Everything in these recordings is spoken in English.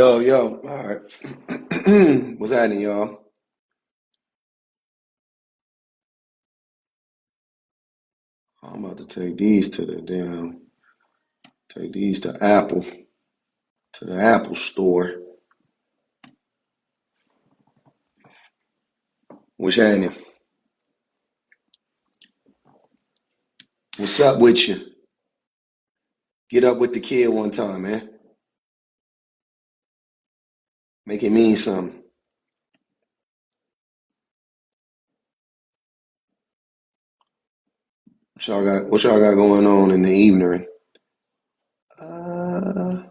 Yo. All right. What's happening, y'all? I'm about to take these to take these to the Apple store. What's happening? What's up with you? Get up with the kid one time, man. Make it mean something. What y'all got going on in the evening? Uh,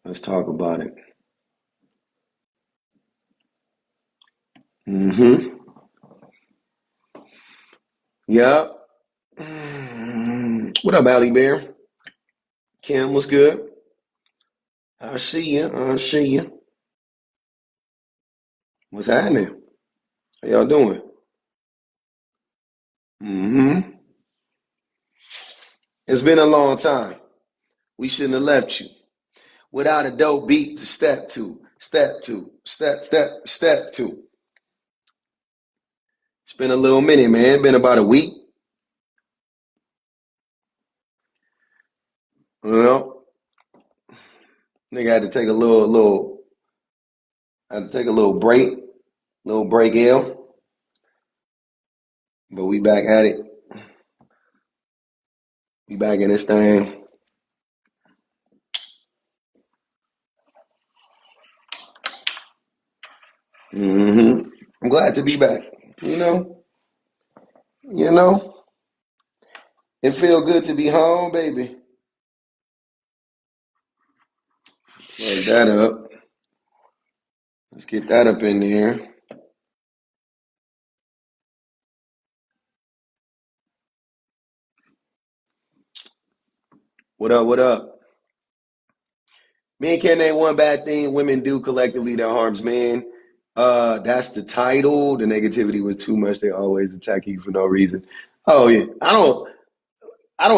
let's talk about it. Mm-hmm. Yep. What up, Allie Bear? Kim, what's good? I see you. I see you. What's happening? How y'all doing? Mm-hmm. It's been a long time. We shouldn't have left you without a dope beat to step to, step to, step to. It's been a little minute, man. Been about a week. Well, nigga had to take a had to take a little break ill, but we back at it. We back in this thing. Mm-hmm. I'm glad to be back. You know, you know, it feel good to be home, baby. Plug that up. Let's get that up in there. What up? What up? Men can't name one bad thing women do collectively that harms men. That's the title. The negativity was too much. They always attack you for no reason. Oh yeah, I don't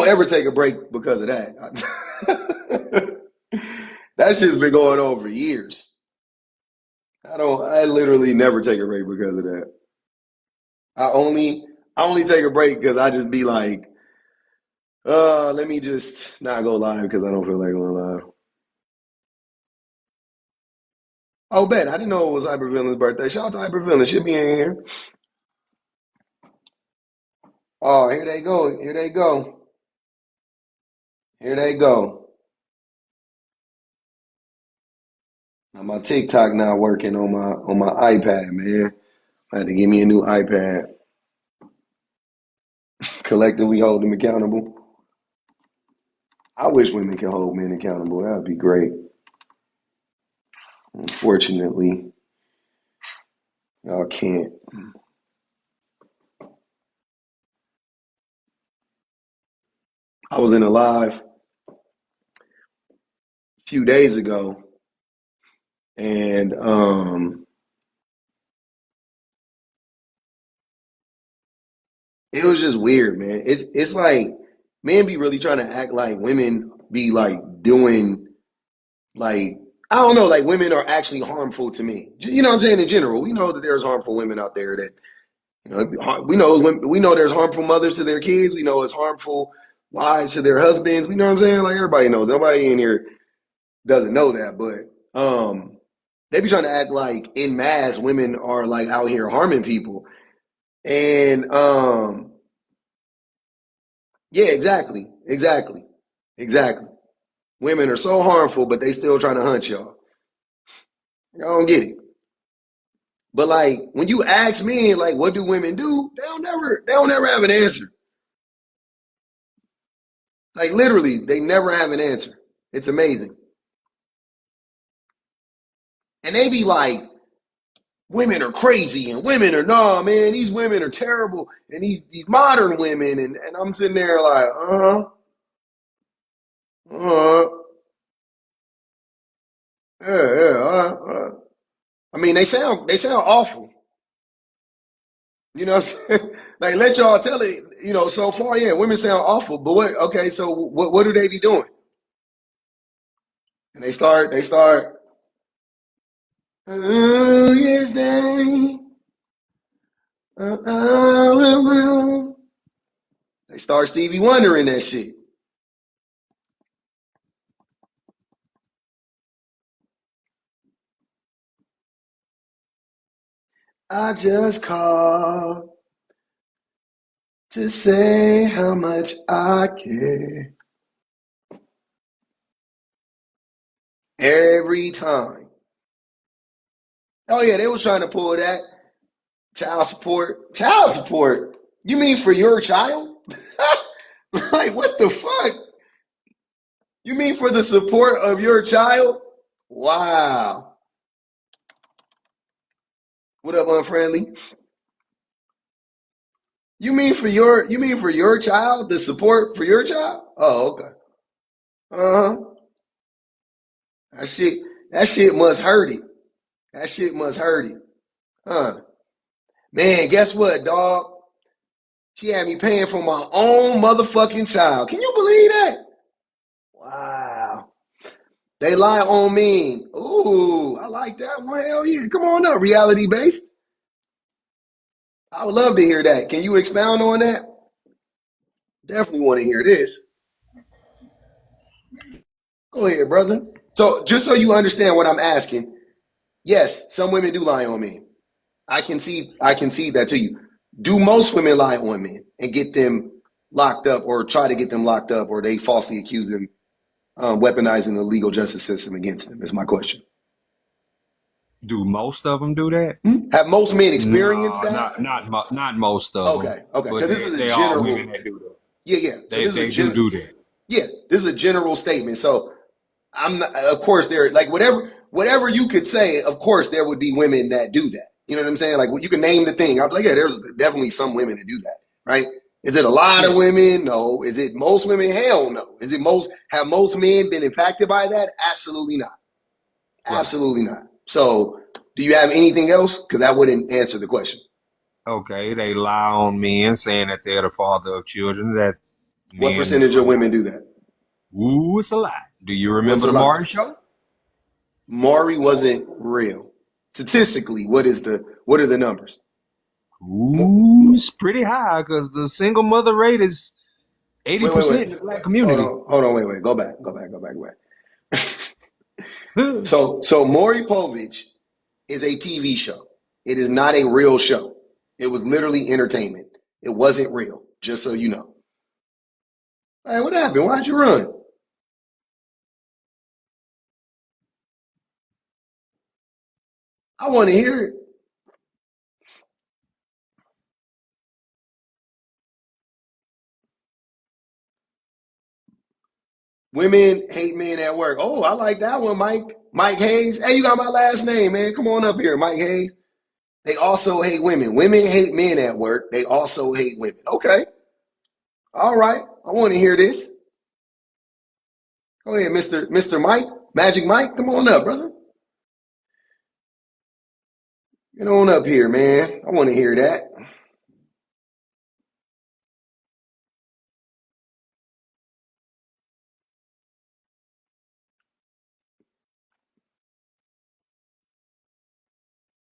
ever take a break because of that. That shit's been going on for years. I literally never take a break because of that. I only, I only take a break because I just be like, let me just not go live because I don't feel like going live. Oh, bet. I didn't know it was Hypervillain's birthday. Shout out to Hypervillain. She'll be in here. Oh, here they go. Here they go. Here they go. Now my TikTok not working on my iPad, man. I had to give me a new iPad. Collectively hold them accountable. I wish women could hold men accountable. That would be great. Unfortunately, y'all can't. I was in a live a few days ago, and it was just weird, man. It's like men be really trying to act like women be like doing like I don't know, like women are actually harmful to me. You know what I'm saying? In general, we know that there's harmful women out there that we know there's harmful mothers to their kids. We know it's harmful wives to their husbands. You know what I'm saying? Like everybody knows. Nobody in here doesn't know that, but they be trying to act like in mass women are like out here harming people. And yeah, exactly. Women are so harmful, but they still trying to hunt y'all. I don't get it. But like when you ask men, like, what do women do? They don't never have an answer. Like literally, they never have an answer. It's amazing. And they be like, women are crazy and women are nah, man, these women are terrible. And these modern women, and I'm sitting there like, uh, yeah. I mean, they sound awful. You know what I'm saying? Like, let y'all tell it, so far, yeah, women sound awful, but what, okay, so what do they be doing? And they start, oh, yes, they start Stevie Wonder in that shit. I just called to say how much I care. Every time. Oh yeah, they was trying to pull that child support. Child support? You mean for your child? Like what the fuck? You mean for the support of your child? Wow. What up, unfriendly? You mean for your child, the support for your child? Oh, okay. Uh-huh. That shit that shit must hurt it. That shit must hurt it. Huh. Man, guess what, dog? She had me paying for my own motherfucking child. Can you believe that? Wow. They lie on me. Ooh, I like that one. Hell yeah. Come on up, reality based. I would love to hear that. Can you expound on that? Definitely want to hear this. Go ahead, brother. So, just so you understand what I'm asking, yes, some women do lie on men. I can see that to you. Do most women lie on men and get them locked up or try to get them locked up or they falsely accuse them weaponizing the legal justice system against them is my question. Do most of them do that? Have most men experienced No, that? not most of them, Okay, but because this is a they are women general. that do that. Yeah, yeah. So this is a They do that. yeah, this is a general statement. So I'm not, of course there like whatever you could say. Of course there would be women that do that. You know what I'm saying? Like you can name the thing. I'm like, yeah, there's definitely some women that do that, right? Is it a lot of Yeah, women? No. Is it most women? Hell no. Is it most? Have most men been impacted by that? Absolutely not. right. Absolutely not. So, do you have anything else? Because that wouldn't answer the question. Okay, they lie on men saying that they're the father of children that What men percentage are of not. women do that? Ooh, it's a lie. Do you What's remember a the lot? Maury show? Maury wasn't real. Statistically, what are the numbers? Ooh, it's pretty high because the single mother rate is eighty Wait, wait, wait. percent in the black Hold community. on, hold on, wait. Go back. So Maury Povich is a TV show. It is not a real show. It was literally entertainment. It wasn't real, just so you know. Hey, what happened? Why'd you run? I want to hear it. Women hate men at work. Oh, I like that one, Mike. Mike Hayes. Hey, you got my last name, man. Come on up here, Mike Hayes. They also hate women. Women hate men at work. They also hate women. Okay. All right. I want to hear this. Go ahead, Mr. Mike. Magic Mike. Come on up, brother. Get on up here, man. I want to hear that.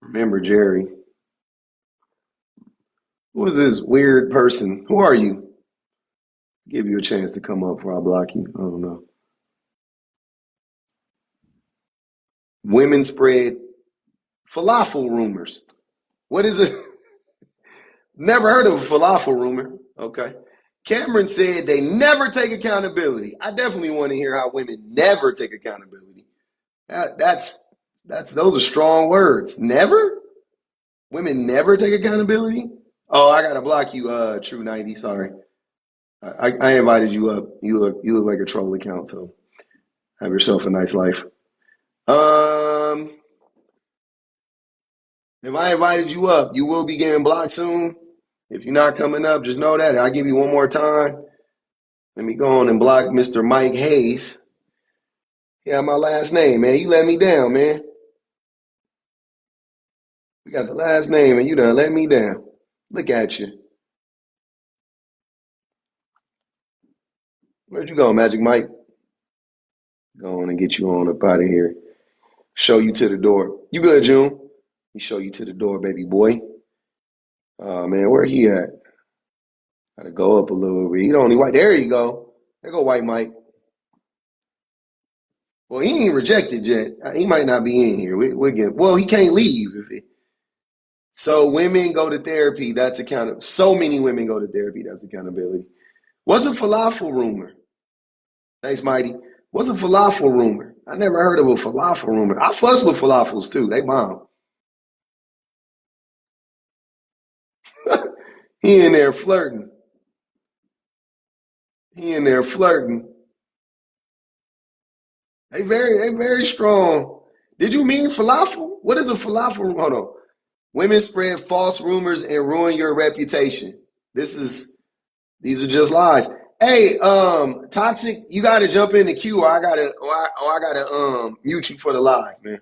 Remember, Jerry. Who is this weird person? Who are you? Give you a chance to come up before I block you. I don't know. Women spread falafel rumors. What is it? Never heard of a falafel rumor. Okay. Cameron said they never take accountability. I definitely want to hear how women never take accountability. That's those are strong words. Never? Women never take accountability? Oh, I gotta block you, True 90. Sorry. I invited you up. You look like a troll account, so have yourself a nice life. Um, if I invited you up, you will be getting blocked soon. If you're not coming up, just know that. I'll give you one more time. Let me go on and block Mr. Mike Hayes. Yeah, my last name, man. You let me down, man. We got the last name and you done let me down. Look at you. Where'd you go, Magic Mike? Go on and get you on up out of here. Show you to the door. You good, June? He show you to the door, baby boy. Oh man, where he at? Gotta go up a little bit. He don't need white. There you go. There go White Mike. Well, he ain't rejected yet. He might not be in here. We're getting. Well, he can't leave. So women go to therapy. That's accountable. So many women go to therapy. That's accountability. What's a falafel rumor? Thanks, Mighty. What's a falafel rumor? I never heard of a falafel rumor. I fuss with falafels too. They bomb. He in there flirting. He in there flirting. They very strong. Did you mean falafel? What is a falafel? Hold on. Women spread false rumors and ruin your reputation. These are just lies. Hey, Toxic, you gotta jump in the queue or I gotta mute you for the live, man.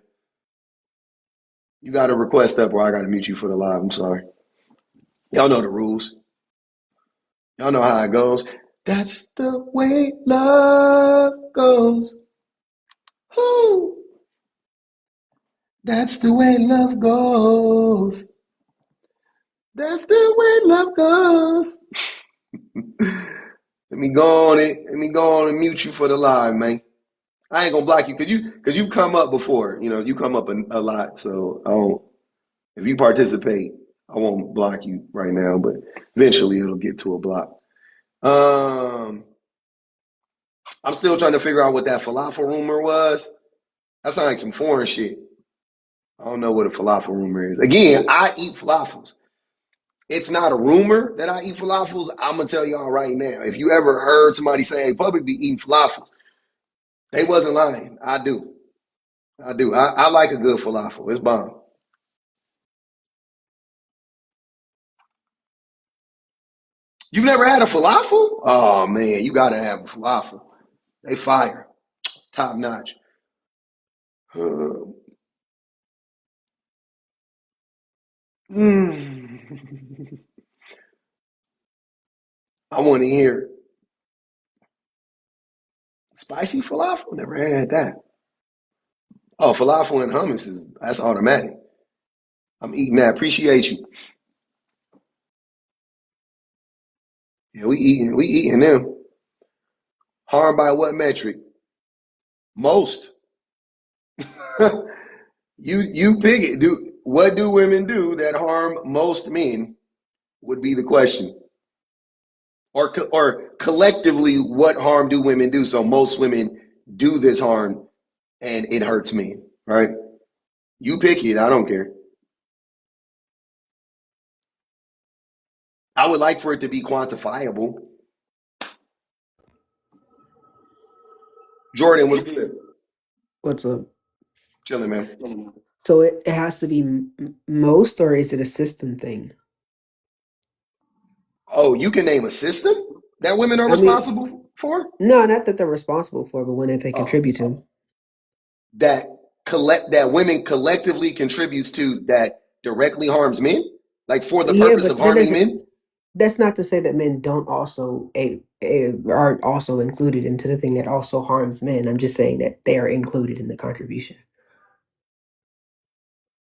You got a request up or I gotta mute you for the live. I'm sorry. Y'all know the rules. Y'all know how it goes. That's the way love goes. Ooh. That's the way love goes. That's the way love goes. Let me go on it. Let me go on and mute you for the live, man. I ain't gonna block you because you come up before. You know, you come up a lot. So I don't. If you participate, I won't block you right now, but eventually it'll get to a block. Um, I'm still trying to figure out what that falafel rumor was. That sounds like some foreign shit. I don't know what a falafel rumor is. Again, I eat falafels. It's not a rumor that I eat falafels. I'm gonna tell y'all right now. If you ever heard somebody say, "Hey, public be eating falafels," they wasn't lying. I do. I do. I like a good falafel. It's bomb. You've never had a falafel? Oh man, you gotta have a falafel. They fire, top notch. Uh, mm. I want to hear spicy falafel. Never had that. Oh, falafel and hummus is that's automatic. I'm eating that. Appreciate you. Yeah, we eating them. Harmed by what metric? Most. You pick it. Do what do women do that harm most men? Would be the question. Or collectively, what harm do women do? So most women do this harm, and it hurts men, right? You pick it. I don't care. I would like for it to be quantifiable. Jordan was good. What's up? Chilling, man. So it has to be most, or is it a system thing? Oh, you can name a system that women are I mean, responsible for? no, not that they're responsible for, but when they Oh, contribute to. that that women collectively contributes to that directly harms men, like for the Yeah, purpose of but that harming doesn't. men. That's not to say that men don't also aren't also included into the thing that also harms men. I'm just saying that they are included in the contribution.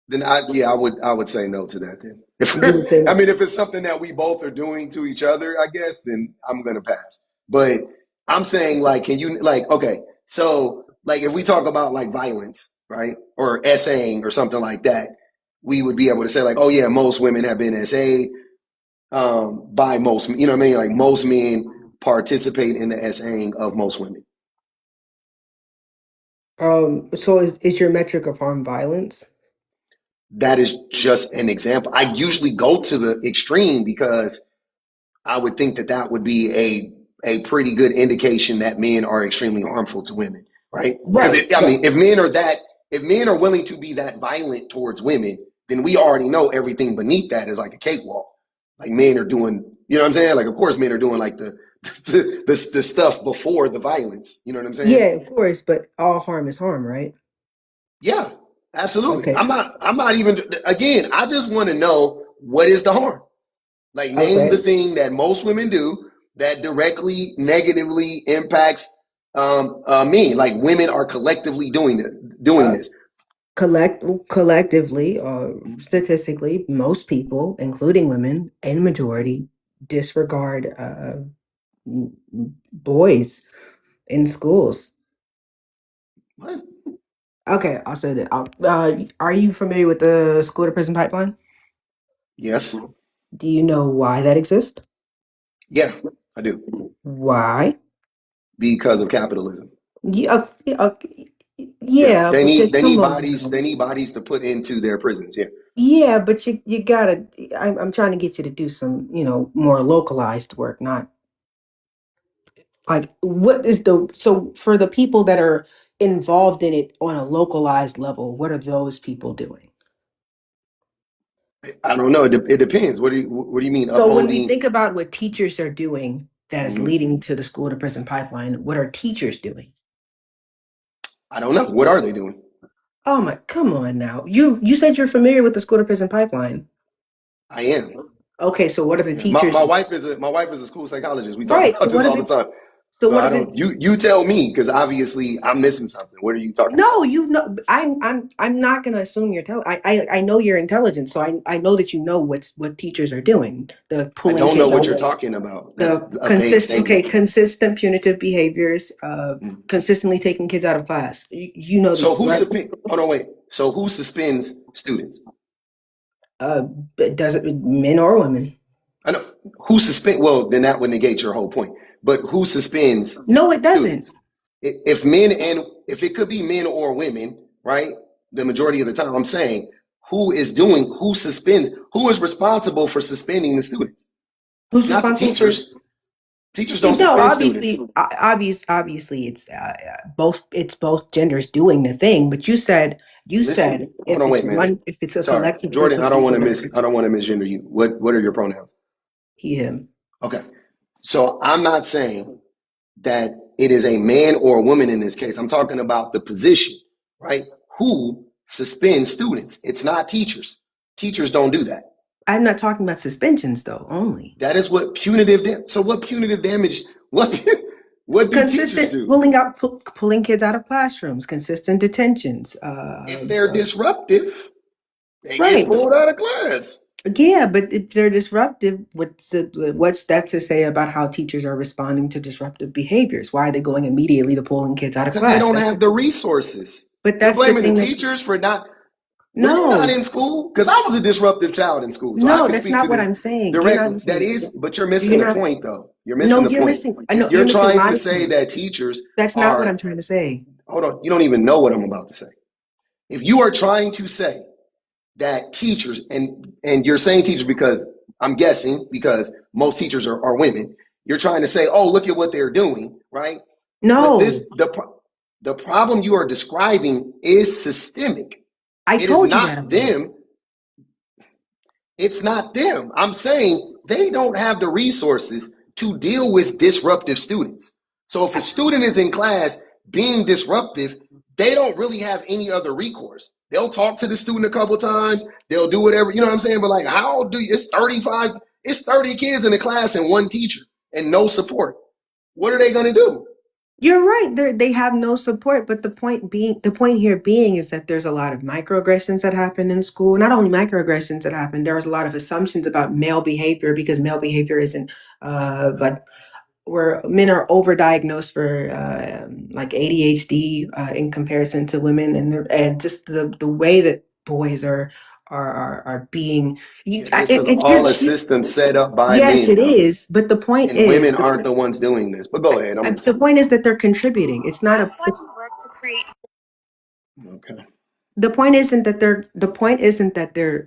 Then I would say no to that. Then if You would say I no. mean if it's something that we both are doing to each other, I guess then I'm gonna pass. But I'm saying like, can you like okay? So like if we talk about like violence, right, or essaying or something like that, we would be able to say like, oh yeah, most women have been essayed by most. You know what I mean? Like most men participate in the essaying of most women. So is your metric of harm violence? That is just an example. I usually go to the extreme because I would think that that would be a pretty good indication that men are extremely harmful to women, right? Because Right, I right. mean, if men are willing to be that violent towards women, then we already know everything beneath that is like a cakewalk. Like men are doing, you know what I'm saying? Like of course men are doing like the stuff before the violence. You know what I'm saying? Yeah, of course, but all harm is harm, right? Yeah, absolutely. Okay. I'm not even again, I just want to know what is the harm. Like, name the Okay. thing that most women do that directly negatively impacts men. Like, women are collectively doing Uh, this. collectively, statistically, most people, including women and majority, disregard boys in schools. What? Okay, I'll say that. Are you familiar with the school to prison pipeline? Yes. Do you know why that exists? Yeah, I do. Why? Because of capitalism. Yeah, Yeah, yeah, they but need they come need on bodies. now. They need bodies to put into their prisons. Yeah, Yeah, but you gotta. I'm trying to get you to do some, more localized work, not like what is the so for the people that are involved in it on a localized level, what are those people doing? I don't know. It depends. What do you mean So when we upholding? think about what teachers are doing that is Mhm. leading to the school to prison pipeline, what are teachers doing? I don't know. What are they doing? Oh my, come on now. You said you're familiar with the school to prison pipeline. I am. Okay, so what are the Yeah. My, teachers? my wife is a school psychologist. We talk Right. So about this what are all the the time. so So what are I the don't. You tell me, because obviously I'm missing something. What are you talking about? No, you know, I'm not gonna assume you're I know you're intelligent, so I know that you know what teachers are doing. The I pulling don't know kids what out you're of talking about. That's the a vague statement. consistent punitive behaviors, Mm. consistently taking kids out of class. You know So these, who right? suspend? Oh no, wait. So who suspends students? Uh, does it men or women? I know who suspend. Well, then that would negate your whole point. But who suspends No, it doesn't. students? If men and if it could be men or women, right? The majority of the time, I'm saying who suspends, who is responsible for suspending the students? It's Who's not the responsible for? teachers. Teachers don't No, suspend students. obviously, it's both. It's both genders doing the thing. But you said Listen, hold on, wait, man. if it's a Sorry, collective group Jordan. of people that are I don't want to misgender you. What are your pronouns? he him. Okay. So I'm not saying that it is a man or a woman in this case. I'm talking about the position, right? Who suspends students? It's not teachers. Teachers don't do that. I'm not talking about suspensions though. Only That is what punitive damage. So what punitive damage? What what do teachers consistent do? pulling kids out of classrooms, consistent detentions. If they're disruptive, they get Right. pulled out of class Yeah, but if they're disruptive, what's that to say about how teachers are responding to disruptive behaviors? Why are they going immediately to pulling kids out of because they class? don't have the resources. But You're that's the blaming the thing that teachers for not. Were you not no, in school? Because I was a disruptive child in school, so I no, can that's speak to not what this I'm saying. You're not directly. That listening. is, but you're missing You're the not. point, though. You're missing No, the point. If you're you're missing trying my to say point. that teachers That's not what I'm are, trying to say. hold on, you don't even know what I'm about to say. If you are trying to say that teachers, and you're saying teachers because I'm guessing because most teachers are women, you're trying to say, oh, look at what they're doing, right? But No, the problem you are describing is systemic. I It is told you that not already. them. It's not them. I'm saying they don't have the resources to deal with disruptive students. So if a student is in class being disruptive, they don't really have any other recourse. They'll talk to the student a couple times. They'll do whatever, you know what I'm saying? But like, how do you, it's 30 kids in the class and one teacher and no support. What are they going to do? You're right. They have no support, but the point here being is that there's a lot of microaggressions that happen in school. Not only microaggressions that happen, there's a lot of assumptions about male behavior because male behavior isn't like where men are overdiagnosed for like ADHD in comparison to women, and just the way that boys are being you. Yeah, this is And you're all a system set up by yes, men, it though. is. But the point And is women aren't the ones doing this. But go ahead. I'm the listening. point is that they're contributing. It's not a. It's, Okay. the point isn't that they're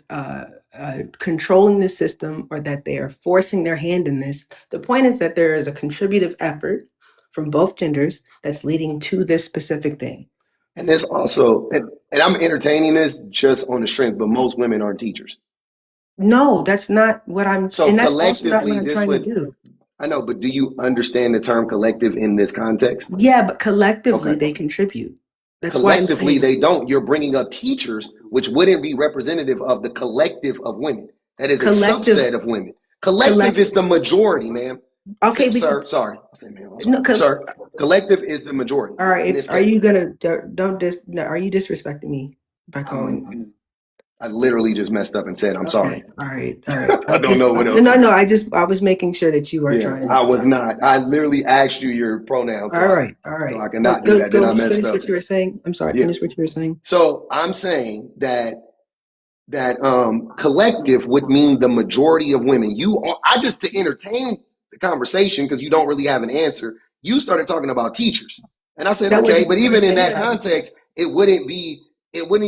controlling the system or that they are forcing their hand in this. The point is that there is a contributive effort from both genders that's leading to this specific thing. And this also, and I'm entertaining this just on the strength, but most women aren't teachers. No, that's not what I'm, So and that's also not what collectively, I'm this trying to would, do. I know, but do you understand the term collective in this context? Yeah, but collectively Okay. they contribute. That's why I'm Collectively, saying they don't. You're bringing up teachers, which wouldn't be representative of the collective of women. That is a collective. subset of women. Collective is the majority, ma'am. Okay, Sorry. I say, ma'am, I'm no, sorry. Sir, collective is the majority all right. in this Are case. you gonna don't dis? No, are you disrespecting me by calling? I literally just messed up and said, I'm sorry. Okay. All right. I don't know what else. No. I was making sure that you weren't Yeah, trying to. I was not. I literally asked you your pronouns, All right. so I Go cannot do that. Then I messed finish up. what you were saying. I'm sorry. Yeah. Finish what you were saying. So I'm saying that collective would mean the majority of women. I just to entertain the conversation because you don't really have an answer. You started talking about teachers, and I said, That was okay, my but even first in thing that context, it wouldn't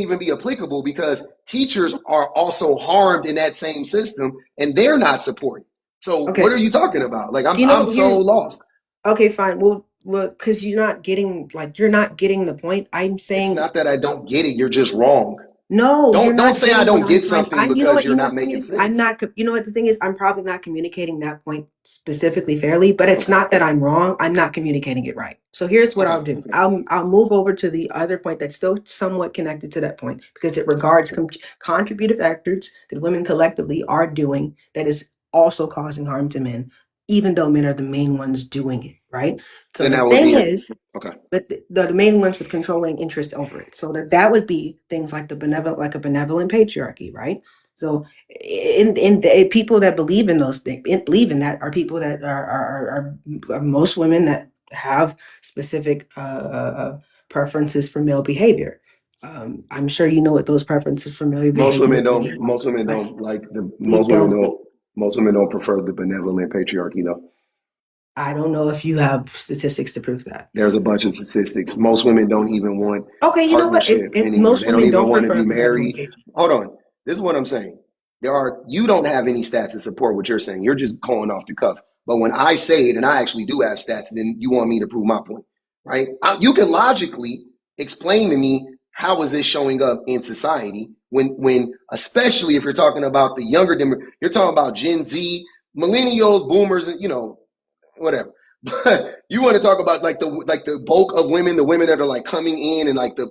even be applicable because teachers are also harmed in that same system, and they're not supported. So Okay. what are you talking about? Like You know, I'm so lost. Okay, fine. Well, because you're not getting the point. I'm It's saying not that I don't get it. You're just wrong. no. You're Don't not say I getting what don't I'm get trying. something You know because what? you're You know not what the thing making is? I'm sense. not. You know what the thing is? I'm probably not communicating that point specifically fairly. But it's not that I'm wrong. I'm not communicating it right. So here's what I'll do. I'll move over to the other point that's still somewhat connected to that point because it regards contributive actors that women collectively are doing that is also causing harm to men, even though men are the main ones doing it. Right. So Then the that would thing be is. okay. But the main ones with controlling interest over it. So that would be things like a benevolent patriarchy, right? So in the people that believe in those things, believe in that are people that are most women that have specific preferences for male behavior. I'm sure you know what those preferences for male Most behavior. women don't. Most women Like, don't like the. they Most women don't. don't. Most women don't prefer the benevolent patriarchy, though. I don't know if you have statistics to prove that. There's a bunch of statistics. Most women don't even want Okay, you know what? partnership anymore. Most They don't women even don't want to prefer be benevolent married. patriarchy. Hold on. This is what I'm saying. You don't have any stats to support what you're saying. You're just calling off the cuff. But when I say it, and I actually do have stats, then you want me to prove my point, right? You can logically explain to me how is this showing up in society when especially if you're talking about the younger you're talking about Gen Z, millennials, boomers, and whatever. But you want to talk about like the bulk of women, the women that are like coming in and like the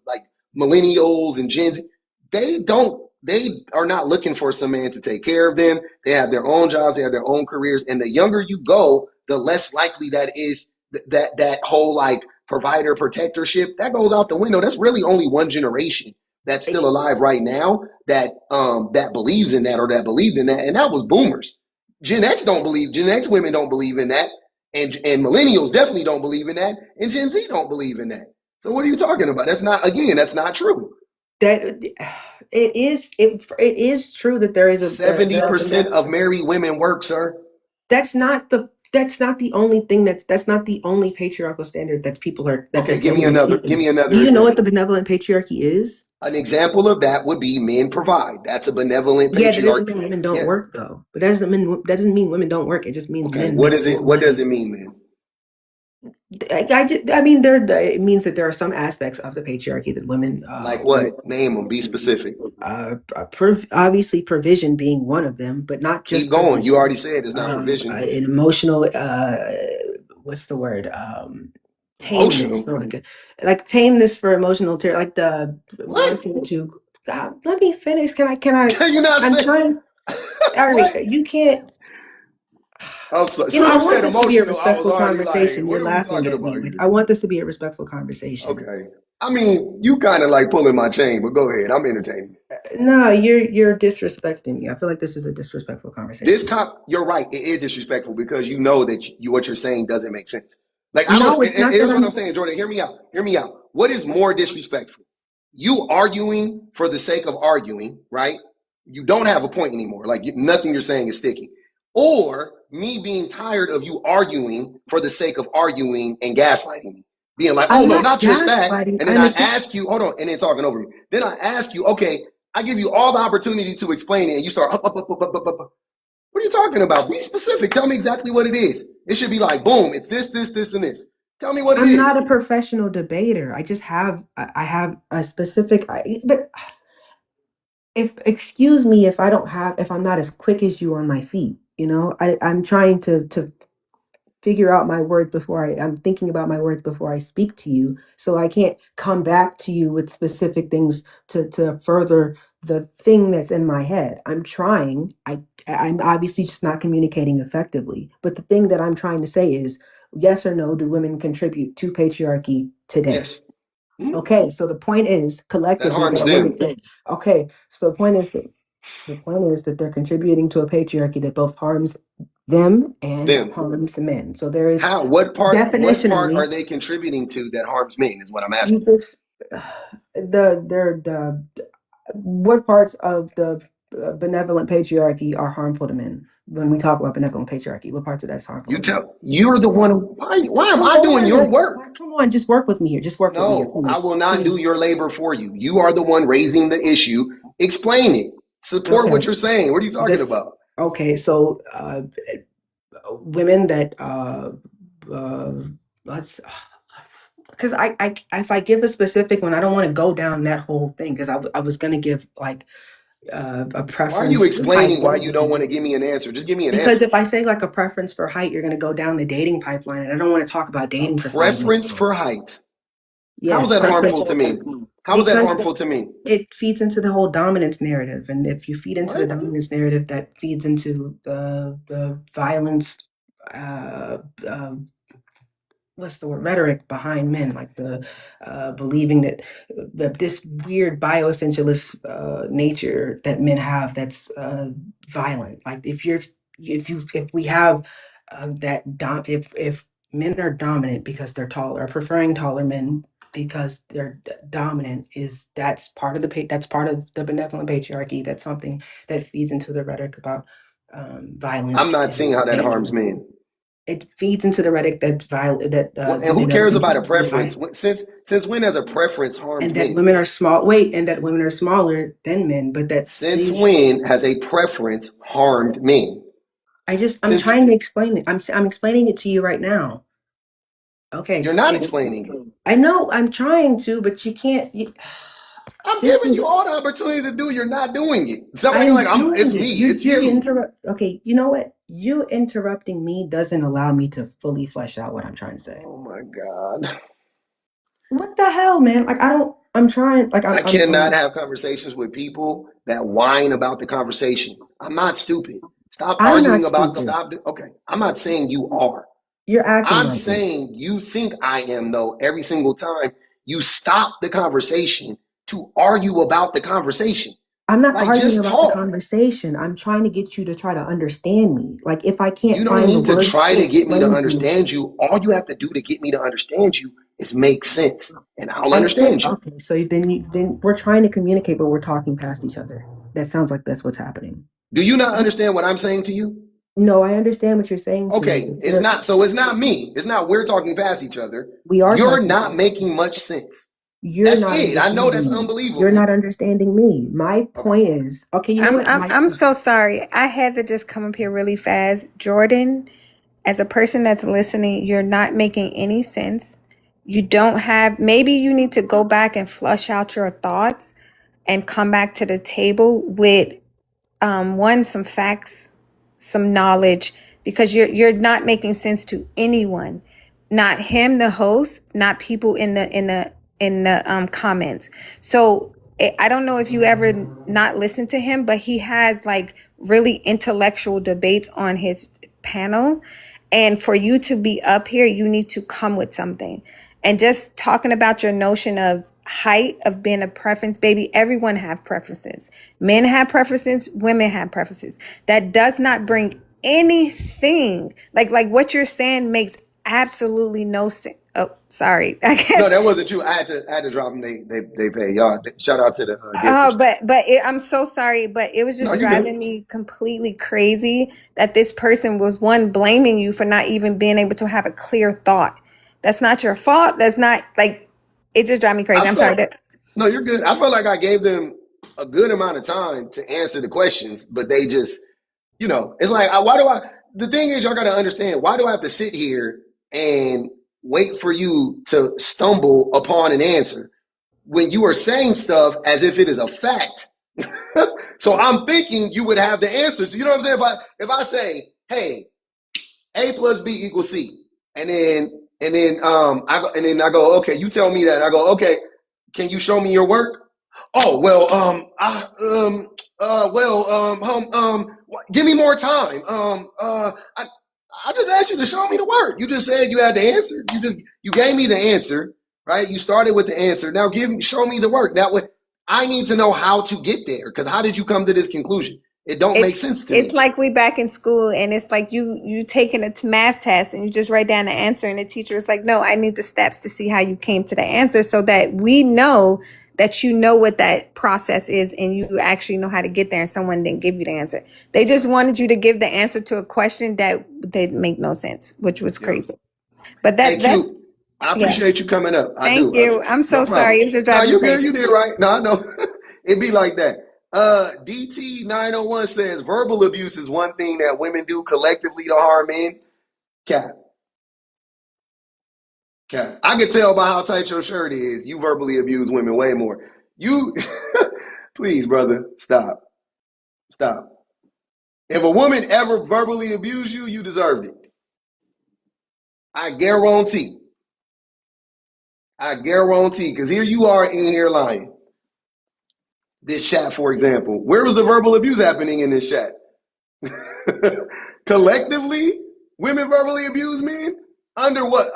like millennials and Gen Z, they are not looking for some man to take care of them. They have their own jobs, they have their own careers, and the younger you go, the less likely that is that whole like provider protectorship that goes out the window. That's really only one generation that's still alive right now that believes in that or that believed in that, and that was boomers. Gen X don't believe. Gen X women don't believe in that, and millennials definitely don't believe in that, and Gen Z don't believe in that. So what are you talking about? That's not true. That it is true that there is a 70% of married women work, sir. that's not the only thing that's not the only patriarchal standard that people are Okay, that give me women another. keep. Give me Do another you know what example. the benevolent patriarchy is? An example of that would be men provide. That's a benevolent Yeah, that doesn't patriarchy. mean women don't Yeah. work though. But that doesn't mean women don't work. It just means Okay. men What make is it? more What does money. it mean, man? I mean, it means that there are some aspects of the patriarchy that women Like what? Name them. Be specific. obviously provision being one of them, but not just Keep going. You provision. already said it's not provision. An emotional what's the word? Tameness. Emotional. So like tameness for emotional terror, like the What? wanting to. God, let me finish. Can I? Can you not I'm say? trying. All What? right, you can't. I'm sorry. As You know, soon as I you want said this to be a emotional, I was respectful already like, conversation. what You're are we laughing talking at about me, but here? I want this to be a respectful conversation. Okay. I mean, you kind of like pulling my chain, but go ahead. I'm entertaining. No, you're disrespecting me. I feel like this is a disrespectful conversation. You're right. It is disrespectful because you know that what you're saying doesn't make sense. Like I No, don't. it's And not that here's what I'm. I'm saying, Jordan. Hear me out. Hear me out. What is more disrespectful? You arguing for the sake of arguing, right? You don't have a point anymore. Like nothing you're saying is sticking. Or me being tired of you arguing for the sake of arguing and gaslighting me, being like, "Oh I'm no, not not just that." gaslighting. And then I ask you, hold on, and then talking over me. Then I ask you, okay, I give you all the opportunity to explain it, and you start up. What are you talking about? Be specific. Tell me exactly what it is. It should be like, boom, it's this, and this. Tell me what it I'm not is. a professional debater. I just have I have a specific. But if excuse me if I don't have if I'm not as quick as you on my feet. You know, I'm trying to figure out my words before I'm thinking about my words before I speak to you. So I can't come back to you with specific things to further the thing that's in my head. I'm trying. I'm obviously just not communicating effectively. But the thing that I'm trying to say is, yes or no, do women contribute to patriarchy today? Yes. Mhm. Okay, so the point is That collectively harms that them. women. Okay, so the point is that they're contributing to a patriarchy that both harms them and Them. harms men. So there is How? What part are definitionally they contributing to that harms men? Is what I'm you asking. just the what parts of the benevolent patriarchy are harmful to men? When we talk about benevolent patriarchy, what parts of that is harmful You to men? tell. You're the one. Why am Come I doing your on, work? come on, just work with me here. Just work with me here, No, I please, will not do please. your labor for you. You are the one raising the issue. Explain it. Support Okay. what you're saying. What are you talking This. about? Okay. So, women that uh, let's. Because if I give a specific one, I don't want to go down that whole thing. Because I was gonna give like a Why are you preference for height. explaining why you don't want to give me an answer? Just give me an Because answer. if I say like a preference for height, you're going to go down the dating pipeline, and I don't want to talk about A dating for 5 minutes. preference for height. How is Yes, that preference harmful to me? How is that because harmful to me? it feeds into the whole dominance narrative, and if you feed into the What? dominance narrative, that feeds into the violence. Uh, uh, what's the word, rhetoric behind men, like the believing that this weird bioessentialist nature that men have that's violent. Like if we have if men are dominant because they're taller, preferring taller men because they're dominant, that's part of that's part of the benevolent patriarchy. That's something that feeds into the rhetoric about I'm violent not seeing how and that harms dangerous. men. It feeds into the rhetoric that violent that And who women are cares about a inherently preference? violent, Since when has a preference and harmed that men? women are small. Wait, and that women are smaller than men, but that Since these. when has a preference harmed men? I'm Since trying to explain it. I'm explaining it to you right now. you're Okay, not explaining it. I know I'm trying to, but you can't. I'm This giving you is. all the opportunity to do. You're not doing it. Stop acting I'm like doing it's it. me. You're It's you're you. interrupt. Okay, you know what? You interrupting me doesn't allow me to fully flesh out what I'm trying to say. Oh my God. What the hell, man? Like I don't. I'm trying. Like I cannot have conversations with people that whine about the conversation. I'm not stupid. Stop I'm not arguing about stupid. stop. Okay. I'm not saying you are. You're acting I'm like it. saying you think I am, though, every single time you stop the conversation to argue about the conversation. I'm not Like, arguing just about the talk. conversation. I'm trying to get you to try to understand me. Like if I You can't don't find the need to words try to to get me to explain to you, understand you. All you have to do to get me to understand you is make sense, and I'll I can't. understand you. Okay, so then we're trying to communicate, but we're talking past each other. That sounds like that's what's happening. Do you not understand what I'm saying to you? No, I understand what you're saying to me, Okay, but it's not. So it's not me. It's not we're talking past each other. we are You're talking not past each making other. much sense. You're That's not it. I know understanding that's me. You're unbelievable. not understanding me. My Okay. point is, okay, you know I'm what? I'm I'm so sorry. I had to just come up here really fast. Jordan, as a person that's listening, you're not making any sense. You don't have, maybe you need to go back and flush out your thoughts and come back to the table with one, some facts, some knowledge, because you're not making sense to anyone, not him, the host, not people in the comments. So I don't know if you ever not listened to him, but he has like really intellectual debates on his panel. And for you to be up here, you need to come with something. And just talking about your notion of height of being a preference, baby, everyone have preferences. Men have preferences, women have preferences. That does not bring anything. Like what you're saying makes absolutely no sense. Oh, sorry. I No, can't. that wasn't you. I had to drop them. They pay y'all. Shout out to the Oh, gifters. I'm so sorry, but it was No, just you good. driving me completely crazy that this person was one blaming you for not even being able to have a clear thought. That's not your fault. That's not like it just drive me I crazy. I'm sorry. felt no, you're good. I felt like I gave them a good amount of time to answer the questions, but they just, it's like, why do I? The thing is, y'all got to understand. Why do I have to sit here and wait for you to stumble upon an answer when you are saying stuff as if it is a fact? So I'm thinking you would have the answers. You know what I'm saying? If I say, hey, A plus B equals C, and then I go, okay, you tell me that, and I go, okay, can you show me your work? Oh well, give me more time. I just asked you to show me the work. You just said you had the answer. You gave me the answer, right? You started with the answer. Now show me the work. That way, I need to know how to get there. Because how did you come to this conclusion? It don't make It's sense to it's me. like we back in school, and it's like you taking a math test and you just write down the answer, and the teacher is like, no, I need the steps to see how you came to the answer, so that we know that you know what that process is and you actually know how to get there, and someone didn't give you the answer. They just wanted you to give the answer to a question that didn't make no sense, which was Yep. crazy. But Hey, that's Q, I yeah. appreciate you coming up. I Thank do. you. I'm so No sorry. problem. It was just No, driving me you good. crazy. You did right. No, I know. It be like that. DT 901 says verbal abuse is one thing that women do collectively to harm men. Cap. Cap. I can tell by how tight your shirt is. You verbally abuse women way more. You, please, brother, stop. Stop. If a woman ever verbally abused you, you deserved it. I guarantee. I guarantee. Because here you are in here lying. This chat, for example. Where was the verbal abuse happening in this chat? Collectively, women verbally abuse men? Under what?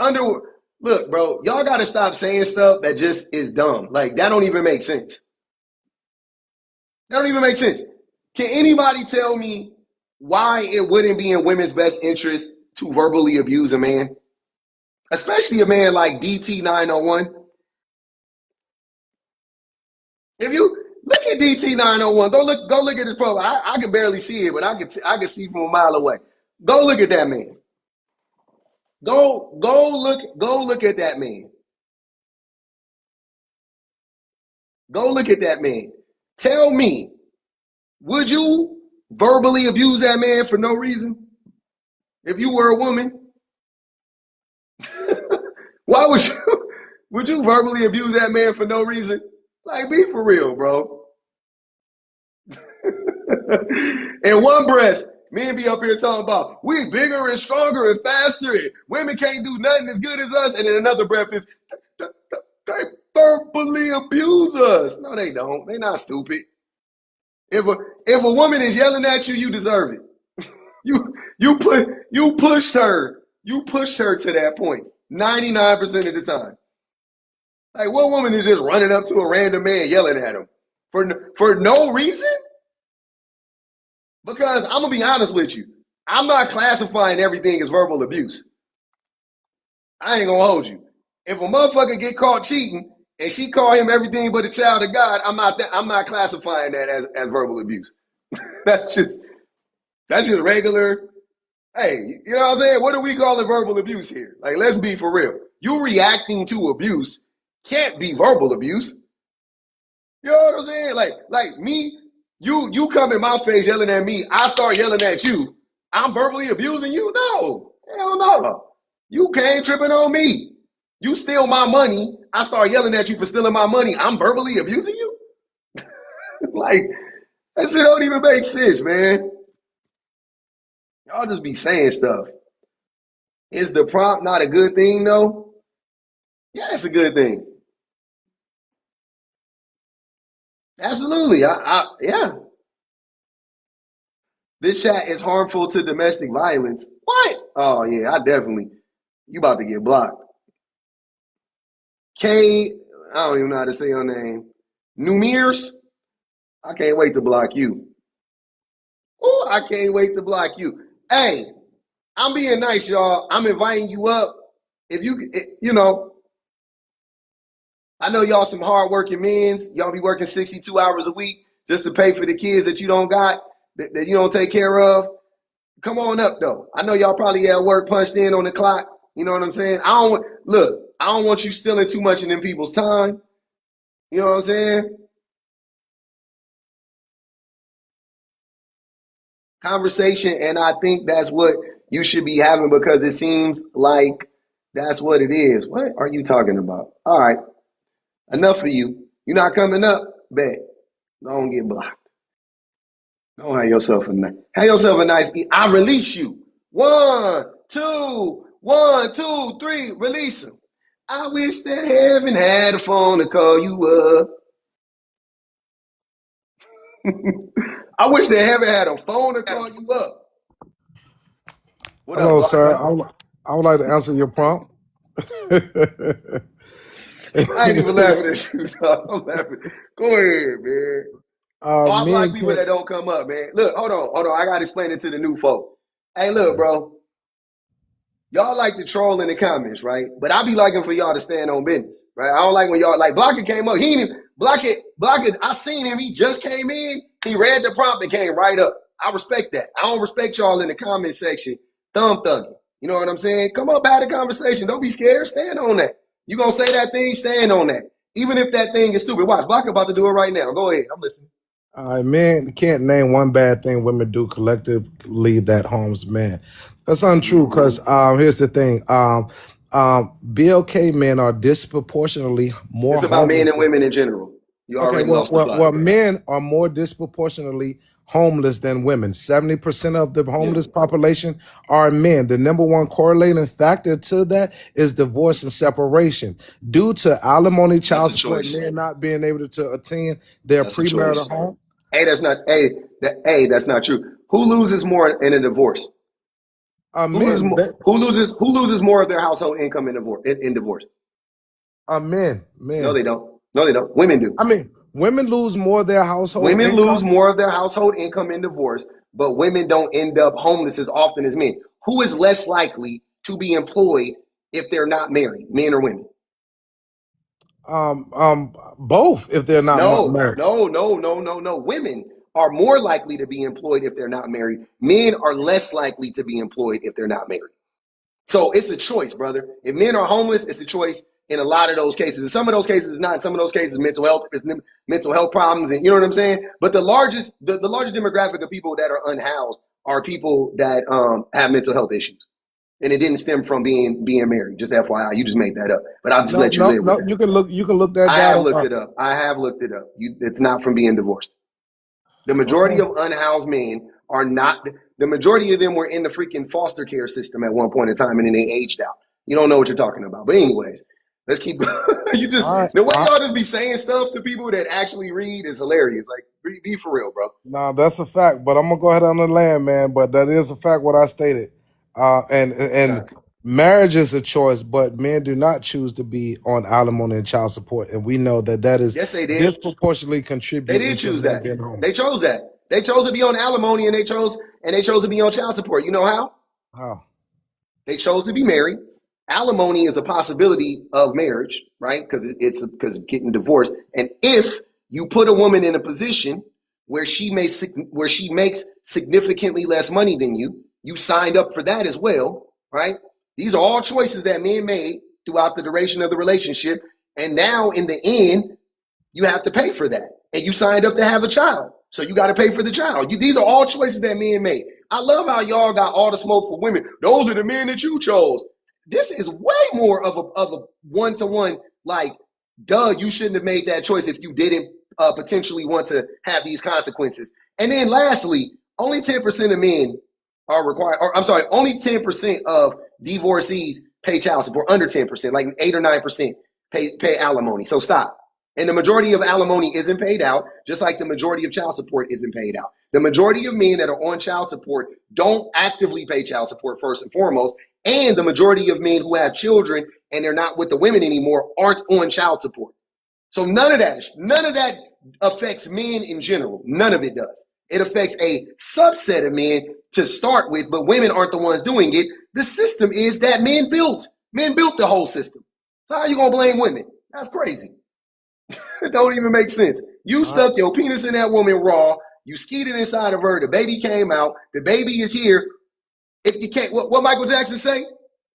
Look, bro, y'all got to stop saying stuff that just is dumb. Like, that don't even make sense. That don't even make sense. Can anybody tell me why it wouldn't be in women's best interest to verbally abuse a man? Especially a man like DT 901. If you look at DT 901, go look at his profile. I can barely see it, but I can see from a mile away. Go look at that man. Go look at that man. Go look at that man. Tell me, would you verbally abuse that man for no reason? If you were a woman, why would you verbally abuse that man for no reason? Like, be for real, bro. In one breath, men be up here talking about we bigger and stronger and faster. And women can't do nothing as good as us. And in another breath is they verbally abuse us. No, they don't. They're not stupid. If a woman is yelling at you, you deserve it. You pushed her. You pushed her to that point 99% of the time. Like, what woman is just running up to a random man yelling at him for no reason? Because I'm gonna be honest with you, I'm not classifying everything as verbal abuse. I ain't gonna hold you. If a motherfucker get caught cheating and she call him everything but a child of God, I'm not classifying that as verbal abuse. That's just regular. Hey, you know what I'm saying? What are we calling verbal abuse here? Like, let's be for real. You reacting to abuse can't be verbal abuse. You know what I'm saying? Like me, you come in my face yelling at me, I start yelling at you. I'm verbally abusing you? No. Hell no. You came tripping on me. You steal my money. I start yelling at you for stealing my money. I'm verbally abusing you? Like, that shit don't even make sense, man. Y'all just be saying stuff. Is the prompt not a good thing, though? Yeah, it's a good thing. Absolutely. Yeah. This chat is harmful to domestic violence. What? Oh, yeah, I definitely. You about to get blocked. I don't even know how to say your name. Numirs, I can't wait to block you. Oh, I can't wait to block you. Hey, I'm being nice, y'all. I'm inviting you up. If you know, I know y'all some hardworking men. Y'all be working 62 hours a week just to pay for the kids that you don't got, that you don't take care of. Come on up, though. I know y'all probably at work punched in on the clock. You know what I'm saying? I don't want you stealing too much of them people's time. You know what I'm saying? Conversation, and I think that's what you should be having because it seems like that's what it is. What are you talking about? All right, enough for you. You're not coming up? Bet. Don't get blocked. Don't have yourself a nice. I release you. One, two, three. Release him. I wish that heaven had a phone to call you up. I wish they haven't had a phone to call you up. What up, Hello, sir. blocker? I would like to answer your prompt. I ain't even laughing at you, dog. I'm laughing. Go ahead, man. Oh, I block Men people that can't. don't come up, man. Look, hold on. I gotta explain it to the new folk. Hey, look, bro. Y'all like to troll in the comments, right? But I be liking for y'all to stand on business, right? I don't like when y'all like Blocker came up. He ain't even Blocker. I seen him. He just came in. He read the prompt and came right up. I respect that. I don't respect y'all in the comment section thumb thugging. You know what I'm saying? Come up, have a conversation. Don't be scared. Stand on that. You gonna say that thing? Stand on that. Even if that thing is stupid. Watch, Blocker about to do it right now. Go ahead. I'm listening. Men can't name one bad thing women do collectively that harms men. That's untrue because here's the thing. BLK men are disproportionately more It's about men homeless. and women in general. You Okay, already lost the plot. men are more disproportionately homeless than women. 70% of the Yeah, homeless population are men. The number one correlating factor to that is divorce and separation. Due to alimony, that's child a support, choice. men not being able to attend their That's a choice. premarital home. Hey, that's not true. Who loses more in a divorce? Who loses Men, more? Who loses more of their household income in divorce? In divorce? No, men. they don't. No, they don't. Women do. I mean, women lose more of their household Women lose income. more of their household income in divorce, but women don't end up homeless as often as men. Who is less likely to be employed if they're not married, men or women? Both if they're not No, married. no, no, no, no, no. Women are more likely to be employed if they're not married. Men are less likely to be employed if they're not married. So it's a choice, brother. If men are homeless, it's a choice in a lot of those cases. In some of those cases, it's not. In some of those cases, mental health problems, and you know what I'm saying. But the largest demographic of people that are unhoused are people that have mental health issues, and it didn't stem from being married. Just FYI, you just made that up. But I'll just No, let you no, live with no. that. You can look that I have data looked up. it up. It's not from being divorced. The majority Okay. of unhoused men are not. The majority of them were in the freaking foster care system at one point in time, and then they aged out. You don't know what you're talking about. But anyways, let's keep going. You just All right. the way y'all just be saying stuff to people that actually read is hilarious. Like, be for real, bro. No, that's a fact. But I'm gonna go ahead on the land, man. But that is a fact what I stated. And Okay. marriage is a choice, but men do not choose to be on alimony and child support, and we know that that is Yes, they did. disproportionately They contributing did to choose men that. being They homeless. chose that. They chose to be on alimony, and they chose to be on child support. You know how? How? They chose to be married. Alimony is a possibility of marriage, right? Because getting divorced. And if you put a woman in a position where she makes significantly less money than you, you signed up for that as well, right? These are all choices that men made throughout the duration of the relationship. And now in the end, you have to pay for that. And you signed up to have a child. So you got to pay for the child. These are all choices that men made. I love how y'all got all the smoke for women. Those are the men that you chose. This is way more of a one-to-one, like, duh, you shouldn't have made that choice if you didn't potentially want to have these consequences. And then lastly, only 10% of men are required, or I'm sorry, only 10% of divorcees pay child support, under 10%, like 8 or 9% pay alimony. So stop. And the majority of alimony isn't paid out, just like the majority of child support isn't paid out. The majority of men that are on child support don't actively pay child support first and foremost. And the majority of men who have children and they're not with the women anymore aren't on child support. So none of that affects men in general. None of it does. It affects a subset of men to start with, but women aren't the ones doing it. The system is that men built. Men built the whole system. So how are you gonna blame women? That's crazy. It don't even make sense. You All right. stuck your penis in that woman raw. You skeeted inside of her. The baby came out. The baby is here. If you can't, what Michael Jackson say?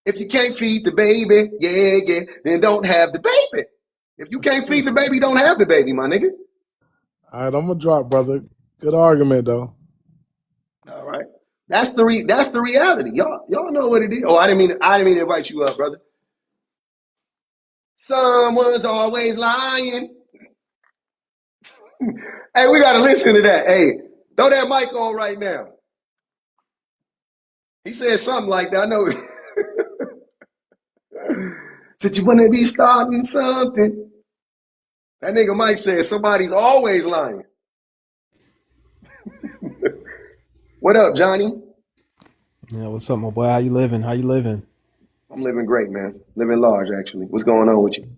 If you can't feed the baby, yeah, then don't have the baby. If you can't feed the baby, don't have the baby, my nigga. All right, I'm gonna drop, brother. Good argument though. All right. That's the reality. Y'all know what it is. Oh, I didn't mean to invite you up, brother. Someone's always lying. Hey, we gotta listen to that. Hey, throw that mic on right now. He said something like that. I know. Said you wanna be starting something. That nigga Mike said somebody's always lying. What up, Johnny? Yeah, what's up, my boy? How you living? How you living? I'm living great, man. Living large, actually. What's going on with you?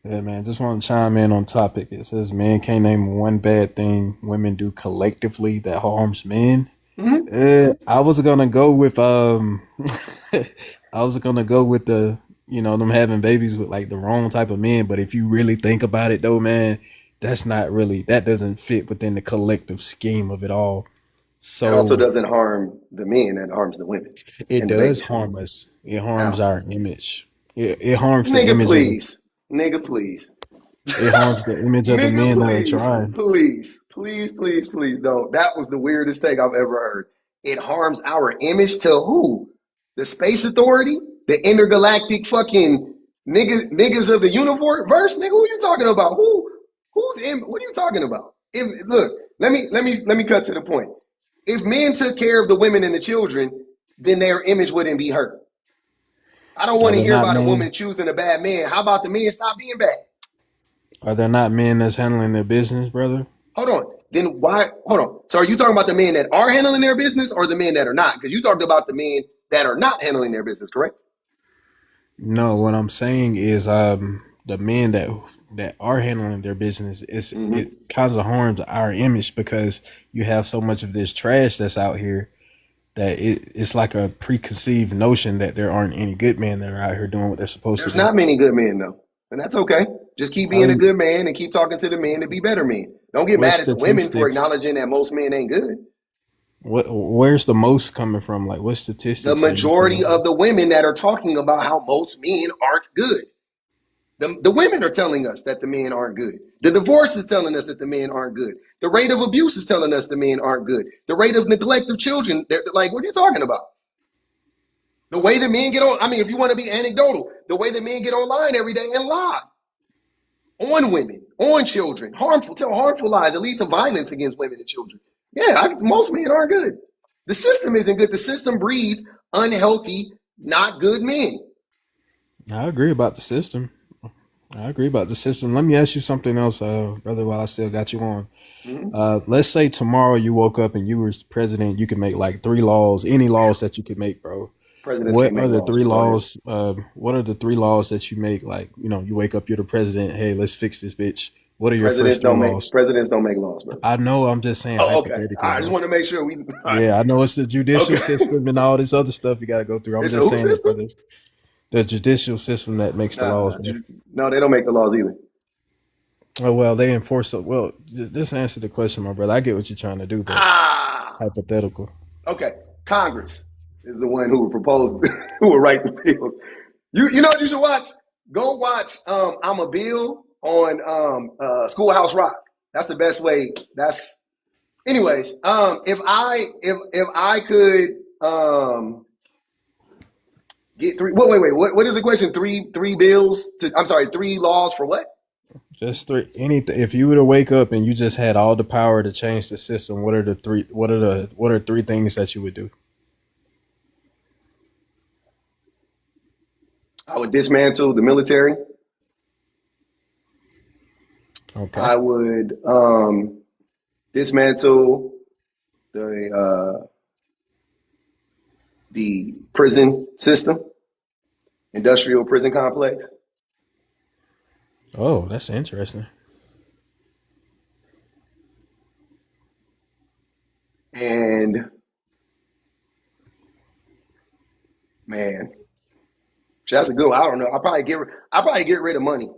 Yeah, man. Just want to chime in on topic. It says men can't name one bad thing women do collectively that harms men. Hmm. I was gonna go with I was gonna go with the them having babies with like the wrong type of men. But if you really think about it, though, man, that doesn't fit within the collective scheme of it all. That also So doesn't harm the men, that harms the women it and the does babies. harm us. It harms How? our image. It harms the Nigga, image of the please. Nigga, please. it harms the image of the Nigga, men that are please. trying. Please. Please, please, please don't. That was the weirdest thing I've ever heard. It harms our image to who? The Space Authority? The intergalactic fucking niggas of the universe? Nigga, who you talking about? Who's in what are you talking about? If look, let me cut to the point. If men took care of the women and the children, then their image wouldn't be hurt. I don't Are want to there hear not about a men? woman choosing a bad man. How about the men stop being bad? Are there not men that's handling their business, brother? Hold on. Then why? Hold on. So are you talking about the men that are handling their business or the men that are not? Because you talked about the men that are not handling their business, correct? No, what I'm saying is the men that are handling their business Mm-hmm. it kind of harms our image because you have so much of this trash that's out here that it's like a preconceived notion that there aren't any good men that are out here doing what they're supposed to There's do. not many good men though, and that's okay. Just keep How being do a you, good man and keep talking to the men to be better men. Don't get what mad at the women for statistics? acknowledging that most men ain't good. Where's the most coming from? Like what The statistics are you majority pulling? of the women that are talking about how most men aren't good. The women are telling us that the men aren't good. The divorce is telling us that the men aren't good. The rate of abuse is telling us the men aren't good. The rate of neglect of children, they're like, what are you talking about? The way the men get on, I mean, if you want to be anecdotal, the way the men get online every day and lie on women, on children, tell harmful lies that lead to violence against women and children. Yeah, most men aren't good. The system isn't good. The system breeds unhealthy, not good men. I agree about the system. I agree about the system. Let me ask you something else, brother, while I still got you on. Mhm. Let's say tomorrow you woke up and you were president, you could make like three laws, any laws that you could make, bro. Presidents can't make laws, but go ahead. What are the three laws that you make? Like, you wake up, you're the president. Hey, let's fix this bitch. What are your Presidents first three don't make laws? presidents don't make laws, brother. I know. I'm just saying Oh, okay. hypothetically, I just bro. want to make sure we. All right. Yeah, I know it's the judicial Okay. system and all this other stuff you got to go through. I'm It's a just who saying, system? brother. The judicial system that makes the laws, Nah, bro. no, they don't make the laws either. Oh well, they enforce it. Well, just answer the question, my brother. I get what you're trying to do, but Ah, hypothetical. okay. Congress is the one who would propose, who would write the bills. You know what you should watch? Go watch I'm a Bill on Schoolhouse Rock. That's the best way. That's anyways. If I could get three. Wait. What is the question? Three bills to. I'm sorry. Three laws for what? Just three. Anything. If you were to wake up and you just had all the power to change the system, what are the three? What are three things that you would do? I would dismantle the military. Okay. I would dismantle the prison system, industrial prison complex, Oh, that's interesting. and man, that's a good one. I don't know. I probably get rid of money.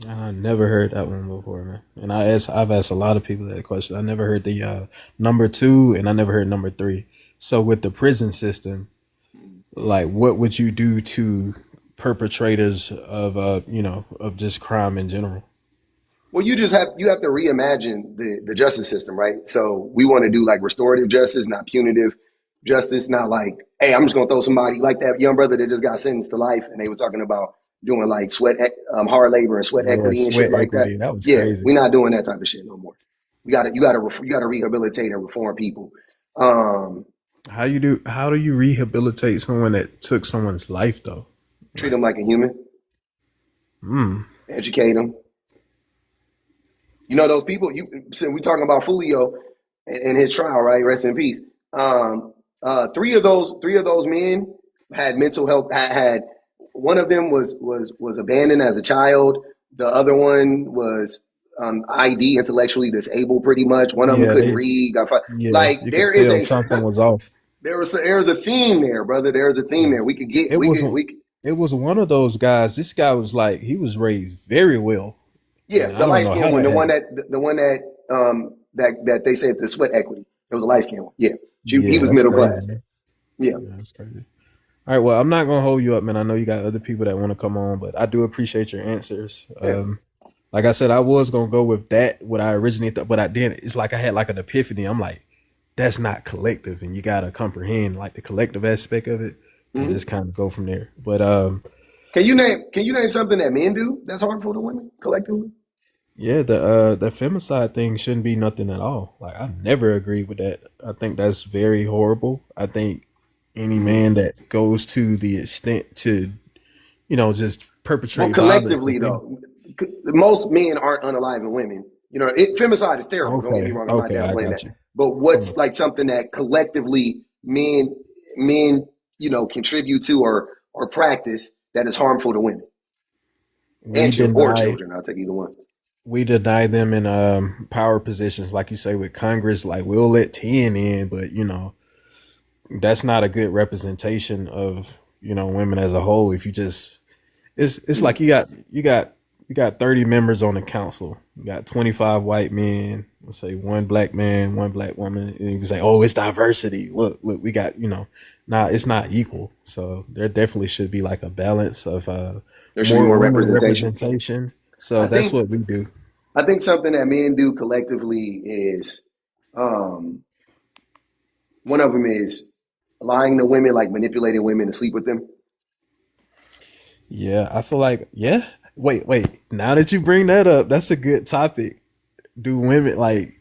I never heard that one before, man. And I've asked a lot of people that question. I never heard the number two, and I never heard number three. So with the prison system, like, what would you do to perpetrators of of just crime in general? Well, you have to reimagine the justice system, right? So we want to do like restorative justice, not punitive justice, not like, hey, I'm just gonna throw somebody like that young brother that just got sentenced to life, and they were talking about doing like hard labor and sweat Yeah, equity and shit sweat like that. equity. That was Yeah, crazy. we're not doing that type of shit no more. You gotta rehabilitate and reform people. Um, How do you rehabilitate someone that took someone's life though? treat Like, them like a human, educate them. You know those people. We talking about Fulio. in his trial, right? Rest in peace. Three of those men had mental health. Had one of them was abandoned as a child. The other one was ID, intellectually disabled, pretty much. One of them Yeah, couldn't read. Got fired. yeah, Like you could there is tell a something was off. there's a theme there, brother. There's a theme Yeah. there. We could get It we was could we could, it was one of those guys. This guy was like he was raised very well, yeah, and I the don't light know skinned how one, that happened. the one that that they said the sweat equity. It was a light skinned one. Yeah, he Yeah, was that's middle crazy, class. man. Yeah, Yeah, that's crazy. All right, well, I'm not gonna hold you up, man. I know you got other people that want to come on, but I do appreciate your answers. yeah. Like I said, I was gonna go with that what I originally thought, but I didn't. It's like I had like an epiphany. I'm like, that's not collective, and you gotta comprehend like the collective aspect of it, and Mm-hmm. just kind of go from there. But Can you name something that men do that's harmful to women collectively? yeah, the femicide thing shouldn't be nothing at all. Like I never agreed with that. I think that's very horrible. I think any Mm-hmm. man that goes to the extent to just Well, perpetrate violence collectively within. though, most men aren't unaliving women. Femicide is terrible. Don't get me Okay, wrong. I'm not okay, I downplaying got that. you. But From what's like something that collectively men contribute to or practice that is harmful to women we and or deny children? I'll take either one. we deny them in power positions, like you say with Congress. Like we'll let 10 in, but that's not a good representation of women as a whole. If you just it's like you got 30 members on the council. You got 25 white men, let's say one black man, one black woman, and you can say, oh, it's diversity. Look, we got, nah, it's not equal. So there definitely should be like a balance of There should be more more women representation. representation. I So that's think what we do. I think something that men do collectively is um, one of them is lying to women, like manipulating women to sleep with them. Yeah, I feel like, yeah. Wait. Now that you bring that up, that's a good topic. Do women like,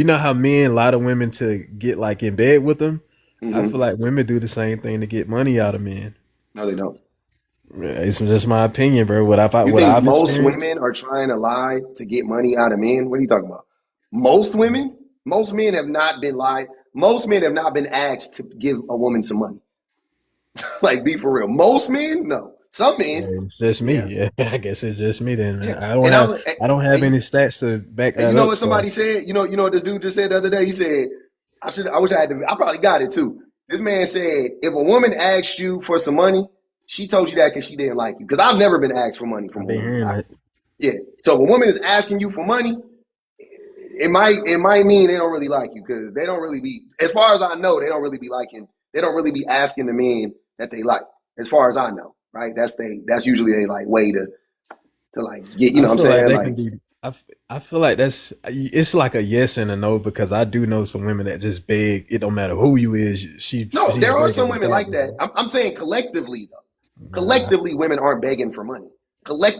how men lie to women to get like in bed with them? I feel Hmm. like women do the same thing to get money out of men. No, they don't. It's just my opinion, bro. What I've You what think I've most experienced. women are trying to lie to get money out of men? What are you talking about? Most women? Most men have not been lied. Most men have not been asked to give a woman some money. Like, be for real. Most men? No. Some men, It's just me. yeah. Yeah, I guess it's just me then, Yeah. man. I don't And have I'm I don't have and, any stats to back and you that know up. what So somebody said? You know what this dude just said the other day? He said, I wish I had to, I probably got it too. This man said, if a woman asked you for some money, she told you that because she didn't like you. Because I've never been asked for money from I've a been woman. hearing that. Yeah. So if a woman is asking you for money, it might mean they don't really like you because they don't really be, as far as I know, they don't really be asking the men that they like. As far as I know, right? That's usually a like way to like get, you I know what I'm feel like saying? they Like, can be. I feel like it's like a yes and a no because I do know some women that just beg. It don't matter who you is. no, She's there are begging some women like regardless. that. I'm saying collectively though. Nah, Collectively, women aren't begging for money.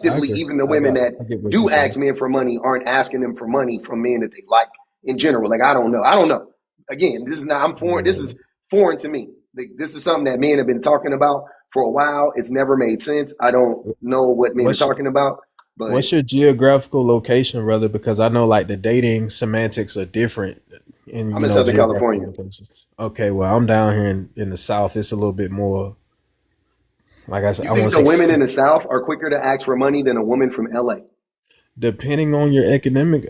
I Collectively, agree. even the women that I get what you're do saying. ask men for money aren't asking them for money from men that they like in general. Like, I don't know. I don't know. Again, this is not, I'm foreign. This Yeah. is foreign to me. Like, this is something that men have been talking about for a while. It's never made sense. I don't know what men are What's talking about, but what's your geographical location, brother? Because I know like the dating semantics are different in I'm in Southern geographical California. locations. Okay, well I'm down here in the south. It's a little bit more like I said. You I think want the to women say in the South are quicker to ask for money than a woman from LA? depending on your economic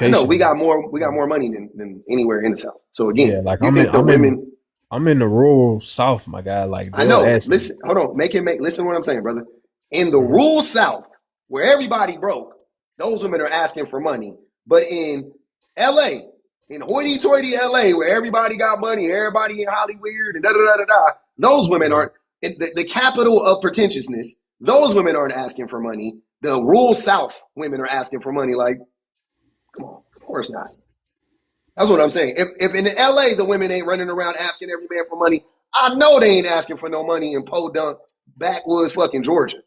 I know we location. got more. We got more money than anywhere in the South. So Yeah, again, like you think the women? I'm in the rural south, my guy. Like I they'll know. ask me. Listen, hold on. Listen to what I'm saying, brother. In the Mhm. rural South, where everybody broke, those women are asking for money. But in LA, in hoity-toity LA, where everybody got money, everybody in Hollywood and da da da da da, those women aren't in the capital of pretentiousness. Those women aren't asking for money. The rural South women are asking for money. Like, come on, of course not. That's what I'm saying. If in LA the women ain't running around asking every man for money, I know they ain't asking for no money in Podunk, backwoods, fucking Georgia.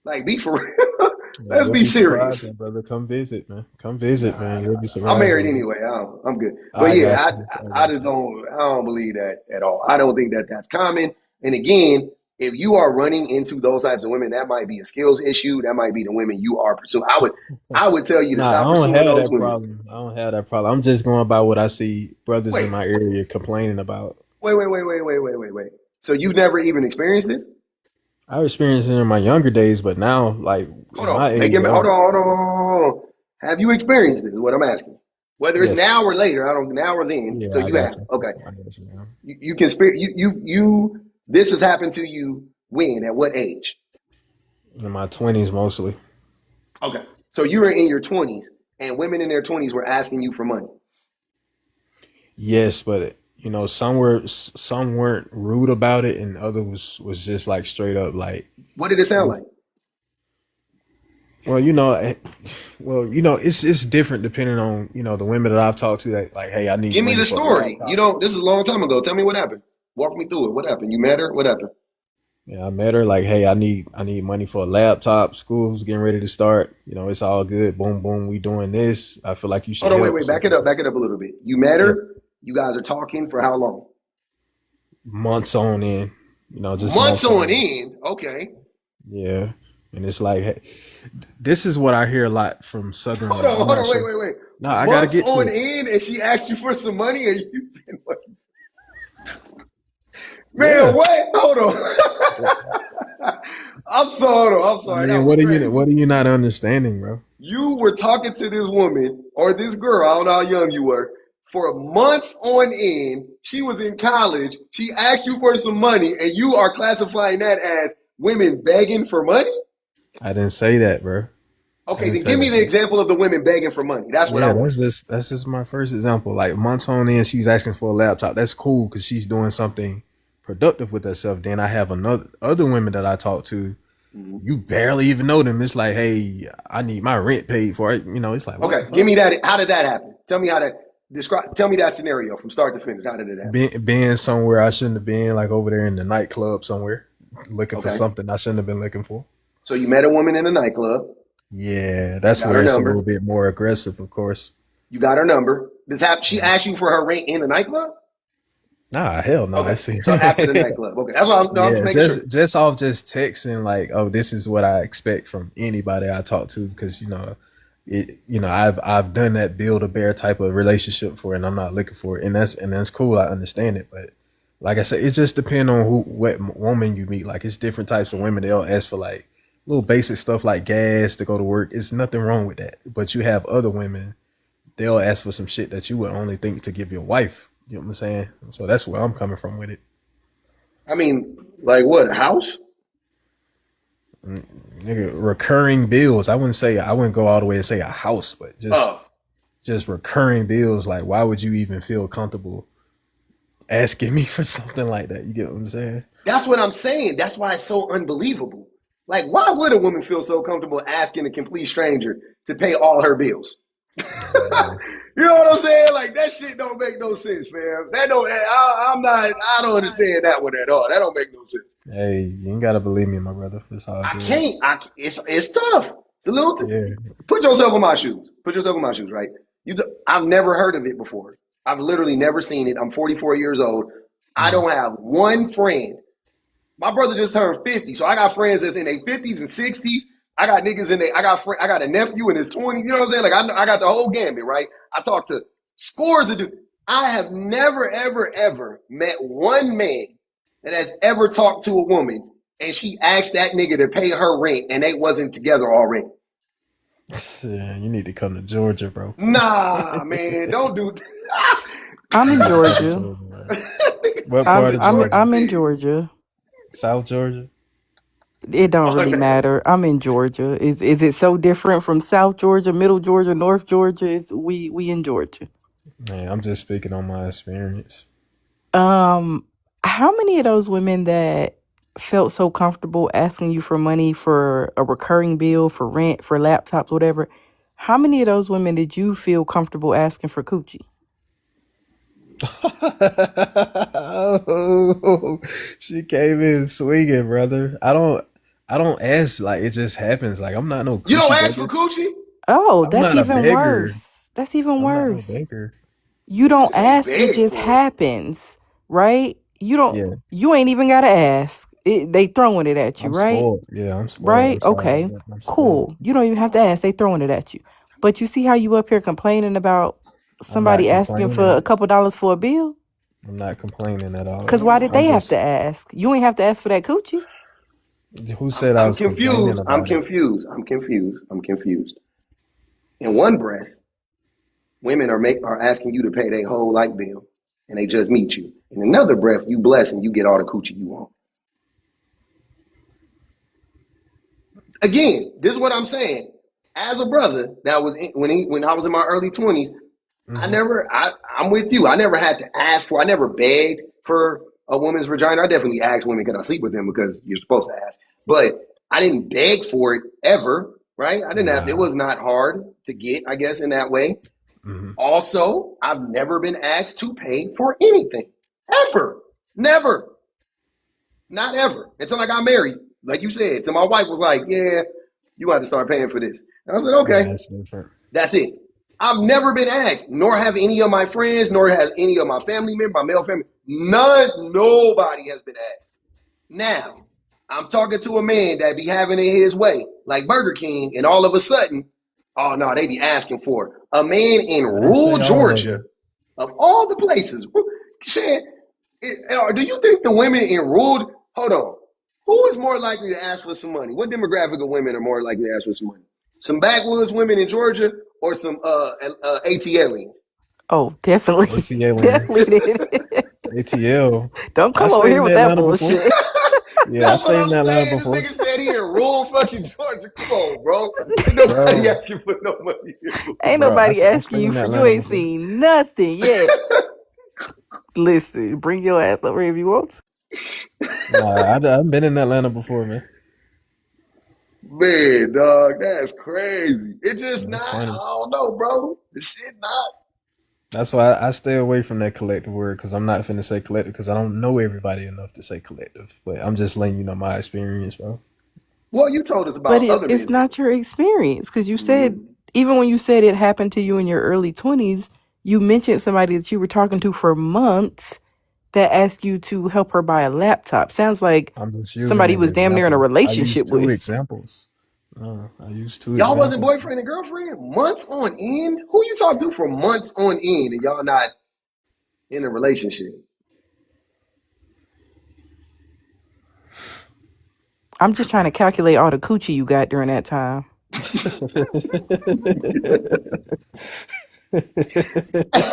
Like, be for real. Yeah, Let's you'll be be surprised, my serious. brother. Come visit, man. Come visit, Nah, man. You'll be I'm surprised, married brother. anyway. I'm good. But I got yeah, you. I I got just you. don't. I don't believe that at all. I don't think that that's common. And again, if you are running into those types of women, that might be a skills issue. That might be the women you are pursuing. I would tell you to Nah, I stop don't pursuing have those that women. problem. I don't have that problem. I'm just going by what I see brothers in Wait, my area complaining about. wait. So you've never even experienced it? I experienced it in my younger days, but now, like Hold in my on. Make age, it. I don't. Hold on. Have you experienced this? Is what I'm asking. Whether it's Yes, now or later, I don't. Now or then. yeah, So I you got have. you. Okay. I got you. Man. You can spirit. You. This has happened to you. When? At what age? In my 20s, mostly. Okay. So you were in your 20s, and women in their 20s were asking you for money. Yes, but some weren't rude about it, and others was just like straight up like, What did it sound like? well, it's different depending on the women that I've talked to that like, hey, I need Give me money the for a story. You laptop. don't. This is a long time ago. Tell me what happened. Walk me through it. What happened? You met her. What happened? Yeah, I met her like, hey, I need money for a laptop. School's getting ready to start. It's all good. Boom, boom. We doing this. I feel like you should Hold on. help. Wait. So Back it up. Back it up a little bit. You met yeah, her. You guys are talking for how long? months on end. Just Months months on on. end. Okay. Yeah, and it's like, hey, this is what I hear a lot from Southern Hold women. on. I'm Hold not on. sure. Wait. No, I gotta Months get to on it. end, and she asked you for some money, and you didn't. Man, Yeah. what? Hold on. I'm sorry. I'm I sorry. That mean, was what crazy. are you not understanding, bro? You were talking to this woman or this girl, I don't know how young you were, for months on end. She was in college. She asked you for some money, and you are classifying that as women begging for money? I didn't say that, bro. I Okay, didn't then say give me that, the bro. example of the women begging for money. That's what I Yeah, want to. that's just my first example. Like months on end, she's asking for a laptop. That's cool because she's doing something productive with herself. Then I have another other women that I talk to. Mhm. You barely even know them. It's like, hey, I need my rent paid for it. It's like, what Okay, the give fuck? me that. How did that happen? Tell me how to describe. Tell me that scenario from start to finish. How did it happen? Being somewhere I shouldn't have been, like over there in the nightclub somewhere, looking for Okay, something I shouldn't have been looking for. so you met a woman in a nightclub. Yeah, You that's got her where it's a little number. bit more aggressive, of course. You got her number. She asked you for her rent in the nightclub? Nah, hell no. Okay. It's So after the nightclub. Okay. That's what I'm just yeah, making sure. just off just texting like, oh, this is what I expect from anybody I talk to because I've done that build a bear type of relationship for it and I'm not looking for it. And that's cool. I understand it, but like I said, it just depends on what woman you meet. Like it's different types of women. They'll ask for like little basic stuff like gas to go to work. It's nothing wrong with that. But you have other women, they'll ask for some shit that you would only think to give your wife. You know what I'm saying? So that's where I'm coming from with it. I mean, like what? A house? Nigga, recurring bills. I wouldn't go all the way and say a house, but just Oh, just recurring bills. Like, why would you even feel comfortable asking me for something like that? You get what I'm saying? that's what I'm saying. That's why it's so unbelievable. Like, why would a woman feel so comfortable asking a complete stranger to pay all her bills? Yeah. You know what I'm saying? Like that shit don't make no sense, fam. That don't. I'm not. I don't understand that one at all. That don't make no sense. Hey, you ain't gotta believe me, my brother. It's all I good. can't. It's tough. It's a little. Yeah. Put yourself in my shoes. Put yourself in my shoes. Right. I've never heard of it before. I've literally never seen it. I'm 44 years old. I Mhm. don't have one friend. My brother just turned 50, so I got friends that's in their 50s and 60s. I got niggas in there. I got a nephew in his 20s. You know what I'm saying? Like I got the whole gambit, right? I talked to scores of dudes. I have never, ever, ever met one man that has ever talked to a woman and she asked that nigga to pay her rent and they wasn't together already. Yeah, you need to come to Georgia, bro. Nah, man, don't do I'm You in need to come to Georgia. Georgia, man. Nigga What said he's part I'm in of I'm Georgia. Georgia? I'm in Shit. Georgia. South Georgia? It don't Oh, really man. matter. I'm in Georgia. Is it so different from South Georgia, Middle Georgia, North Georgia? It's we in Georgia. Man, I'm just speaking on my experience. Um, how many of those women that felt so comfortable asking you for money for a recurring bill, for rent, for laptops, whatever? How many of those women did you feel comfortable asking for coochie? Oh, she came in swinging, brother. I don't ask like it just happens. Like I'm not no You don't coochie ask for beggar. coochie? Oh, I'm that's not a even beggar. worse. That's even I'm not no worse. beggar. You Nigga don't say ask, it beg just for it. happens, right? You don't Yeah. you ain't even gotta ask. They throwing it at you, I'm right? spoiled. Yeah, I'm spoiled. Right? I'm sorry about Okay. that. I'm spoiled. Cool. You don't even have to ask. They throwing it at you. But you see how you up here complaining about I'm not somebody asking for complaining. a couple dollars for a bill? I'm not complaining at all. Cause why did I'm they have to just. ask? You ain't have to ask for that coochie. Who said I I'm was complaining confused. I'm about it? confused. I'm confused. I'm confused. In one breath, women are asking you to pay their whole light bill, and they just meet you. In another breath, you bless and you get all the coochie you want. Again, this is what I'm saying. As a brother, that was when I was in my early 20s. Mm-hmm. I'm with you. I never had to ask for. I never begged for a woman's vagina. I definitely asked women, can I sleep with them, because you're supposed to ask. But I didn't beg for it ever. Right? I didn't have. It Nah. was not hard to get, I guess, in that way. Mm-hmm. Also, I've never been asked to pay for anything. Ever. Never. Not ever. Until I got married. Like you said. Until my wife was like, yeah, you got to start paying for this. And I was like, Yeah, okay. that's different. That's it. I've never been asked, nor have any of my friends, nor has any of my family members, my male family. Nobody has been asked. Now, I'm talking to a man that be having it his way, like Burger King, and all of a sudden, oh no, they be asking for it. A man in I didn't rural say all of Georgia, them. of all the places, do you think the women in rural, hold on, who is more likely to ask for some money? What demographic of women are more likely to ask for some money? Some backwoods women in Georgia or some ATLians? Oh, definitely. ATL Definitely wins. did. ATL. Don't I come over stayed here in with that Atlanta before. bullshit. Yeah, I That's what stayed I'm in Atlanta saying. This before, nigga said he in rural fucking Georgia. Come on, bro. Ain't nobody bro. asking for no money. Ain't Bro, nobody I asking stayed you in for you Atlanta ain't before. seen nothing yet. Listen, bring your ass over here if you want to. Nah, I've been in Atlanta before, man. Man, dog, that's crazy. It's just That's not, I funny. don't know, bro. This shit not. That's why I stay away from that collective word, because I'm not finna say collective, because I don't know everybody enough to say collective. But I'm just letting you know my experience, bro. Well, you told us But about other it's men's. not your experience because you said Mm-hmm. even when you said it happened to you in your early 20s, you mentioned somebody that you were talking to for months that asked you to help her buy a laptop. Sounds like I'm just using somebody an was damn near in a example. I relationship used two with. examples. I used two Y'all wasn't examples. boyfriend and girlfriend months on end? Who you talked to for months on end and y'all not in a relationship? I'm just trying to calculate all the coochie you got during that time.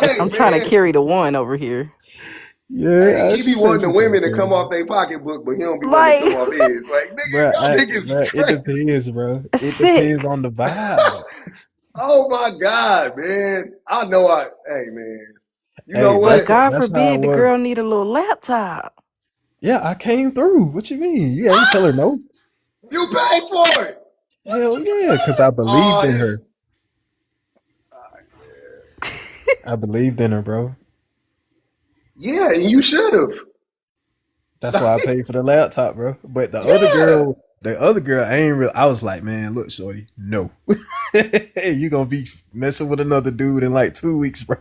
Hey, I'm trying to man. carry the one over here. Hey, Yeah, he be she said wanting the she trying to women to carry come off one. their pocketbook, but he don't be wanting to come Like, off his. Like, nigga, Bro, y'all niggas is it crazy. depends, bro. It depends sick. on the vibe. Oh my God, man. Hey, man. You know Hey, But what? God that's how it forbid the was. girl need a little laptop. Yeah, I came through. What you mean? You ain't tell her no? You paid for it. What Hell you yeah, because I believed Oh, in her. this. I believed in her, bro. Yeah, you should have. That's why I paid for the laptop, bro. But Yeah. the other girl, I ain't real. I was like, man, look, shorty, no, you gonna be messing with another dude in like 2 weeks, bro.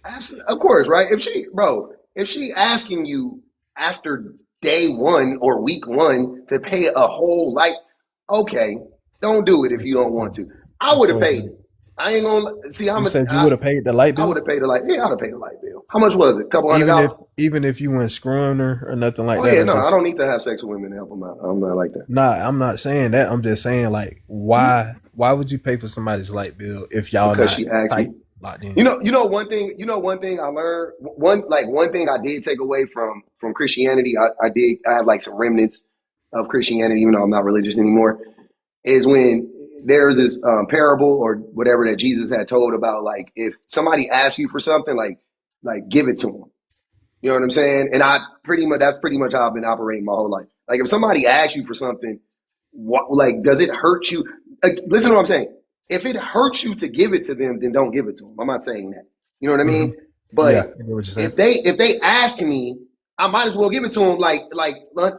Absolutely. Of course, right? If she asking you after day one or week one to pay a whole okay, don't do it if you don't want to. I Of would have course paid not. it. I ain't gonna see how You much said you would have paid the light I would bill, have paid yeah, I'd have paid the light bill. How much was it? A couple hundred dollars? even if you weren't screwing her or nothing like Oh that, yeah, or no, I just don't need to have sex with women to help them out. I'm not like that. nah. I'm not saying that. I'm just saying like, why would you pay for somebody's light bill if y'all Because not she asked tight me. locked in? One thing I learned, one thing I did take away from Christianity, I have like some remnants of Christianity, even though I'm not religious anymore, is when there's this parable or whatever that Jesus had told about, like, if somebody asks you for something, like give it to them. You know what I'm saying? And that's pretty much how I've been operating my whole life. Like, if somebody asks you for something, does it hurt you? Like, listen to what I'm saying. If it hurts you to give it to them, then don't give it to them. I'm not saying that. You know what I Mm-hmm. mean? But Yeah, I get what you're saying. if they ask me, I might as well give it to them. Like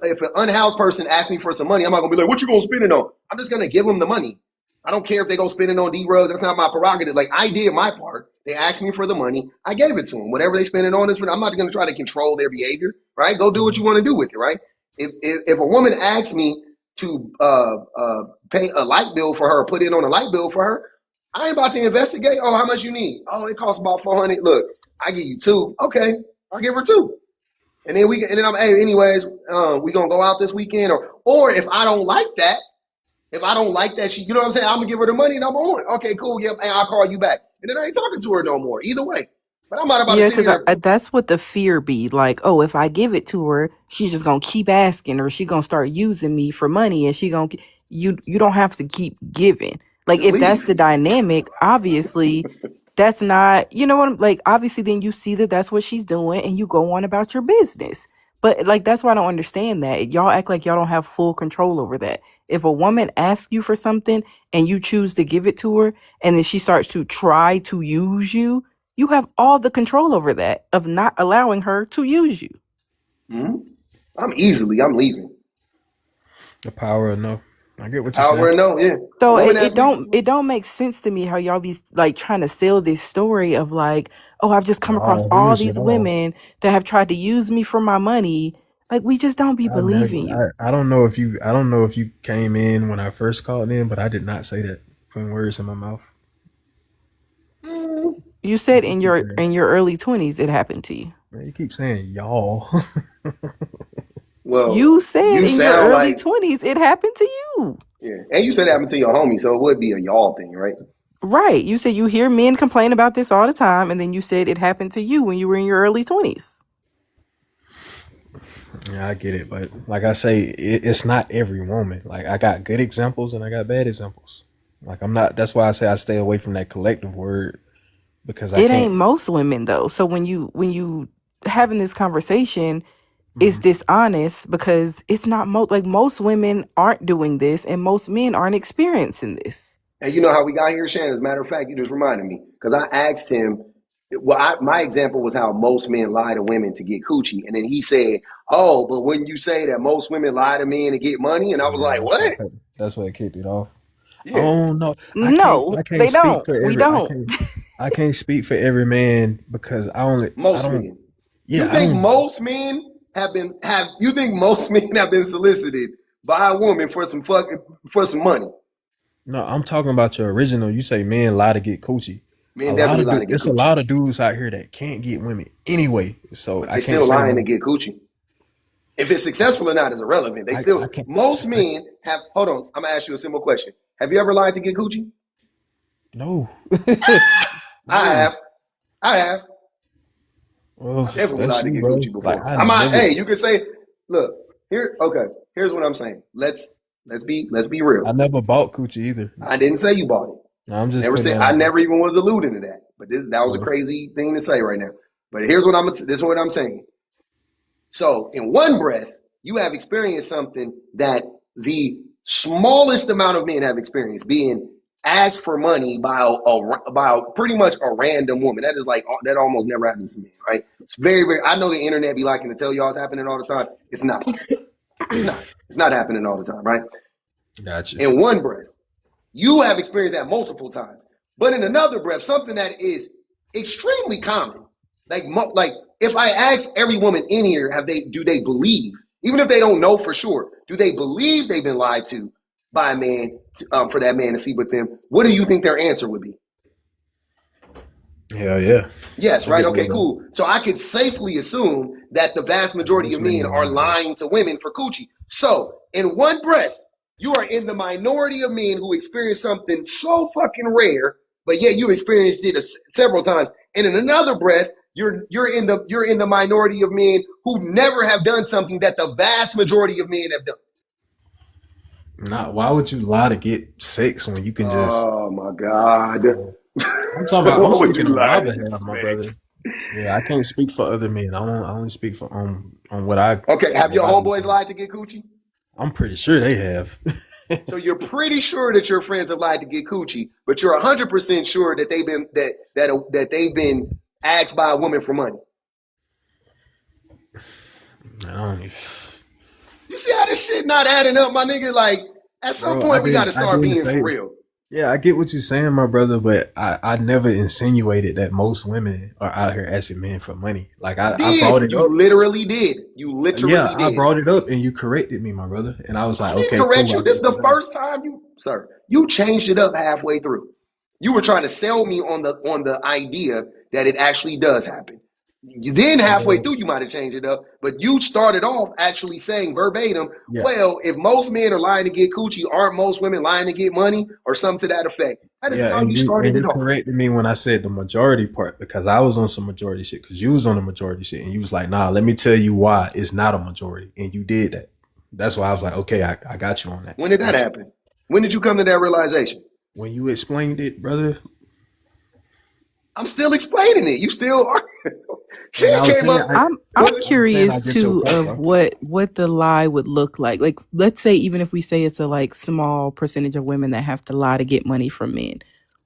if an unhoused person asks me for some money, I'm not gonna be like, "What you gonna spend it on?" I'm just gonna give them the money. I don't care if they go spend it on D-Rose. That's not my prerogative. Like, I did my part. They asked me for the money. I gave it to them. Whatever they spend it on is for them. I'm not going to try to control their behavior, right? Go do what Mm-hmm. you want to do with it, right? If a woman asks me to pay a light bill for her, put it on a light bill for her, I ain't about to investigate. Oh, how much you need? Oh, it costs about 400. Look, I give you two. Okay, I'll give her two. And then I'm, hey, anyways, we gonna go out this weekend, or if I don't like that, she, you know what I'm saying, I'm gonna give her the money. Number one, okay, cool, yep, and I'll call you back, and then I ain't talking to her no more. Either way, but I'm not about to Yeah, sit because here. that's what the fear be like. Oh, if I give it to her, she's just gonna keep asking, or she gonna start using me for money, and she gonna you don't have to keep giving. Like Just if that's leave. the dynamic, obviously, that's not. You know what? Like obviously, then you see that that's what she's doing, and you go on about your business. But like that's why I don't understand that y'all act like y'all don't have full control over that. If a woman asks you for something and you choose to give it to her, and then she starts to try to use you, you have all the control over that of not allowing her to use you. Mm-hmm. I'm leaving. The power of no. I get what you're Power saying. and no, yeah. A So woman it, asked it me. don't it don't make sense to me how y'all be like trying to sell this story of like, oh, I've just come across Oh, all here's it these all. women that have tried to use me for my money. Like we just don't be I never. believing you. I don't know if you. I don't know if you came in when I first called in, but I did not say that. Putting words in my mouth. Mm, You said You in keep your saying, in your early 20s it happened to you. man, you keep saying y'all. well, You said you in your sound early like, 20s it happened to you. yeah, and you said that happened to your homie, so it would be a y'all thing, right? Right. You said you hear men complain about this all the time, and then you said it happened to you when you were in your early 20s. Yeah, I get it, but like I say, it's not every woman. Like I got good examples and I got bad examples. Like I'm not. That's why I say I stay away from that collective word because I It ain't can't. most women though. So when you having this conversation, it's Mhm. dishonest because it's not most women aren't doing this and most men aren't experiencing this. And you know how we got here, Shannon? As a matter of fact, you just reminded me because I asked him. Well, my example was how most men lie to women to get coochie, and then he said, "Oh, but wouldn't you say that most women lie to men to get money?" And I was Yeah, like, "What?" that's what kicked it off. Yeah, Oh no, No, I can't they speak don't. for We every don't. I can't speak for every man because I most don't men. You yeah I think don't most men have you think most men have been solicited by a woman for some money? no, I'm talking about your original. You say men lie to get coochie. Men definitely lie to get It's a coochie, lot of dudes out here that can't get women anyway. So but I they can't still say lying to no. get coochie. If it's successful or not is irrelevant. They I still can't. most I, men have. Hold on, I'm gonna ask you a simple question. Have you ever lied to get coochie? no, I no. have. I have. Well, I definitely that's lied to you, get bro. coochie Like before. I I might. never, Hey, you can say, look here. Okay, here's what I'm saying. Let's be real. I never bought coochie either. I didn't say you bought it. No, I'm I just never putting said. that I out there. never even was alluding to that. But that was a Well, crazy thing to say right now. But here's what this is what I'm saying. So in one breath, you have experienced something that the smallest amount of men have experienced, being asked for money by pretty much a random woman. That is like that almost never happens to me, right? It's very, very. I know the internet be liking to tell y'all it's happening all the time. It's not. It's not. It's not happening all the time, right? gotcha. In one breath. You have experienced that multiple times. But in another breath, something that is extremely common, like if I ask every woman in here, do they believe, even if they don't know for sure, do they believe they've been lied to by a man for that man to sleep with them? What do you think their answer would be? Hell yeah. Yes, I right? get Okay, that. cool. So I could safely assume that the vast majority Most of men men are lie, bro. lying to women for coochie. So, in one breath, you are in the minority of men who experience something so fucking rare, but yet you experienced it several times. And in another breath, you're in the minority of men who never have done something that the vast majority of men have done. Not why would you lie to get sex when you can just Oh my God. I'm talking about I'm Why would speaking you on lie my to get behalf, my brother. sex? Yeah, I can't speak for other men. I only speak for on what I Okay, have what your I do. homeboys lied to get coochie? I'm pretty sure they have. So you're pretty sure that your friends have lied to get coochie, but you're 100% sure that they've been asked by a woman for money. I don't even, You see how this shit not adding up, my nigga? Like at some bro, point we got to I start didn't being for say real. Yeah, I get what you're saying, my brother, but I never insinuated that most women are out here asking men for money. Like You I brought did. it You up. literally did. You Yeah, literally I did. brought it up and you corrected me, my brother. And I was I like, didn't okay, correct cool. you. I'll This is get you the back. first time you changed it up halfway through. You were trying to sell me on the idea that it actually does happen. Then halfway Well, through, you might have changed it up, but you started off actually saying verbatim, yeah. well, if most men are lying to get coochie, aren't most women lying to get money or something to that effect? That is Yeah, how you and started you it off. corrected me when I said the majority part because I was on some majority shit because you was on the majority shit and you was like, nah, let me tell you why it's not a majority. And you did that. That's why I was like, okay, I got you on that. When I did that got you. happen? When did you come to that realization? When you explained it, brother, I'm still explaining it. You still are. and I Shit was came saying up. I'm Was it? I'm saying I curious get your too point, of bro. what the lie would look like. Like, let's say even if we say it's a like small percentage of women that have to lie to get money from men,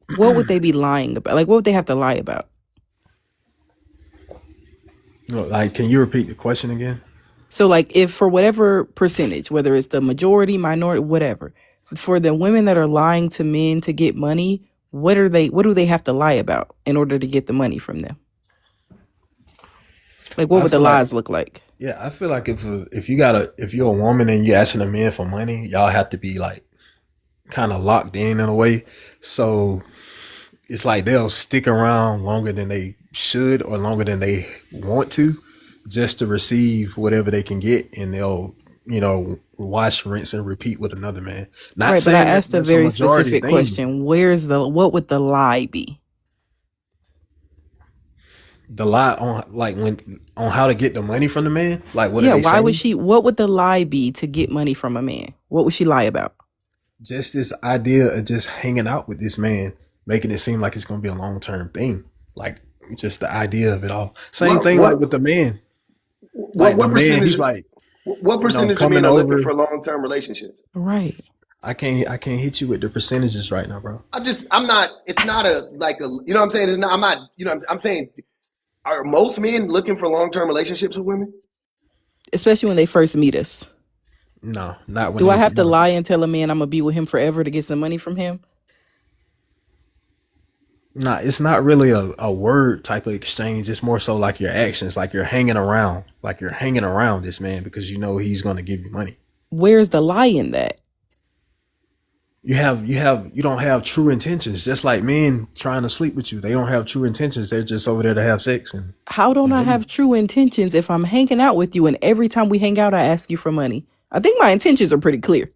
what would they be lying about? Like, what would they have to lie about? Like, can you repeat the question again? So, like, if for whatever percentage, whether it's the majority, minority, whatever, for the women that are lying to men to get money, what are they? What do they have to lie about in order to get the money from them? Like, what I would the feel like lies look like? yeah, I feel like if you're a woman and you're asking a man for money, y'all have to be like kind of locked in a way. So it's like they'll stick around longer than they should or longer than they want to just to receive whatever they can get and they'll wash rinse and repeat with another man, not Right, but I saying that asked a that's a very majority specific thing. question. What would the lie be? The lie on like when on how to get the money from the man, like what are Yeah, they why would saying? she, what would the lie be to get money from a man? What would she lie about? Just this idea of just hanging out with this man, making it seem like it's gonna be a long-term thing, like just the idea of it all. Same What thing like with what the man. what Like the what man, percentage he's like, what percentage of coming men are looking over. for long term relationships? Right. I can't hit you with the percentages right now, bro. I'm not. It's not a like a. You know what I'm saying? It's not. I'm not. You know. I'm saying. Are most men looking for long term relationships with women? Especially when they first meet us. No, not when Do I they have to no. lie and tell a man I'm gonna be with him forever to get some money from him? Nah, it's not really a word type of exchange. It's more so like your actions, like you're hanging around this man because you know he's gonna give you money. Where's the lie in that? You don't have true intentions. Just like men trying to sleep with you, they don't have true intentions. They're just over there to have sex How don't and I have leave. true intentions if I'm hanging out with you and every time we hang out I ask you for money? I think my intentions are pretty clear.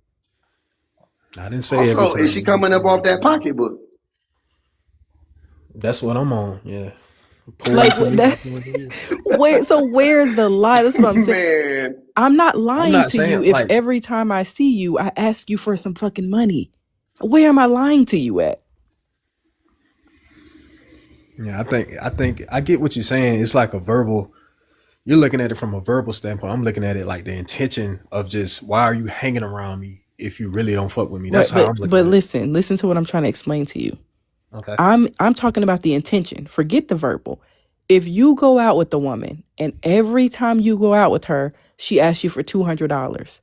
I didn't say every Also, is time. she coming up off that pocketbook? That's what I'm on. Yeah, pour Like into what me. I that, pour into you. where's the lie? That's what I'm saying. Man, I'm not I'm lying not to you saying if like every time I see you I ask you for some fucking money. Where am I lying to you at? yeah. I think I get what you're saying. It's like a verbal. You're looking at it from a verbal standpoint. I'm looking at it like the intention of just why are you hanging around me if you really don't fuck with me? That's Right, how I'm looking but at it. listen to what I'm trying to explain to you. Okay. I'm talking about the intention. Forget the verbal. If you go out with the woman and every time you go out with her, she asks you for $200,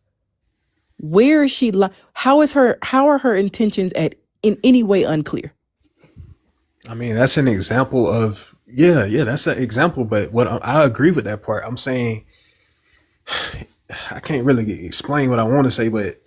where is she? How are her intentions at in any way unclear? I mean, that's an example of yeah. That's an example. But what I agree with that part. I'm saying I can't really explain what I want to say, but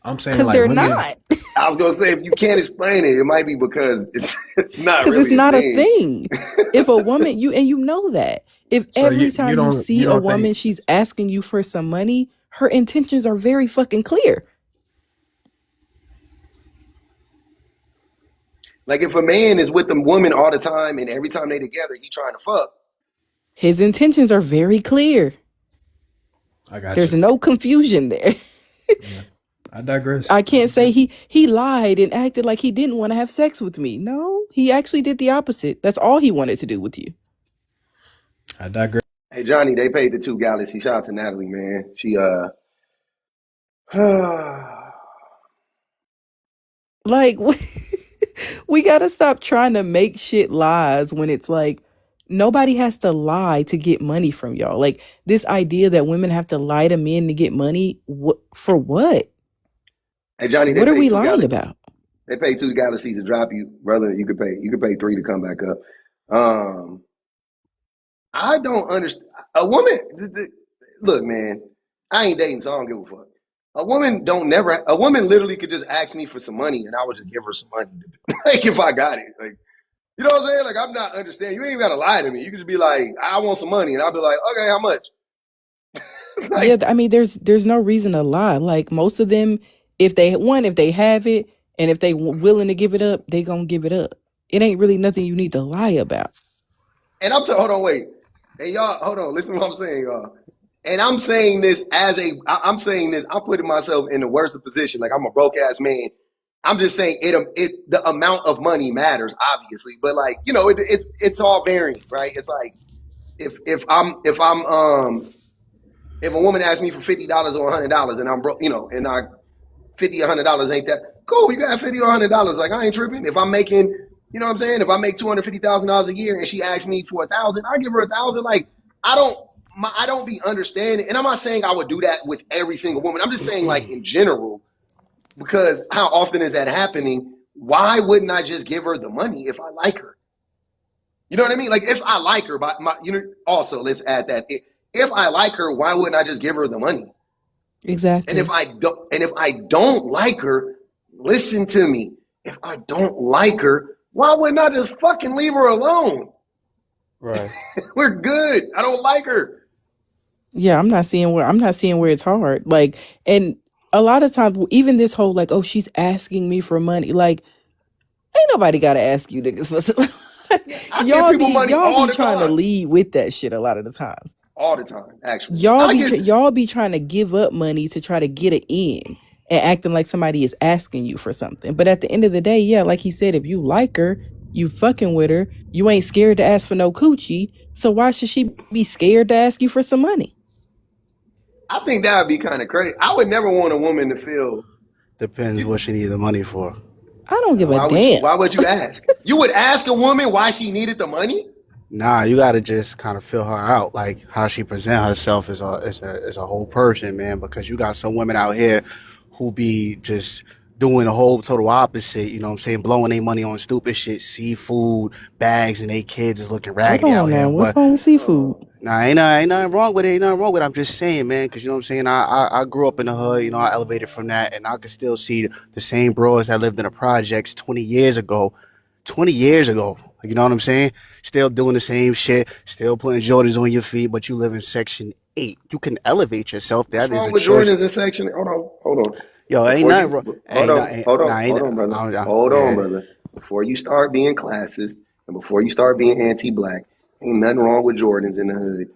I'm saying Because like they're women. not. I was gonna say if you can't explain it, it might be because it's not Because it's really a not a thing. thing. If a woman, you know that. If So every you time you don't you see a don't think woman, she's asking you for some money, her intentions are very fucking clear. Like if a man is with a woman all the time and every time they together, he trying to fuck. His intentions are very clear. I got There's you. no confusion there. Yeah. I digress. I can't say he lied and acted like he didn't want to have sex with me. No, he actually did the opposite. That's all he wanted to do with you. I digress. Hey Johnny, they paid the two Galaxy. Shout out to Natalie, man. She Like we got to stop trying to make shit lies when it's like nobody has to lie to get money from y'all. Like this idea that women have to lie to men to get money, for what? Hey Johnny, they What are paid we two lying Galaxy. about? They pay $2 to drop you, brother. You could pay $3 to come back up. I don't understand. A woman, look, man, I ain't dating, so I don't give a fuck. A woman literally could just ask me for some money and I would just give her some money. Like, if I got it. Like, you know what I'm saying? Like, I'm not understanding. You ain't even got to lie to me. You could just be like, I want some money. And I'll be like, okay, how much? Yeah, Like, I mean, there's no reason to lie. Like most of them, if they have it, and if they willing to give it up, they gonna give it up. It ain't really nothing you need to lie about. and hold on, wait. And y'all, hold on, listen to what I'm saying, y'all. And I'm saying this I'm saying this, I'm putting myself in the worst position. Like, I'm a broke ass man. I'm just saying the amount of money matters, obviously, but like, you know, it's all varying, right? It's like, if a woman asks me for $50 or $100 and I'm broke, you know, and I $50 or $100 ain't that cool. You got $50 or $100. Like, I ain't tripping. If I'm making, you know what I'm saying? If I make $250,000 a year and she asks me for 1,000, I give her 1,000. Like, I don't be understanding. And I'm not saying I would do that with every single woman. I'm just saying, like, in general, because how often is that happening? Why wouldn't I just give her the money if I like her? You know what I mean? Like, if I like her, also let's add that. If I like her, why wouldn't I just give her the money? Exactly. And if I don't like her, listen to me. If I don't like her, why wouldn't I just fucking leave her alone? Right. We're good. I don't like her. Yeah, I'm not seeing where it's hard. Like, and a lot of times, even this whole like, oh, she's asking me for money. Like, ain't nobody got to ask you niggas for some. I give people money all the trying to time. lead with that shit a lot of the times. All the time, actually. Y'all be trying to give up money to try to get it in and acting like somebody is asking you for something. But at the end of the day, yeah, like he said, if you like her, you fucking with her, you ain't scared to ask for no coochie. So why should she be scared to ask you for some money? I think that would be kind of crazy. I would never want a woman to feel. Depends what she need the money for. I don't give a damn. Why would you ask? You would ask a woman why she needed the money? Nah, you gotta just kind of fill her out, like how she present herself as a whole person, man. Because you got some women out here who be just doing the whole total opposite. You know what I'm saying? Blowing their money on stupid shit, seafood, bags, and they kids is looking raggedy out here. What's But wrong with seafood? nah, ain't nothing wrong with it. Ain't nothing wrong with it. I'm just saying, man, because you know what I'm saying. I grew up in the hood. You know, I elevated from that, and I could still see the same bros that lived in the projects 20 years ago. 20 years ago, you know what I'm saying? Still doing the same shit, still putting Jordans on your feet, but you live in Section 8. You can elevate yourself. What's That is wrong a with choice. Jordans in Section? Hold on. Yo, ain't Before nothing you wrong. hold Ain't on, nothing. hold Nah, on, ain't. hold on, brother. I, Hold on, yeah. brother. Before you start being classist and before you start being anti-black, ain't nothing wrong with Jordans in the hood.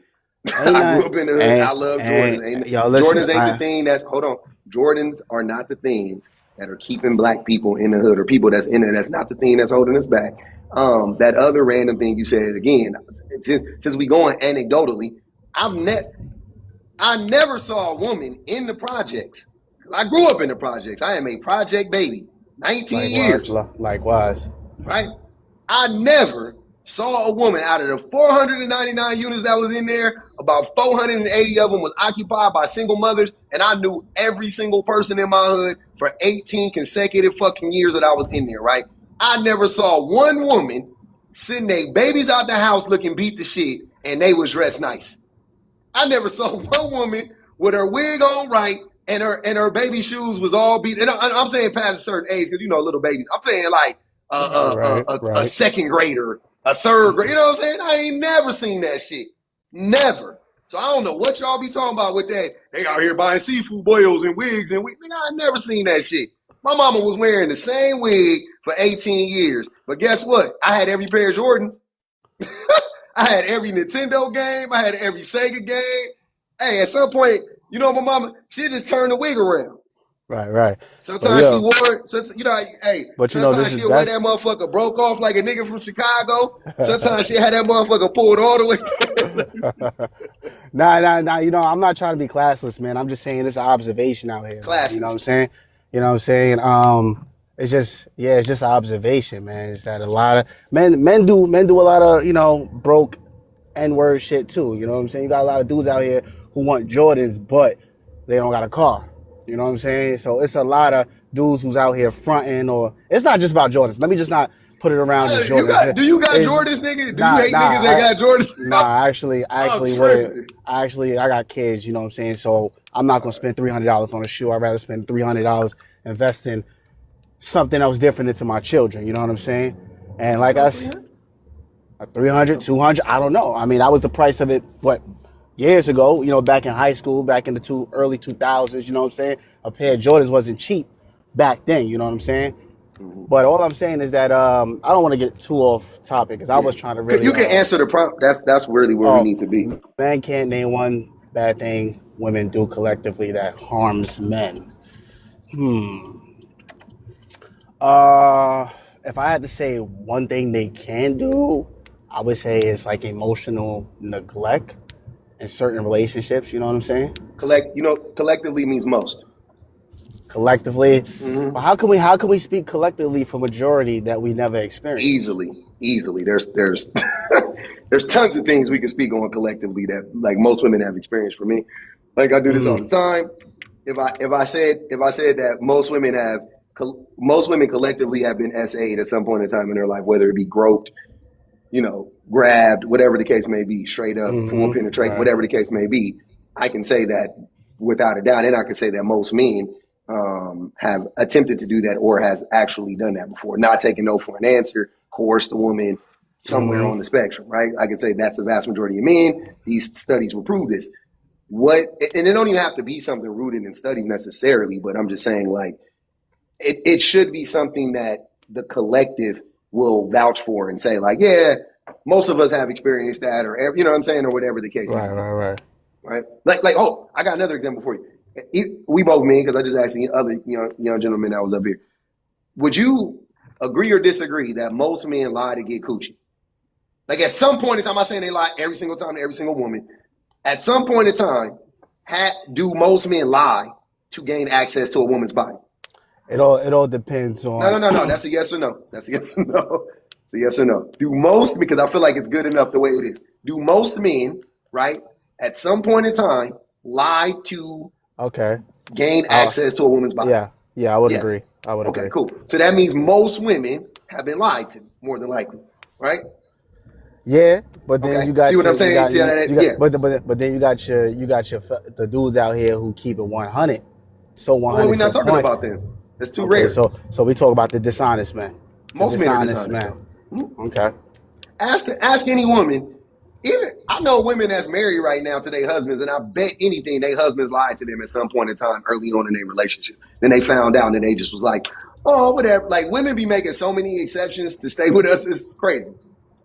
Ain't I grew nothing. up in the hood. I love Jordans. Yo, listen. Jordans ain't the thing that's hold on. Jordans are not the things that are keeping black people in the hood or people that's in it. That's not the thing that's holding us back. That other random thing you said again, since we going anecdotally, I never saw a woman in the projects. I grew up in the projects. I am a project baby. 19 years, Likewise. right? I never saw a woman out of the 499 units that was in there, about 480 of them was occupied by single mothers, and I knew every single person in my hood for 18 consecutive fucking years that I was in there, right? I never saw one woman sending their babies out the house looking beat the shit, and they was dressed nice. I never saw one woman with her wig on right and her baby shoes was all beat. And I'm saying past a certain age because you know little babies. I'm saying like a second grader, a third grade. You know what I'm saying? I ain't never seen that shit. Never. So I don't know what y'all be talking about with that. They out here buying seafood boils and wigs and I never seen that shit. My mama was wearing the same wig for 18 years. But guess what? I had every pair of Jordans. I had every Nintendo game. I had every Sega game. Hey, at some point, you know, my mama, she just turned the wig around. Right. Sometimes she wore it. You know, hey, But you know, sometimes she'll wear that motherfucker broke off like a nigga from Chicago. Sometimes she had that motherfucker pulled all the way. Nah. You know, I'm not trying to be classless, man. I'm just saying it's an observation out here. Man. You know what I'm saying? You know what I'm saying? It's just an observation, man. It's that a lot of men do a lot of, you know, broke N-word shit too. You know what I'm saying? You got a lot of dudes out here who want Jordans, but they don't got a car. You know what I'm saying? So it's a lot of dudes who's out here fronting, or it's not just about Jordans. Let me just not put it around just Jordans. Do you got It's, Jordans, nigga? Do you nah, hate niggas that got Jordans? I I'm actually would. tripping. I got kids. You know what I'm saying? So I'm not gonna spend $300 on a shoe. I'd rather spend $300 investing something else different into my children. You know what I'm saying? And like I said, 300, 200, I don't know. I mean, that was the price of it, what, years ago, you know, back in high school, back in the early 2000s, you know what I'm saying? A pair of Jordans wasn't cheap back then, you know what I'm saying? But all I'm saying is that I don't want to get too off topic because I was trying to really... You can answer the prompt. That's really where we need to be. Men can't name one bad thing women do collectively that harms men. If I had to say one thing they can do, I would say it's like emotional neglect in certain relationships. You know what I'm saying? Collectively means most. Collectively, but how can we speak collectively for majority that we never experienced? Easily. There's there's tons of things we can speak on collectively that like most women have experienced. For me, like I do this all the time. If I said that most women collectively have been SA'd at some point in time in their life, whether it be groped, you know, grabbed, whatever the case may be, straight up, full penetrate, whatever the case may be, I can say that without a doubt, and I can say that most men have attempted to do that or has actually done that before, not taking no for an answer, coerced a woman somewhere on the spectrum, right? I can say that's the vast majority of men. These studies will prove this. And it don't even have to be something rooted in studies necessarily, but I'm just saying like it should be something that the collective will vouch for and say like, yeah, most of us have experienced that, or you know what I'm saying, or whatever the case may be. Right. Like, oh, I got another example for you. We both men, because I just asked the other young gentleman that was up here. Would you agree or disagree that most men lie to get coochie? Like at some point in time, I'm not saying they lie every single time to every single woman. At some point in time, do most men lie to gain access to a woman's body? It all depends on... No. That's a yes or no. That's a yes or no. It's a yes or no. Do most, because I feel like it's good enough the way it is. Do most men, right, at some point in time, lie to gain access to a woman's body? Yeah, I would agree. Agree. Okay, cool. So that means most women have been lied to, more than likely, right? Yeah, but then you got... See what I'm saying? But then you got the dudes out here who keep it 100. So 100. Well, we're not talking about them. It's too rare. So we talk about the dishonest men. Most men are dishonest. Okay. Ask any woman. Even I know women that's married right now to their husbands, and I bet anything their husbands lied to them at some point in time early on in their relationship. Then they found out, and they just was like, "Oh, whatever." Like women be making so many exceptions to stay with us. It's crazy.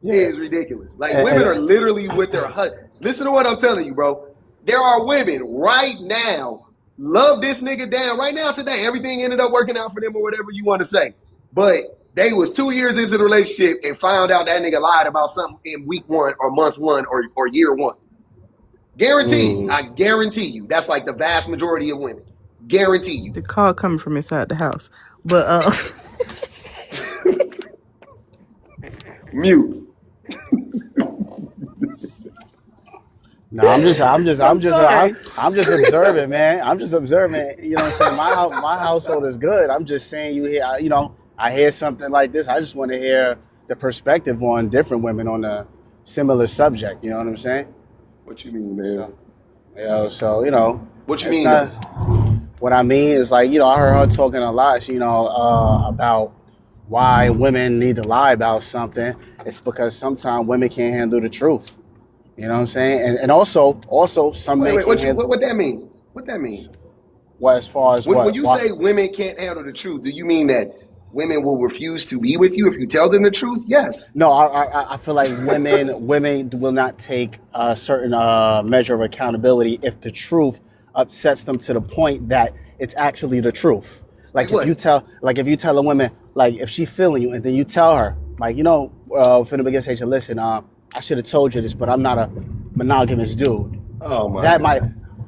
Yeah. It is ridiculous. Like women are literally with their husband. Listen to what I'm telling you, bro. There are women right now love this nigga down right now today. Everything ended up working out for them or whatever you want to say, but they was 2 years into the relationship and found out that nigga lied about something in week 1 or month 1 or year 1. Guaranteed. I guarantee you. That's like the vast majority of women. Guarantee you. The call coming from inside the house. But Mute. No, I'm just observing, man. I'm just observing. You know what I'm saying? My household is good. I'm just saying, I hear something like this. I just want to hear the perspective on different women on a similar subject. You know what I'm saying? What you mean, man? What you mean? What I mean is like, I heard her talking a lot, about why women need to lie about something. It's because sometimes women can't handle the truth. You know what I'm saying? And also some men what that mean? What that mean? Well, as far as when you say women can't handle the truth, do you mean that women will refuse to be with you if you tell them the truth? Yes. No, I feel like women will not take a certain measure of accountability if the truth upsets them to the point that it's actually the truth. Like if you tell a woman, like if she's feeling you and then you tell her, like, from the beginning stage, listen, I should have told you this, but I'm not a monogamous dude. Oh my! That might.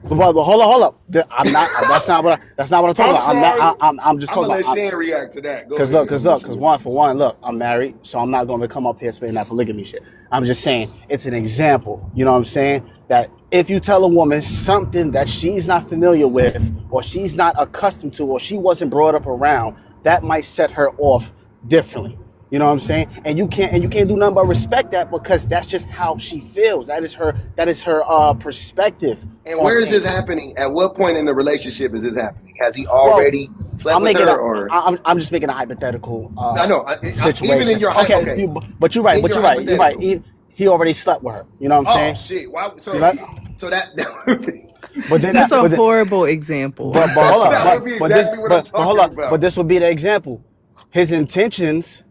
But hold up. I'm not. That's not what. That's not what I'm talking I'm about. sorry. I'm just I'm talking gonna let about. Shane react to that. Go Cause ahead. look, I'm listening. one for one, look, I'm married, so I'm not gonna come up here spitting that polygamy shit. I'm just saying it's an example. You know what I'm saying? That if you tell a woman something that she's not familiar with, or she's not accustomed to, or she wasn't brought up around, that might set her off differently. You know what I'm saying? And you can't do nothing but respect that, because that's just how she feels. That is her perspective And on where is this things. happening? At what point in the relationship is this happening? Has he Well, already slept with her, or I'm just making a hypothetical I know? Even in situation. your Okay, okay, but you're right. in your You're right. hypothetical. He already slept with her. You know what I'm Oh saying? shit! Why? You know, So that but then That's that, a but then, horrible example. but hold up, that would be exactly what I'm but hold talking up, but about. this would be the example. His intentions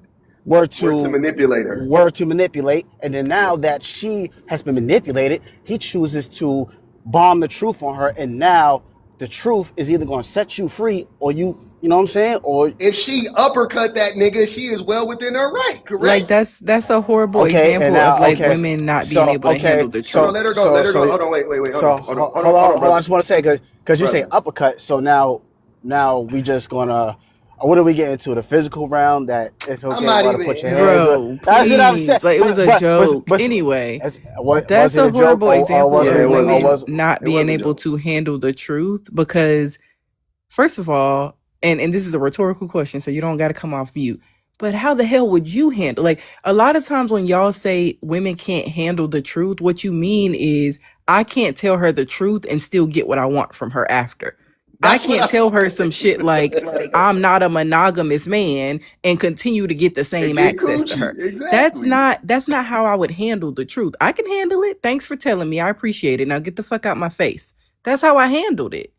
were We're to to manipulate her. manipulate, and then Yeah. now that she has been manipulated, he chooses to bomb the truth on her, and now the truth is either going to set you free, or you know what I'm saying, or If she uppercut that nigga, she is well within her right. Like Correct? that's a horrible okay, and example of now like women not being able to handle the Hold on. truth. Let her go. Let her go. Hold on. Wait. Hold on, hold on. I brother. just want to say, because you say Brother. uppercut, so now we just gonna. What are we getting to? The physical round, that it's I'm okay, not brother, even. put your hands up. Bro, That's what I'm saying. please. Like it was a joke. But Anyway, what was that's it, a a joke, horrible or example was Yeah, of it, it was a or women joke. was not It was being a able joke. to handle the truth because first of all, and this is a rhetorical question, so you don't got to come off mute. But how the hell would you handle? Like a lot of times when y'all say women can't handle the truth, what you mean is I can't tell her the truth and still get what I want from her after. I That's what I can't tell her said. some shit like I'm not a monogamous man and continue to get the And same get access to coochie. her. Exactly. That's not how I would handle the truth. I can handle it. Thanks for telling me. I appreciate it. Now get the fuck out my face. That's how I handled it.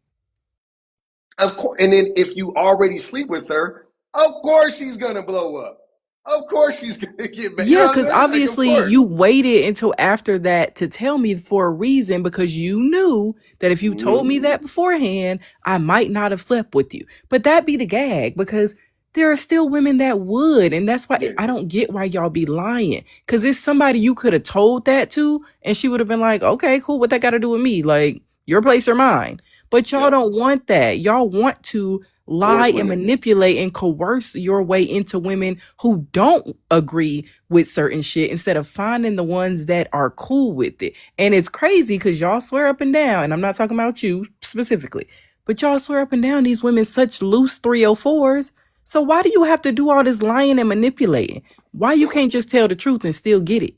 Of course. And then if you already sleep with her, of course she's gonna blow up. Of course she's gonna get back. You know Yeah, what I'm because saying? Like, of obviously you course. waited until after that to tell me for a reason because you knew that if you told me Mm-hmm. that beforehand, I might not have slept with you. But that be the gag because there are still women that would. And that's why Yeah. I don't get why y'all be lying. Because it's somebody you could have told that to, and she would have been like, okay, cool. What that got to do with me? Like, your place or mine. But y'all Yep. don't want that. Y'all want to lie Coerce and women. manipulate and coerce your way into women who don't agree with certain shit instead of finding the ones that are cool with it. And it's crazy because y'all swear up and down, and I'm not talking about you specifically, but y'all swear up and down these women such loose 304s. So why do you have to do all this lying and manipulating? Why you can't just tell the truth and still get it?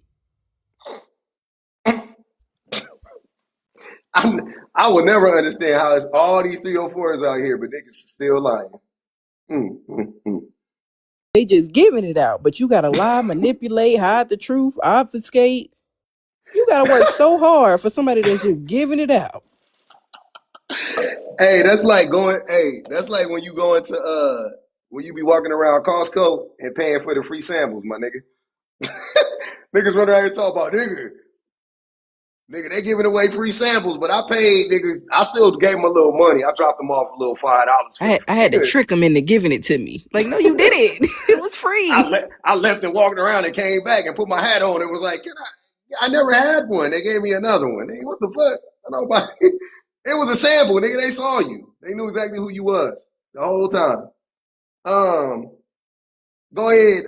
I will never understand how it's all these 304s out here, but niggas still lying. Mm. They just giving it out, but you gotta lie, manipulate, hide the truth, obfuscate. You gotta work so hard for somebody that's just giving it out. Hey, that's like going. Hey, that's like when you go into when you be walking around Costco and paying for the free samples, my nigga. Niggas run around here talking about nigga, they giving away free samples, but I paid, nigga. I still gave them a little money. I dropped them off a little $5 for the I had to nigga. trick them into giving it to me. Like, no, you didn't. It was free. I left and walked around and came back and put my hat on. It was like, I never had one. They gave me another one. Nigga, what the fuck? Nobody. It was a sample, nigga. They saw you. They knew exactly who you was the whole time. Um, Go ahead,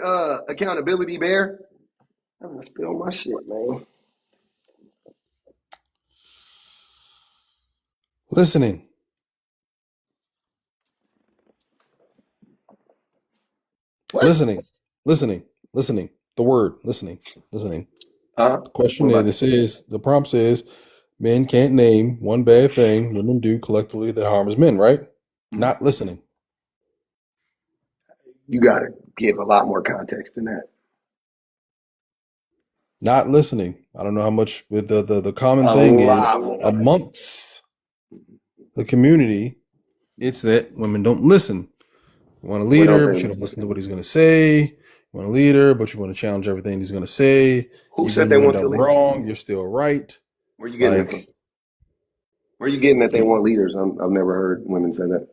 accountability bear. I'm gonna spill my shit, man. Listening. What? Listening. Listening. Listening. The word listening. Listening. What Question is, about this it? is the prompt says men can't name one bad thing women do collectively that harms men, right? Not listening. You gotta give a lot more context than that. Not listening. I don't know how much with the common A thing is lot more. amongst the community, it's that women don't listen. You want a What don't leader, they but you don't listen? listen to what he's gonna say. You want a leader, but you want to challenge everything he's gonna say. Who Even said when they you end want up to lead? wrong, you're still right. Where you getting that from? Like Where you getting that they want leaders? I've never heard women say that.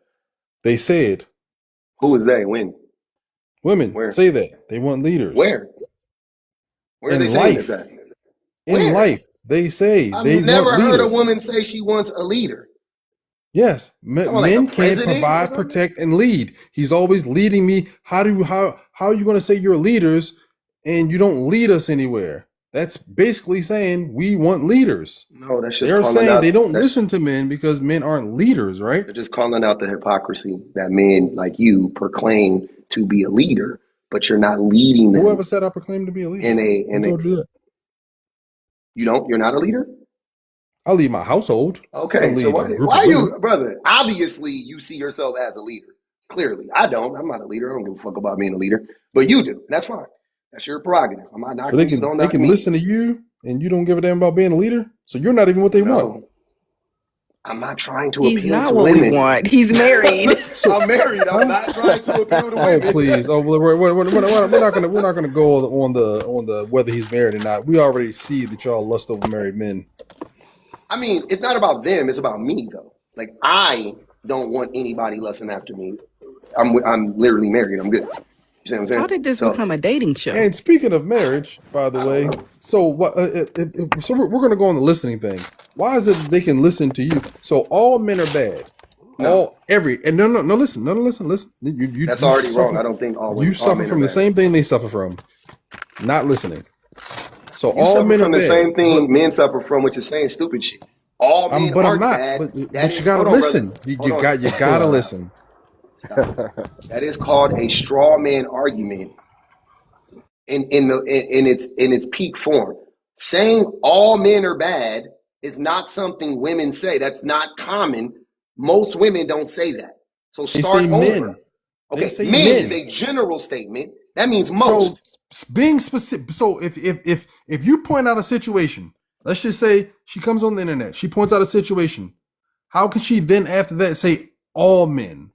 they said, Who is they? When? women Where? say that they want leaders Where? Where are they in saying this life. at? In Where? life, they say I've they want never heard a leaders. woman say she wants a leader. Yes, Someone like a men can't president or provide, something? protect, and lead. He's always leading me. How are you going to say you're leaders and you don't lead us anywhere? That's basically saying we want leaders. No, that's just They're calling saying they out. don't listen to men because men aren't leaders, right? They're just calling out the hypocrisy that men like you proclaim to be a leader, but you're not leading them Whoever said I proclaim to be a leader? Who told you that? You're not a leader? I lead my household. I Okay, don't so lead a group why of are women. you, brother? Obviously, you see yourself as a leader. Clearly, I don't. I'm not a leader. I don't give a fuck about being a leader, but you do. And that's fine. That's your prerogative. I'm not So they knocking you. can Don't they knock can me. listen to you and you don't give a damn about being a leader? So you're not even what they want. No, I'm not trying to He's appeal not to what we women. want. He's married. So I'm married. I'm not trying to appeal to oh women. please! Oh, we're not gonna go on the whether he's married or not. We already see that y'all lust over married men. I mean, it's not about them. It's about me, though. Like, I don't want anybody lusting after me. I'm literally married. I'm good. You see what I'm How saying? did this So become a dating show? And speaking of marriage, by the I don't way, know. so what? So we're gonna go on the listening thing. Why is it that they can listen to you? So all men are bad. No, Listen. that's You already wrong. suffer. I don't think You all suffer men are from the bad. same thing they suffer from. Not listening. So You all suffer men are from the bad. same thing men suffer from, which is saying stupid shit. All men I'm aren't not. bad. That But you is, gotta hold on, brother. listen. Hold on. You gotta listen. Stop. That is called a straw man argument in its peak form. Saying all men are bad is not something women say. That's not common. Most women don't say that. So They say start over. men. They Okay, say men is men. a general statement. That means So most. being specific. So if you point out a situation, let's just say she comes on the internet, she points out a situation. How can she then after that say all men?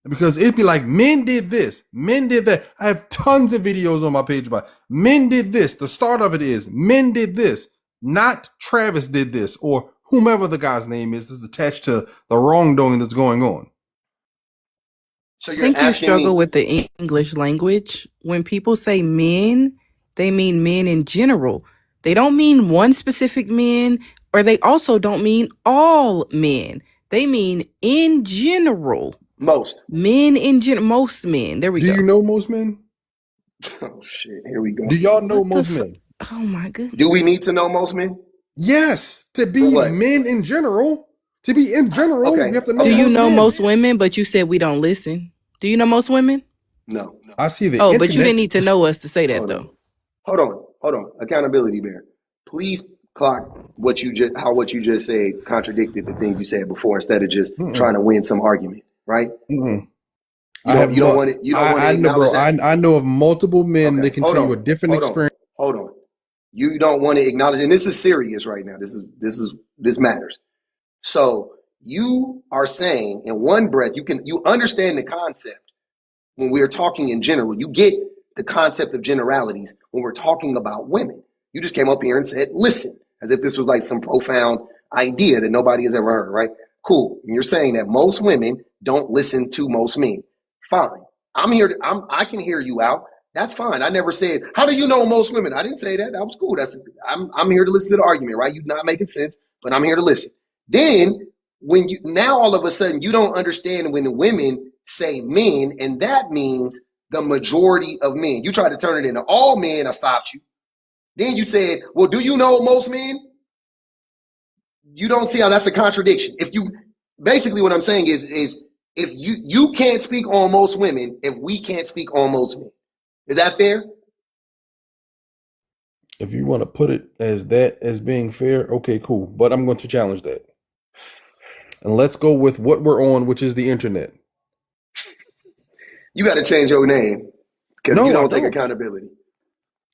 Because it'd be like men did this, men did that. I have tons of videos on my page about men did this. The start of it is men did this, not Travis did this or whomever the guy's name is attached to the wrongdoing that's going on. So I you're think you asking struggle me, with the English language. When people say men, they mean men in general. They don't mean one specific man, or they also don't mean all men. They mean in general. most. Men in general, most men. There we Do go. you know most men? Oh shit, here we Do go. y'all know What the most men? Oh my Do we goodness. need to know most men? Yes, to For be what? men in general. To be in general, Okay, we have to know Do okay. you most know men. most women, but you said we don't listen? Do you know most women? No. I see the Oh, but you didn't internet. need to know us to say that Hold though. on. Hold on. Accountability bear. Please clock what you just said contradicted the thing you said before instead of just Mm-mm, trying to win some argument, right? mm-mm. I have You don't want it you don't want to I know, acknowledge bro. that? I know of multiple men Okay. that can tell you a different Hold on. experience. Hold on. You don't want to acknowledge, and this is serious right now. This matters. So you are saying in one breath, you understand the concept when we're talking in general. You get the concept of generalities when we're talking about women. You just came up here and said, listen, as if this was like some profound idea that nobody has ever heard, right? Cool. And you're saying that most women don't listen to most men. Fine. I can hear you out. That's fine. I never said, how do you know most women? I didn't say that. That was cool. I'm here to listen to the argument, right? You're not making sense, but I'm here to listen. Then when you now all of a sudden you don't understand when the women say men, and that means the majority of men. You try to turn it into all men, I stopped you. Then you said, well, do you know most men? You don't see how that's a contradiction. If you basically what I'm saying is if you can't speak on most women, if we can't speak on most men. Is that fair? If you want to put it as that as being fair, okay, cool. But I'm going to challenge that. And let's go with what we're on, which is the internet. You got to change your name because you No, I don't take don't. accountability.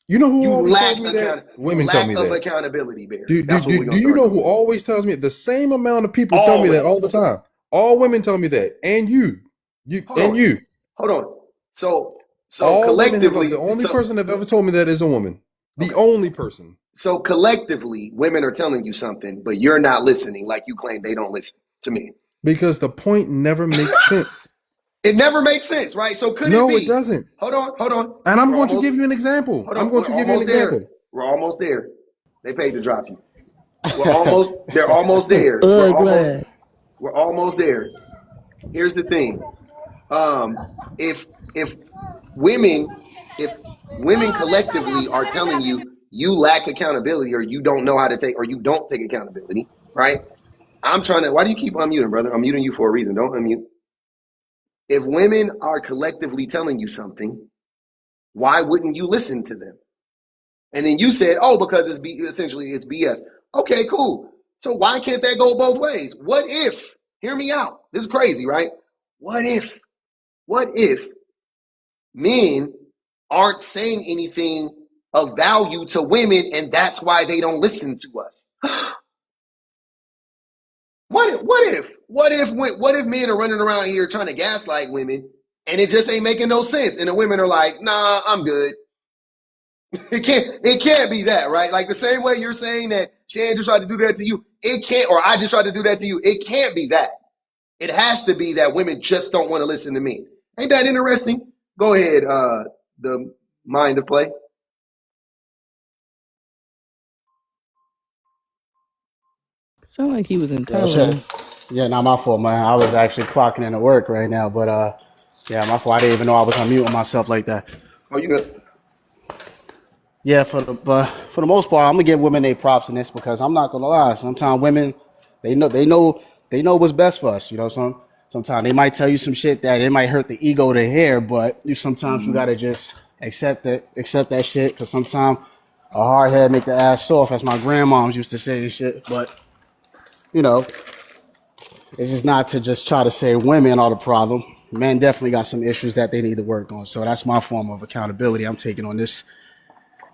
You know who You always lack tells me that? you Women tell me lack of that. accountability, Bear. That's what we're Do gonna you start know doing. who always tells me? The same amount of people tell me that all the Always. time. All women tell me that, and you Hold and on. you. Hold on. So All women have the collectively, only person that ever told me that is a woman. The only person. so collectively, women are telling you something, but you're not listening, like you claim they don't listen to me. Because the point never makes sense. It never makes sense, right? So could it No, it be? doesn't. Hold on. And I'm We're going to almost give you an example. hold I'm on. going We're to give you an almost there. example. We're almost there. They paid to drop you. They're almost there. We're almost Glad. We're almost there. Here's the thing. If if women if women collectively are telling you you lack accountability or you don't know how to take or you don't take accountability, right? I'm trying to. Why do you keep unmuting, brother? I'm muting you for a reason. Don't unmute. If women are collectively telling you something, why wouldn't you listen to them? And then you said, "Oh, because essentially it's BS." Okay, cool. So why can't that go both ways? What if? Hear me out. This is crazy, right? What if? What if men aren't saying anything of value to women, and that's why they don't listen to us? What if men are running around here trying to gaslight women, and it just ain't making no sense, and the women are like, "Nah, I'm good." It can't be that, right? Like the same way you're saying that Shan just tried to do that to you, it can't, or I just tried to do that to you. It can't be that. It has to be that women just don't want to listen to me. Ain't that interesting? Go ahead, the mind of play. Sound like he was in Yeah, Thailand. shit. Yeah, not my fault, man. I was actually clocking into work right now, but yeah, my fault. I didn't even know I was unmuting myself like that. Oh, you good? Yeah, for the most part, I'm gonna give women their props in this because I'm not gonna lie. Sometimes women, they know what's best for us. You know, sometimes they might tell you some shit that it might hurt the ego to hear, but sometimes you gotta just accept that shit because sometimes a hard head make the ass soft, as my grandmoms used to say and shit. But you know, it's just not to just try to say women are the problem. Men definitely got some issues that they need to work on. So that's my form of accountability I'm taking on this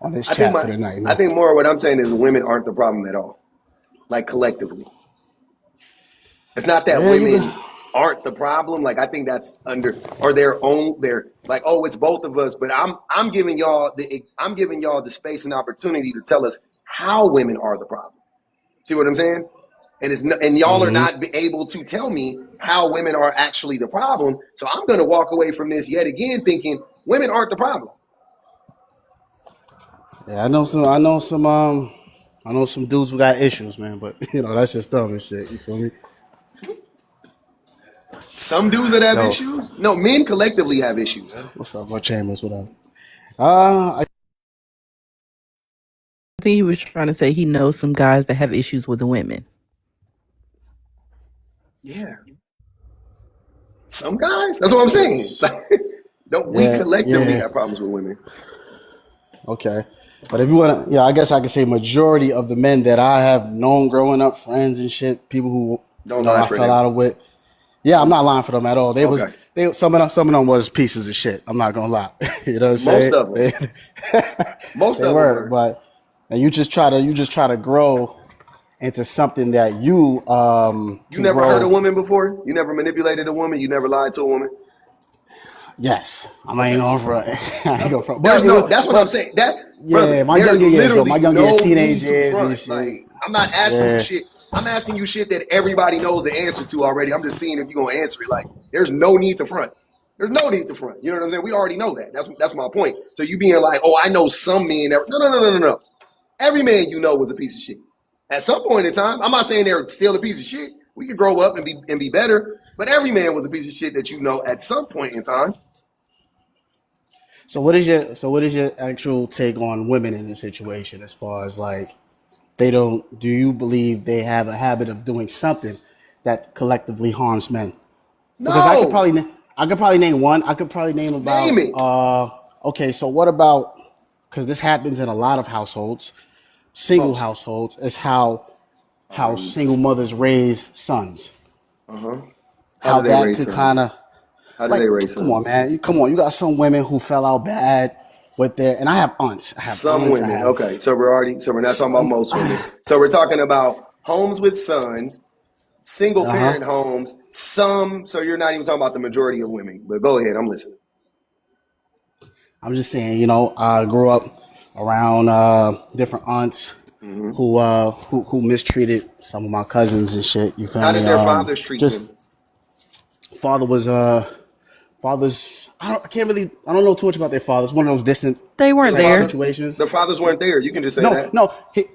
I think chat for the night, I man. think more what I'm saying is women aren't the problem at all. Like collectively, it's not that Yeah, you can. women aren't the problem. Like I think that's under or their own. They're like, oh, it's both of us. But I'm giving y'all the space and opportunity to tell us how women are the problem. See what I'm saying? And y'all are not able to tell me how women are actually the problem. So I'm going to walk away from this yet again thinking women aren't the problem. Yeah, I know some dudes who got issues, man. But that's just dumb and shit. You feel me? Some dudes that have Yo, issues. No, men collectively have issues. what's up, my Chambers? Whatever. I I think he was trying to say he knows some guys that have issues with the women. Yeah. Some guys. That's what I'm saying. Don't we collectively yeah. have problems with women? Okay. But if you want to, I guess I could say majority of the men that I have known growing up, friends and shit, people who Don't lie I for fell them. out with. Yeah, I'm not lying for them at all. Okay. Some of them was pieces of shit. I'm not gonna lie. You know what I'm Most saying? of them. Most They of them were, were. but and you just try to grow into something that you You can never hurt a grow. woman before? You never manipulated a woman? You never lied to a woman? Yes, I ain't Okay. going for it. I ain't going for it. There's But it was, that's what I'm but saying. That yeah, brother, my there's younger years though, my literally younger years, no teenage need to years and front. shit. Like, I'm not asking you Yeah. shit. I'm asking you shit that everybody knows the answer to already. I'm just seeing if you're gonna answer it. Like, there's no need to front. There's no need to front. You know what I'm saying? We already know that. That's my point. So you being like, oh, I know some men that no. Every man you know was a piece of shit. At some point in time, I'm not saying they're still a piece of shit. We could grow up and be better, but every man was a piece of shit that you know at some point in time. So what is your actual take on women in this situation as far as like do you believe they have a habit of doing something that collectively harms men? Because No, I could probably name one. I could probably name name about it. okay, so what about because this happens in a lot of households, single Most. households, is how I'll argue. single mothers raise sons. Uh-huh. How How do they that raise could sons? kind of How do like they raise come on, sons? man. Come on. You got some women who fell out bad with their and I have aunts. I have Some aunts. I women. have Okay, so we're not talking about some most women. So we're talking about homes with sons, single uh-huh. parent homes, some, so you're not even talking about the majority of women. But go ahead, I'm listening. I'm just saying, I grew up around different aunts Hmm. who mistreated some of my cousins and shit. You feel How me? did their fathers treat Just them? father was fathers. I don't know too much about their fathers. One of those distant They weren't Their there. father, situations. their fathers weren't there. You can just say No, that. no, he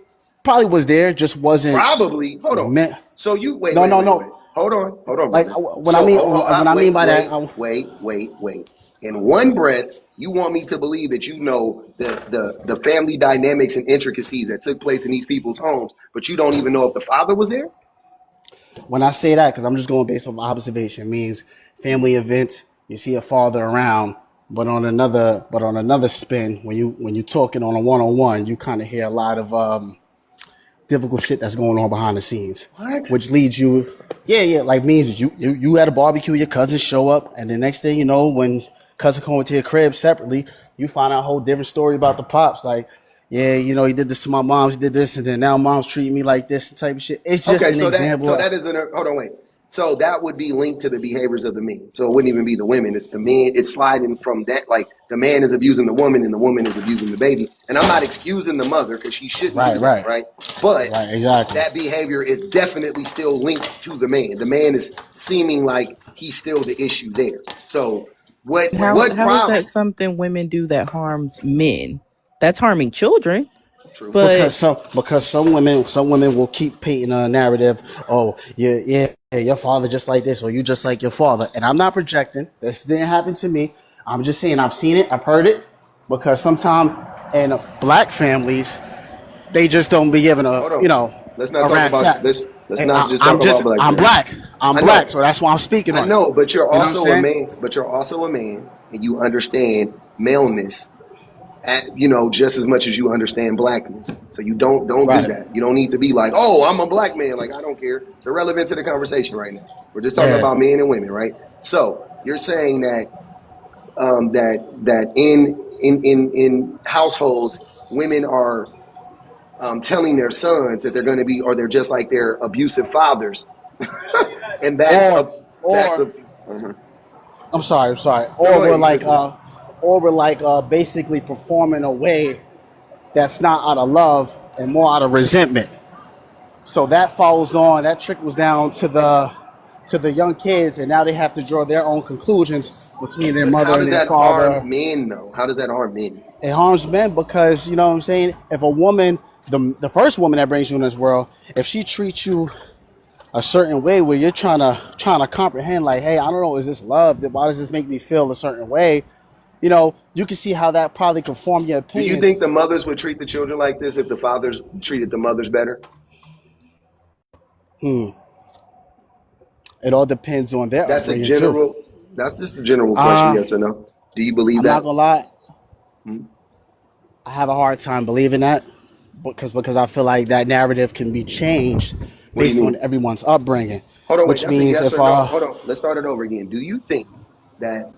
probably was there, just wasn't Probably. Hold on. meant. So you wait, No, wait, no, wait, wait. no. Hold on, Like brother. when I So mean when I mean wait, by that, wait. In one breath, you want me to believe that you know the family dynamics and intricacies that took place in these people's homes, but you don't even know if the father was there? when I say that, because I'm just going based on observation, means family events. You see a father around, but on another spin, when you talking on a one-on-one, you kind of hear a lot of difficult shit that's going on behind the scenes, What? which leads you, yeah, like means you at a barbecue, your cousins show up, and the next thing you know, when cousin come to your crib separately, you find out a whole different story about the pops, like. Yeah, you know, he did this to my mom, he did this, and then now mom's treating me like this type of shit. It's just Okay, an example. so that isn't a, hold on, wait. So that would be linked to the behaviors of the men. So it wouldn't even be the women. It's the men. It's sliding from that. Like the man is abusing the woman and the woman is abusing the baby. And I'm not excusing the mother because she shouldn't do Right, that, right, right? But right, exactly. that behavior is definitely still linked to the man. The man is seeming like he's still the issue there. So what How is problem? that something women do that harms men? That's harming children. True. But Because some women will keep painting a narrative. Oh, yeah, your father just like this, or you just like your father. And I'm not projecting. This didn't happen to me. I'm just saying I've seen it, I've heard it. Because sometimes in black families, they just don't be given a Hold on. Let's not a talk rat's about ass. this. Let's And not just talk about black I'm families. black. I'm I black, so know. that's why I'm speaking I on it. know, but you're You know what I'm also a saying? man. But you're also a man, and you understand maleness, just as much as you understand blackness. So you don't do Right. that. You don't need to be like, oh, I'm a black man. Like I don't care. It's irrelevant to the conversation right now. We're just talking Yeah. about men and women, right? So you're saying that that in households, women are telling their sons that they're going to be, or they're just like their abusive fathers, and Or that's a. or Uh-huh. I'm sorry. No, go ahead. You listen. Or we're like basically performing a way that's not out of love and more out of resentment. So that follows on, that trickles down to the young kids, and now they have to draw their own conclusions between their But how mother and does their that harm father. men, though? How does that harm men? It harms men because you know what I'm saying. If a woman, the first woman that brings you in this world, if she treats you a certain way where you're trying to comprehend, like, hey, I don't know, is this love? Why does this make me feel a certain way? You know, you can see how that probably could form your Do you opinion. think the mothers would treat the children like this if the fathers treated the mothers better? It all depends on their That's a upbringing too. general. That's just a general question. Uh, Yes or no? Do you believe I'm not that? gonna lie, Hmm? I have a hard time believing that because I feel like that narrative can be changed What do you based on mean? everyone's upbringing. Hold on, wait. Which That's a means yes if or no. Hold on. Let's start it over again. Do you think that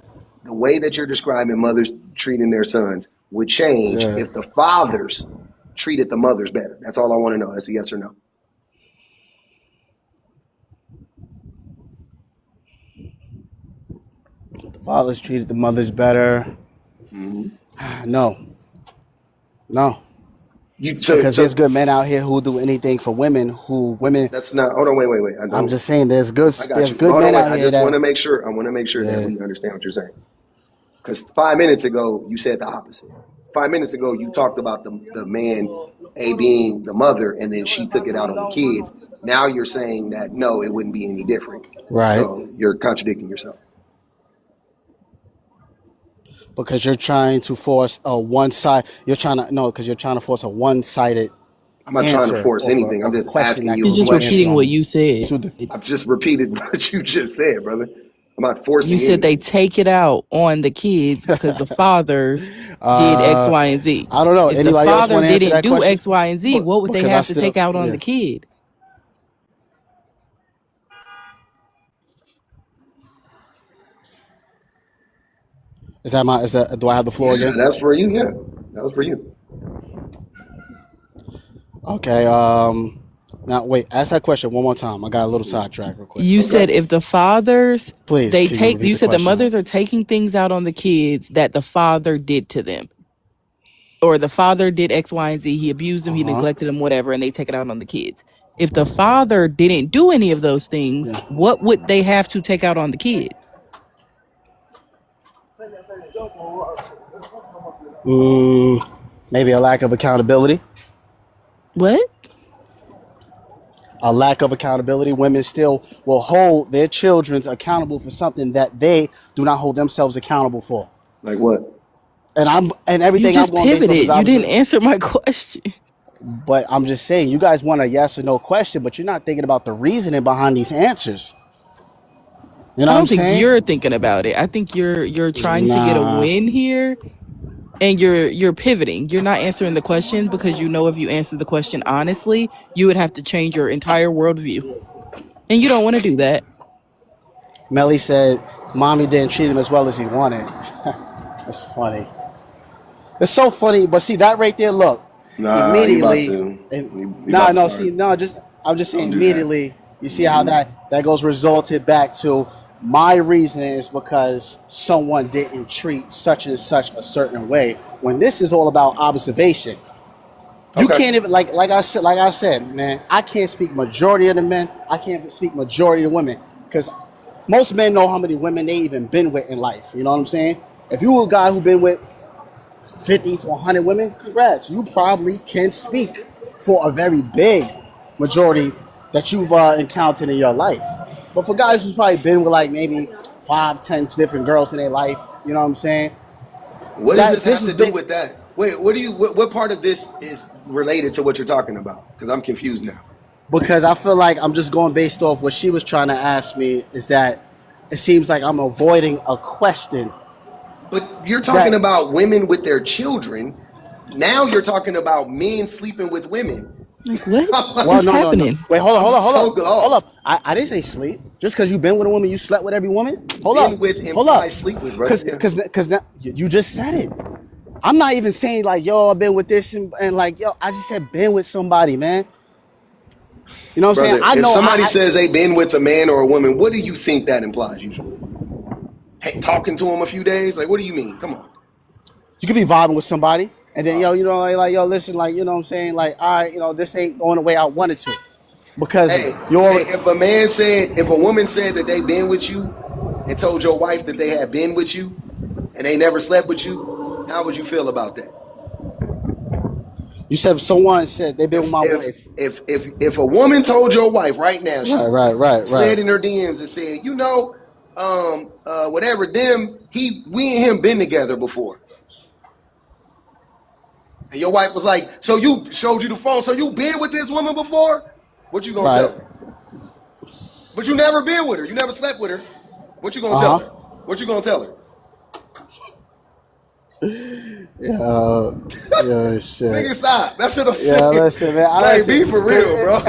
the way that you're describing mothers treating their sons would change yeah, if the fathers treated the mothers better? That's all I want to know. That's a yes or no. the fathers treated the mothers better, Hmm. no, no, You because there's so good men out here who do anything for women. Who women? that's not. Hold on, wait. I I'm don't. just saying I got there's you. But good hold on, men wait. out I here just want to that make sure. I want to make sure that yeah. we understand what you're saying. Because 5 minutes ago you said the opposite. 5 minutes ago you talked about the man A being the mother, and then she took it out on the kids. Now you're saying that no, it wouldn't be any different. Right. So you're contradicting yourself. Because you're trying to force a one side. You're trying to no, because you're trying to force a one sided I'm not trying to answer force anything. I'm of a just question asking that you he's a can just be answered repeating question. what on you said. to the I've just repeated what you just said, brother. I'm not You forcing said they anything. take it out on the kids because the fathers did X, Y, and Z. I don't know. If the Anybody else father want to answer didn't that do question? X, Y, and Z, what would they Because I have to still take out on yeah. the kid? Is that do I have the floor Yeah, again? that's for you. Yeah, that was for you. Okay. Now wait, ask that question one more time. I got a little sidetrack real quick. You Okay. said if the fathers Please, they can you take repeat you the said the question? mothers are taking things out on the kids that the father did to them. Or the father did X, Y, and Z, he abused them, he Uh-huh. neglected them, whatever, and they take it out on the kids. If the father didn't do any of those things, Yeah. what would they have to take out on the kid? Maybe a lack of accountability. What? a lack of accountability. Women still will hold their children accountable for something that they do not hold themselves accountable for. Like what? And You everything I'm just going based off is pivoted. You didn't observation. answer my question. But I'm just saying, you guys want a yes or no question, but you're not thinking about the reasoning behind these answers. You know I what I'm don't think saying? you're thinking about it. I think you're trying to get a Nah. win here, and you're pivoting. You're not answering the question because you know if you answer the question honestly, you would have to change your entire worldview, and you don't want to do that. Melly said, "Mommy didn't treat him as well as he wanted." That's funny. It's so funny, but see that right there. Look, Nah, you about immediately, to. and You about nah, to no, start. see, no, just I'm just saying Don't do that. immediately. You see how that goes resulted back to my reasoning is because someone didn't treat such and such a certain way. When this is all about observation, you Okay. can't even like I said, man. I can't speak majority of the men. I can't speak majority of the women because most men know how many women they even been with in life. You know what I'm saying? If you a guy who been with 50 to 100 women, congrats. You probably can speak for a very big majority that you've encountered in your life. But for guys who's probably been with like maybe 5, 10 different girls in their life, you know what I'm saying? What does That this this have has to do been with that? Wait, what part of this is related to what you're talking about? Because I'm confused now. because I feel like I'm just going based off what she was trying to ask me is that it seems like I'm avoiding a question But you're talking that about women with their children. Now you're talking about men sleeping with women. Like, what I'm well, is like, no. happening? Wait, hold up, I'm hold up, hold so up, hold lost. up. I didn't say sleep. Just because you've been with a woman, you slept with every woman. Been with Hold up, implies sleep with, brother. because Yeah. because now you just said it. I'm not even saying like yo, I've been with this and like yo, I just said been with somebody, man. You know what I'm saying? Brother, I if know somebody says they've been with a man or a woman, what do you think that implies usually? Hey, talking to him a few days? Like, what do you mean? Come on. you could be vibing with somebody, and then yo, you know, like yo, listen, like you know what I'm saying, like all right, you know, this ain't going the way I wanted to because Hey, if a woman said that they've been with you and told your wife that they had been with you and they never slept with you, how would you feel about that? you said someone said they've been with If my if wife. if a woman told your wife right now, Right, she right, right, right. slid in her DMs and said, whatever we and him been together before. And your wife was like, so you showed you the phone, so you been with this woman before? What you gonna Right. tell her? But you never been with her. You never slept with her. What you gonna tell Uh her? huh. What you gonna tell her? Yeah. Yeah. Shit. Nigga, stop. That's what I'm Yeah. saying. Listen, man. I Like, listen. be for real, bro.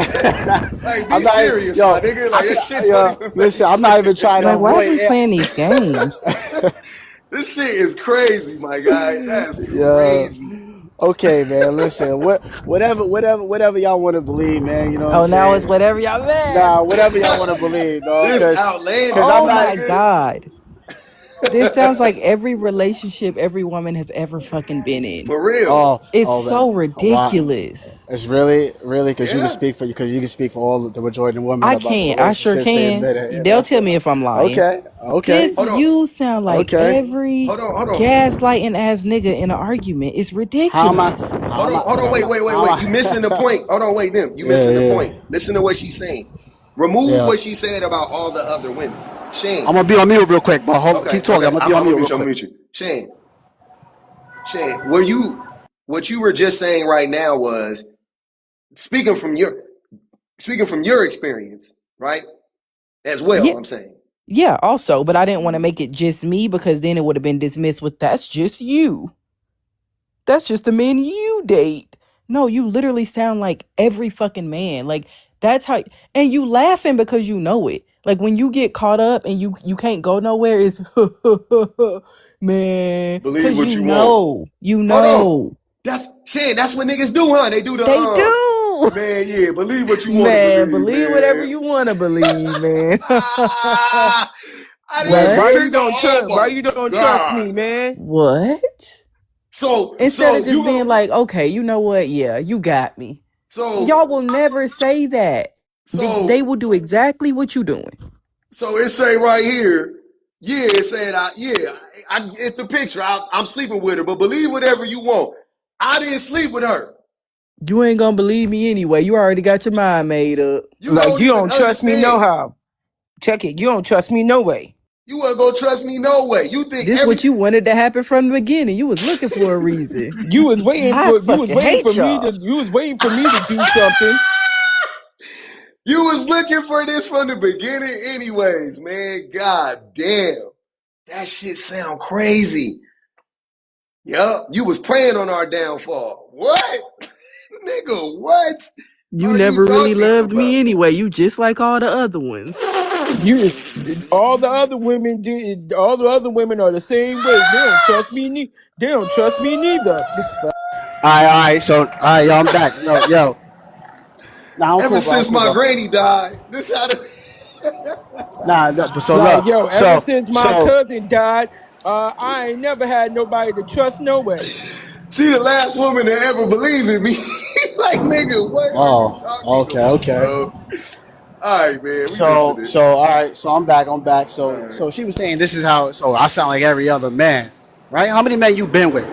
Like, I'm be not. serious, my Yo. nigga. I Like, can. this shit don't Yo. even Listen. make I'm not even trying to Like, sense. why is avoid we it. playing these games? This shit is crazy, my guy. That's Yeah. crazy. Okay, man. Listen. Whatever y'all want to believe, man. You know what I'm Oh, now it's saying? whatever y'all Nah. man. Whatever y'all want to believe, dog. This Cause outlandish, I'm Oh my not. my nigga. god. This sounds like every relationship every woman has ever fucking been in. For real. Oh. It's Oh man. so Wow. ridiculous. It's really because you can Yeah. speak because you can speak for all the majority of women I about the can't. I sure relationships they've can. been in. They'll That's tell me if I'm lying. okay. Okay. This Hold on. you sound like Okay. every Hold on. gaslighting ass nigga in an argument. It's How am I? ridiculous. How am I? Hold on. How am I? How am Wait. I? You missing the point. Hold on, wait, them. You Yeah, missing the yeah, point. Listen to what she's saying. Remove yeah. what she said about all the other women. I'm Shane. gonna be on mute real quick, but keep talking. I'm Okay. gonna be I'm on gonna mute mute real you. I'm quick. gonna mute you. Shane, what you were just saying right now was speaking from your experience, right? As well, Yeah, I'm saying. yeah, also, but I didn't want to make it just me because then it would have been dismissed with that's just you. That's just the men you date. No, you literally sound like every fucking man. Like that's how and you laughing because you know it. Like when you get caught up and you can't go nowhere is man, Believe cuz what you you want. know. You Hold on. know. That's Shane, that's what niggas do, huh? They do the They do. man, yeah, believe what you want to Man, believe, believe whatever man. you want to believe, man. Ah, I Like, didn't What? why you nigga, don't trust? Why oh you my don't trust God. me, man? What? So Instead of so just you being go like, okay, you know what? Yeah, you got me. Y'all so will never say that. They so will do exactly what you doing. so it say right here, yeah, it said it's the picture. I'm sleeping with her, but believe whatever you want. I didn't sleep with her. You ain't gonna believe me anyway. You already got your mind made up. You Like don't you even don't trust me no understand. how. Check it. You don't trust me no way. You wasn't gonna trust me no way. You think This what you wanted to happen from the beginning. You was looking for a reason. You was waiting I for fucking hate me y'all. to do something. you was looking for this from the beginning anyways, man. God damn. That shit sound crazy. Yup, you was praying on our downfall. What? Nigga, what You are you never really talking loved me about? anyway. You just like all the other ones. All the other women did. All the other women are the same way. They don't trust me. They don't trust me neither. All right. So, all right, yo, I'm back. Yo. Nah, I'm Ever cool, bro. I'm since cool, my bro. granny died, this how the Nah, no, but so Like look, yo, ever so since my so cousin died, I ain't never had nobody to trust no way. she the last woman to ever believe in me. Like, nigga, what are you talking about, okay. bro? All right, man, we So listening. so all right, so I'm back. All So right. so she was saying this is how so I sound like every other man, right? How many men you been with?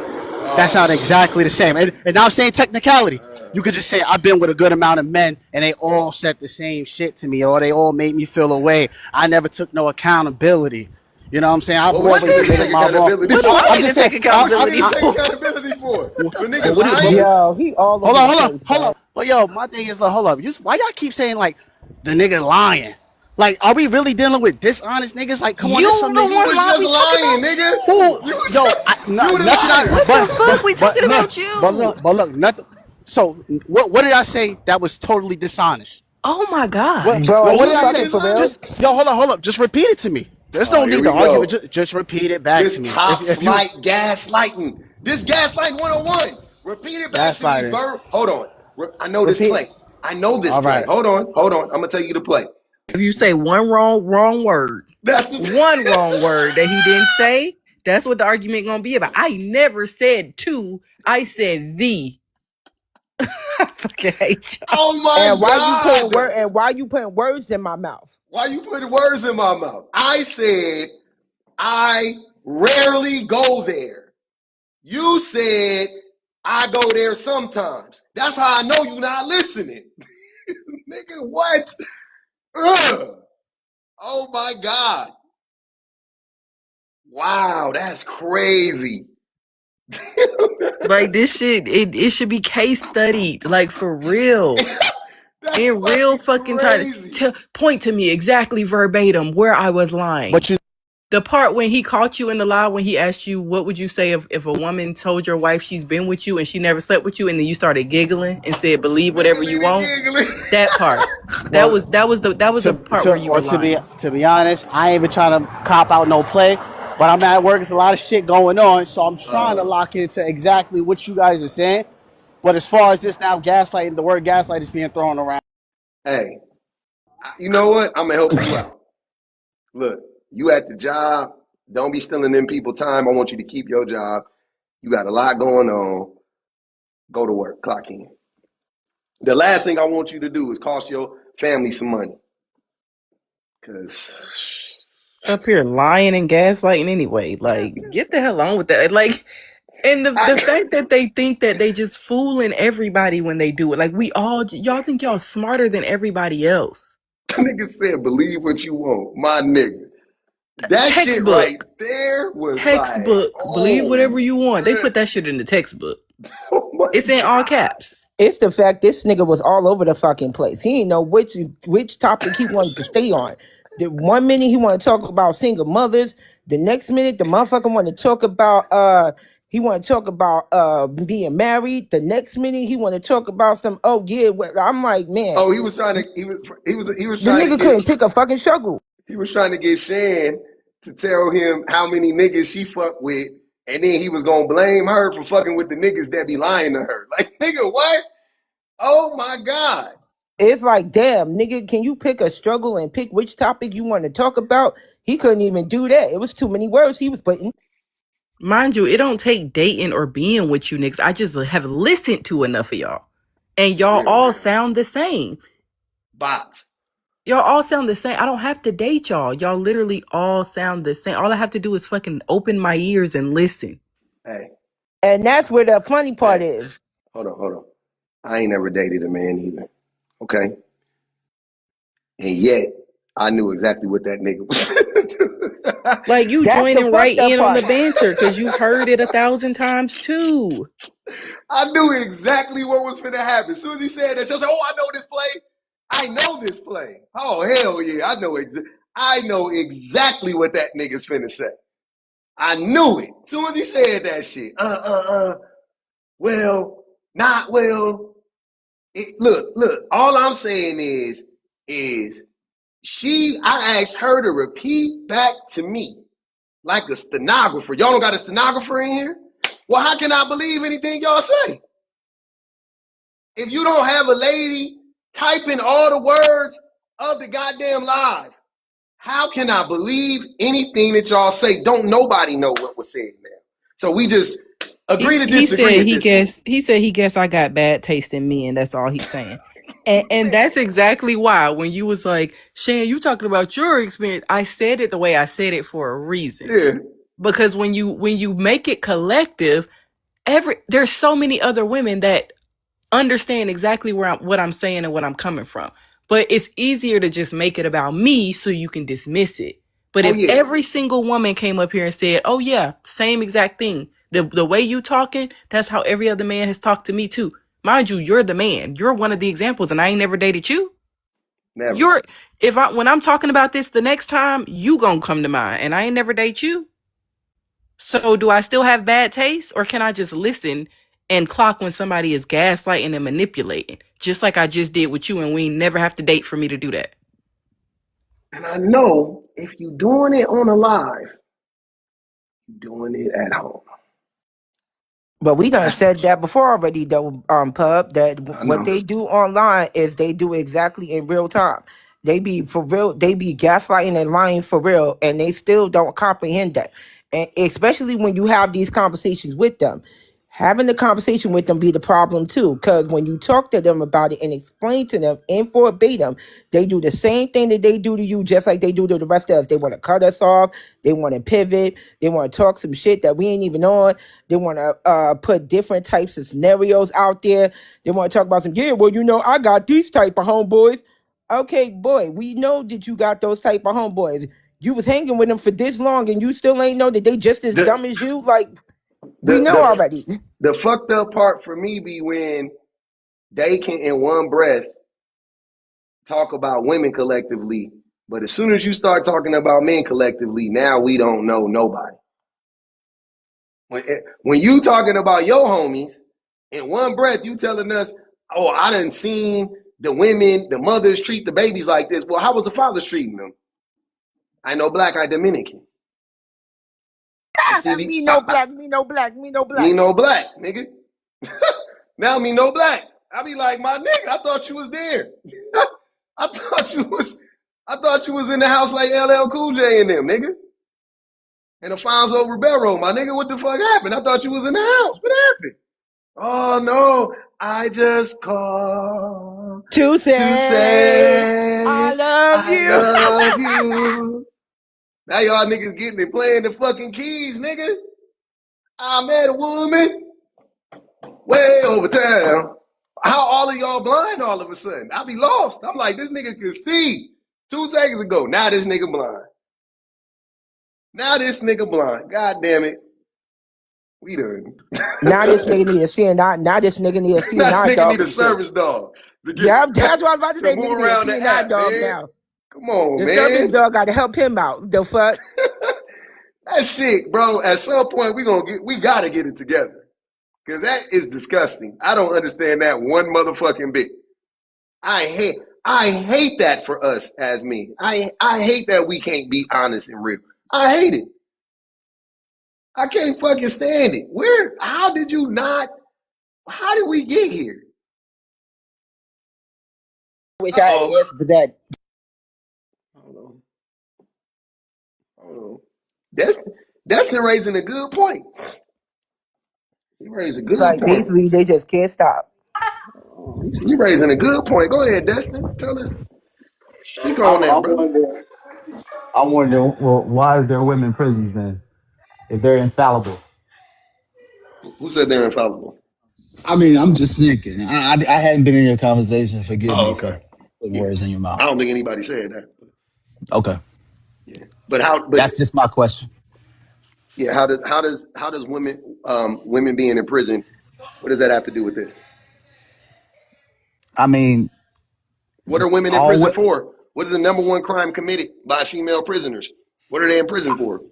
That Oh sound exactly the same. And I'm saying technicality. shit. You could just say I've been with a good amount of men and they all said the same shit to me or they all made me feel away. I never took no accountability. You know what I'm saying? I've Well, what you always need to admitted take my wrong. accountability What do I for? I'm need to just saying. take What you need accountability to take for? accountability for? For niggas What do you? lying? Yo, he all Hold over on, the place, hold on. man. Well, yo, my thing is like, hold up. Why y'all keep saying like the nigga lying? Like, are we really dealing with dishonest niggas? Like, come on, there's You some the niggas. You one was lie just we talking lying, about nigga. Who? you. You was Yo, you the nothing. liar. What the fuck? We talking about you. But look, nothing. So, what did I say that was totally dishonest? Oh my What? gosh. Bro, are What you did I Totally say? fucking for real? dishonest? Just yo, hold up. Just repeat it to me. There's no Oh, here need to we argue. go. Just repeat it back to This me. top If you flight gaslighting. This gaslighting 101. Repeat it back to me, gaslighting, Bur. Hold on. I know this repeat. play. I know this All play. right. Hold on. Hold on. I'm gonna tell you the play. If you say one wrong word, That's the one wrong word that he didn't say, that's what the argument gonna be about. I never said two. I said the. I fucking hate y'all. Oh my And God. why you putting words in my mouth? Why you putting words in my mouth? I said I rarely go there. You said I go there sometimes. That's how I know you not listening. Nigga, what? Ugh. Oh my God. Wow, that's crazy. Like this shit, it should be case studied, like for real. That's In real fucking fucking time. crazy. Point to me exactly verbatim where I was lying. But you The part when he caught you in the lie, when he asked you, what would you say if a woman told your wife she's been with you and she never slept with you, and then you started giggling and said, believe whatever you Sniggling and want? giggling. That part. That well, was the part where you were lying. to be honest, I ain't even trying to cop out no play. But I'm at work. There's a lot of shit going on, so I'm trying to lock into exactly what you guys are saying. But as far as this now gaslighting, the word gaslight is being thrown around. Hey, you know what? I'm gonna help you out. Look, you at the job. Don't be stealing them people time. I want you to keep your job. You got a lot going on. Go to work. Clock in. The last thing I want you to do is cost your family some money. Cause Up here lying and gaslighting anyway. Like, get the hell on with that. Like, and the I, fact that they think that they just fooling everybody when they do it. Like, y'all think y'all smarter than everybody else. nigga said, believe what you want, my nigga. That shit right Textbook. there was like, Textbook. Believe oh, whatever you want. They man. put that shit in the textbook. Oh my It's in all God. caps. It's the fact this nigga was all over the fucking place. He didn't know which topic he wanted to stay on. The 1 minute he want to talk about single mothers, the next minute the motherfucker want to talk about being married. The next minute he want to talk about some I'm like, man, Oh, he was trying to he was the trying to nigga get couldn't pick a fucking struggle. he was trying to get Shan to tell him how many niggas she fucked with, and then he was gonna blame her for fucking with the niggas that be lying to her. Like, nigga, what? Oh my God. It's like, damn, nigga, can you pick a struggle and pick which topic you want to talk about? He couldn't even do that. It was too many words he was putting. Mind you, it don't take dating or being with you niggas. I just have listened to enough of y'all. And y'all Really? all sound the same. Bots. Y'all all sound the same. I don't have to date y'all. Y'all literally all sound the same. All I have to do is fucking open my ears and listen. Hey, And that's where the funny part hey, is. hold on. I ain't never dated a man either. Okay. And yet, I knew exactly what that nigga was. Like you That's the joining right fucked up in on the part. banter because you've heard it 1,000 times too. I knew exactly what was finna happen. As soon as he said that, she was like, "Oh, I know this play. I know this play. Oh hell yeah, I know exactly what that nigga's finna say. I knew it. As soon as he said that shit. Well, not well. Look. All I'm saying is I asked her to repeat back to me like a stenographer. Y'all don't got a stenographer in here? Well, how can I believe anything y'all say? If you don't have a lady typing all the words of the goddamn live, how can I believe anything that y'all say? Don't nobody know what was said now. So we just agree to He disagree said at this point. he guessed I got bad taste in men. That's all he's saying. And that's exactly why when you was like, Shan, you talking about your experience, I said it the way I said it for a reason. Yeah. Because when you make it collective, there's so many other women that understand exactly what I'm saying and what I'm coming from. But it's easier to just make it about me so you can dismiss it. But Oh if yeah. every single woman came up here and said, "Oh yeah, same exact thing," the way you talking, that's how every other man has talked to me too. Mind you, you're the man. You're one of the examples, and I ain't never dated you. Never. When I'm talking about this the next time, you gonna come to mind, and I ain't never date you. So do I still have bad taste, or can I just listen and clock when somebody is gaslighting and manipulating, just like I just did with you, and we never have to date for me to do that? And I know if you doing it on a live, you doing it at home. But we done said that before already, though, Pub, that I what know. they do online is they do exactly in real time. They be for real, they be gaslighting and lying for real, and they still don't comprehend that. And especially when you have these conversations with them. Having the conversation with them be the problem too, because when you talk to them about it and explain to them in verbatim, they do the same thing that they do to you, just like they do to the rest of us. They want to cut us off, they want to pivot, they want to talk some shit that we ain't even on. They want to put different types of scenarios out there. They want to talk about some, yeah, well, I got these type of homeboys. Okay, boy, we know that you got those type of homeboys. You was hanging with them for this long and you still ain't know that they just as The dumb as you? Like, we the know the already. the fucked up part for me be when they can in one breath talk about women collectively, but as soon as you start talking about men collectively, now we don't know nobody. When you talking about your homies, in one breath you telling us, "Oh, I done seen the women, the mothers treat the babies like this." Well, how was the fathers treating them? I know black, I Dominican. Stevie, Me no black, me no black, me no me black. no black, nigga. Now me no black. I be like, my nigga, I thought you was there. I thought you was in the house like LL Cool J and them, nigga. And Alfonso Ribeiro, my nigga, what the fuck happened? I thought you was in the house. What happened? Oh no, I just called To to say I say love I you. love you. Now y'all niggas getting it playing the fucking keys, nigga. I met a woman way over town. How all of y'all blind all of a sudden? I be lost. I'm like, this nigga could see 2 seconds ago. Now this nigga blind. Now this nigga blind. God damn it. We done. Now this nigga need a CNI. Now this nigga need a Now this CNI nigga dog need a and shit. service dog to get Yeah, that's what I was about to to say. move Nigga need a around the CNI app, dog man. now. Come on, The service man. dog got to help him out. The fuck? That shit, bro. At some point, we gotta get it together. Cause that is disgusting. I don't understand that one motherfucking bit. I hate that for us as men. I hate that we can't be honest and real. I hate it. I can't fucking stand it. How did you not? How did we get here? Wish I had an Uh-oh. answer for that. Hold on. Hold on. Destin raising a good point. He raised a good Like point. basically, they just can't stop. He raising a good point. Go ahead, Destin. Tell us. Speak on I'm, that, I'm brother. wondering. I'm wondering. Well, why is there women prisons then? If they're infallible. Who said they're infallible? I mean, I'm just thinking. I hadn't been in your conversation. Forgive Oh, me for okay. putting Yeah. words in your mouth. I don't think anybody said that. Okay, Yeah. But how? But that's just my question. yeah, how does women being in prison? What does that have to do with this? I mean, What are women in all prison what? for? What is the number one crime committed by female prisoners? What are they in prison for?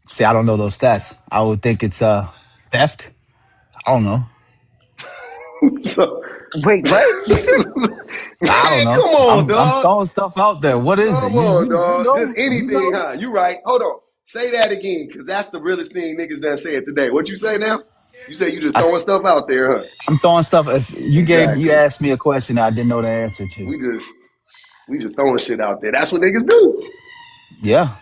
See, I don't know those stats. I would think it's theft. I don't know. So, Wait, what? I man, don't know. come on, I'm dog. throwing stuff out there. What is it? Come on, dog. Just You anything, know. huh? You right. Hold on. Say that again, because that's the realest thing niggas done said today. What you say now? You say you just I, throwing stuff out there, huh? am throwing stuff. You Exactly. asked me a question I didn't know the answer to. We just throwing shit out there. That's what niggas do. Yeah,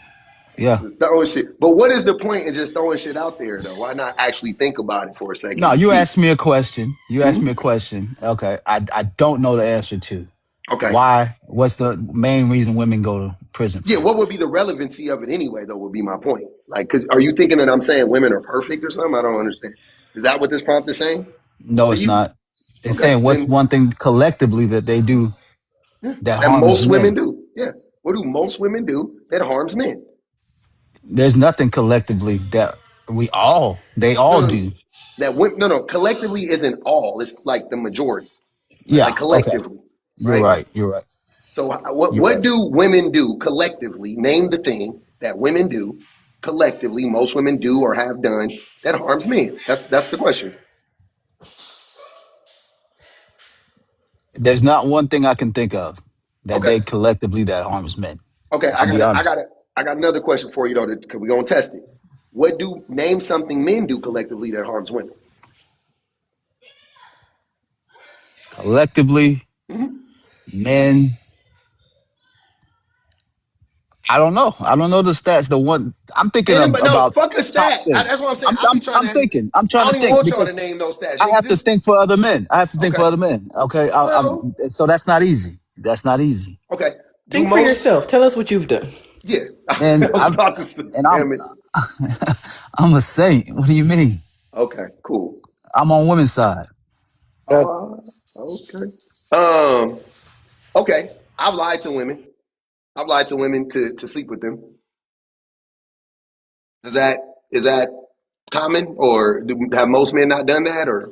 yeah. Just throwing shit. But what is the point in just throwing shit out there though? Why not actually think about it for a second No, and you see? asked me a question. Mhm. Okay, I don't know the answer to. Okay. Why? What's the main reason women go to prison Yeah, for? what would be the relevancy of it anyway, though, would be my point. Like, are you thinking that I'm saying women are perfect or something? I don't understand. Is that what this prompt is saying No, to it's you? not. It's Okay, saying what's then one thing collectively that they do yeah, that that harms most women men. do. Yeah. What do most women do that harms men? There's nothing collectively that they No, all no, do. no. Collectively isn't all. It's like the majority, right? Yeah. Like Okay. collectively, You're right? right. You're right. So what You're what right. do women do collectively? Name the thing that women do collectively. Most women do or have done that harms men. That's the question. There's not one thing I can think of that Okay. they collectively that harms men. Okay, I I'll got be it. I honest. got it. I got another question for you though, because we're gonna test it. What do name something men do collectively that harms women? Collectively, Mm-hmm. men. I don't know the stats. The one I'm thinking And of but no, about fuck a top stat. things. That's what I'm saying. I'll be trying to. I'm I trying to don't even think want y'all to because name no stats. I have to Just think for other men. I have to think okay. for other men. Okay. Well, So that's not easy. That's not easy. okay. Do Think for most? yourself. Tell us what you've done. Yeah, And I was I'm about to say. and I'm Damn it. I'm a saint. What do you mean? Okay, cool. I'm on women's side. Uh, Okay. Um. Okay. I've lied to women. I've lied to women to sleep with them. Is that common, or have most men not done that, or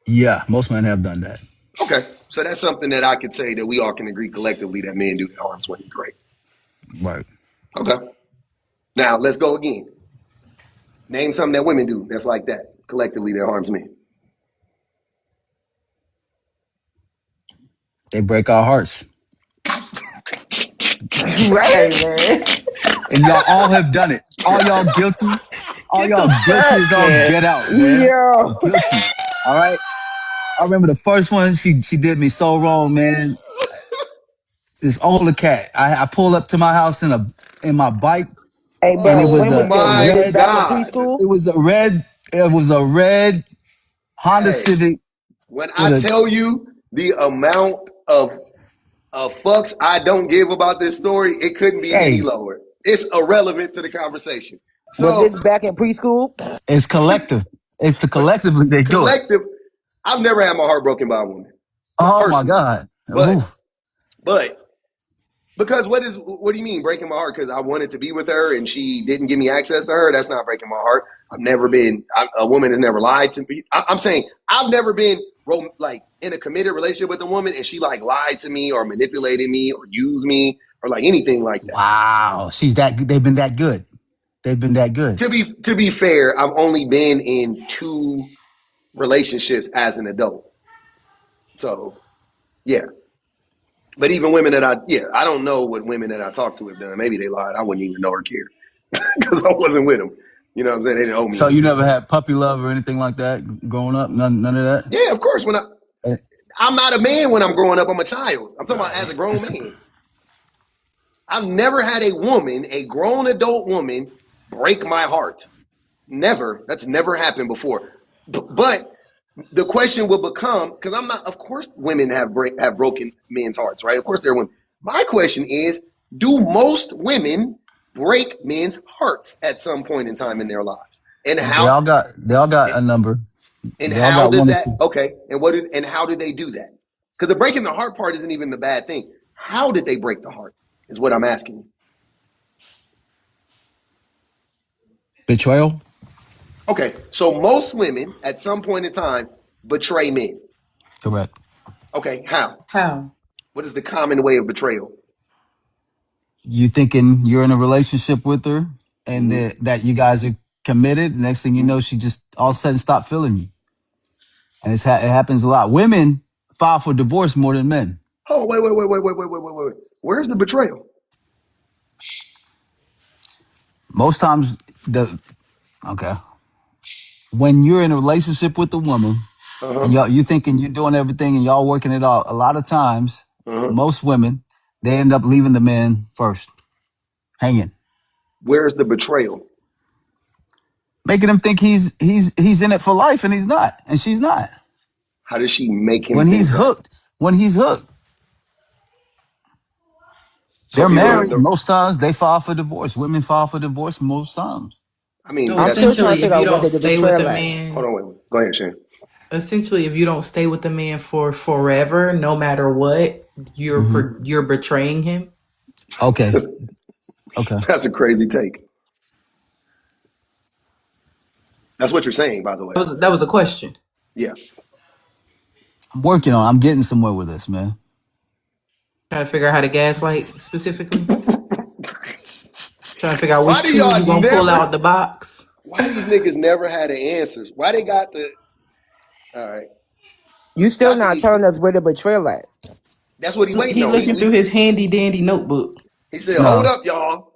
Yeah, most men have done that. okay? So that's something that I could say that we all can agree collectively that men do that harms women. Great. Right. Okay. Now let's go again. Name something that women do that's like that collectively that harms men. They break our hearts. Hey right? man. And y'all all have done it. All y'all guilty. All Get y'all the guilty as fuck, all man. get out, man. Yo. Guilty. All right. I remember the first one. She did me so wrong, man. This older cat. I pulled up to my house in my bike, Hey, and bro, it was when Oh was a this? Was my this red. back in God. preschool? It was a red. It was a red Honda Hey, Civic when I with a. tell you the amount of fucks I don't give about this story, it couldn't be any Hey, lower. It's irrelevant to the conversation. Was this So, back in preschool? it's collective. It's the but collectively they do it. collective, I've never had my heart broken by a woman, Oh my personally. God. But Ooh. but because what do you mean breaking my heart? Because I wanted to be with her and she didn't give me access to her. That's not breaking my heart. A woman has never lied to me. I'm saying I've never been like in a committed relationship with a woman and she like lied to me or manipulated me or used me or like anything like that. Wow. They've been that good. They've been that good. To be fair, I've only been in two relationships as an adult. So yeah. But even women I don't know what women that I talked to have done. Maybe they lied. I wouldn't even know or care because I wasn't with them. You know what I'm saying? They didn't owe me So you anything. never had puppy love or anything like that growing up? None of that? Yeah, of course. Uh, I'm not a man when I'm growing up, I'm a child. I'm talking about as a grown Just, man. I've never had a woman, a grown adult woman, break my heart. Never. That's never happened before. But the question will become, because I'm not, of course, women have broken men's hearts, right? Of course, they're women. My question is, do most women break men's hearts at some point in time in their lives? And they how? all got a number. And They all how got does one or that? two. Okay, and how do they do that? Because the breaking the heart part isn't even the bad thing. How did they break the heart? Is what I'm asking you. Betrayal. Okay, so most women at some point in time betray men. Correct. Okay, how? How? What is the common way of betrayal? You thinking you're in a relationship with her and Mm-hmm. that you guys are committed. Next thing you Mm-hmm. know, she just all of a sudden stop feeling you. And it happens a lot. Women file for divorce more than men. Oh, wait. Where's the betrayal? Most times, the okay, when you're in a relationship with a woman and Uh-huh. y'all you thinking you're doing everything and y'all working it out, a lot of times, Uh-huh. most women they end up leaving the man first, hanging, Where's the betrayal? making him think he's in it for life and he's not, and she's not. How does she make him When he's think that? hooked, when he's hooked, So they're if you go to So married. the, Most times they file for divorce. Women file for divorce most times. I mean, so I'm that's, still trying to essentially, if figure you out don't whether the stay with betrayal a at. hold man, on, wait. Go ahead, Shane. essentially, if you don't stay with the man for forever, no matter what, Hmm. you're betraying him. Okay, That's, okay. that's a crazy take. That's what you're saying, by the way, I That assume. was a question. Yeah. I'm working on. I'm getting somewhere with this, man. Trying to figure out how to gaslight specifically. Trying to figure out Why which do tool y'all you gonna pull never, out the box. why these niggas never had the answers? Why they got the, all right. You still Not the not easy. telling us where the betrayal at. That's what he waiting He on. looking through his handy dandy notebook. He said, hold No, up, y'all.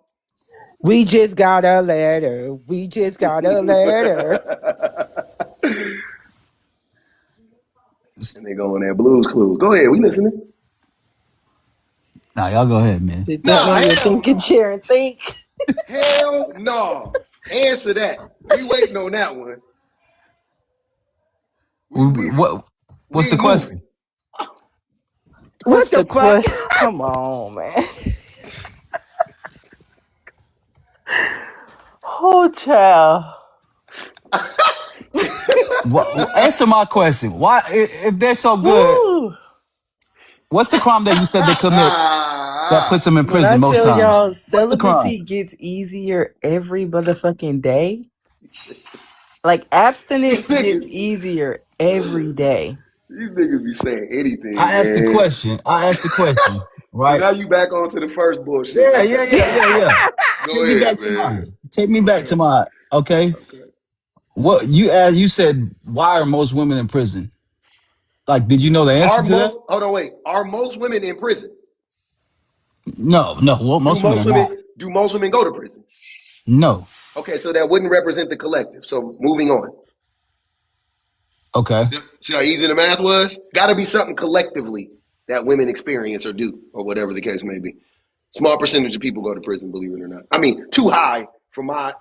We just got a letter. We just got a And letter. they go on that blues clues. Go ahead, we listening. nah, y'all go ahead, man. Sit down Nah, in your hell thinking no. chair and think. Hell no. Answer that. We waiting on that one. We we What? we What's the ain't moving. question? What What's the the fuck? question? Come on, man. Oh, child. What? Answer my question. Why, if they're so good, Woo. what's the crime that you said they commit that puts them in When prison I most tell times? y'all What's the crime? celibacy gets easier every motherfucking day, like abstinence these gets niggas, easier every day. these niggas be saying anything, I asked the man. question. I asked the question. So Right? now you back onto the first bullshit. Yeah, Okay. yeah, yeah, yeah, yeah. Go Take me ahead, back to man. mine. Take me back Okay. to mine. Okay. Okay. What you asked? You said why are most women in prison? Like, did you know the answer Are to that? most hold on, wait. Are most women in prison? No, no. Well, Do most women are most not. women do most women go to prison? No. Okay, so that wouldn't represent the collective. So moving on. Okay. See how easy the math was? Gotta be something collectively that women experience or do, or whatever the case may be. Small percentage of people go to prison, believe it or not. I mean, too high for my,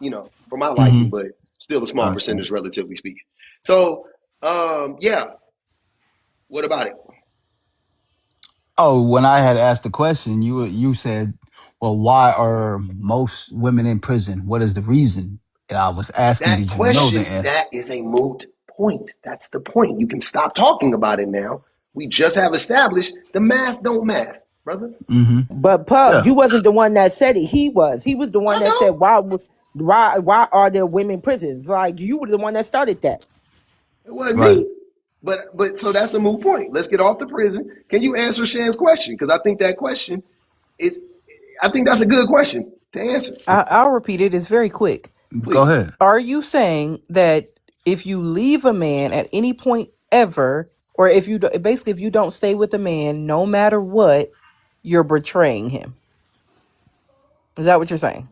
for my Mm-hmm. liking, but still a small Gotcha. percentage, relatively speaking. So, yeah. What about it? Oh, when I had asked the question, you said, "Well, why are most women in prison? What is the reason?" And I was asking, That "Did you know the question, answer?" that is a moot point. That's the point. You can stop talking about it now. We just have established the math don't math, brother. Mm-hmm. But Pub, Yeah. you wasn't the one that said it. He was. He was the one I that said know. why are there women prisons? Like you were the one that started that. It wasn't Right. me. But so that's a moot point. Let's get off the prison. Can you answer Shan's question? Because I think that question is I think that's a good question to answer. I'll repeat it. It's very quick. Go Please. ahead. Are you saying that if you leave a man at any point ever, or if you basically if you don't stay with a man, no matter what, you're betraying him? Is that what you're saying?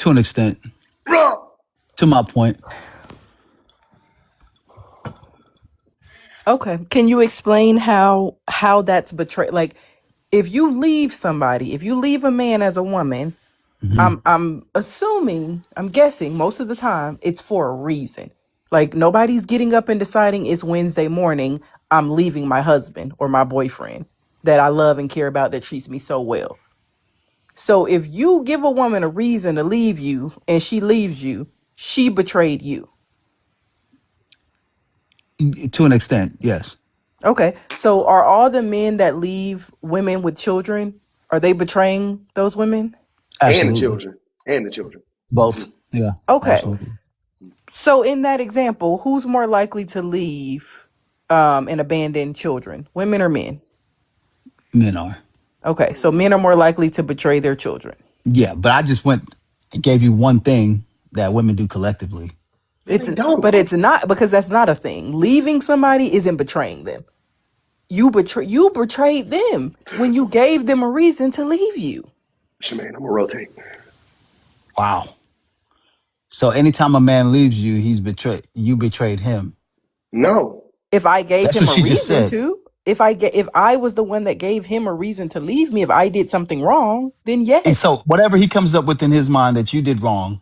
To an extent, Bro. to my point. Okay. Can you explain how that's betray? Like, if you leave somebody, if you leave a man as a woman, Hmm. I'm assuming, I'm guessing most of the time it's for a reason. Like nobody's getting up and deciding it's Wednesday morning, I'm leaving my husband or my boyfriend that I love and care about that treats me so well. So if you give a woman a reason to leave you and she leaves you, she betrayed you. To an extent, yes. Okay. So are all the men that leave women with children, are they betraying those women? And the Absolutely. children. And the children. Both. Yeah, Okay. absolutely. So in that example, who's more likely to leave and abandon children, women or men? Men are. Okay. So men are more likely to betray their children. Yeah, but I just went and gave you one thing that women do collectively. No, they But don't. it's not, because that's not a thing. Leaving somebody isn't betraying them. You betrayed them when you gave them a reason to leave you. Shemaine, I'm gonna rotate. Wow. So anytime a man leaves you, you betrayed him. No. If I gave That's him what a she just reason said. to, if I was the one that gave him a reason to leave me, if I did something wrong, then And yes. so whatever he comes up with in his mind that you did wrong,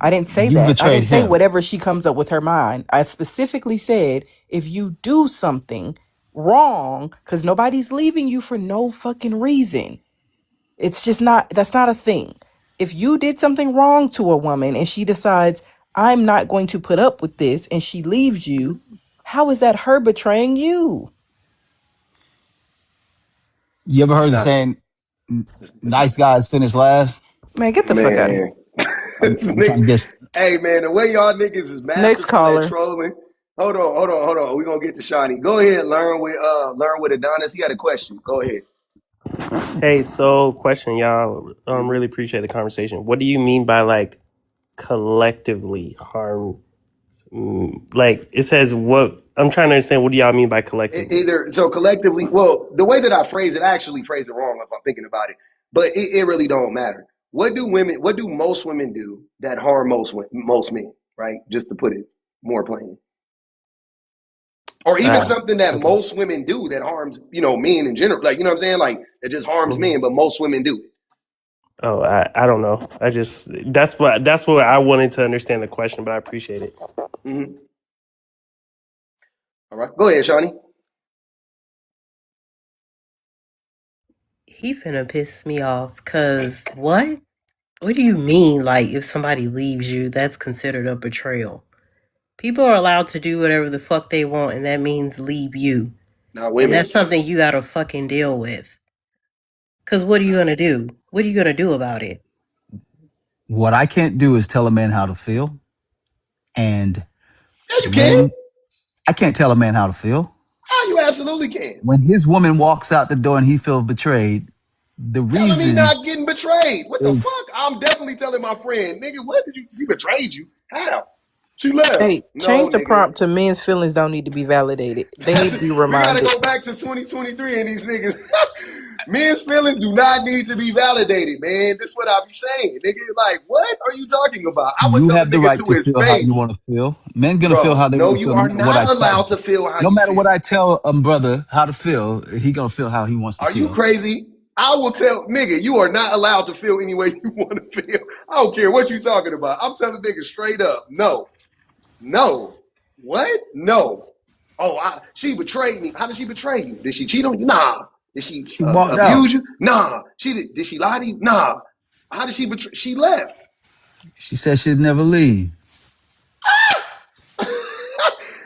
I didn't say you that. I betrayed didn't say him. whatever she comes up with her mind. I specifically said if you do something wrong, because nobody's leaving you for no fucking reason. It's just not, that's not a thing. If you did something wrong to a woman and she decides, I'm not going to put up with this, and she leaves you, how is that her betraying you? You ever It's heard the not. saying, It's not. nice guys finish last? Man, get the fuck out of here. Man. This I'm trying to nigga- guess. hey man, the way y'all niggas is Next masterful at caller. trolling. Hold on. We're gonna get to Shawnee. Go ahead, learn with Adonis. He got a question. Go ahead. Hey, so question, y'all. Really appreciate the conversation. What do you mean by like collectively harm? Like it says what I'm trying to understand. What do y'all mean by collectively? Either so collectively, well, the way that I phrase it, I actually phrase it wrong if I'm thinking about it. But it really don't matter. What do most women do that harm most men, right? Just to put it more plainly. Or even something that Okay. most women do that harms, men in general. Like, you know what I'm saying? Like it just harms Mhm. men, but most women do it. Oh, I don't know. I just that's what I wanted to understand the question, but I appreciate it. Mm-hmm. All right. Go ahead, Shawnee. He finna piss me off because what? What do you mean, like, if somebody leaves you, that's considered a betrayal? People are allowed to do whatever the fuck they want, and that means leave you. Not And women. that's something you gotta fucking deal with. Because what are you gonna do? What are you gonna do about it? What I can't do is tell a man how to feel. And Yeah, you can. when I can't tell a man how to feel, Oh, you absolutely can. when his woman walks out the door and he feels betrayed, the Tell him he reason not getting betrayed. What the is fuck? I'm definitely telling my friend, nigga, what did she betrayed you? How? She left. Hey, No, change the nigga. prompt to men's feelings don't need to be validated. They need to be We gotta reminded. go back to 2023 and these niggas. Men's feelings do not need to be validated, man. This is what I be saying, nigga. Like, what are you talking about? I would you tell a have the nigga right to to his feel how you face, want to feel. Men gonna feel how bro. they No, want to you feel, no are matter what not I tell allowed to them. feel how No you matter what feel. I tell a brother how to feel, he gonna feel how he wants to Are you feel. crazy? I will tell nigga, you are not allowed to feel any way you want to feel. I don't care what you talking about. I'm telling niggas straight up, no. No. What? No. Oh, she betrayed me. How did she betray you? Did she cheat on you? Nah. Did she She walked out. abuse you? Nah. Did she lie to you? Nah. How did she betray? She left. She said she'd never leave.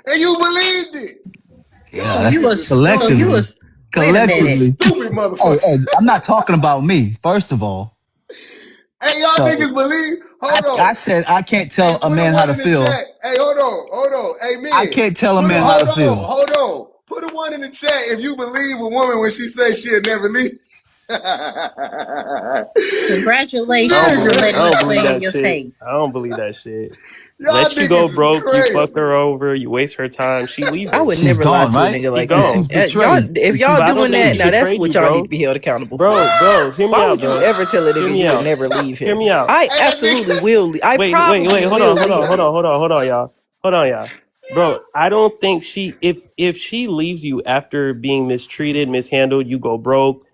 And you believed it. Yeah, Y'all that's niggas collectively. wait a minute. Collectively. stupid Hey, motherfucker. hey, I'm not talking about me, first of all. Hey, y'all So niggas believe? Hold I on. said I can't Hey, tell a put a man how one to in the feel. chat. Hey, hold on. Hey, I man, can't tell a man how to feel. hold on. Put a one in the chat if you believe a woman when she says she'll never leave. Congratulations for Nigga, I letting don't it believe play in that your shit. face. I don't believe that shit. y'all Let you go niggas is broke. You fuck crazy. her over. You waste her time. She I leaving. would She's never lie gone, to a right? nigga She like And that. she's gone. Y'all, betrayed. if And she's y'all But I don't doing think that, she now betrayed. that's betrayed what you, y'all need to bro. be held accountable for. Bro, hear me Why out, would you bro. ever tell a Hear nigga me you would out. never leave Hear him? me out. I Hey, absolutely will. I Wait. probably Hold will on, leave him. y'all. Hold on, y'all. Bro, I don't think if she leaves you after being mistreated, mishandled, you go broke,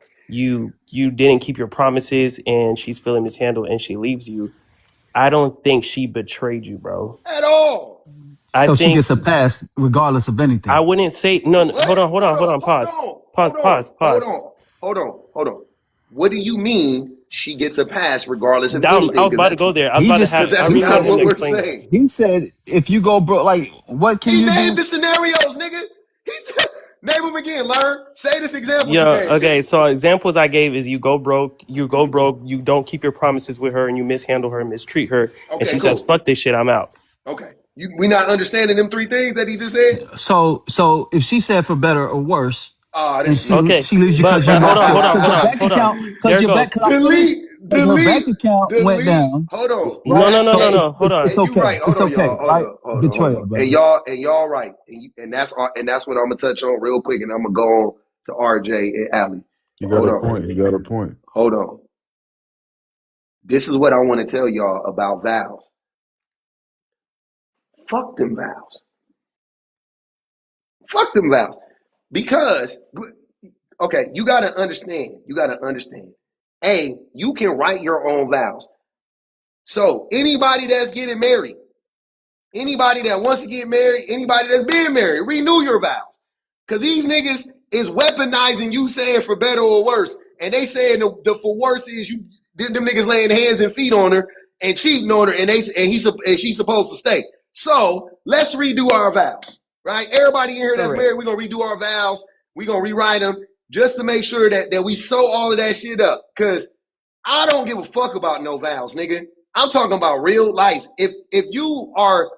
you didn't keep your promises, and she's feeling mishandled, and she leaves you. I don't think she betrayed you, bro. at all. I So she think gets a pass regardless of I anything. wouldn't say no. Hold What? on. Pause. Hold on. Pause. Hold on. What do you mean she gets a pass regardless of I anything. was about to go there. I was He about to just have. Because I that's he really not want said him what to we're explain it. saying. he said if you go broke, like what can He you named do? the scenarios, nigga. Name them again. Learn. Say this examples you Yeah. gave. Okay. So examples I gave is you go broke. You go broke. You don't keep your promises with her, and you mishandle her, mistreat her, and Okay, she says, cool. "Fuck this shit. I'm out." Okay. We not understanding them three things that he just said? So if she said for better or worse, Oh, and this Okay. she leaves you But because you hold not on. feel Hold on. because Hold your on. bank Hold on. account There it goes. can I finish? Because her bank account went delete. down, Hold on. If right? that's the So case, Hold it's on. and you okay. right. Hold It's on, y'all. okay, right? Hold Betrayal, on. brother. And y'all right. And that's what I'm gonna touch on real quick, and I'm gonna go on to RJ and Allie. You got Hold a on. point. You got a point. Hold on. This is what I want to tell y'all about vows. Fuck them vows. Fuck them vows. Because okay, you gotta understand. A, you can write your own vows. So anybody that's getting married, anybody that wants to get married, anybody that's being married, renew your vows. Because these niggas is weaponizing you saying for better or worse. And they saying the for worse is you them niggas laying hands and feet on her and cheating on her and she's supposed to stay. So let's redo our vows. Right? Everybody in here that's married, we're Correct. gonna redo our vows. We're gonna rewrite them just to make sure that we sew all of that shit up. Cause I don't give a fuck about no vows, nigga. I'm talking about real life. If you are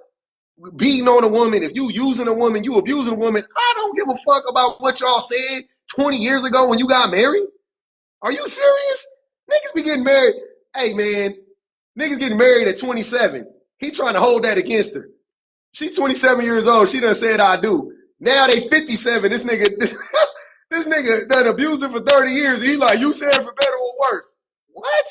beating on a woman, if you using a woman, you abusing a woman, I don't give a fuck about what y'all said 20 years ago when you got married. Are you serious? Niggas be getting married. Hey man, niggas getting married at 27. He trying to hold that against her. She 27 years old. She done said I do. Now they 57. This nigga, this nigga done abused her for 30 years. He like, you said for better or worse. What?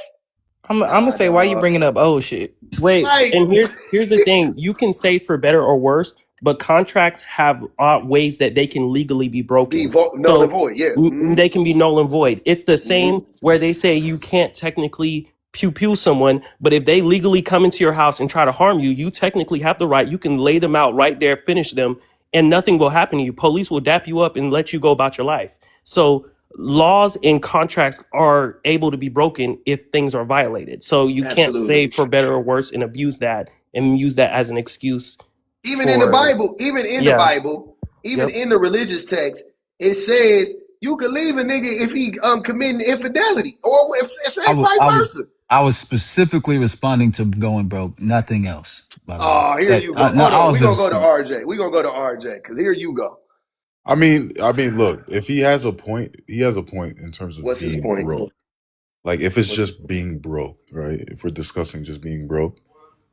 I'm gonna Nah, say why you dog. bringing up old shit. Wait, Like, and here's the thing. You can say for better or worse, but contracts have ways that they can legally be be broken. null and So void. Yeah. they can be null and void. It's the Mm-hmm. same where they say you can't technically pew pew someone, but if they legally come into your house and try to harm you, you technically have the right. You can lay them out right there, finish them, and nothing will happen to you. Police will dap you up and let you go about your life. So laws and contracts are able to be broken if things are violated. So you can't Absolutely. say for better or worse and abuse that and use that as an excuse Even in the for Bible, yeah. even Yep. in the religious text, it says you can leave a nigga if he committing infidelity, or if say I was vice I was versa. I was specifically responding to going broke, nothing else. By the way, Oh, here that you go. no, Hold I on, was we gonna go to just RJ. We gonna go to RJ because here you go. Look, if he has a point, he has a point in terms of What's his being point? broke. Like if it's What's just being broke, right? If we're discussing just being broke,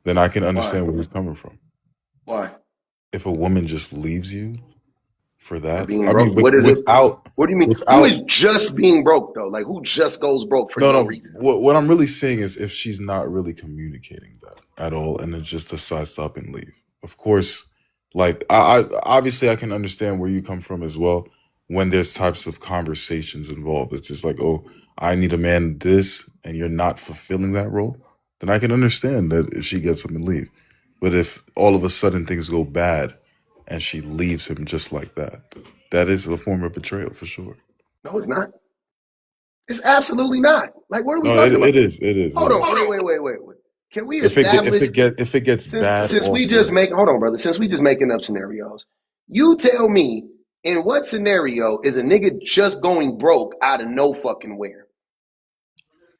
then I can why? understand where he's coming from. Why If a woman just leaves you for for that, being I mean, broke? What is it? without, What do you mean? Who is without, just being broke though? Like who just goes broke for no, no no. reason? What I'm really saying is if she's not really communicating that at all, and then just decides to up and leave. Of course, like I obviously I can understand where you come from as well. When there's types of conversations involved, it's just like, oh, I need a man this, and you're not fulfilling that role. Then I can understand that if she gets up and leave. But if all of a sudden things go bad, and she leaves him just like that, that is a form of betrayal for sure. No, it's not. It's absolutely not. Like what are we No, talking about? it is. It is. It Hold on. is. Wait. Can we establish If it gets bad since we off just rip, make hold on, brother, since we just making up scenarios, you tell me in what scenario is a nigga just going broke out of no fucking where?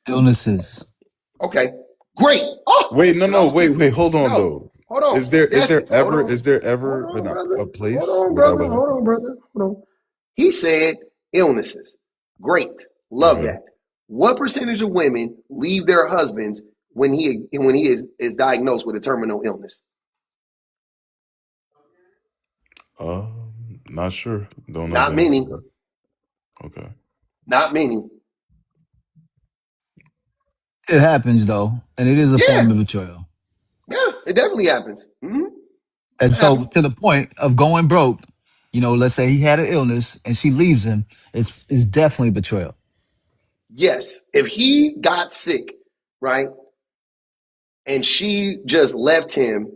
illnesses. Okay, great. Oh, wait, no, because I no, was thinking, wait, hold on no, though. hold on. That's Is there hold ever on, brother. a Hold place on, where that brother. would happen? Hold on. He said illnesses. Great. Love Okay. that. What percentage of women leave their husbands when he is diagnosed with a terminal illness? Not sure. Don't know Not the answer many. to that. Okay. Not many. It happens though, and it is a Yeah, form of betrayal. yeah, it definitely happens. And It so, happens. to the point of going broke, let's say he had an illness and she leaves him, it's definitely betrayal. Yes, if he got sick, right, and she just left him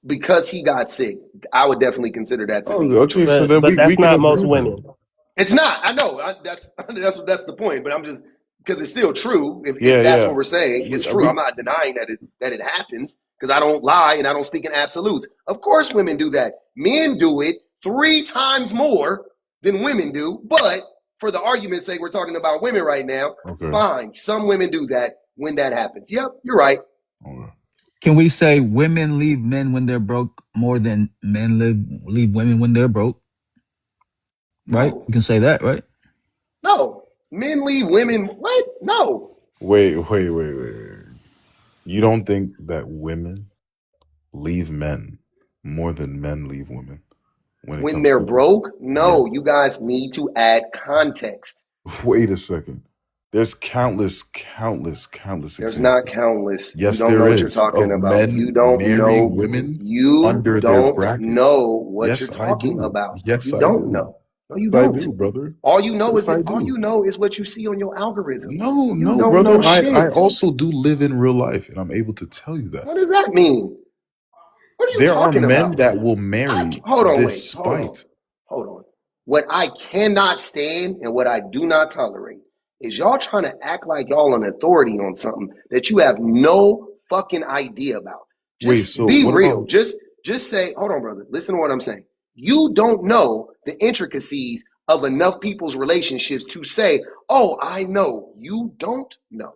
because he got sick, I would definitely consider that to Oh, be okay. So betrayal. then But we that's can not agree most women. then. It's not. I know. That's the point. But I'm just because it's still true. Yeah, If that's yeah. what we're saying, it's true. I'm not denying that it happens because I don't lie and I don't speak in absolutes. Of course, women do that. Men do it 3 times more than women do. But for the argument's sake, we're talking about women right now. Okay. Fine, some women do that when that happens. Yep, you're right. Okay. Can we say women leave men when they're broke more than men leave women when they're broke? Right? No. We can say that, right? No. Men leave women. What? No. Wait. You don't think that women leave men more than men leave women when it When comes they're to broke? yeah. No. You guys need to add context. Wait a second. There's countless There's examples. not countless. You Yes, don't know there what you're is talking of about. You men don't marrying know. women You under their don't brackets. know what you're Yes, I talking do. about. Yes, You I don't do. know. No, you Yes, I don't. do, brother. All you know Yes, I do. is what you see on your algorithm. No, You no, don't know brother. I shit. also do live in real life, and I'm able to tell you What that. does that mean? What are you There are talking men about? that will marry Hold on, wait. despite. Hold on. What I cannot stand and what I do not tolerate is y'all trying to act like y'all an authority on something that you have no fucking idea about. Wait, Just so be what real. about Just say, hold on, brother. Listen to what I'm saying. You don't know the intricacies of enough people's relationships to say, "Oh, I know." You don't know.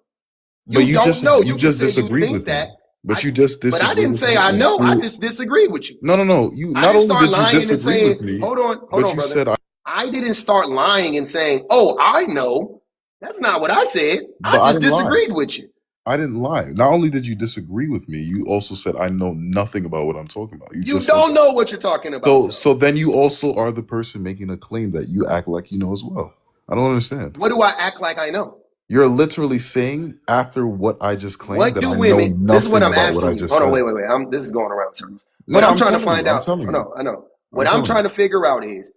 but You don't know. you You can just say you disagreed think with me. that. But you just But I disagreed didn't with say me I and know. I through just disagreed with you. no. You I not didn't only start did you lying and disagree saying, with me, hold on, but you brother. said I didn't start lying and saying, "Oh, I know." That's not what I said. I but I just didn't lie. disagreed with you. I didn't lie. Not only did you disagree with me, you also said I know nothing about what I'm talking about. You You just said don't that. know what you're talking about, though. So then you also are the person making a claim that you act like you know as well. I don't understand. What do I act like I know? You're literally saying after what I just claimed What that do I know women? This is what nothing I'm about what I asking you. just Hold on, said. wait. This is going around in circles. No, What no, I'm I'm trying to telling you. find I'm out. telling you. I know. I'm What I'm telling trying you. to figure out is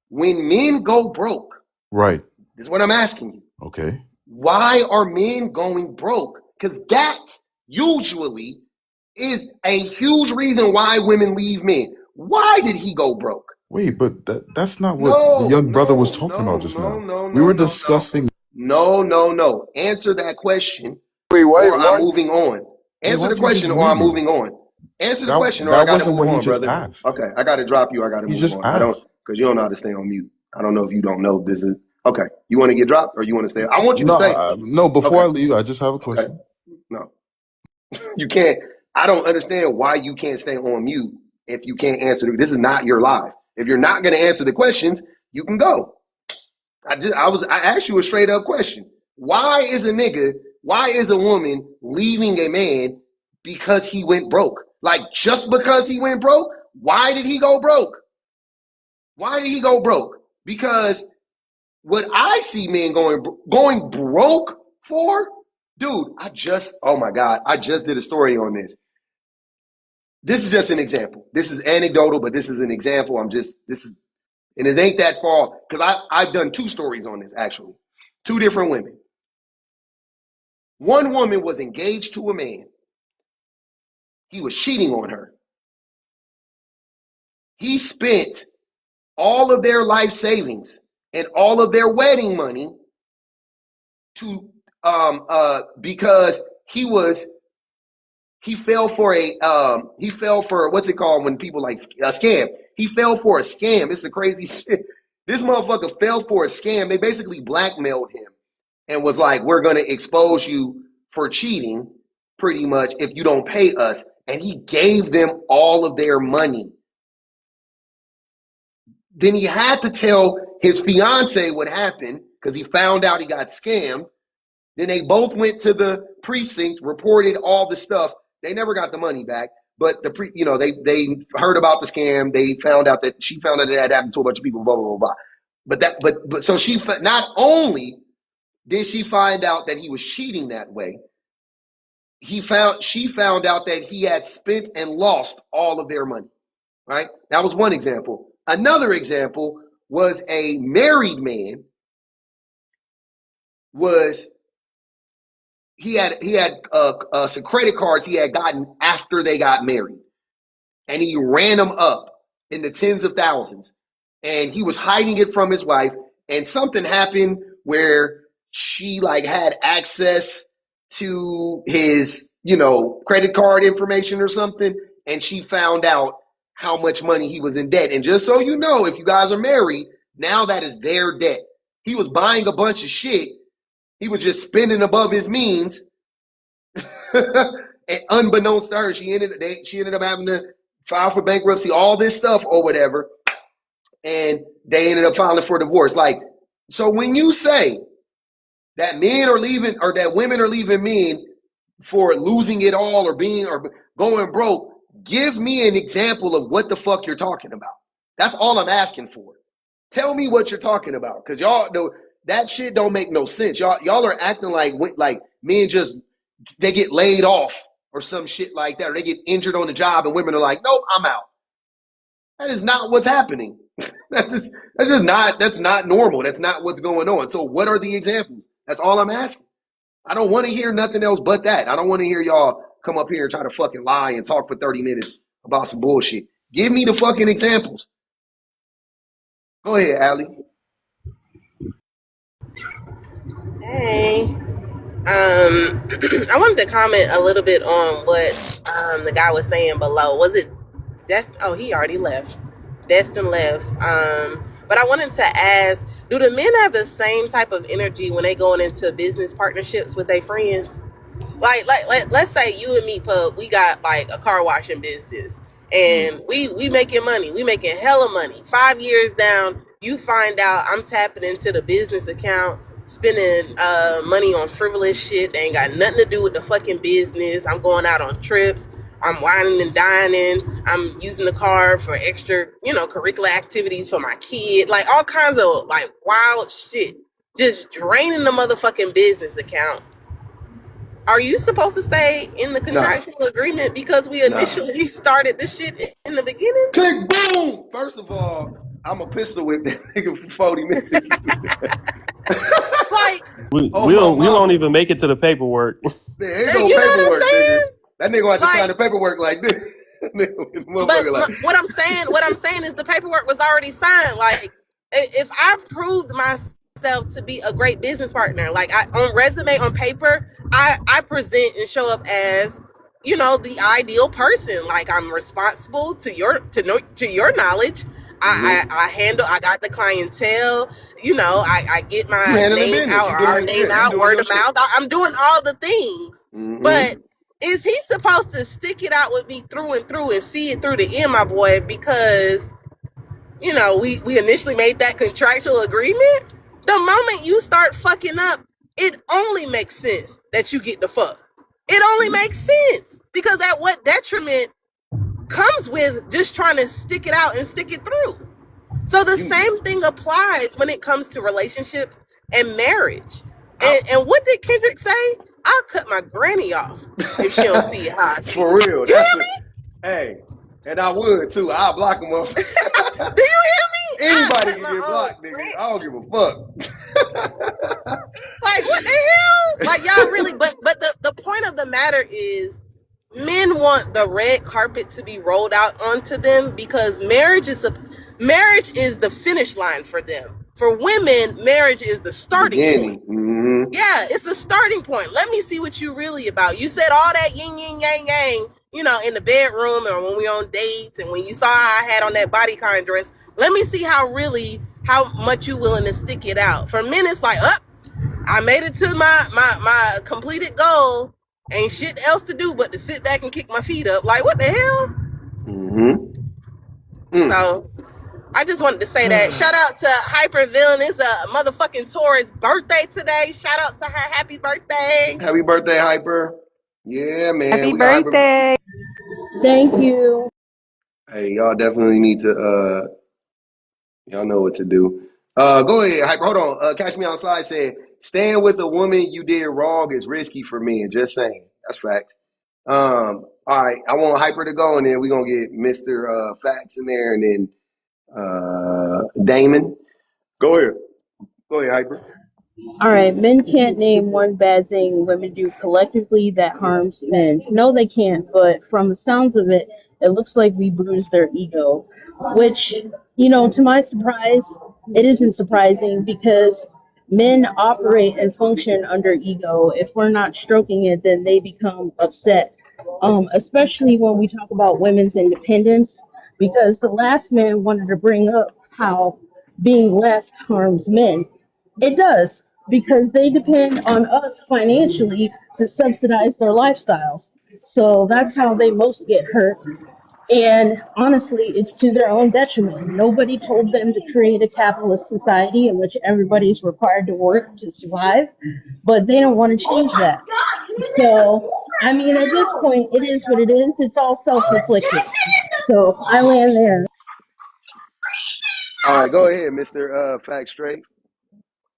when men go broke. Right. This is what I'm asking you. Okay. Why are men going broke? Because that usually is a huge reason why women leave men. Why did he go broke? Wait, but that's not what the young brother was talking about just now. We were discussing. No. Answer that question Wait, or I'm why? moving on. Wait, Answer the why'd you just question or mute I'm me? moving on. Answer the question or I That got to wasn't move what he on, just brother. asked. Okay, I got to drop you. I got to He move just on. I don't, asked. because you don't know how to stay on mute. I don't know if you don't know this is. Okay, you want to get dropped or you want to stay? I want you to No, stay. no. Before Okay, I leave, I just have a okay. question. No, you can't. I don't understand why you can't stay on mute if you can't answer. This is not your live. If you're not going to answer the questions, you can go. I asked you a straight up question. Why is a woman leaving a man because he went broke? Like just because he went broke? Why did he go broke? Why did he go broke? Because what I see men going broke for, dude, oh my God, I just did a story on this. This is just an example. This is anecdotal, but this is an example. And it ain't that far because I've done 2 stories on this actually. 2 different women. One woman was engaged to a man. He was cheating on her. He spent all of their life savings and all of their wedding money to because he fell for what's it called when people like a scam. He fell for a scam. It's a crazy shit. This motherfucker fell for a scam. They basically blackmailed him and was like, we're going to expose you for cheating pretty much if you don't pay us. And he gave them all of their money. Then he had to tell his fiance what happened because he found out he got scammed. Then they both went to the precinct, reported all the stuff. They never got the money back, but they heard about the scam. She found out that it had happened to a bunch of people. Blah blah blah blah. But so she not only did she find out that he was cheating that way, she found out that he had spent and lost all of their money. Right? That was one example. Another example was a married man he had some credit cards he had gotten after they got married, and he ran them up in the tens of thousands, and he was hiding it from his wife. And something happened where she like had access to his, credit card information or something, and she found out how much money he was in debt. And just so you know, if you guys are married, now that is their debt. He was buying a bunch of shit. He was just spending above his means. And unbeknownst to her, she ended up having to file for bankruptcy, all this stuff or whatever. And they ended up filing for divorce. Like, so when you say that men are leaving or that women are leaving men for losing it all or going broke, give me an example of what the fuck you're talking about. That's all I'm asking for. Tell me what you're talking about, because y'all know that shit don't make no sense. Y'all are acting like men just they get laid off or some shit like that, or they get injured on the job, and women are like, nope, I'm out. That is not what's happening. That's not normal. That's not what's going on. So what are the examples? That's all I'm asking. I don't want to hear nothing else but that. I don't want to hear y'all come up here and try to fucking lie and talk for 30 minutes about some bullshit. Give me the fucking examples. Go ahead, Allie. Hey, I wanted to comment a little bit on what the guy was saying below. Was it Destin? Oh, he already left. Destin left. But I wanted to ask, do the men have the same type of energy when they going into business partnerships with their friends? Like let's say you and me, Pub, we got like a car washing business, and we making money. We making hella money. 5 years down, you find out I'm tapping into the business account, spending money on frivolous shit that ain't got nothing to do with the fucking business. I'm going out on trips. I'm whining and dining. I'm using the car for extra, curricular activities for my kid. Like all kinds of like wild shit. Just draining the motherfucking business account. Are you supposed to stay in the contractual agreement because we initially started this shit in the beginning? Click, boom! First of all, I'm a pistol whip that nigga for 40 minutes. Like, we don't even make it to the paperwork. There ain't no paperwork, nigga. That nigga gonna have to sign the paperwork like this. But what I'm saying is the paperwork was already signed. Like, if I proved myself to be a great business partner, like on resume, on paper, I present and show up as, the ideal person. Like I'm responsible to your knowledge. I got the clientele. I get my name out, our name out, word of mouth. I'm doing all the things, but. Is he supposed to stick it out with me through and through and see it through the end, my boy? Because, we initially made that contractual agreement. The moment you start fucking up, it only makes sense that you get the fuck. It only makes sense. Because at what detriment comes with just trying to stick it out and stick it through. So the same thing applies when it comes to relationships and marriage. And what did Kendrick say? I'll cut my granny off if she don't see how I see. For real. You hear me? Hey, and I would too. I'll block him up. Do you hear me? Anybody can get blocked, nigga. I don't give a fuck. Like, what the hell? Like, y'all really, but the point of the matter is men want the red carpet to be rolled out onto them because marriage is the finish line for them. For women, marriage is the starting point. Mm-hmm. Yeah, it's the starting point. Let me see what you really about. You said all that yin yin yang yang, in the bedroom or when we on dates and when you saw how I had on that bodycon dress. Let me see how much you willing to stick it out. For men, it's like, I made it to my completed goal. Ain't shit else to do but to sit back and kick my feet up. Like, what the hell? Mm-hmm. So, I just wanted to say that. Shout out to Hypervillain. It's a motherfucking Taurus birthday today. Shout out to her. Happy birthday. Happy birthday, Hyper. Yeah, man. Happy birthday. Thank you. Hey, y'all definitely need to, y'all know what to do. Go ahead, Hyper. Hold on. Catch Me Outside said, staying with a woman you did wrong is risky for men. Just saying. That's fact. All right. I want Hyper to go, and then we're going to get Mr. Facts in there, and then Damon. Go ahead, Hyper. All right, men can't name one bad thing women do collectively that harms men. No, they can't, but from the sounds of it, it looks like we bruise their ego, which, to my surprise, it isn't surprising because Men operate and function under ego. If we're not stroking it, then they become upset. Especially when we talk about women's independence, because the last man wanted to bring up how being left harms men. It does, because they depend on us financially to subsidize their lifestyles. So that's how they most get hurt. And honestly, it's to their own detriment. Nobody told them to create a capitalist society in which everybody's required to work to survive, but they don't want to change that. So, I mean, at this point, it is what it is. It's all self-inflicted. So I land there. All right, go ahead, Mr. Fact Straight.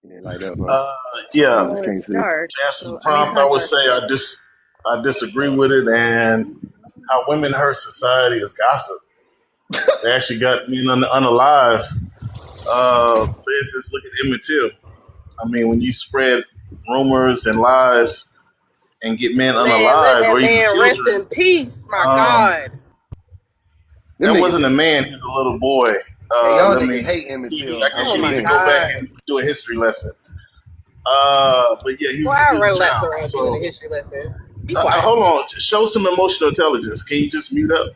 Yeah, light up, huh? Uh, yeah. Just To can't see. answer the prompt, I would say I disagree with it, and how women hurt society is gossip. They actually got me unalive. For instance, look at Emmett Till. I mean, when you spread rumors and lies and get men Man, let unalive that or even man rest children, in peace. My um, God. that wasn't a man; he's a little boy. Hey, y'all Let niggas me. hate Emmett Till. I I'm guess Oh you need my to go convinced. back God. and do a history lesson. But yeah, he Well, was, I he was a relax child. around you in a So history lesson. Be quiet. hold on, show some emotional intelligence. Can you just mute up?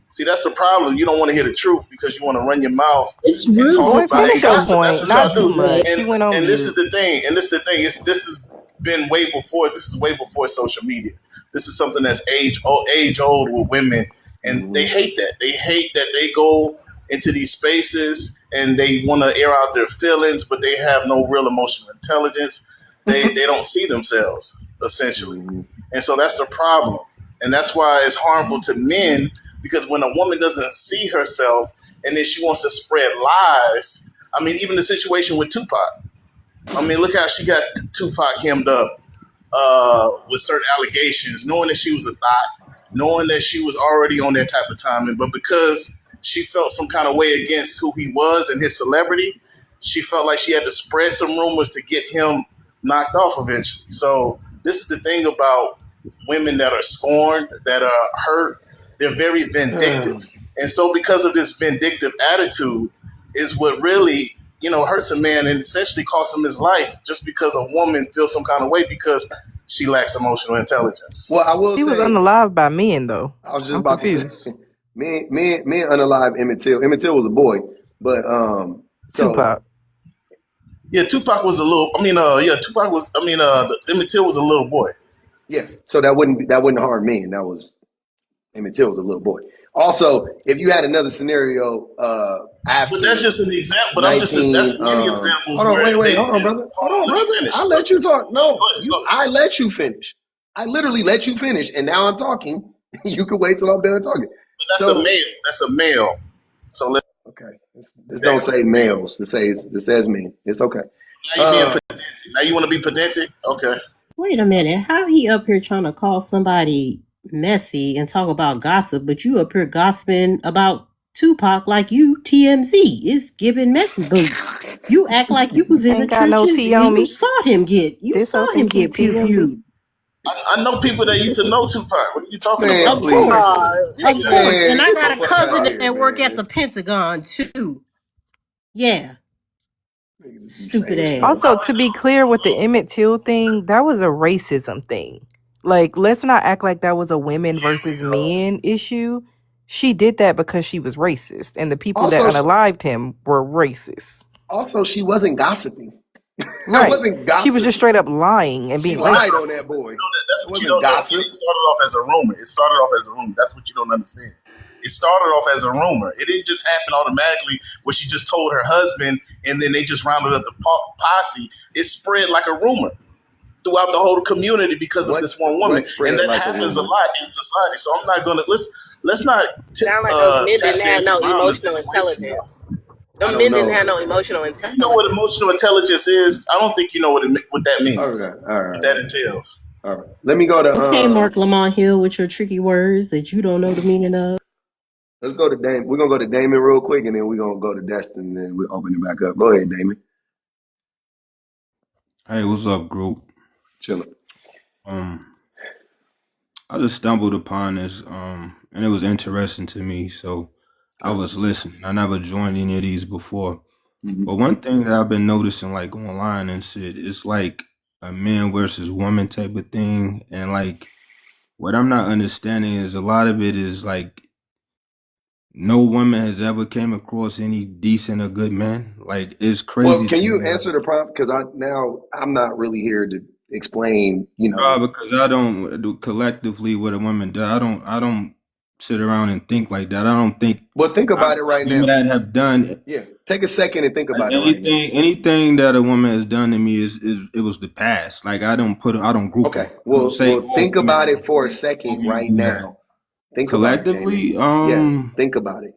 See, that's the problem. You don't want to hear the truth because you want to run your mouth It's and rude talk to Boy, about talk and finish your about gossip. it. That's point. what Not y'all too do. much. And She went on and this is mute. the thing. And this is the thing. This has been way before. This is way before social media. This is something that's age old with women, and they hate that. They hate that they go into these spaces and they want to air out their feelings, but they have no real emotional intelligence. They don't see themselves essentially, and so that's the problem. And that's why it's harmful to men because when a woman doesn't see herself and then she wants to spread lies. I mean, even the situation with Tupac. I mean, look how she got Tupac hemmed up with certain allegations, knowing that she was a thought, knowing that she was already on that type of timing, but because she felt some kind of way against who he was and his celebrity, she felt like she had to spread some rumors to get him knocked off eventually. So this is the thing about women that are scorned, that are hurt. They're very vindictive. And so because of this vindictive attitude is what really, hurts a man and essentially costs him his life just because a woman feels some kind of way because she lacks emotional intelligence. Well, I will He was say, unalive by men, though. I was just I'm about to say, confused. me unalive Emmett Till. Emmett Till was a boy, but so Tupac. Yeah, Tupac was a little. Tupac was. Emmett Till was a little boy. yeah, so that wouldn't harm me, and that was Emmett Till was a little boy. Also, if you had another scenario after But that's just an example. But that's 19, many examples hold on, where wait, they. hold on, brother, Hold on, let me finish. I let you talk. No, Go ahead. I let you finish. I literally let you finish, and now I'm talking. You can wait till I'm done talking. But that's a male. That's a male. So let. Okay, this don't say males. This says men. It's okay. Now you being pedantic. Now you want to be pedantic? Okay. Wait a minute. How he up here trying to call somebody messy and talk about gossip, but you up here gossiping about Tupac like you TMZ? It's giving messy boots. You act like you was in the Ain't got no trenches tea and on you me. saw him get This whole thing keep pew TMZ. pew. I know people that used to know Tupac. What are you talking Man, about? Of please. course, of Man, course. And I get got the a fuck out cousin of here, that work man. at the Pentagon too. Yeah, Niggas be stupid saying ass. stuff. Also, to be clear with the Emmett Till thing, that was a racism thing. Like, let's not act like that was a women versus men issue. She did that because she was racist, and the people that Also, unalived him were racist. she wasn't gossiping. That Right. wasn't She was just gossip. straight up lying and She being lied on racist. that boy. That's It what you wasn't don't know. gossip. It started off as a rumor. That's what you don't understand. It started off as a rumor. It didn't just happen automatically where she just told her husband and then they just rounded up the posse. It spread like a rumor throughout the whole community because of this one woman. What spread And that like a happens a rumor? lot in society. So I'm not going to, let's not Sound like those men tap didn't have dance no around the emotional situation. intelligence. I Them don't men didn't know. have no emotional You know what intelligence. emotional intelligence is? I don't think you know what that means, All right. what that entails. All right. Let me go to Okay, Mark Lamont Hill with your tricky words that you don't know the meaning of. let's go to Damon. We're gonna go to Damon real quick, and then we're gonna go to Destin, and then we'll open it back up. Go ahead, Damon. Hey, what's up, group? Chilling. I just stumbled upon this, and it was interesting to me, so I was listening. I never joined any of these before. But one thing that I've been noticing, like online and shit, it's like a man versus woman type of thing, and like what I'm not understanding is a lot of it is like no woman has ever came across any decent or good man. Like it's Well, crazy can to you me. answer the prompt? Because I'm not really here to explain. Because I don't do collectively what a woman does. I don't sit around and think like that. I don't think Well, think about it right women now. that have done Yeah, take a second and think like about it right now. anything that a woman has done to me is it was the past. Like I don't group them. Okay. I don't say Well, all think about it women for a second do right that. now. Think about it, Damon. Collectively, Yeah, think about it.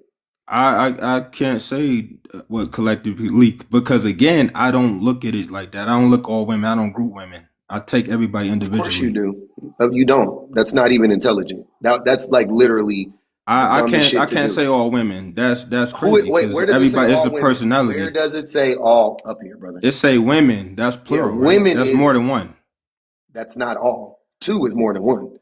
I can't say what collectively because again, I don't look at it like that. I don't look all women. I don't group women. I take everybody Of course you individually. do. You don't. That's not even intelligent. That's like literally the dumbest I shit to can't do. say all women. That's crazy Wait, because where does it say everybody is a all women? Where personality. does it say all up here, brother? It say women. That's Yeah, plural, right? women That's is, more than one. that's not all. Two is more than one.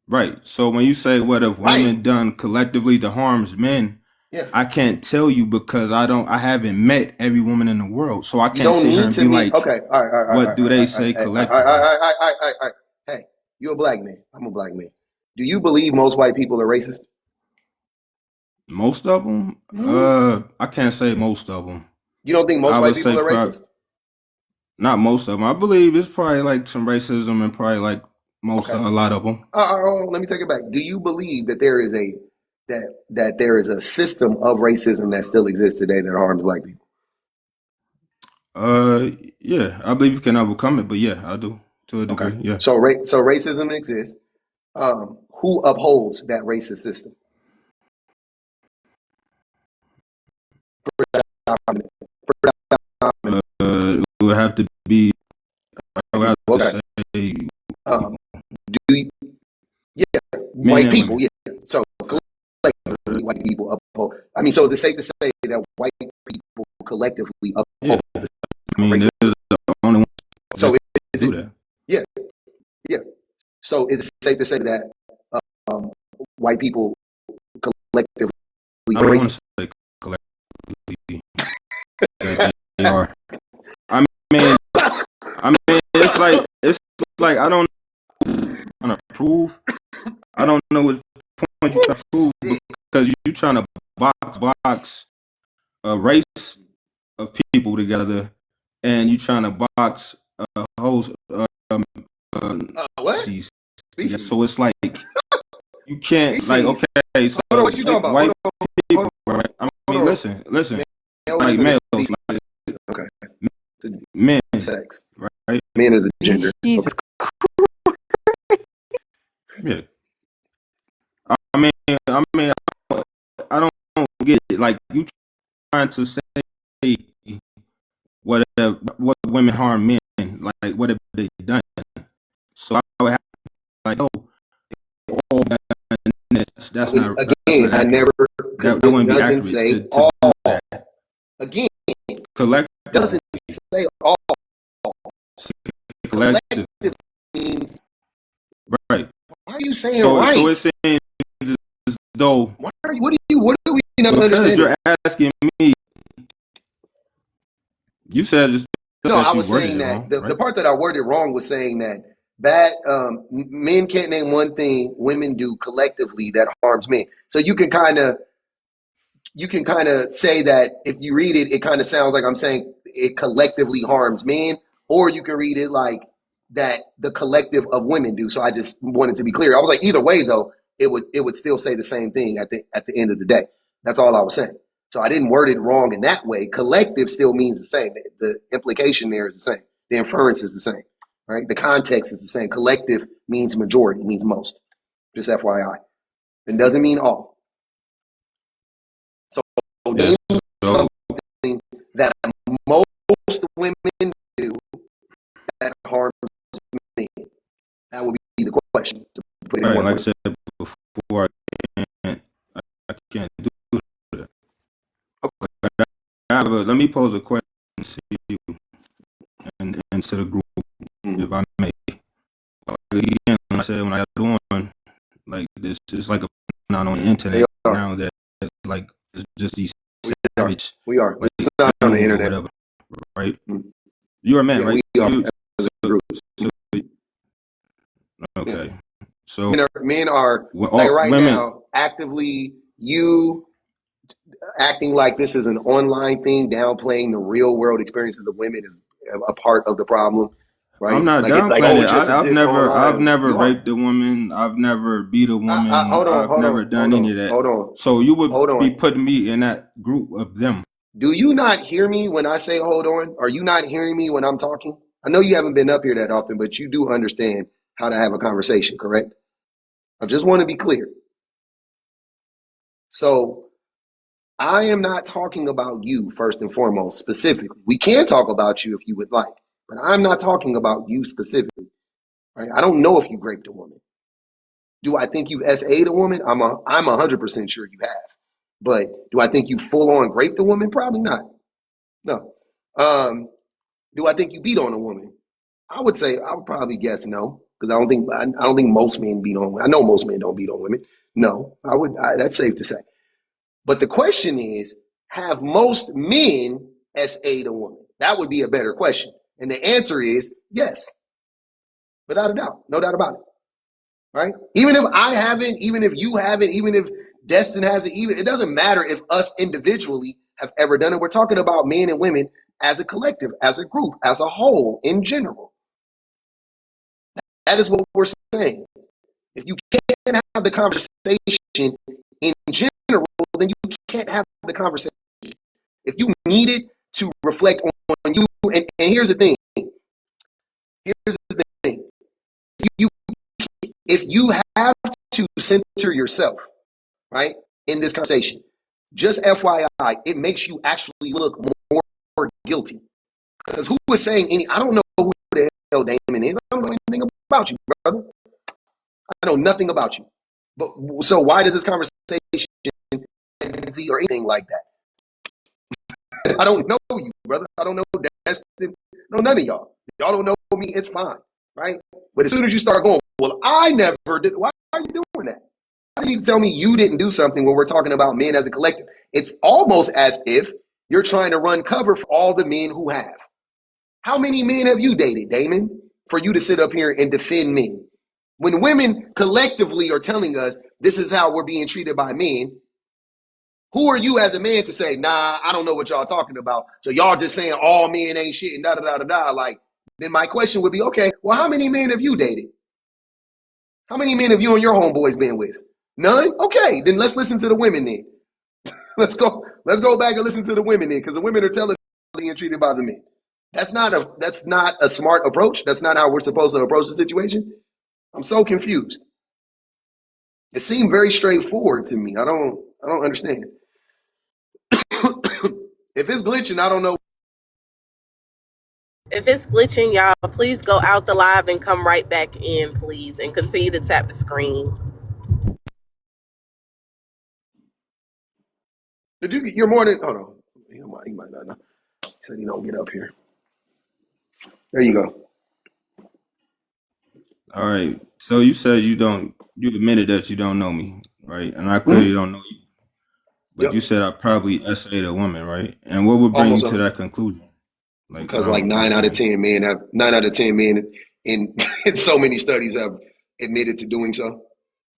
Right. So when you say what have Right. women done collectively to harms men, Yeah. I can't tell you because I haven't met every woman in the world. So I You can't don't sit here need and to be meet. like, Okay. All right. All right. what All do right. they All say right. All right. All right. All collectively? right. All right. All right. Hey, you're a black man. I'm a black man. Do you believe most white people are racist? Most of them? Hmm. I can't say most of them. You don't think I most white would say people are probably racist? not most of them. I believe it's probably like some racism and probably like Okay. a lot of them. Let me take it back. Do you believe that there is a system of racism that still exists today that harms black people? Yeah, I believe you can overcome it, but yeah, I do to a Okay. degree. Yeah. So racism exists. Who upholds that racist system? It would have to be. I would have to Okay. say Um, do you, yeah, men white and people, women. yeah. So collectively, white people uphold. I mean, so is it safe to say that white people collectively Yeah, uphold the I mean, racism? they're the only ones So that is do it? that. Yeah, yeah. So is it safe to say that um, white people collectively I are don't want racist? to say collectively that they are. I mean, it's like I don't want to prove. I don't know what point you try to prove because you trying to box a race of people together, and you trying to box a whole What? species together. Species? So it's like you can't like Species? okay, so Hold on, what you talking about? white Hold people, right? I hold mean, on. listen, Male like isn't a males, species. like Okay. men, Sex. right? Men is a gender. Jesus. Okay. Yeah. I mean, I don't get it. Like you trying to say what women harm men, like what have they done? So I would have to be like, oh, all done this. That's Again, not I accurate. never, because That this wouldn't be doesn't accurate say to all. do that Again, collectively. doesn't say all. Collective, Collective means, right? why are you saying So it right? seems as though What do we not because understanding? you're asking me, you said just No, I that you was worded saying it that wrong, the right? part that I worded wrong was saying that bad men can't name one thing women do collectively that harms men. So you can kind of say that if you read it, it kind of sounds like I'm saying it collectively harms men, or you can read it like that the collective of women do. So I just wanted to be clear. I was like, either way though, it would still say the same thing at the end of the day. That's all I was saying. So I didn't word it wrong in that way. Collective still means the same. The implication there is the same. The inference is the same, right? The context is the same. Collective means majority, means most. Just FYI. It doesn't mean all. So Yes. name So something that most women do that harms men. That would be the question, to put it in right, one like I word. said before, I can't do that. Let me pose a question to you and to the group, if I may. Again, like I said when I got on, like this is like a phenomenon on the They internet are. now that like it's just these We are. savage We are. like not on the families or internet. whatever, right? Mm. You're a man, Yeah, right? we So are you, as a so, group. so Yeah. okay. So Men are like all right women, now actively you acting like this is an online thing, downplaying the real world experiences of women is a part of the problem, right? I'm not Like it, like downplaying oh, it it. just I've exists never, I've online. never You are. raped a woman. I've never beat a woman. Hold on, I've hold never on, done hold any on, of that. hold on, So you would hold be on. putting me in that group of them. Do you not hear me when I say hold on? Are you not hearing me when I'm talking? I know you haven't been up here that often, but you do understand how to have a conversation, correct? I just want to be clear. So I am not talking about you first and foremost specifically. We can talk about you if you would like, but I'm not talking about you specifically. Right? I don't know if you raped a woman. Do I think you've SA'd a woman? I'm 100% sure you have. But do I think you full on raped a woman? Probably not. No. Do I think you beat on a woman? I would say I would probably guess no because I don't think most men beat on women. I know most men don't beat on women. No, that's safe to say. But the question is, have most men SA'd a woman? That would be a better question. And the answer is yes, without a doubt, no doubt about it. Right? Even if I haven't, even if you haven't, even if Destin hasn't, even it doesn't matter if us individually have ever done it. We're talking about men and women as a collective, as a group, as a whole, in general. That is what we're saying. If you can't have the conversation in general, then you can't have the conversation. If you needed to reflect on you, and here's the thing. Here's the thing. You, if you have to center yourself, right, in this conversation, just FYI, it makes you actually look more guilty. Because who was saying any? I don't know who the hell Damon is. I don't know anything about you, brother. I know nothing about you. But so why does this conversation or anything like that? I don't know you, brother. I don't know Destin. No, none of y'all. Y'all don't know me. It's fine, right? But as soon as you start going, well, I never did. Why are you doing that? Why do you need to tell me you didn't do something when we're talking about men as a collective? It's almost as if you're trying to run cover for all the men who have. How many men have you dated, Damon, for you to sit up here and defend men? When women collectively are telling us this is how we're being treated by men, who are you as a man to say, nah, I don't know what y'all talking about. So y'all just saying all men ain't shit and da da da da da. Like, then my question would be, okay, well, how many men have you dated? How many men have you and your homeboys been with? None? Okay, then let's listen to the women then. Let's go back and listen to the women then, because the women are telling us being treated by the men. That's not a smart approach. That's not how we're supposed to approach the situation. I'm so confused. It seemed very straightforward to me. I don't understand. If it's glitching, I don't know. If it's glitching, y'all, please go out the live and come right back in, please, and continue to tap the screen. Did you get? You're more than. Hold on. He might not know. He said he don't get up here. There you go. All right. So you said you admitted that you don't know me, right? And I clearly don't know you. But Yep. you said I probably SA'd a woman, right? And what would bring Almost you to that conclusion? Like, because like 9 out of 10 men in in so many studies have admitted to doing so.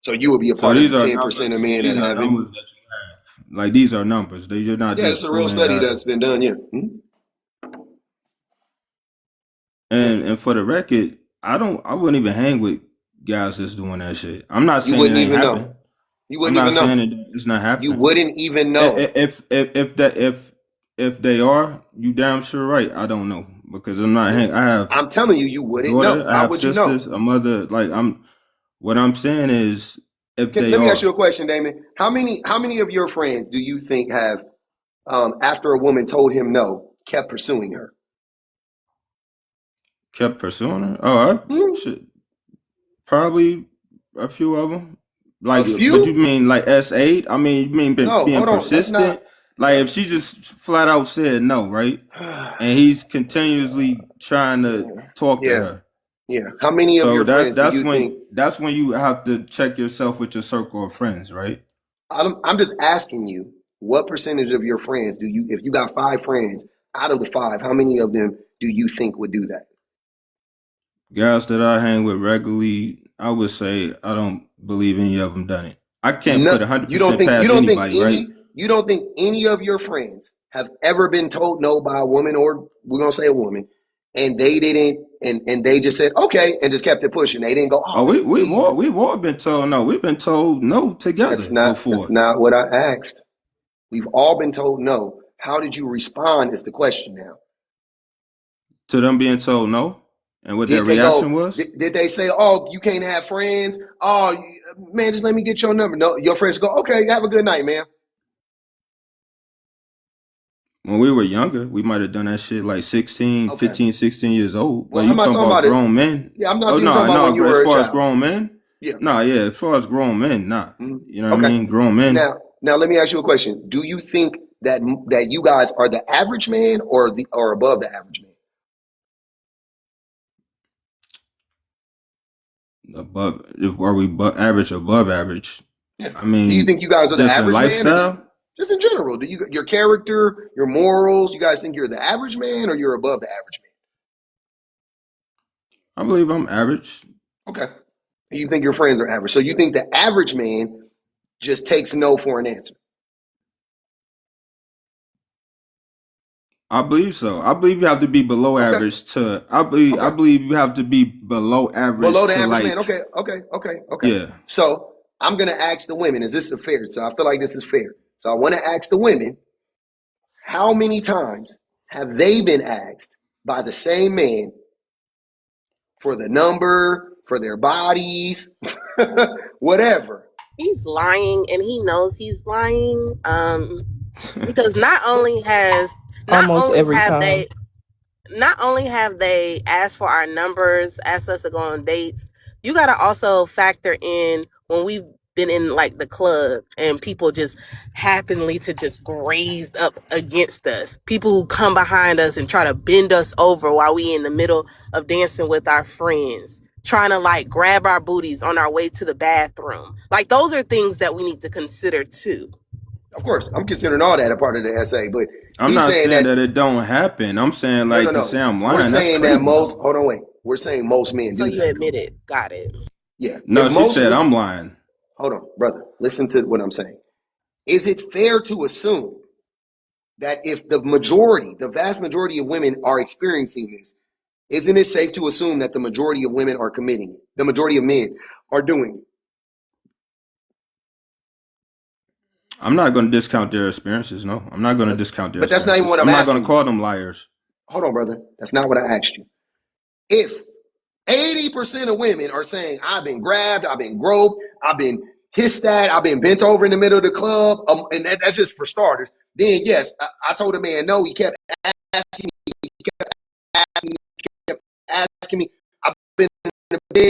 So you would be a so part of these the are 10% of numbers. men that These are haven't. numbers that you have. Like these are numbers. You're not Yeah, it's just a real pulling it study out of. that's been done. Yeah. Yeah. And for the record, I wouldn't even hang with guys that's doing that shit. I'm not You saying it wouldn't ain't even happening. know. You I'm wouldn't not even know. saying it's not You happening. wouldn't even know. If they are, you damn sure right. I don't know because I'm not hang. I have I'm telling you, you a wouldn't know. daughter. I How have would you know? sisters. A mother. Like I'm. What I'm saying is, if they Let me ask are you a question, Damon. How many of your friends do you think have, after a woman told him no, kept pursuing her? kept pursuing her, oh, I Hmm? should probably a few of them. A Like, but you few? mean like S8? I mean, you mean No, being hold on. That's not. persistent? Like, So, if she just flat out said no, right? And he's continuously trying to talk to yeah, her. yeah. How many of So your that's friends do that's you when think? that's when you have to check yourself with your circle of friends, right? I'm just asking you. what percentage of your friends do you, if you got 5 friends, out of the 5, how many of them do you think would do that? Guys that I hang with regularly, I would say I don't believe any of them done it. I can't put No, you don't 100% think past anybody, right? you don't think any of your friends have ever been told no by a woman, or we're gonna say a woman, and they didn't, and they just said okay and just kept it pushing. They didn't go, oh Oh, man, please. we've all been told no. We've been told no together That's before. not what I asked. We've all been told no. How did you respond is the question now. To them being told no, and what their Did they reaction go? was. Did they say, "Oh, you can't have friends"? Oh, man, just let me get your number. No, your friends go, "Okay, have a good night, man." When we were younger, we might have done that shit like 16, Okay. 15, 16 years old. But Well, you I'm not talking talking about about it. grown men? Yeah, I'm not Oh even no, talking about when you as were a far as child. grown men, Yeah. yeah, as far as grown men, nah. Mm-hmm. You know what Okay. I mean? Grown men. Now, let me ask you a question. Do you think that you guys are the average man or above the average man? Above, are we average, above average? Yeah. I mean, Do you think you guys are the just in average man, or lifestyle? just in general? Do you, your character, your morals? You guys think you're the average man or you're above the average man? I believe I'm average. Okay. You think your friends are average. So you think the average man just takes no for an answer. I believe so. I believe you have to be below Okay. average to. I believe you have to be below average Below the to average like. man. Okay. Yeah. So I'm gonna ask the women, is this fair? So I feel like this is fair. So I want to ask the women, how many times have they been asked by the same man for the number, for their bodies, whatever? He's lying, and he knows he's lying. Because not only Almost every time. have they asked for our numbers, asked us to go on dates, you got to also factor in when we've been in like the club and people just happenly to just graze up against us. People who come behind us and try to bend us over while we in the middle of dancing with our friends, trying to like grab our booties on our way to the bathroom. Like those are things that we need to consider too. Of course, I'm considering all that a part of the essay, but I'm he's not saying saying that that it don't happen. I'm saying like to say no. I'm We're lying. That's saying that crazy. hold on, wait. We're saying most men So do you that. admit it. Got it. Yeah. No, If she most said men, I'm lying. hold on, brother. Listen to what I'm saying. Is it fair to assume that if the vast majority of women are experiencing this, isn't it safe to assume that the majority of women are committing it? The majority of men are doing it. I'm not going to discount their experiences. No, I'm not going to discount their But that's not even experiences. what I'm I'm not going asking to you. call them liars. Hold on, brother. That's not what I asked you. If 80% of women are saying, I've been grabbed, I've been groped, I've been hissed at, I've been bent over in the middle of the club, and that's just for starters, then yes, I told a man no. He kept asking me, asking me. I've been in the bed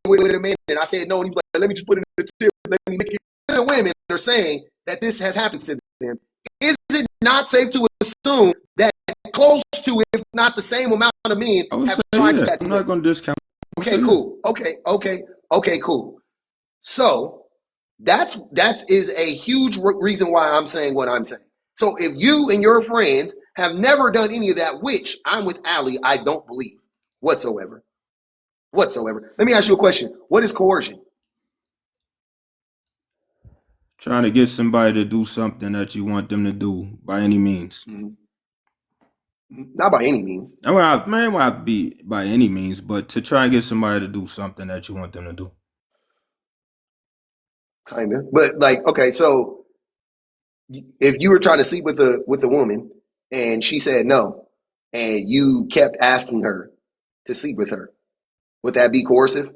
with a man, and I said no, and he was like, let me just put it in the tip, let me make it. The women are saying that this has happened to them. Is it not safe to assume that close to, if not the same amount of men I would have say tried to do yeah. that to I'm women? not going to discount. Okay, cool. Okay, cool. So that is a huge reason why I'm saying what I'm saying. So if you and your friends have never done any of that, which I'm with Ali, I don't believe whatsoever. Let me ask you a question. What is coercion? Trying to get somebody to do something that you want them to do by any means. Mm-hmm. Not by any means. I mean, it might have to be by any means, but to try and get somebody to do something that you want them to do. Kind of. But like, okay, so if you were trying to sleep with a woman and she said no, and you kept asking her to sleep with her, would that be coercive?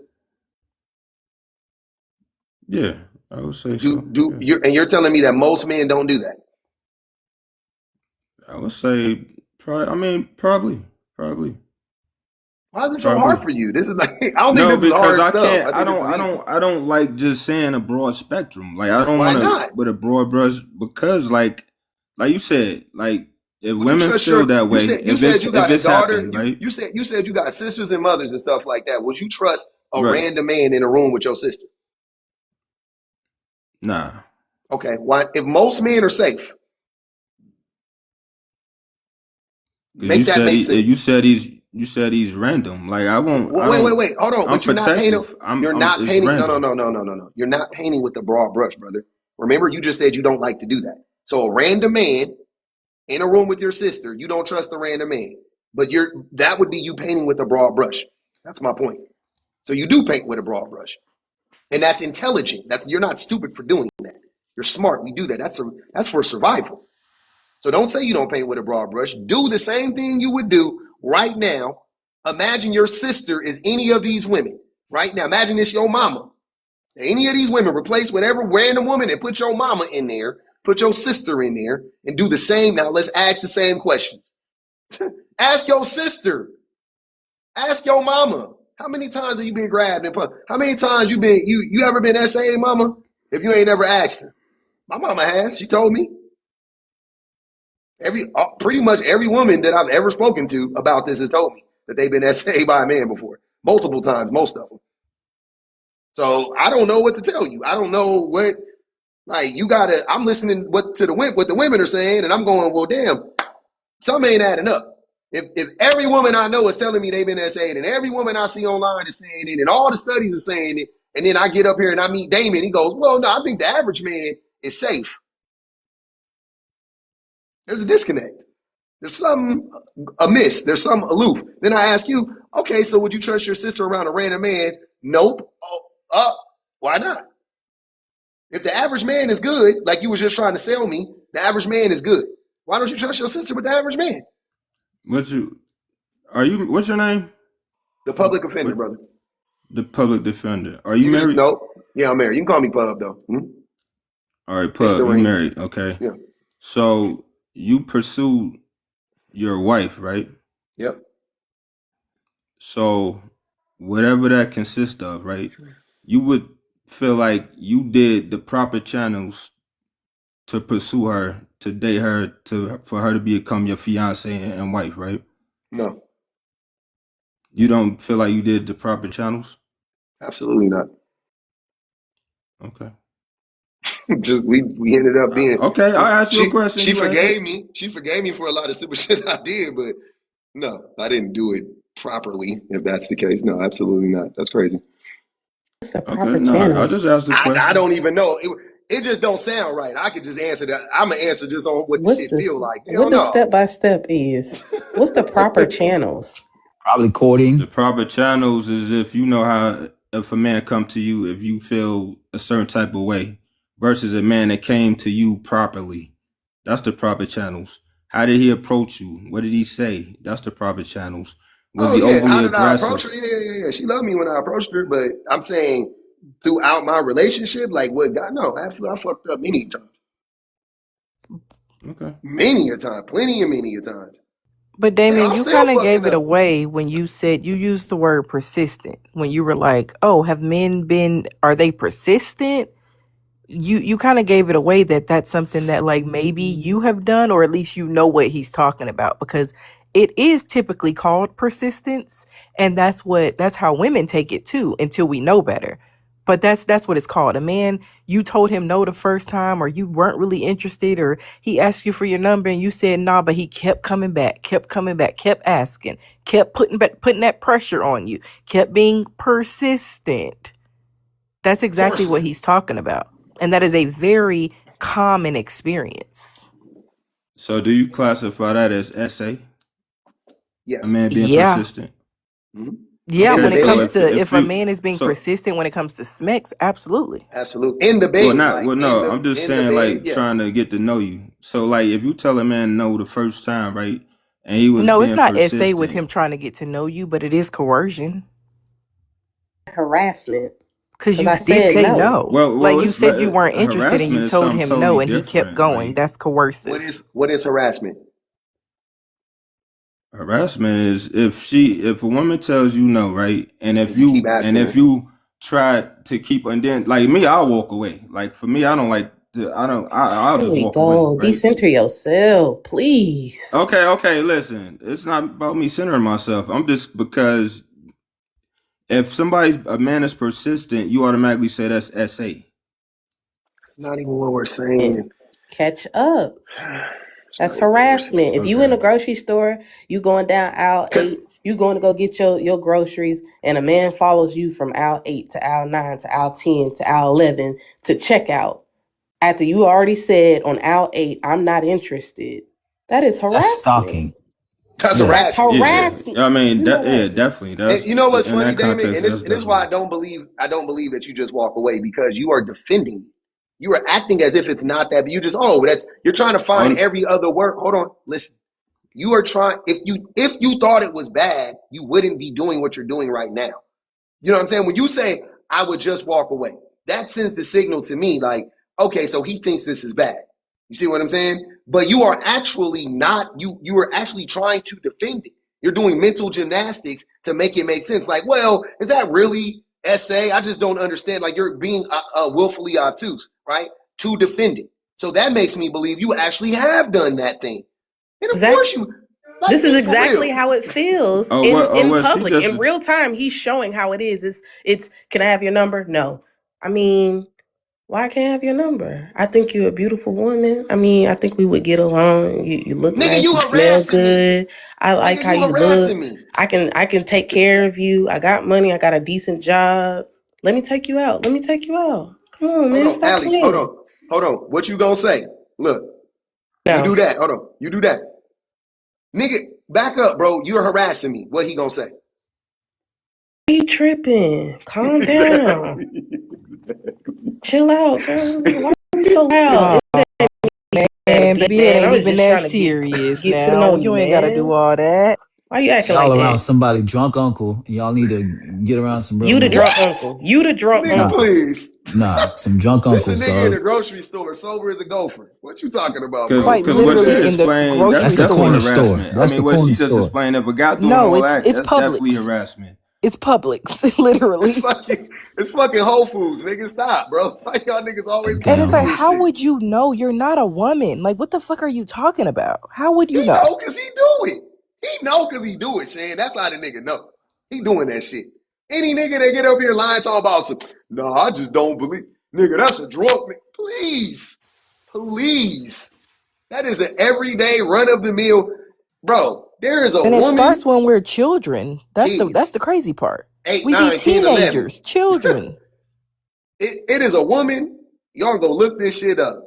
Yeah, I would say so. You're telling me that most men don't do that? I would say probably. Why is it so hard for you? This is like, I don't think No, this is because hard I stuff. can't. I think this is easy. I don't like just saying a broad spectrum. Like I don't Why want not? to with a broad brush because like you said, like if Would you women trust feel that way, you said you got if a it's daughter, happened, right? you said you got sisters and mothers and stuff like that. Would you trust a Right. random man in a room with your sister? Nah. Okay. Why, if most men are safe, Because Make that make sense. you said he's random. Like I won't. I Wait, wait, don't. wait. Hold on. I'm But you're not painting. protective. You're I'm. not It's painting. No, no, random. no, no, no, no, no. You're not painting with the broad brush, brother. Remember, you just said you don't like to do that. So a random man in a room with your sister, you don't trust the random man. But that would be you painting with a broad brush. That's my point. So you do paint with a broad brush. And that's intelligent. You're not stupid for doing that. You're smart. We do that. That's for survival. So don't say you don't paint with a broad brush. Do the same thing you would do right now. Imagine your sister is any of these women right now. Imagine it's your mama. Any of these women, replace whatever random woman and put your mama in there, put your sister in there, and do the same. Now let's ask the same questions. Ask your sister. Ask your mama. How many times have you been grabbed and put? How many times you ever been SA, mama? If you ain't ever asked her. My mama has. She told me. Pretty much every woman that I've ever spoken to about this has told me that they've been SA by a man before. Multiple times, most of them. So I don't know what to tell you. I don't know what, like, I'm listening what the women are saying, and I'm going, well, damn, something ain't adding up. If every woman I know is telling me they've been SA'd, and every woman I see online is saying it, and all the studies are saying it, and then I get up here and I meet Damon, he goes, well, no, I think the average man is safe. There's a disconnect. There's something amiss. There's something aloof. Then I ask you, okay, so would you trust your sister around a random man? Nope. Why not? If the average man is good, like you was just trying to sell me, the average man is good. Why don't you trust your sister with the average man? What's your name? The public offender, What brother. the public defender? Are you You can just married? no. Yeah, I'm married. You can call me Pub though. All right, It's the Pub. You ring. married? Okay. Yeah. So you pursue your wife, right? Yep. So whatever that consists of, right? You would feel like you did the proper channels to pursue her, to date her, for her to become your fiance and wife, right? No. You don't feel like you did the proper channels? Absolutely not. Okay. Just we ended up being. Okay, I asked you a question. She You answered. forgave me. She forgave me for a lot of stupid shit I did, but no, I didn't do it properly. If that's the case, no, absolutely not. That's crazy. What's the Okay, proper no, I just channels? asked the I question. don't even know. It just don't sound right. I could just answer that. I'm gonna answer just on what the What's shit this? feel like. What Hell the no. step by step is? What's the proper channels? Probably The courting. proper channels is if you know how, if a man come to you, if you feel a certain type of way, versus a man that came to you properly. That's the proper channels. How did he approach you? What did he say? That's the proper channels. Was Oh he yeah. overly How did I approach her? aggressive? Yeah. She loved me when I approached her, but I'm saying throughout my relationship, like what God, no, absolutely, I fucked up many times, Okay. many a time, plenty of many a times. But Hell, Damien, I'm you still kind of fucking gave it up. away when you said you used the word persistent. When you were like, "Oh, are they persistent?" You kind of gave it away that that's something that like maybe you have done, or at least you know what he's talking about, because it is typically called persistence, and that's how women take it too until we know better. But that's what it's called. A man, you told him no the first time, or you weren't really interested, or he asked you for your number and you said nah, but he kept coming back, kept asking, kept putting that pressure on you, kept being persistent. That's Of exactly course, what he's talking about. And that is a very common experience. So do you classify that as SA? A yes. man being Yeah. persistent? Mm-hmm. Yeah, In the when Okay, it so comes bed, to if if a you man is being so persistent when it comes to smecks, absolutely. absolutely. In the well bed, not like well no, I'm just in the saying bed, like yes. trying to get to know you. So like if you tell a man no the first time, right? And he was No, it's being not SA with persistent. him trying to get to know you, but it is coercion. Harassment. Because Because you I did said say no. no. Well, Like you it's said you weren't interested and you harassment is told something him no totally and he kept different, going. right? That's What coercive. is harassment? Harassment is if a woman tells you no, right? And And you keep asking if her. you try to keep, and then like me, I'll walk away. Like for me, I don't like to, I don't I'll Here just we walk away, go. right? Decenter yourself, please. Okay, listen. It's not about me centering myself. I'm just because if a man is persistent, you automatically say that's SA. It's not even what we're And saying. catch up. That's not even what we're harassment. If saying. you in a Okay. grocery store, you going down aisle 8, you going to go get your groceries, and a man follows you from aisle 8 to aisle 9 to aisle 10 to aisle 11 to checkout after you already said on aisle 8, I'm not interested. That is That's harassment. stalking. That's Yeah. That's harassment. Yeah. harassment. I mean, You know yeah, what? definitely. And That's you know what's in funny, that Damon? context. That's And this is why definitely. I don't believe that you just walk away, because you are defending it. You are acting as if it's not that, but you just, oh, that's, you're trying to find On every other word. Hold on, listen. You are trying, if you thought it was bad, you wouldn't be doing what you're doing right now. You know what I'm saying? When you say, I would just walk away, that sends the signal to me like, okay, so he thinks this is bad. You see what I'm saying? But you are actually not, you are actually trying to defend it. You're doing mental gymnastics to make it make sense. Like, well, is that really essay? I just don't understand. Like, you're being willfully obtuse, right? To defend it. So that makes me believe you actually have done that thing. And of Exactly. course you, like, This is be for exactly real. how it feels oh what oh in what she public. just In real time, he's showing how it is. It's can I have your number? No. I mean, why can't I have your number? I think you're a beautiful woman. I mean, I think we would get along. You look Nigga, nice, you you smell harassing me. good. I like Nigga, how you you look. harassing me. I can take care of you. I got money, I got a decent job. Let me take you out. Let me take you out. Come on, Hold man, on, stop Allie, hold playing. on. Hold on. What you gonna say? Look, you No. do that. Hold on. You do that. Nigga, back up, bro. You're harassing me. What he gonna say? Why you tripping? Calm down. Exactly. Chill out, girl. Why you so loud? Oh At a man, beat, baby, it man. ain't I was even just that trying to serious get to know now. you, You ain't gotta do man. all that. Why you acting Y'all like around that? somebody drunk uncle. Y'all need to get around some real You the men. drunk What? uncle. You the drunk Nigga, Nah, uncle. please. nah, some drunk This a uncles, nigga in the dog. grocery store, sober as a gopher. What you talking about, Cause, bro? Quite cause What what you she literally say? in the explained, that's grocery That's the definitely corner store. store. harassment. I That's the mean, what corner she just store. explained, if a guy doing No, all it's that, it's that's definitely Publix. harassment. It's Publix, It's literally. fucking Whole Foods, nigga. Stop, bro. Why y'all niggas always And it's confuse like, Damn. this how shit? would you know you're not a woman? Like, what the fuck are you talking about? How would He you know? know cause he do it. He know cause he do it, Shane. That's how the nigga know. He doing that shit. Any nigga that get up here lying talking about some, no, I just don't believe. Nigga, that's a drunk nigga. Please. Please. That is an everyday run of the mill. Bro, there is a And it starts woman, when we're children. That's kids, the crazy part. 8, We be 9, 10, 11. teenagers, children. It is a woman. Y'all go look this shit up.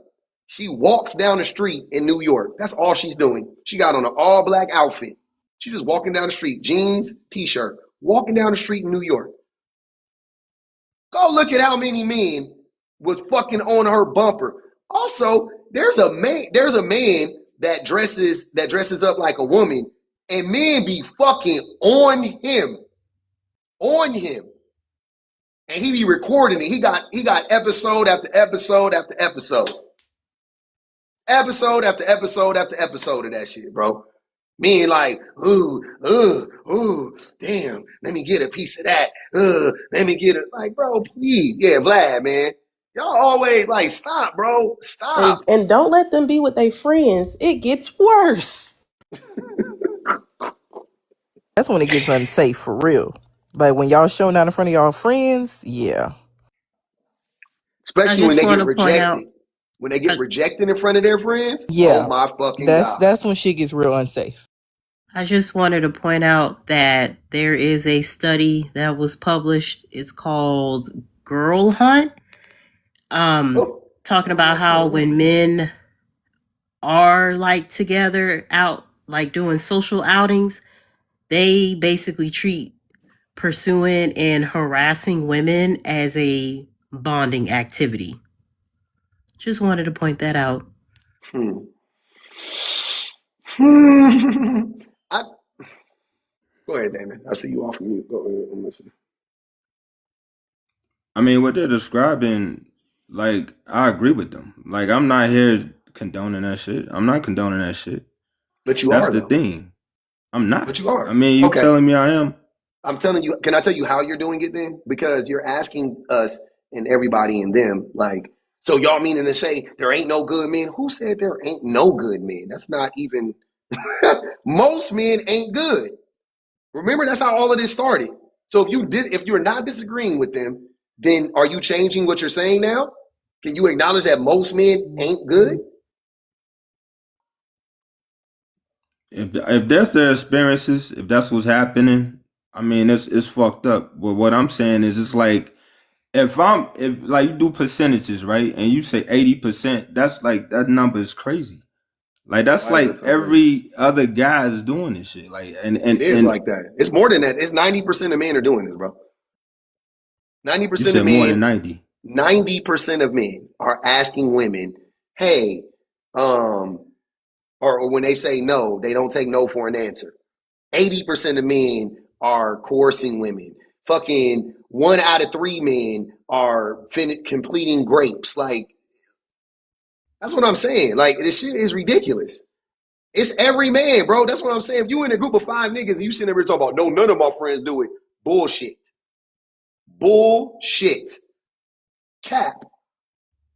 She walks down the street in New York. That's all she's doing. She got on an all black outfit. She just walking down the street, jeans, t-shirt, walking down the street in New York. Go look at how many men was fucking on her bumper. Also, there's a man that dresses up like a woman, and men be fucking on him, and he be recording it. He got episode after episode after episode, episode after episode after episode of that shit, bro. Mean like, ooh, damn, let me get a piece of that. Let me get it. Like, bro, please. Yeah, Vlad, man. Y'all always like, stop, bro. Stop. And don't let them be with their friends. It gets worse. That's when it gets unsafe for real. Like when y'all showing out in front of y'all friends, yeah. I Especially when just they want get to point out. rejected. When they get I, rejected in front of their friends, oh Yeah. my fucking That's God. that's when shit gets real unsafe. I just wanted to point out that there is a study that was published. It's called Girl Hunt. Oh, Talking about how when men are like together out, like doing social outings, they basically treat pursuing and harassing women as a bonding activity. Just wanted to point that out. hmm. I, go ahead, Damon. I see you off mute. Go ahead. I'm listening. I mean, what they're describing, like, I agree with them. Like, I'm not here condoning that shit. I'm not condoning that shit. But you That's are, the though. thing. I'm But not. you I are. mean, you Okay. telling me I am? I'm telling you, can I tell you how you're doing it then? Because you're asking us and everybody and them, like, so y'all meaning to say there ain't no good men? Who said there ain't no good men? That's not even, most men ain't good. Remember, that's how all of this started. So if you're not disagreeing with them, then are you changing what you're saying now? Can you acknowledge that most men ain't good? if that's their experiences, if that's what's happening, I mean it's fucked up. But what I'm saying is it's like if like you do percentages, right? And you say 80%, that's like that number is crazy. Like that's Why is that like so crazy? every other guy is doing this shit. Like It is like that. It's more than that. It's 90% of men are doing this, bro. you 90% of said more men, than 90. 90% of men are asking women, hey, um, or when they say no, they don't take no for an answer. 80% of men are coercing women. Fucking 1 out of 3 men are completing grapes. Like, that's what I'm saying. Like, this shit is ridiculous. It's every man, bro. That's what I'm saying. If you in a group of 5 niggas and you sitting there talking about, no, none of my friends do it. Bullshit. Bullshit. Cap.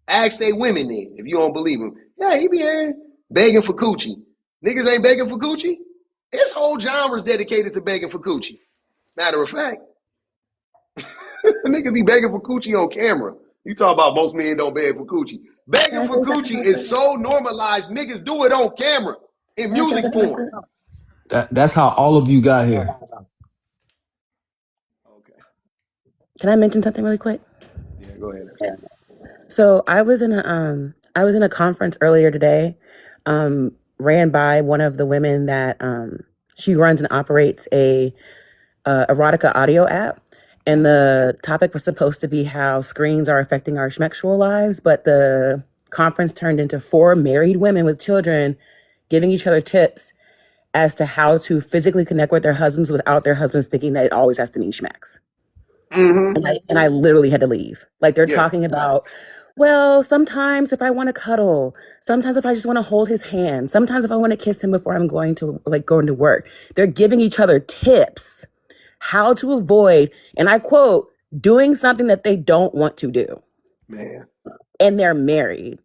Ask they women then, if you don't believe them. Yeah, he be here begging for coochie. Niggas ain't begging for coochie. His whole genre's dedicated to begging for coochie. Matter of fact, niggas be begging for coochie on camera. You talk about most men don't beg for coochie. Can Begging I for say something coochie real is quick? so normalized, niggas do it on camera in Can I say music something real form. quick? That's how all of you got here. Okay. Can I mention something really quick? Yeah, go ahead. So I was in a conference earlier today, ran by one of the women that she runs and operates a erotica audio app. And the topic was supposed to be how screens are affecting our sexual lives, but the conference turned into 4 married women with children giving each other tips as to how to physically connect with their husbands without their husbands thinking that it always has to mean schmacks. Mm-hmm. And I literally had to leave. Like they're Yeah. talking about, well, sometimes if I want to cuddle, sometimes if I just want to hold his hand, sometimes if I want to kiss him before I'm going to work. They're giving each other tips how to avoid, and I quote, doing something that they don't want to do. Man. And they're married.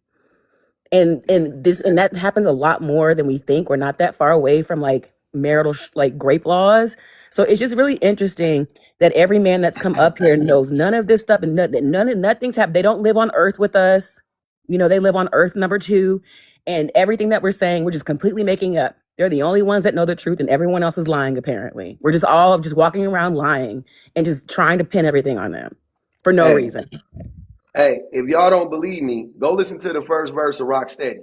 And that happens a lot more than we think. We're not that far away from like marital like grape laws. So it's just really interesting that every man that's come up here knows none of this stuff and nothing's happened. They don't live on Earth with us. You know, they live on Earth number 2, and everything that we're saying, we're just completely making up. They're the only ones that know the truth, and everyone else is lying. Apparently, we're just all just walking around lying and just trying to pin everything on them for no Hey, reason. hey, if y'all don't believe me, go listen to the first verse of Rocksteady.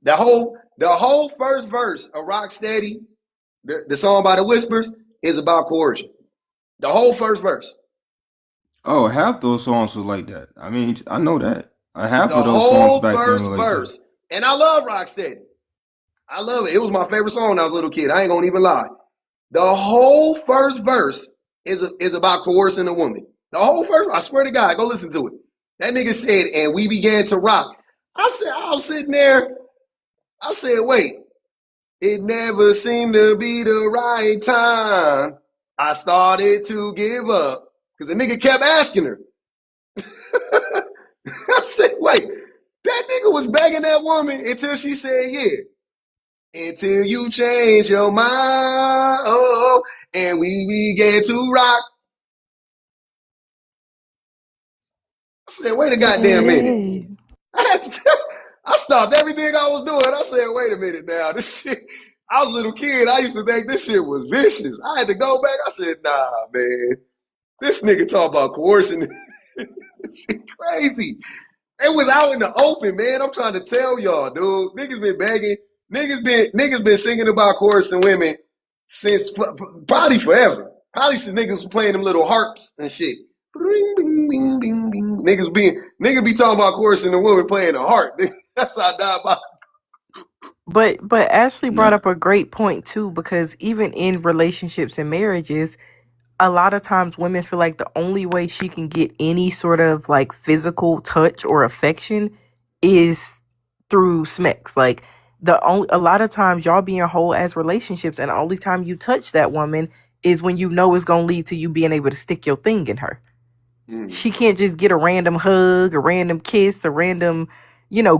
The whole first verse of Rocksteady, the song by the Whispers, is about coercion. The whole first verse. Oh, half those songs was like that. I mean, I know that. Half The of those songs whole back then first were like that. verse. And I love Rocksteady. I love it. It was my favorite song when I was a little kid. I ain't gonna even lie. The whole first verse is about coercing a woman. The whole first, I swear to God, go listen to it. That nigga said, and we began to rock. I was sitting there. I said, wait, it never seemed to be the right time. I started to give up because the nigga kept asking her. I said, wait, that nigga was begging that woman until she said yeah. Until you change your mind, oh, and we began to rock. I said, wait a goddamn minute. Hey. I had to I stopped everything I was doing. I said, wait a minute now. This shit, I was a little kid. I used to think this shit was vicious. I had to go back. I said, nah, man. This nigga talk about coercion. This shit crazy. It was out in the open, man. I'm trying to tell y'all, dude. Niggas been begging. Niggas been singing about coercing women since probably forever. Probably since niggas was playing them little harps and shit. Bing, bing, bing, bing, bing. Niggas be talking about coercing a woman playing a harp. That's how I die about. But Ashley brought Nah. up a great point too, because even in relationships and marriages, a lot of times women feel like the only way she can get any sort of like physical touch or affection is through sex. Like a lot of times y'all be in whole ass relationships, and the only time you touch that woman is when you know it's gonna lead to you being able to stick your thing in her. Mm. She can't just get a random hug, a random kiss, a random,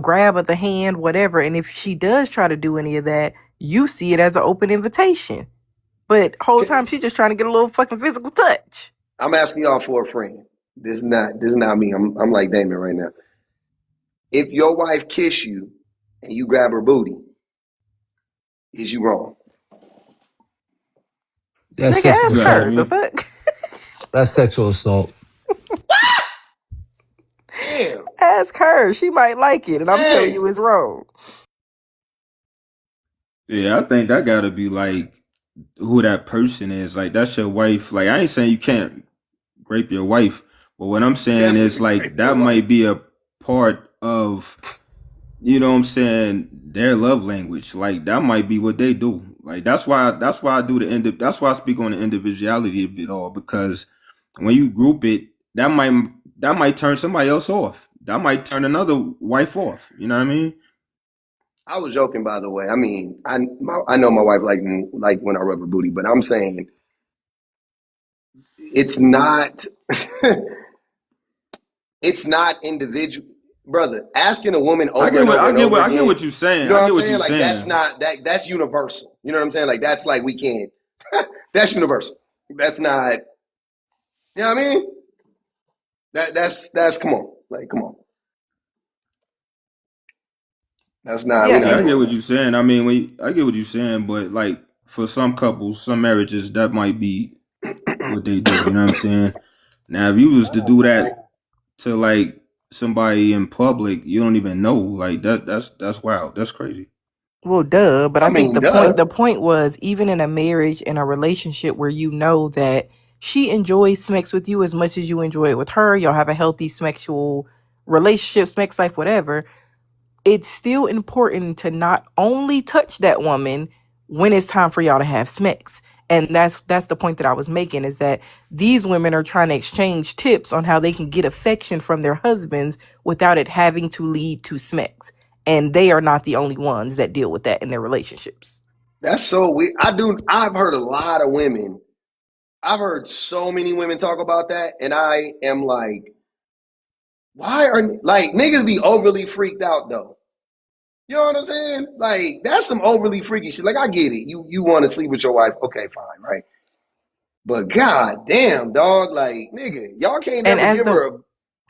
grab of the hand, whatever. And if she does try to do any of that, you see it as an open invitation. But whole time she just trying to get a little fucking physical touch. I'm asking y'all for a friend. This is not me. I'm like Damon right now. If your wife kiss you and you grab her booty, is you wrong. That's Nigga, sexual ask Right. I assault. her. The mean, fuck? That's sexual assault. Damn. Ask her. She might like it, and I'm telling you Dang. it's wrong. yeah, I think that gotta be like who that person is. Like that's your wife. Like I ain't saying you can't rape your wife, but what I'm saying is Definitely like rape that your wife. might be a part of what I'm saying, their love language. Like that might be what they do. Like that's why I do that's why I speak on the individuality of it all, because when you group it, that might turn somebody else off. That might turn another wife off. You know what I mean? I was joking, by the way. I mean, I know my wife like when I rub her booty, but I'm saying it's not it's not individual, brother. Asking a woman over and over and over I get again, what you're you saying. know I what I'm get what saying? you're Like that's saying. not that's universal. You know what I'm saying? Like that's like we can't. That's universal. That's not. You know what I mean? That's come on, like come on. That's not. Yeah, We're Yeah, not I get doing and what that. you're saying. I mean, I get what you're saying, but like for some couples, some marriages, that might be what they do. You know what I'm saying? Now, if you was to do that to like somebody in public, you don't even know. Like that's wild. That's crazy. well, duh. But I I think mean, the point duh. the point was even in a marriage, in a relationship where you know that she enjoys sex with you as much as you enjoy it with her, y'all have a healthy sexual relationship, sex life, whatever. It's still important to not only touch that woman when it's time for y'all to have sex. And that's the point that I was making, is that these women are trying to exchange tips on how they can get affection from their husbands without it having to lead to sex. And they are not the only ones that deal with that in their relationships. That's so weird. I've heard a lot of women. I've heard so many women talk about that, and I am like, why are like niggas be overly freaked out though? You know what I'm saying? Like that's some overly freaky shit. Like I get it. You want to sleep with your wife? Okay, fine, right? But god damn, dog, like nigga, y'all can't And never give her a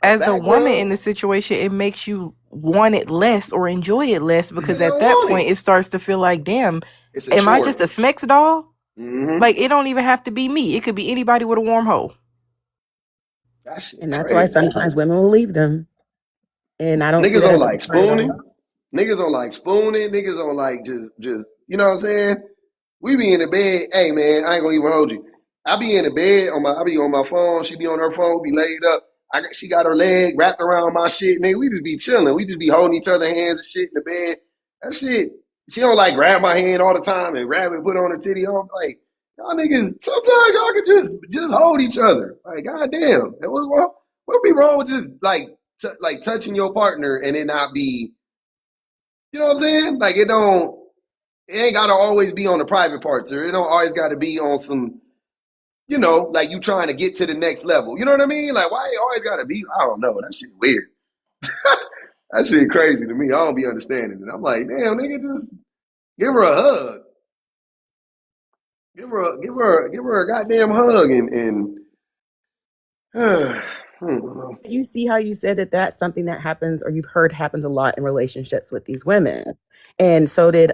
as the back woman rub. in the situation, it makes you want it less or enjoy it less, You because at don't that want point it. it starts to feel like, damn, It's a am I just chore. a Smex doll? Mm-hmm. Like, it don't even have to be me. It could be anybody with a warm hole. That shit And that's why crazy. sometimes women will leave them. And I don't see Niggas that don't as a like betrayal. spooning. Niggas don't like spooning. Niggas don't like just you know what I'm saying? We be in the bed. Hey man, I ain't gonna even hold you. I be in the bed I be on my phone. She be on her phone. We be laid up. She got her leg wrapped around my shit. Nigga, we just be chilling. We just be holding each other hands and shit in the bed. That shit. She don't like grab my hand all the time and grab it, put it on her titty. I'm like, y'all niggas. Sometimes y'all can just hold each other. Like, goddamn, what's wrong? What be wrong with just like touching your partner and it not be? You know what I'm saying? Like it don't. It ain't gotta always be on the private parts, or it don't always gotta be on some, like you trying to get to the next level. You know what I mean? Like why it always gotta be? I don't know. That shit weird. That shit crazy to me. I don't be understanding it. I'm like, damn, nigga, just give her a hug. Give her a goddamn hug and I don't know. You see how you said that that's something that happens, or you've heard happens a lot in relationships with these women. And so did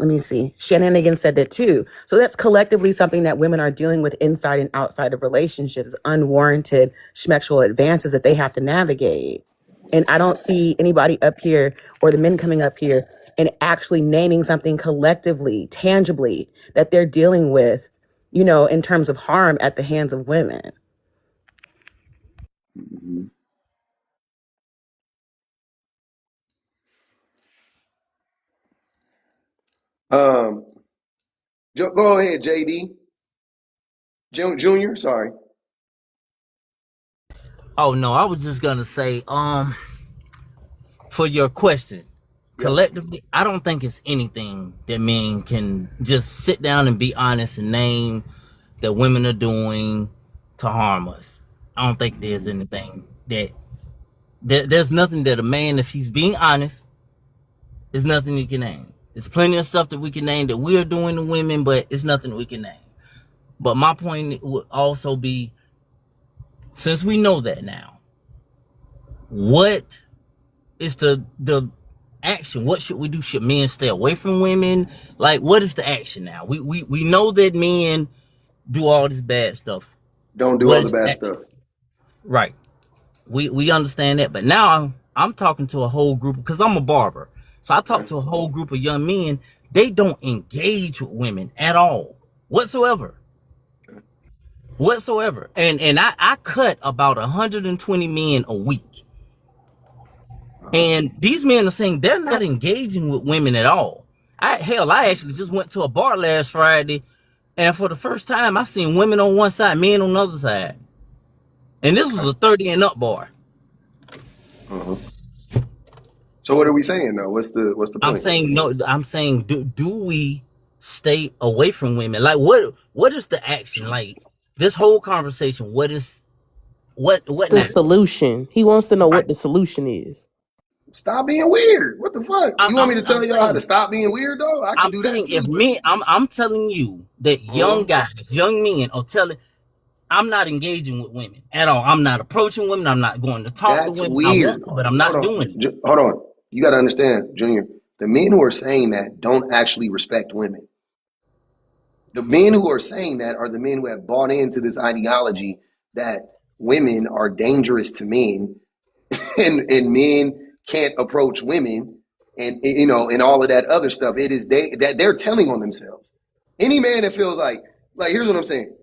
let me see. Shenanigan said that too. So that's collectively something that women are dealing with inside and outside of relationships, unwarranted sexual advances that they have to navigate. And I don't see anybody up here or the men coming up here and actually naming something collectively, tangibly, that they're dealing with, in terms of harm at the hands of women. Mm-hmm. Um, go ahead, JD Junior. Sorry. Oh no, I was just gonna say, for your question, Yep. collectively, I don't think it's anything that men can just sit down and be honest and name that women are doing to harm us. I don't think there's anything there's nothing that a man, if he's being honest, there's nothing he can name. There's plenty of stuff that we can name that we're doing to women, but it's nothing we can name. But my point would also be, since we know that now, what is the action? What should we do? Should men stay away from women? Like, what is the action now? We know that men do all this bad stuff. Don't do What all the is the bad action? stuff. Right. We understand that, but now I'm talking to a whole group because I'm a barber. So I talk to a whole group of young men. They don't engage with women at all, whatsoever. And I cut about 120 men a week. And these men are saying they're not engaging with women at all. I actually just went to a bar last Friday, and for the first time I've seen women on one side, men on the other side. And this was a 30 and up bar. Uh-huh. So what are we saying though? What's the I'm point? saying no. I'm saying do we stay away from women? Like what is the action? Like this whole conversation. What The now? solution. He wants to know what the solution is. Stop being weird. What the fuck? You want me to tell y'all how to saying, stop being weird though? I can I'm do that saying too. if me, I'm telling you that young guys, young men are telling. I'm not engaging with women at all. I'm not approaching women. I'm not going to talk to That's women. I want weird. to, but I'm Hold not on. doing it. Hold on. You got to understand, Junior. The men who are saying that don't actually respect women. The men who are saying that are the men who have bought into this ideology that women are dangerous to men and men can't approach women and and all of that other stuff. It is that they're telling on themselves. Any man that feels like here's what I'm saying.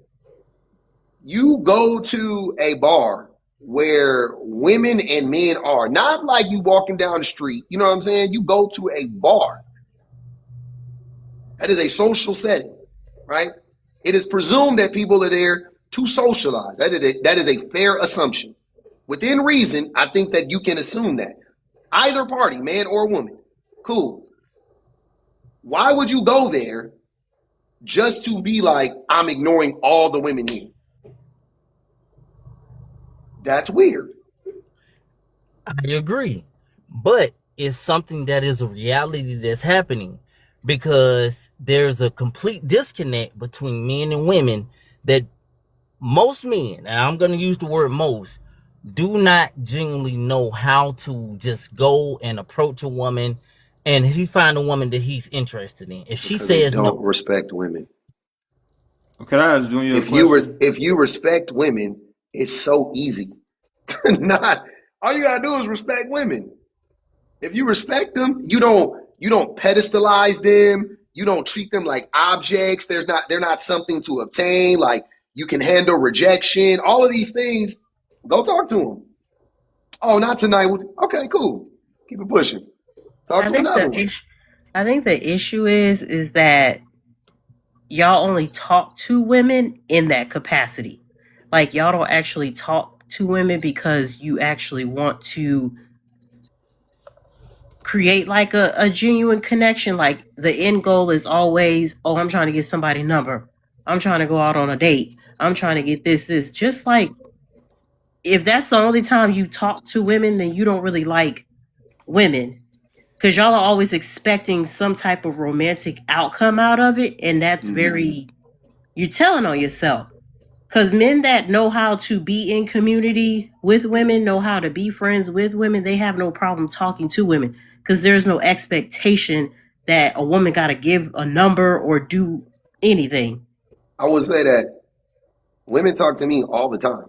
You go to a bar where women and men are, not like you walking down the street. You know what I'm saying? You go to a bar. That is a social setting, right? It is presumed that people are there to socialize. That is a fair assumption. Within reason, I think that you can assume that. Either party, man or woman. Cool. Why would you go there just to be like, I'm ignoring all the women here? That's weird. I agree, but it's something that is a reality that's happening because there's a complete disconnect between men and women that most men, and I'm going to use the word most, do not genuinely know how to just go and approach a woman and he find a woman that he's interested in. If she Because they says don't no, respect women. Can I ask Junior a If you question? if you respect women, it's so easy. Not all you gotta do is respect women. If you respect them, you don't pedestalize them. You don't treat them like objects. They're not something to obtain. Like you can handle rejection. All of these things. Go talk to them. Oh, not tonight. Okay, cool. Keep it pushing. Talk I to think another the one. issue. I think the issue is that y'all only talk to women in that capacity. Like y'all don't actually talk to women because you actually want to create like a genuine connection. Like the end goal is always, oh, I'm trying to get somebody's number. I'm trying to go out on a date. I'm trying to get this. Just like if that's the only time you talk to women, then you don't really like women. Because y'all are always expecting some type of romantic outcome out of it. And that's very, you're telling on yourself. Because men that know how to be in community with women, know how to be friends with women, they have no problem talking to women. Because there's no expectation that a woman got to give a number or do anything. I would say that women talk to me all the time,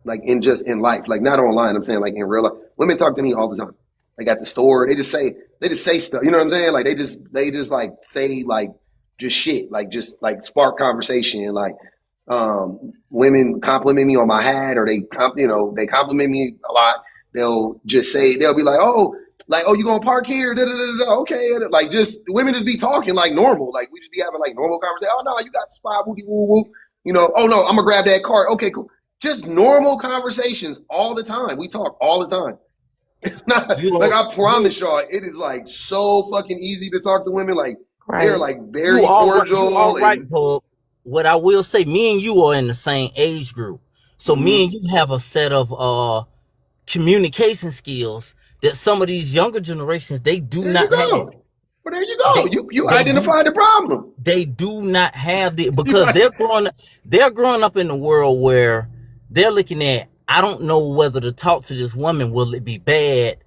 like in life, like not online. I'm saying like in real life, women talk to me all the time. Like at the store, they just say stuff. You know what I'm saying? Like they just like say like just shit, like just like spark conversation. Like women compliment me on my hat, or they compliment me a lot. They'll be like, oh, you gonna park here? Da, da, da, da. Okay, like just women just be talking like normal, like we just be having like normal conversation. Oh no, you got the spot, woo woo woo. Oh no, I'm gonna grab that cart. Okay, cool. Just normal conversations all the time. We talk all the time. It's not like I promise y'all, it is like so fucking easy to talk to women. Like they're like you very all right, you all cordial right, and but what I will say, me and you are in the same age group. So me and you have a set of communication skills that some of these younger generations they do there you not have. go. Well, there you go. You They do identified the problem. they do not have the because they're growing up in a world where they're looking at I don't know whether to talk to this woman, will it be bad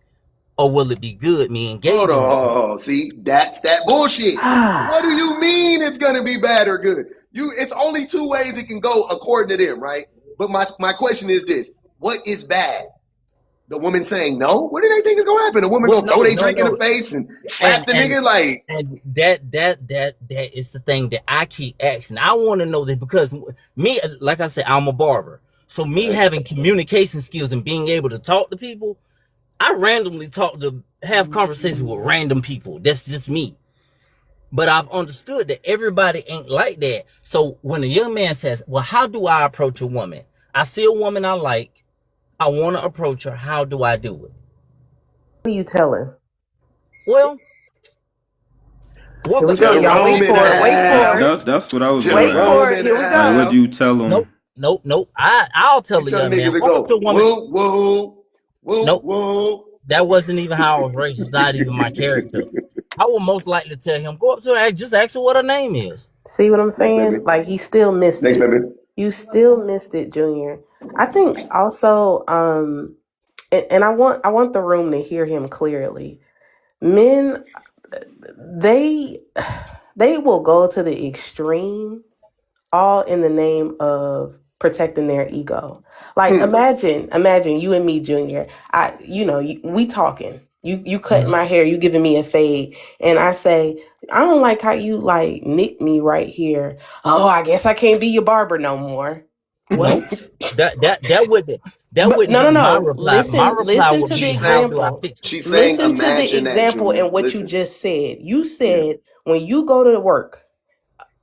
or will it be good me Hold engaging with you? on. See, that's that bullshit. What do you mean it's gonna be bad or good? It's only two ways it can go according to them, right? But my question is this: what is bad? The woman saying no? What do they think is gonna happen? The woman Well, gonna throw no, their no, drink in the no. face and And slap the and nigga? Like, and that is the thing that I keep asking. I want to know that because me, like I said, I'm a barber. So me right? having communication skills and being able to talk to people, I randomly have conversations with random people. That's just me. But I've understood that everybody ain't like that. So when a young man says, well, how do I approach a woman? I see a woman I like. I want to approach her. How do I do it? What are you telling? Well, Here walk we up to go, the y'all. woman. Jerome Wait in the for it. Wait Yeah, for it. house. that's what I was gonna Wait ask. for Jerome it. in Here the we Like, go. what do house. you tell Nope, them? nope, nope. I'll tell You the tell young man, niggas to walk up to go, a woman. whoa, whoa, whoa, Nope, whoa. that wasn't even how I was raised. It's not even my character. I will most likely tell him, go up to her, just ask her what her name is. See what I'm Next, baby. saying? Like he still missed Next, it. baby. You still missed it, Junior. I think also, and I want the room to hear him clearly. Men, they they will go to the extreme all in the name of protecting their ego. Like Hmm. imagine you and me, Junior. We talking. You cutting Mhm. my hair, you giving me a fade, and I say, I don't like how you like nick me right here. Oh, I guess I can't be your barber no more. Nope. What? That But wouldn't no, no, be my no. reply. My reply Listen would to the be, She's how saying, do I example. fix it? she's saying, Listen to the imagine that, example Junior. and what you Listen. just said. You Yeah. said when you go to work,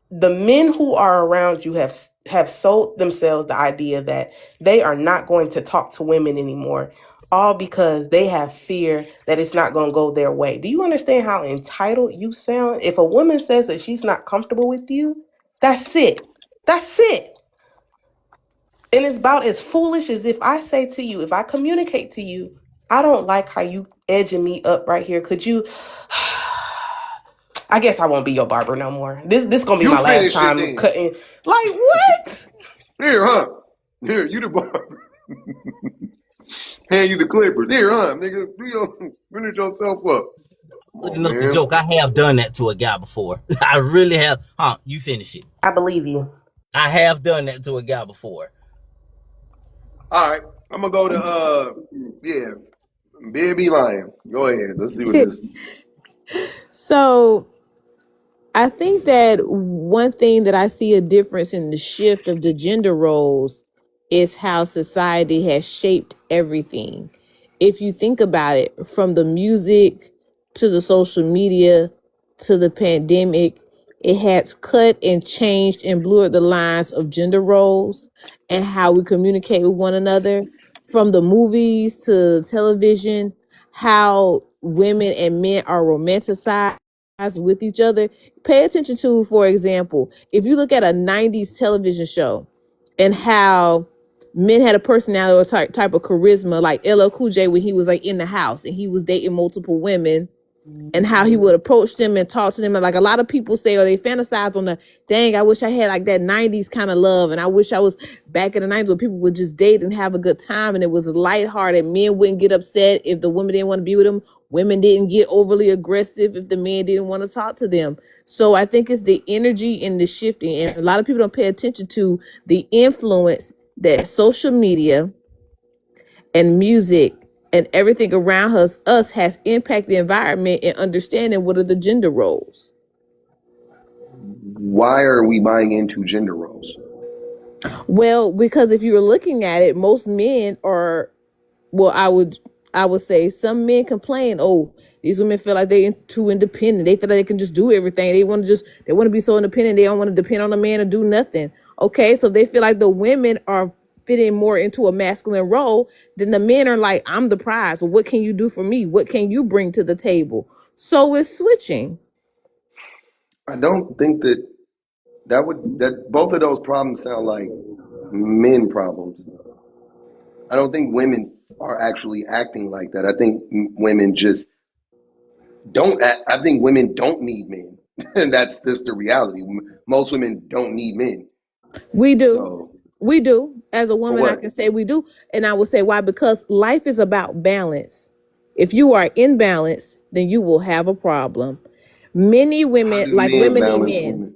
the men who are around you have sold themselves the idea that they are not going to talk to women anymore, all because they have fear that it's not going to go their way. Do you understand how entitled you sound? If a woman says that she's not comfortable with you, that's it. That's it. And it's about as foolish as if I say to you, if I communicate to you, I don't like how you edging me up right here. Could you I guess I won't be your barber no more. This gonna be You my last finish it time then. cutting. Like what? Here, huh? Here, you the barber. Hand you the clippers. Here, huh, nigga? Finish yourself up. Come Look, on, enough to man. joke. I have done that to a guy before. I really have. You finish it. I believe you. I have done that to a guy before. All right. I'm gonna go to yeah, Baby Lion. Go ahead. Let's see what this. So I think that one thing that I see a difference in the shift of the gender roles is how society has shaped everything. If you think about it, from the music to the social media to the pandemic, it has cut and changed and blurred the lines of gender roles and how we communicate with one another. From the movies to television, how women and men are romanticized with each other. Pay attention to, for example, if you look at a 90s television show and how men had a personality or type of charisma, like LL Cool J when he was like in the house and he was dating multiple women, and how he would approach them and talk to them. And like a lot of people say, or they fantasize on the, dang, I wish I had like that 90s kind of love. And I wish I was back in the 90s where people would just date and have a good time. And it was lighthearted. Men wouldn't get upset if the women didn't want to be with them. Women didn't get overly aggressive if the men didn't want to talk to them. So I think it's the energy and the shifting. And a lot of people don't pay attention to the influence that social media and music and everything around us has impacted the environment and understanding what are the gender roles. Why are we buying into gender roles? Well, because if you were looking at it, most men are, well, I would say some men complain, oh, these women feel like they're too independent. They feel like they can just do everything. They want to be so independent. They don't want to depend on a man to do nothing. Okay, so they feel like the women are fitting more into a masculine role, then the men are like, I'm the prize. Well, what can you do for me? What can you bring to the table? So it's switching. I don't think that both of those problems sound like men problems. I don't think women are actually acting like that. I think women just don't act, I think women don't need men. And that's just the reality. Most women don't need men. We do. So, We do. As a for woman, I what? can say we do. And I would say why? Because life is about balance. If you are imbalanced, then you will have a problem. Many How women, do like men women need balance men. women?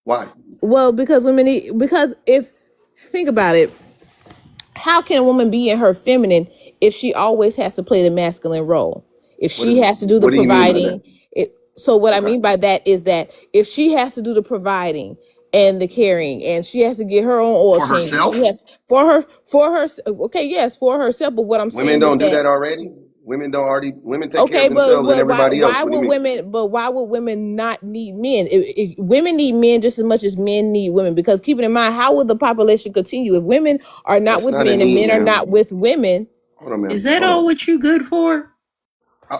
Why? Well, because women need, because if, think about it, how can a woman be in her feminine if she always has to play the masculine role? If What she is? has to do the What do you mean by that? providing, so what I Okay. mean by that is that if she has to do the providing and the carrying, and she has to get her own oil For change, and she herself? has for her, okay, yes, for herself. But what I'm Women saying is don't do that, that already. Women don't already. Women take care okay, of but themselves and everybody else. why What do you would mean? women? But why would women not need men? If women need men just as much as men need women, because keeping in mind, how will the population continue if women are not That's with not a men and need, men are ma'am. not with women? Hold on, Is ma'am. that Hold all on. what you good for?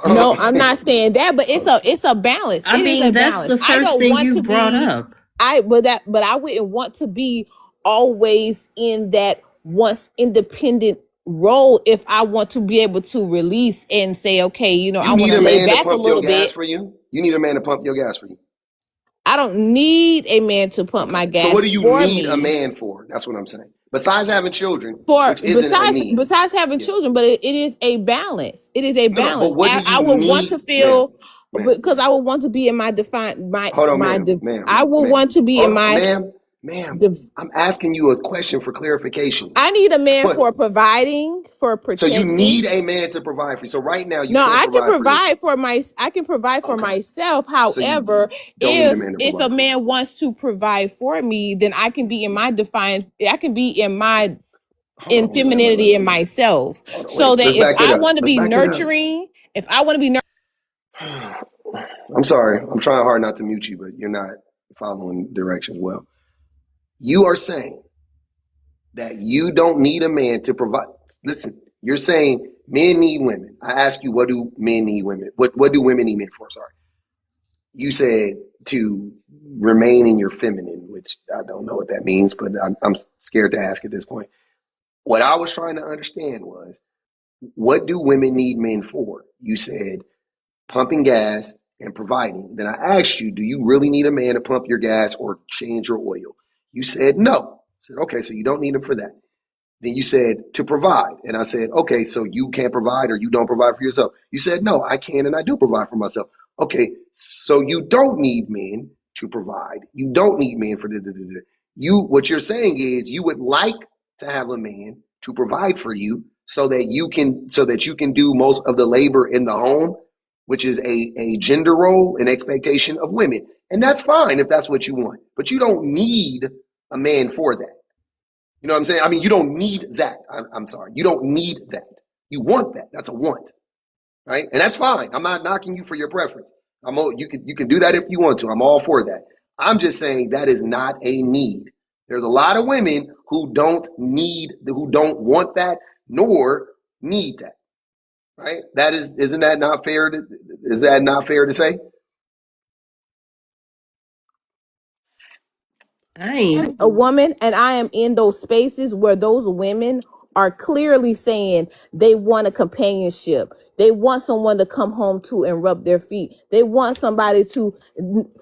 No, Hold I'm not saying that, but on. it's a balance. I It is a mean, that's balance. the I first don't thing want you to brought be up. but I wouldn't want to be always in that once independent role if I want to be able to release and say, okay, I You want need to a lay man to back a pump your little gas bit. for you. You need a man to pump your gas for you. I don't need a man to pump Okay. my So what gas do you for need a me. man for? That's what I'm saying. Besides having children, For which isn't a need. besides having Yeah. children, but it is a balance. It is a No, no. But balance. what do I you would want to need, ma'am? feel, Ma'am. because I would want to be in my defined Hold on, ma'am. I Ma'am. would Ma'am. want to be in Hold on, my ma'am. Ma'am. the I'm asking you a question for clarification. I need a man What? for providing, for So you protecting. need a man to provide for you. So right now you No, can't provide for yourself. I can provide for Okay. myself. So However, you don't need a man to if a provide for you. man wants to provide for me, then I can be in my Hold in on, ma'am. femininity in myself. Hold on, So wait. that Let's if back it I up. want to Let's be back it up. nurturing, if I want to be I'm sorry. I'm trying hard not to mute you, but you're not following directions well. You are saying that you don't need a man to provide. Listen, you're saying men need women. I ask you, what do men need women? What do women need men for? Sorry. You said to remain in your feminine, which I don't know what that means, but I'm scared to ask at this point. What I was trying to understand was, what do women need men for? You said pumping gas and providing. Then I asked you, do you really need a man to pump your gas or change your oil? You said no. I said, okay, so you don't need him for that. Then you said to provide. And I said, okay, so you can't provide or you don't provide for yourself. You said, no, I can and I do provide for myself. Okay, so you don't need men to provide. You don't need men for the. What you're saying is you would like to have a man to provide for you so that you can do most of the labor in the home, which is a gender role and expectation of women. And that's fine if that's what you want. But you don't need a man for that. You know what I'm saying? I mean, you don't need that. I'm sorry. You don't need that. You want that. That's a want, right? And that's fine. I'm not knocking you for your preference. You can do that if you want to. I'm all for that. I'm just saying that is not a need. There's a lot of women who don't want that, nor need that, right? Isn't that not fair? Is that not fair to say? I ain't. a woman, and I am in those spaces where those women are clearly saying they want a companionship. They want someone to come home to and rub their feet. They want somebody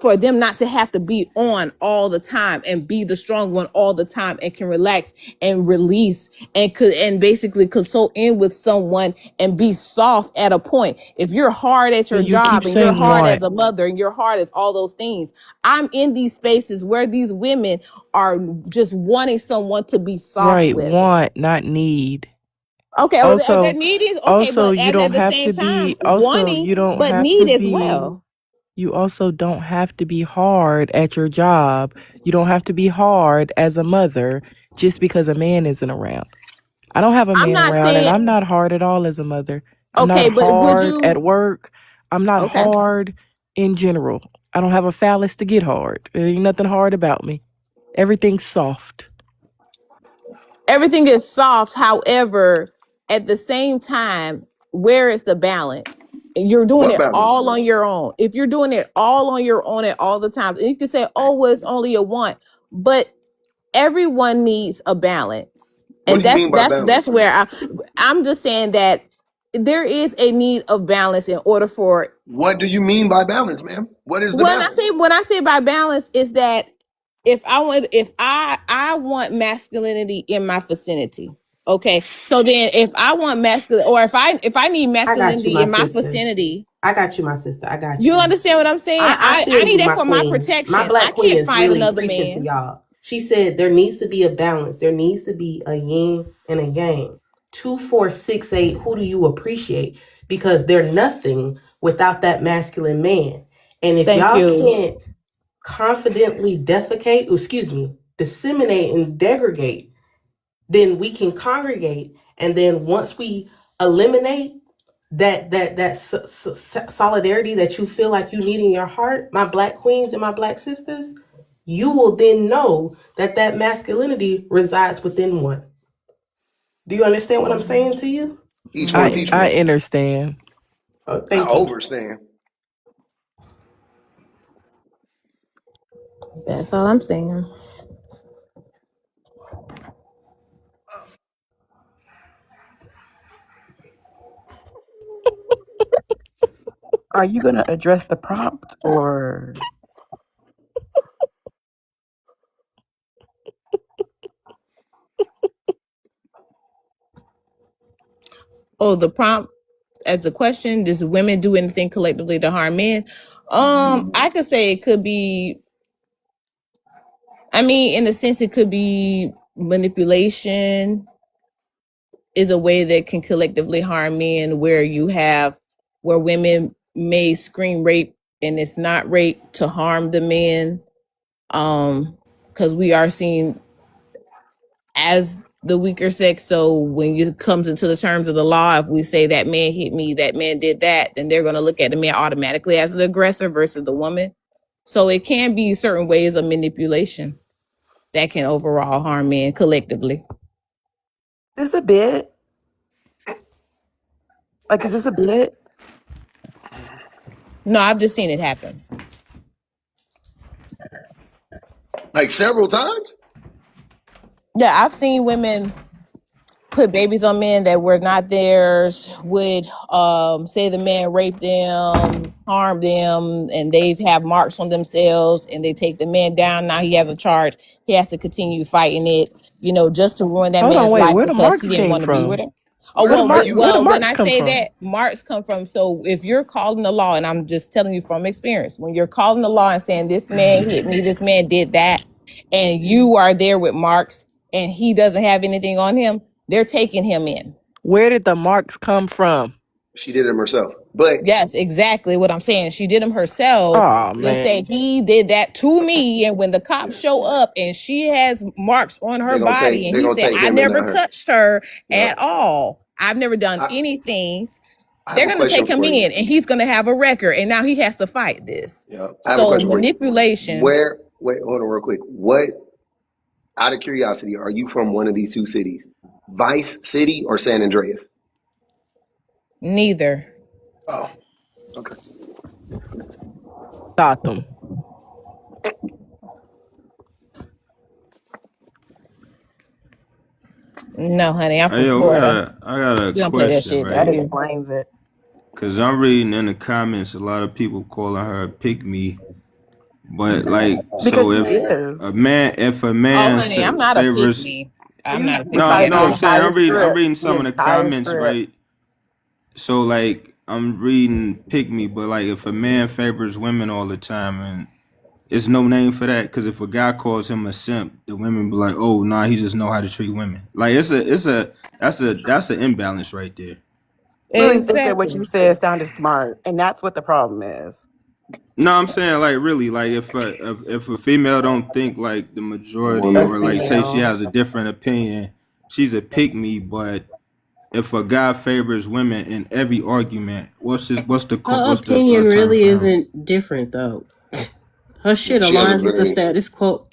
for them not to have to be on all the time and be the strong one all the time, and can relax and release and basically consult in with someone and be soft at a point. If you're hard at your And you keep job and you're saying hard want. as a mother and you're hard as all those things, I'm in these spaces where these women are just wanting someone to be soft Right, with. want, not need. Okay, their Also, need is okay, also but you at don't the have same to time, be also wanting, you don't but have need to as be well. you also don't have to be hard at your job. You don't have to be hard as a mother just because a man isn't around. I don't have a I'm man not around and saying, I'm not hard at all as a mother. I'm not okay, but would hard you, at work. I'm not okay. hard in general. I don't have a phallus to get hard. There ain't nothing hard about me. Everything's soft. Everything is soft. However, at the same time, where is the balance? You're doing What it balance? all on your own. If you're doing it all on your own at all the times, and you can say, oh, well, it's only a want, but everyone needs a balance. What And do you mean by that's balance? where I'm just saying that there is a need of balance in order for, What do you mean by balance, ma'am? What is the balance? when I say by balance is that if I want masculinity in my vicinity, Okay, so then if I want masculine, or if I need I got you, masculinity my in my sister. vicinity, I got you, my sister. I got you you. understand what I'm saying? I I feel need you, that my for my queen. My protection. I black queen can't is fight really another preaching to man. y'all. She said there needs to be a balance. There needs to be a yin and a yang. 2, 4, 6, 8. Who do you appreciate? Because they're nothing without that masculine man. And if Thank y'all you. can't confidently disseminate and degradate, then we can congregate. And then once we eliminate that solidarity that you feel like you need in your heart, my black queens and my black sisters, you will then know that that masculinity resides within one. Do you understand what I'm saying to you? Each one I teach I one. understand. Oh, I thank you. overstand. That's all I'm saying. Are you gonna address the prompt or Oh, the prompt as a question: does women do anything collectively to harm men? I could say it could be. I mean, in a sense, it could be manipulation is a way that can collectively harm men, where women may scream rape and it's not rape to harm the men. Because we are seen as the weaker sex. So when it comes into the terms of the law, if we say that man hit me, that man did that, then they're going to look at the man automatically as the aggressor versus the woman. So it can be certain ways of manipulation that can overall harm men collectively. is this a bit? Like, is this a bit? No, I've just seen it happen. Like several times? Yeah, I've seen women put babies on men that were not theirs, would say the man raped them, harmed them, and they have marks on themselves, and they take the man down. Now he has a charge. He has to continue fighting it, just to ruin that Hold on, man's wait. life Where the because he marks didn't came want to be from? with him. Oh, Where well, are Where the you? when marks I come say from? that, marks come from. So if you're calling the law, and I'm just telling you from experience, when you're calling the law and saying this man hit me, this man did that, and you are there with marks, and he doesn't have anything on him, they're taking him in. Where did the marks come from? She did him herself. But Yes, exactly what I'm saying. She did them herself Oh and man. said he did that to me. And when the cops show up and she has marks on her body, and they're he gonna said, take I him and never not her. touched her Yeah. at all. I've never done I, anything. I have They're a gonna question take him for you. in and he's gonna have a record. And now he has to fight this. Yeah. I have a So question for you. manipulation, Wait, hold on real quick. What, out of curiosity, are you from one of these two cities? Vice City or San Andreas? neither. Oh, okay. Gotham. No, honey, I'm Hey, from yo, Florida. I got a We don't play that question, shit down That right? here. explains it. Cause I'm reading in the comments a lot of people calling her a pick me, but like, Because so she if is. a Oh, man honey, I'm not a pick favors, me. I'm You not a pick me no, at recite no, the I'm all. saying entire I'm script. reading The some of the entire comments, script. right? So like, I'm reading pick me, but like, if a man favors women all the time, and it's no name for that, because if a guy calls him a simp, the women be like, oh, nah, he just know how to treat women. Like, that's an imbalance right there. Really think that what Exactly. you said sounded smart, and that's what the problem is. No, I'm saying like really, like if a female don't think like the The majority, A woman. or like say she female. has a different opinion, she's a pick me. But if a guy favors women in every argument, Her what's the opinion term really for him? isn't different though. Her shit She has a aligns with the very, status quo.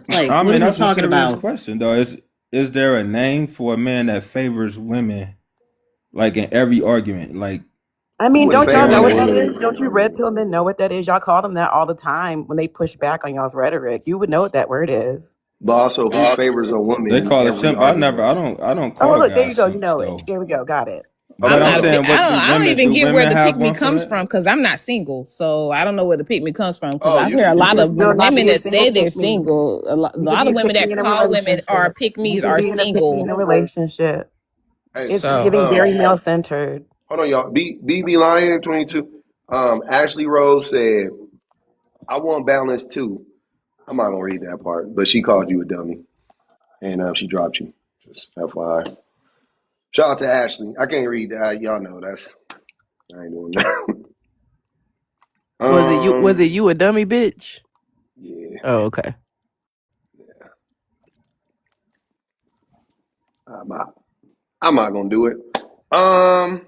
Like, I what mean, are we that's a talking serious about? question though. Is there a name for a man that favors women like in every argument? Like, I I mean, wouldn't don't say y'all know every what that woman. is? Don't you red pill men know what that is? Y'all call them that all the time when they push back on y'all's rhetoric. You would know what that word is. But also, who favors a woman they in call it every simp. argument? I don't Oh, call look, there you guys go. You simps know it. though. There we go. Got it. I'm But I'm not a Uh, pick. saying, what do I don't women even do? get where Women the pick have me one for comes that? from because I'm not single. So I don't know where the pick me comes from because oh, I hear a you lot can. of It's still not women being that single say they're pick me. single. A You could lot be of a women pick me that in a call women are relationship. pick You me's could are be in a pick me in single. a relationship. Hey, It's So giving very male centered. hold on, y'all. BB Lion 22. Ashley Rose said, "I want balance too." I'm not gonna read that part, but she called you a dummy and she dropped you. Just FYI. Shout out to Ashley. I can't read that. Y'all know that's I ain't doing that. Was it you? Was it um, you a dummy bitch? yeah, Oh, okay. I'm not. I'm not gonna do it. Um,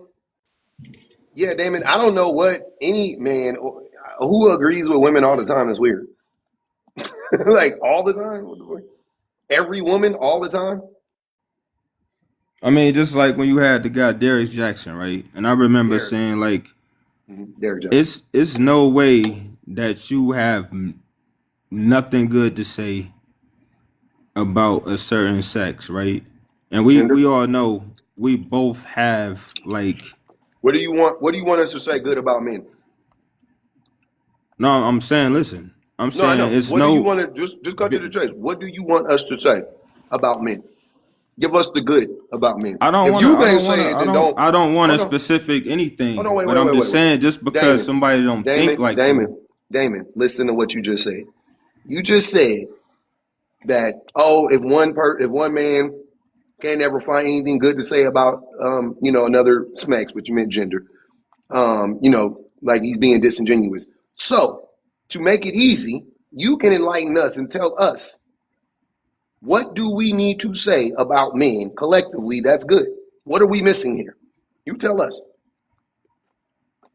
yeah, Damon. I don't know what any man who agrees with women all the time is weird. Like all the time. What the fuck? Every woman all the time. I mean, just like when you had the guy Derek Jackson, right? And I remember Derek. saying like, Derek Jackson. it's no way that you have nothing good to say about a certain sex, right? And we Gender. all know we both have like, What do you want? What do you want us to say good about men? no, I'm saying, listen, I'm No, I saying know. it's What do you no. want to just cut to the chase? What do you want us to say about men? Give us the good about men. I don't If want to. you I can't don't want to. say it, then don't. I don't want a Hold on. specific Hold on. anything. Wait. But Wait. I'm Wait. just Wait. Wait. saying, just because Damon. somebody don't think Damon. like you. Damon. Listen to what you just said. You just said that if one man can't ever find anything good to say about another smax, but you meant gender, like he's being disingenuous. So to make it easy, you can enlighten us and tell us what do we need to say about men collectively that's good. What are we missing here? You tell us.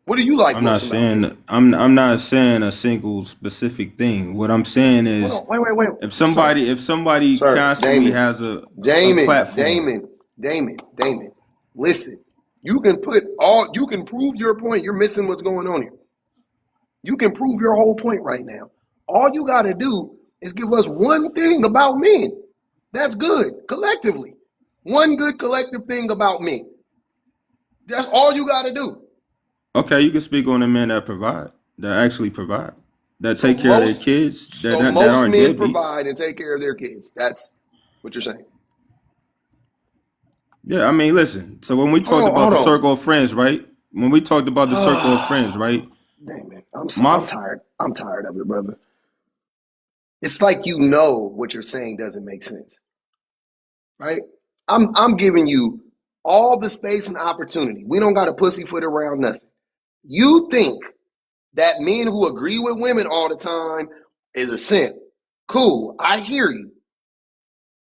What do you like I'm not most about men? saying I'm not saying a single specific thing. What I'm saying Hold is, on, wait, if sir, somebody sir, constantly has a Damon, platform. Damon, Damon. Listen, you can prove your point. You're missing what's going on here. You can prove your whole point right now. All you got to do is give us one thing about men that's good collectively. One good collective thing about men. That's all you got to do. Okay, you can speak on the men that actually provide, that So take care of their most kids, so that most aren't men deadbeats. provide and take care of their kids. That's what you're saying. Yeah, I mean, listen. So when we talked about the Hold circle of friends, right? When we talked about the circle of friends, on. right? Dang man, My I'm tired. I'm tired of it, brother. It's like you know what you're saying doesn't make sense, right? I'm giving you all the space and opportunity. We don't got to pussyfoot around nothing. You think that men who agree with women all the time is a simp. Cool, I hear you.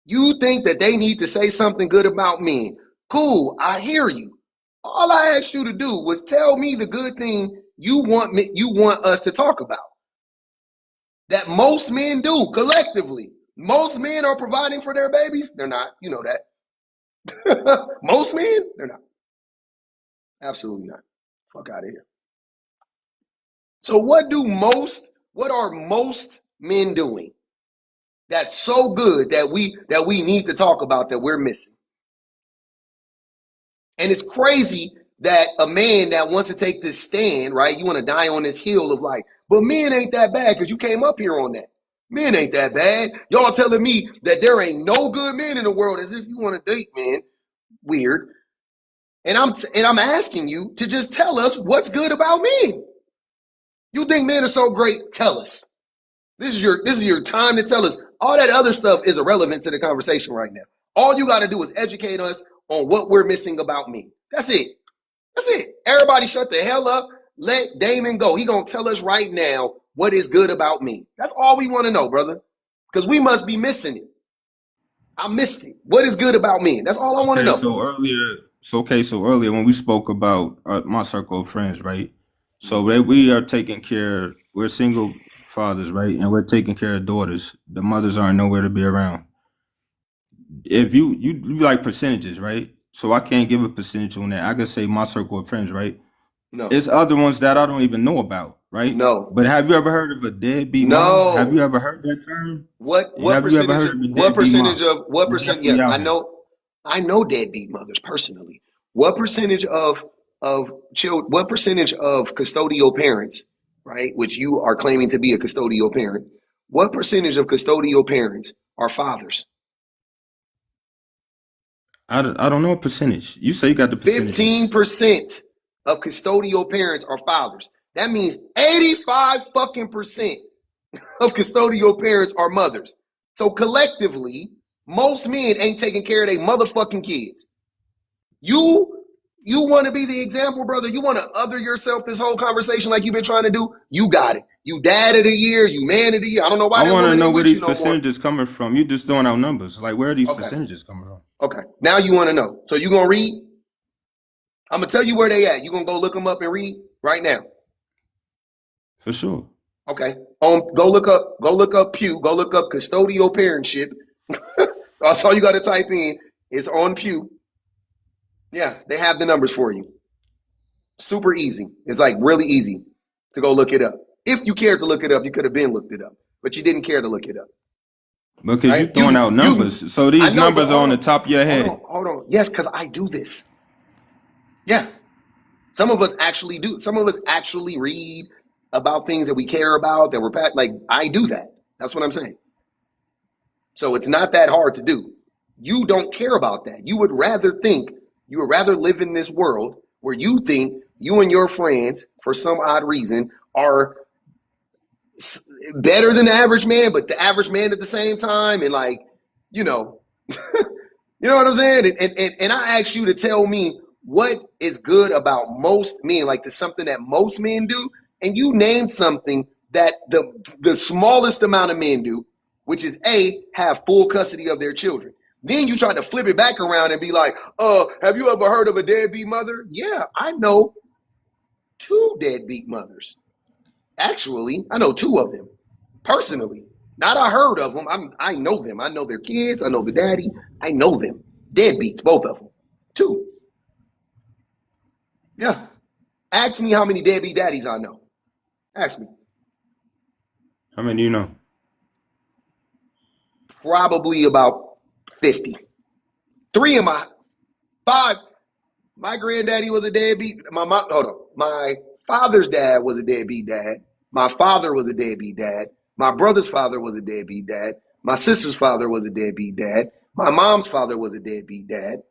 You think that they need to say something good about men. Cool, I hear you. All I asked you to do was tell me the good thing you want us to talk about. That most men do collectively. Most men are providing for their babies. They're not. You know that. Most men, they're not. Absolutely not. Fuck out of here. So what are most men doing that's so good that we need to talk about that we're missing? And it's crazy that a man that wants to take this stand, right? You want to die on this hill of like, but men ain't that bad because you came up here on that. Men ain't that bad. Y'all telling me that there ain't no good men in the world as if you want to date men. Weird. And I'm asking you to just tell us what's good about men. You think men are so great? Tell us. This is your time to tell us. All that other stuff is irrelevant to the conversation right now. All you got to do is educate us on what we're missing about men. That's it. That's it. Everybody shut the hell up. Let Damon go. He gonna tell us right now what is good about me. That's all we want to know, brother. Because we must be missing it. I missed it. What is good about me? That's all I want to okay, know. so earlier when we spoke about my circle of friends, right? So we are taking care. We're single fathers, right? And we're taking care of daughters. The mothers aren't nowhere to be around. If you like percentages, right? So I can't give a percentage on that. I could say my circle of friends, right? No, It's other ones that I don't even know about, right? no, But have you ever heard of a deadbeat mom? Have you no. ever heard that term? What Have you ever percentage heard of of a deadbeat mom? what They percent? definitely Yes, out I here. know. I know deadbeat mothers personally. what percentage of what percentage of custodial parents, right, which you are claiming to be a custodial parent, what percentage of custodial parents are fathers? I don't know a percentage. You say you got the percentages. 15% of custodial parents are fathers. That means 85 fucking percent of custodial parents are mothers. So collectively, most men ain't taking care of their motherfucking kids. You want to be the example, brother? You want to other yourself this whole conversation like you've been trying to do? You got it. You dad of the year, you man of the year. I don't know why I that want to woman know ain't where with you these no more. percentages coming from. You just throwing out numbers. Like, where are these Okay. percentages coming from? Okay. Now you want to know. So you gonna read? I'm gonna tell you where they at. You gonna go look them up and read right now? For sure. Okay. Go look up Pew. Go look up custodial parentship. That's all you got to type in. It's on Pew. Yeah, they have the numbers for you. Super easy. It's like really easy to go look it up. If you cared to look it up, you could have been looked it up, but you didn't care to look it up. Because you Right? throwing out numbers. So I these know, but numbers are on the top of your head. Hold on. Yes, because I do this. Yeah. Some of us actually do. Some of us actually read about things that we care about, that we're like, I do that. That's what I'm saying. So it's not that hard to do. You don't care about that. You would rather live in this world where you think you and your friends, for some odd reason, are better than the average man, but the average man at the same time. And like, you know, you know what I'm saying? And I ask you to tell me what is good about most men, like there's something that most men do. And you named something that the smallest amount of men do, which is have full custody of their children. Then you try to flip it back around and be like, have you ever heard of a deadbeat mother? Yeah, I know 2 deadbeat mothers. Actually, I know 2 of them personally. Not I heard of them. I know them. I know their kids. I know the daddy. I know them. Deadbeats, both of them. 2. Yeah. Ask me how many deadbeat daddies I know. Ask me. How many do you know? Probably about 50. 3 of my 5. My granddaddy was a deadbeat. My father's dad was a deadbeat dad. My father was a deadbeat dad. My brother's father was a deadbeat dad. My sister's father was a deadbeat dad. My mom's father was a deadbeat dad.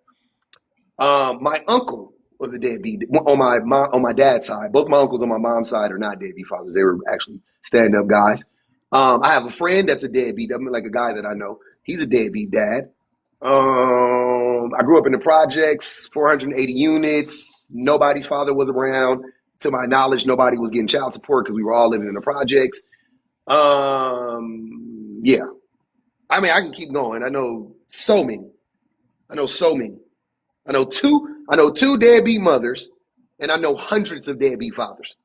My uncle was a deadbeat on my dad's side. Both my uncles on my mom's side are not deadbeat fathers. They were actually stand-up guys. I have a friend that's a deadbeat. I mean, like a guy that I know. He's a deadbeat dad. I grew up in the projects, 480 units. Nobody's father was around. To my knowledge, nobody was getting child support because we were all living in the projects. Yeah. I mean, I can keep going. I know so many. I know 2 deadbeat mothers, and I know hundreds of deadbeat fathers.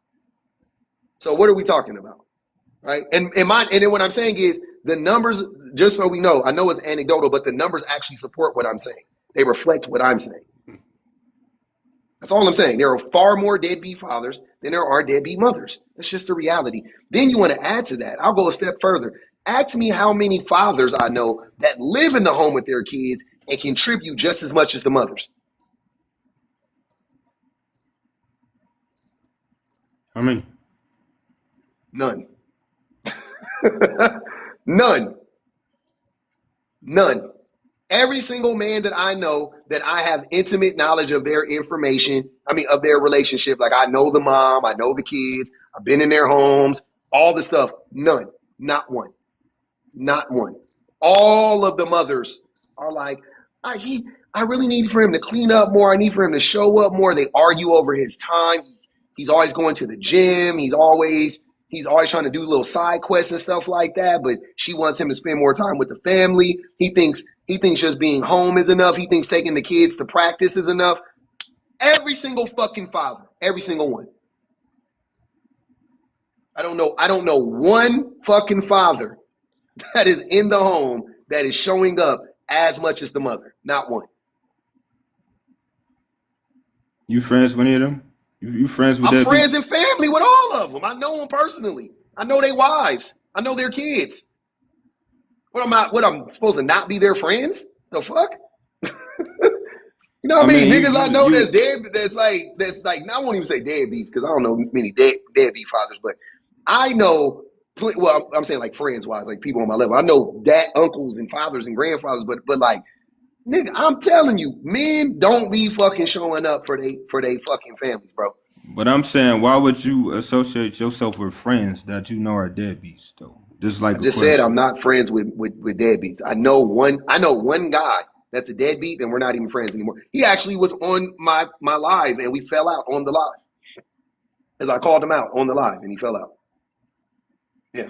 So what are we talking about? Right? And then what I'm saying is the numbers, just so we know, I know it's anecdotal, but the numbers actually support what I'm saying. They reflect what I'm saying. That's all I'm saying. There are far more deadbeat fathers than there are deadbeat mothers. That's just the reality. Then you want to add to that. I'll go a step further. Ask me how many fathers I know that live in the home with their kids and contribute just as much as the mothers. How many? None. None. None. Every single man that I know that I have intimate knowledge of their information, of their relationship, like I know the mom, I know the kids, I've been in their homes, all the stuff, none. Not one. Not one. All of the mothers are like, I really need for him to clean up more. I need for him to show up more. They argue over his time. He's always going to the gym. He's always trying to do little side quests and stuff like that. But she wants him to spend more time with the family. He thinks just being home is enough. He thinks taking the kids to practice is enough. Every single fucking father, every single one. I don't know one fucking father that is in the home that is showing up as much as the mother. Not one. You friends with any of them? You friends with I'm that friends beats? and family with all of them. I know them personally. I know their wives. I know their kids. What I'm supposed to not be their friends? The fuck? You know I what I mean? mean, Niggas I know you. that's like I won't even say deadbeats because I don't know many deadbeat fathers, but I know. Well, I'm saying like friends wise, like people on my level. I know dad, uncles, and fathers and grandfathers, but like nigga, I'm telling you, men don't be fucking showing up for they fucking families, bro. But I'm saying, why would you associate yourself with friends that you know are deadbeats, though? Just I like a just said I'm question. not friends with deadbeats. I know one guy that's a deadbeat, and we're not even friends anymore. He actually was on my live, and we fell out on the live. As I called him out on the live, and he fell out. Yeah,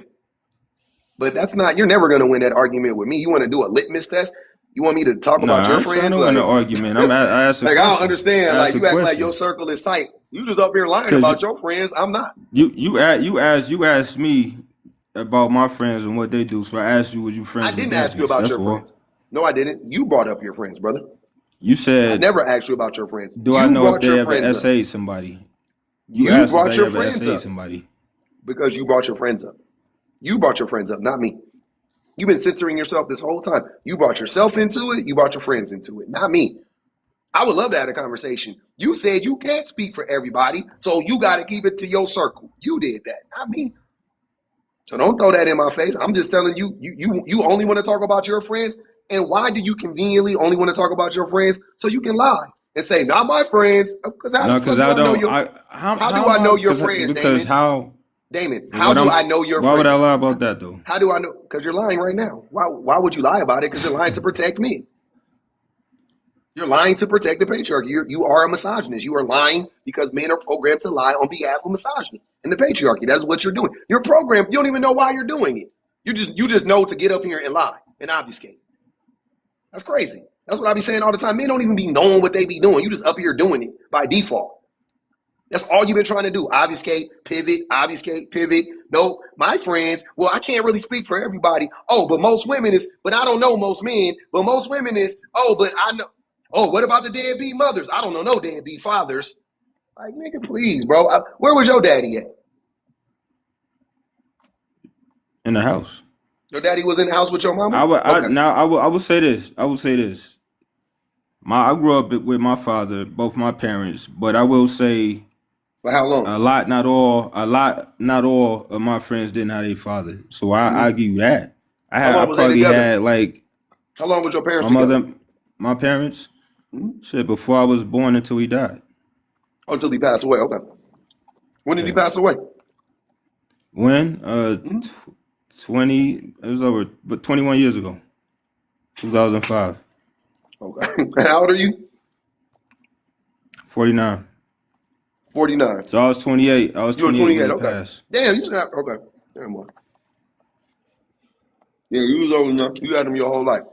but that's not. You're never gonna win that argument with me. You want to do a litmus test? You want me to talk about Nah, I your ain't trying friends? to win an argument. I asked a Like I don't question. understand. I asked Like a you act like your question. circle is tight. You just up here lying Cause about your friends. I'm not. you asked me about my friends and what they do. So I asked you, was you I friends with didn't ask you deadbeats? about That's your all. friends. No, I didn't. You brought up your friends, brother. You I said, never asked you about your friends. do I You know if brought they your ever friends up. essayed somebody? You You asked if brought they your ever friends essayed up somebody. because you brought your friends up. You brought your friends up, not me. You've been censoring yourself this whole time. You brought yourself into it. You brought your friends into it, not me. I would love to have a conversation. You said you can't speak for everybody, so you got to keep it to your circle. You did that, not me. So don't throw that in my face. I'm just telling you, you only want to talk about your friends. And why do you conveniently only want to talk about your friends? So you can lie and say, not my friends. Because how the No, because fuck do I I know don't. your How how do am I I? know your friends, Because Damon? how? Damon, how What do I'm. I know your Why would I friends? lie about that though? How do I know? Because you're lying right now. Why would you lie about it? Because you're lying to protect me. You're lying to protect the patriarchy. You are a misogynist. You are lying because men are programmed to lie on behalf of misogyny and the patriarchy. That's what you're doing. You're programmed. You don't even know why you're doing it. You just know to get up here and lie and obfuscate. That's crazy. That's what I be saying all the time. Men don't even be knowing what they be doing. You just up here doing it by default. That's all you've been trying to do. Obfuscate, pivot. No, my friends, well, I can't really speak for everybody. Oh, but most women is, but I don't know most men, but most women is, oh, but I know. Oh, what about the deadbeat mothers? I don't know no deadbeat fathers. Like, nigga, please, bro. Where was your daddy at? In the house. Your daddy was in the house with your mama? I would. Okay. I would say this. I would say this. I grew up with my father, both my parents, but I will say For how long? a lot, not all of my friends didn't have a father. So I Mm-hmm. give you that. How I long was they probably together? had like How long was your parents my together? mother, my parents, Mm-hmm. shit, before I was born until he died. Oh, until he passed away. Okay. When did he Yeah. pass away? When? Mm-hmm. 20, it was over, but 21 years ago, 2005, Okay. And how old are you? 49. 49. So I was 28. I was You were 28 when 28. he Okay. passed. Damn, you just have, okay. Damn, boy. Yeah, you was old enough. You had them your whole life.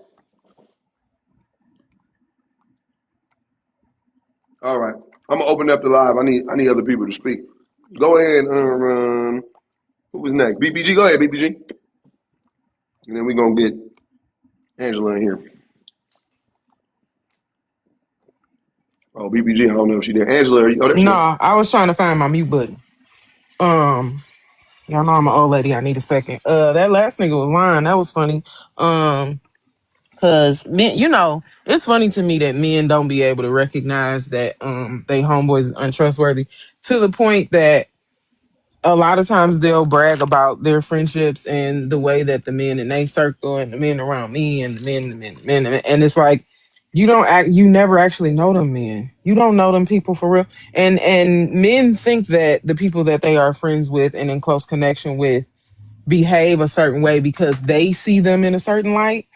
All right. I'm gonna open up the live. I need other people to speak. Go ahead, who was next? BPG. Go ahead, BPG. And then we're gonna get Angela in here. Oh, BPG, I don't know if she there. Angela, are you, oh, there she is. No, I was trying to find my mute button. Y'all know I'm an old lady. I need a second. That last nigga was lying. That was funny. Cause men, it's funny to me that men don't be able to recognize that they homeboys is untrustworthy to the point that a lot of times they'll brag about their friendships and the way that the men in their circle and the men around me and the men, and it's like you never actually know them men. You don't know them people for real. And men think that the people that they are friends with and in close connection with behave a certain way because they see them in a certain light,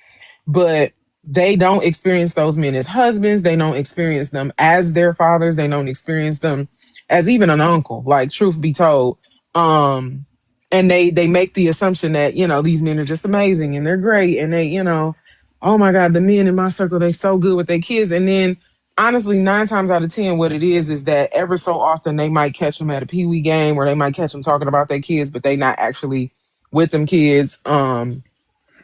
but they don't experience those men as husbands. They don't experience them as their fathers. They don't experience them as even an uncle. Like, truth be told, and they make the assumption that these men are just amazing and they're great and they oh my god, the men in my circle, they so good with their kids. And then honestly, 9 times out of 10, what it is that ever so often they might catch them at a pee-wee game or they might catch them talking about their kids, but they not actually with them kids.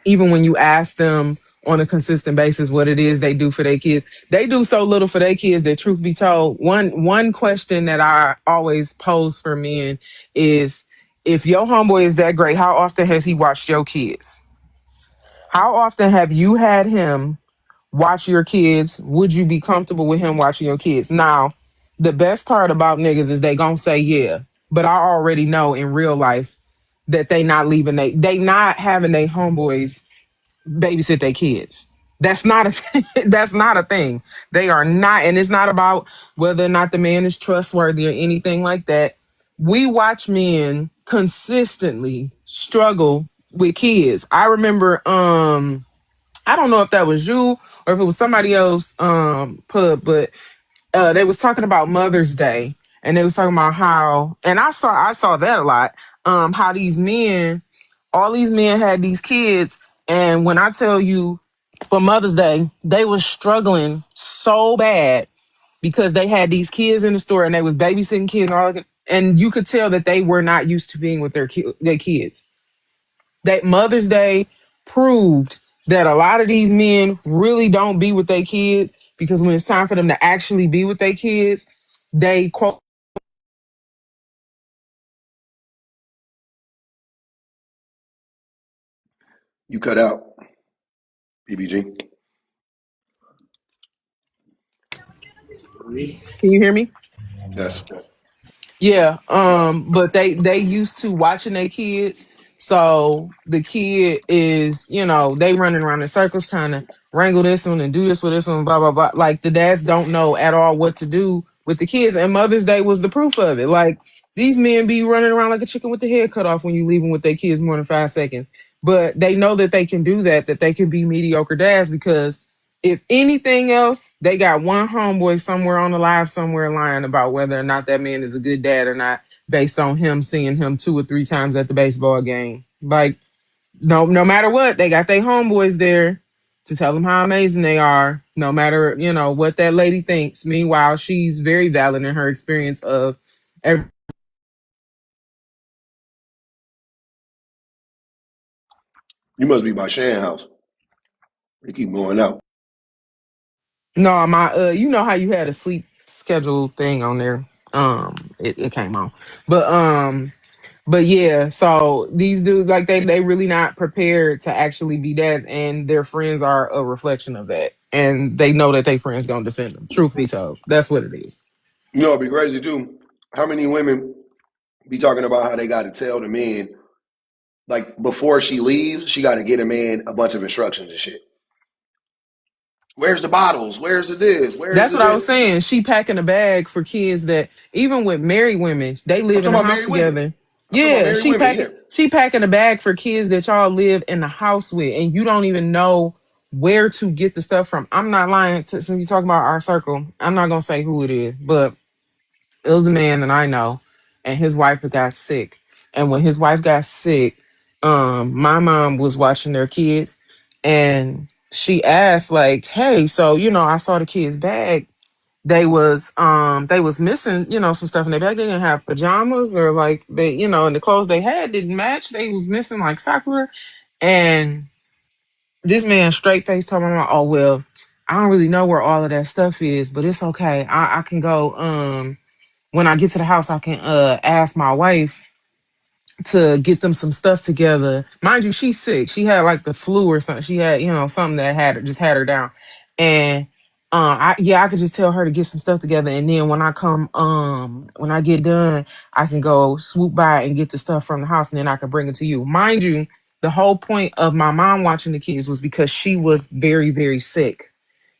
Even when you ask them on a consistent basis what it is they do for their kids, they do so little for their kids that, truth be told, one question that I always pose for men is, if your homeboy is that great, how often has he watched your kids? How often have you had him watch your kids? Would you be comfortable with him watching your kids? Now, the best part about niggas is they gonna say yeah, but I already know in real life that they not having their homeboys babysit their kids. That's not a that's not a thing. They are not, and it's not about whether or not the man is trustworthy or anything like that. We watch men consistently struggle with kids. I remember I don't know if that was you or if it was somebody else but they was talking about Mother's Day, and they was talking about how, and I saw that a lot, how all these men had these kids, and when I tell you, for Mother's Day they was struggling so bad because they had these kids in the store and they was babysitting kids and all that, and you could tell that they were not used to being with their kids. That Mother's Day proved that a lot of these men really don't be with their kids, because when it's time for them to actually be with their kids, they quote. You cut out, PBG. Can you hear me? Yes. Yeah, but they used to watching their kids. So the kid is, they running around in circles trying to wrangle this one and do this with this one, blah blah blah. Like the dads don't know at all what to do with the kids, and Mother's Day was the proof of it. Like these men be running around like a chicken with the head cut off when you leave them with their kids more than 5 seconds. But they know that they can do that they can be mediocre dads, because if anything else, they got one homeboy somewhere on the live somewhere lying about whether or not that man is a good dad or not, based on him seeing him 2 or 3 times at the baseball game. Like, no matter what, they got their homeboys there to tell them how amazing they are, no matter, what that lady thinks. Meanwhile, she's very valid in her experience of every. You must be by Shan house. They keep going out. No, my you know how you had a sleep schedule thing on there. It came on. But yeah, so these dudes, like they really not prepared to actually be dads, and their friends are a reflection of that. And they know that their friends gonna defend them. Truth be told. That's what it is. It'd be crazy too. How many women be talking about how they got to tell the men, like before she leaves, she got to get a man a bunch of instructions and shit. Where's the bottles? Where's the this? Where's That's the what I was this? saying. She packing a bag for kids that, even with married women, they I'm live in talking a about house married women. together. I'm talking about Yeah, married women. Yeah. she packing a bag for kids that y'all live in the house with, and you don't even know where to get the stuff from. I'm not lying. Since you talking about our circle, I'm not gonna say who it is, but it was a man that I know, and his wife got sick. And when his wife got sick, my mom was watching their kids, and she asked, like, "Hey, so I saw the kids' bag. They was missing, some stuff in their bag. They didn't have pajamas, or like and the clothes they had didn't match. They was missing like sakura." And this man straight face told my mom, "Oh well, I don't really know where all of that stuff is, but it's okay. I can go. When I get to the house, I can ask my wife to get them some stuff together." Mind you, she's sick. She had like the flu or something. She had, something that had her down. And I could just tell her to get some stuff together, and then when I get done, I can go swoop by and get the stuff from the house, and then I can bring it to you. Mind you, the whole point of my mom watching the kids was because she was very, very sick.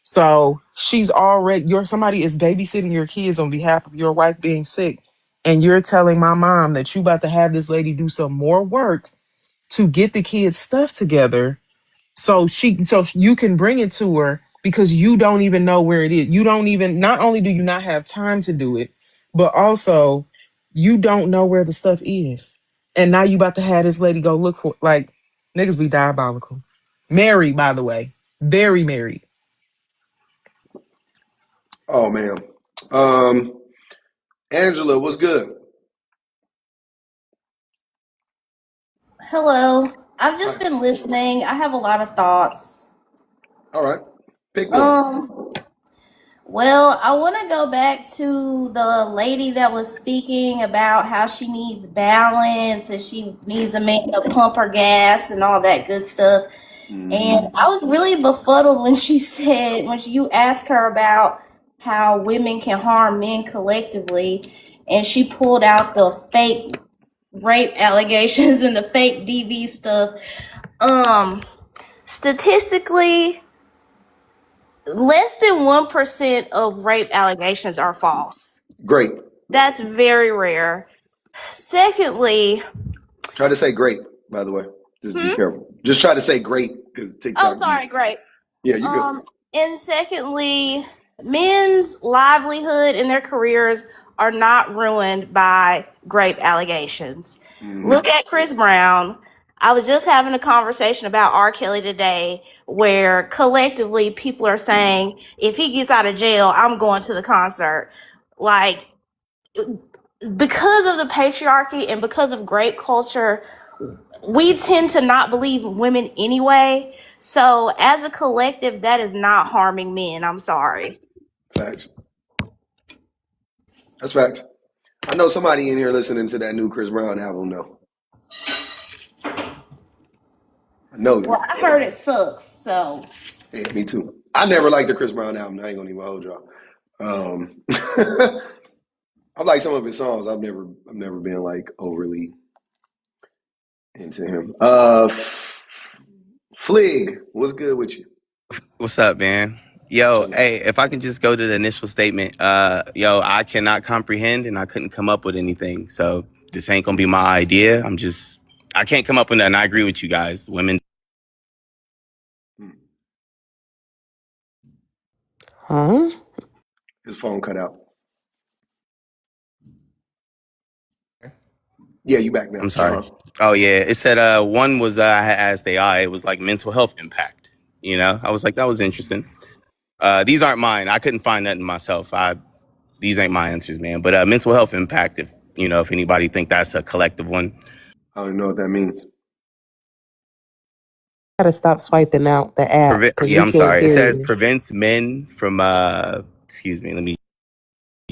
So she's already somebody is babysitting your kids on behalf of your wife being sick. And you're telling my mom that you about to have this lady do some more work to get the kids' stuff together, so you can bring it to her, because you don't even know where it is. You don't even, not only do you not have time to do it, but also you don't know where the stuff is. And now you about to have this lady go look for, like, niggas be diabolical. Married, by the way. Very married. Oh man. Um, Angela, what's good? Hello. I've just Hi. been listening. I have a lot of thoughts. All right. Pick one. Um, well, I want to go back to the lady that was speaking about how she needs balance and she needs a man to pump her gas and all that good stuff. And I was really befuddled when she said, you asked her about how women can harm men collectively, and she pulled out the fake rape allegations and the fake DV stuff. Statistically, less than 1% of rape allegations are false. Great. That's very rare. Secondly, Try to say great, by the way. Just be careful. Just try to say great because TikTok. great. Yeah, you good. And secondly, men's livelihood and their careers are not ruined by rape allegations. Look at Chris Brown. I was just having a conversation about R. Kelly today where collectively people are saying, if he gets out of jail, I'm going to the concert. Like, because of the patriarchy and because of grape culture, we tend to not believe women anyway. So as a collective, that is not harming men. I'm sorry. Facts. That's facts. I know somebody in here listening to that new Chris Brown album, though. I know you. Well, I heard it sucks, so. Yeah, me too. I never liked the Chris Brown album. I ain't gonna even hold y'all. I like some of his songs. I've never been like overly into him. Flig, what's good with you? What's up, man? Yo, Chilling. hey, if I can just go to the initial statement, I cannot comprehend and I couldn't come up with anything. So this ain't gonna be my idea. I can't come up with that. And I agree with you guys. Women. Huh? His phone cut out. Yeah, you back now. I'm sorry. Oh yeah, it said one was I had asked AI. It was like mental health impact. You know, I was like, that was interesting. These aren't mine. I couldn't find nothing myself. These ain't my answers, man. But mental health impact. If anybody think that's a collective one. I don't know what that means. Gotta stop swiping out the app because we I'm can't sorry. It hear says you. prevents men from. Excuse me. Let me.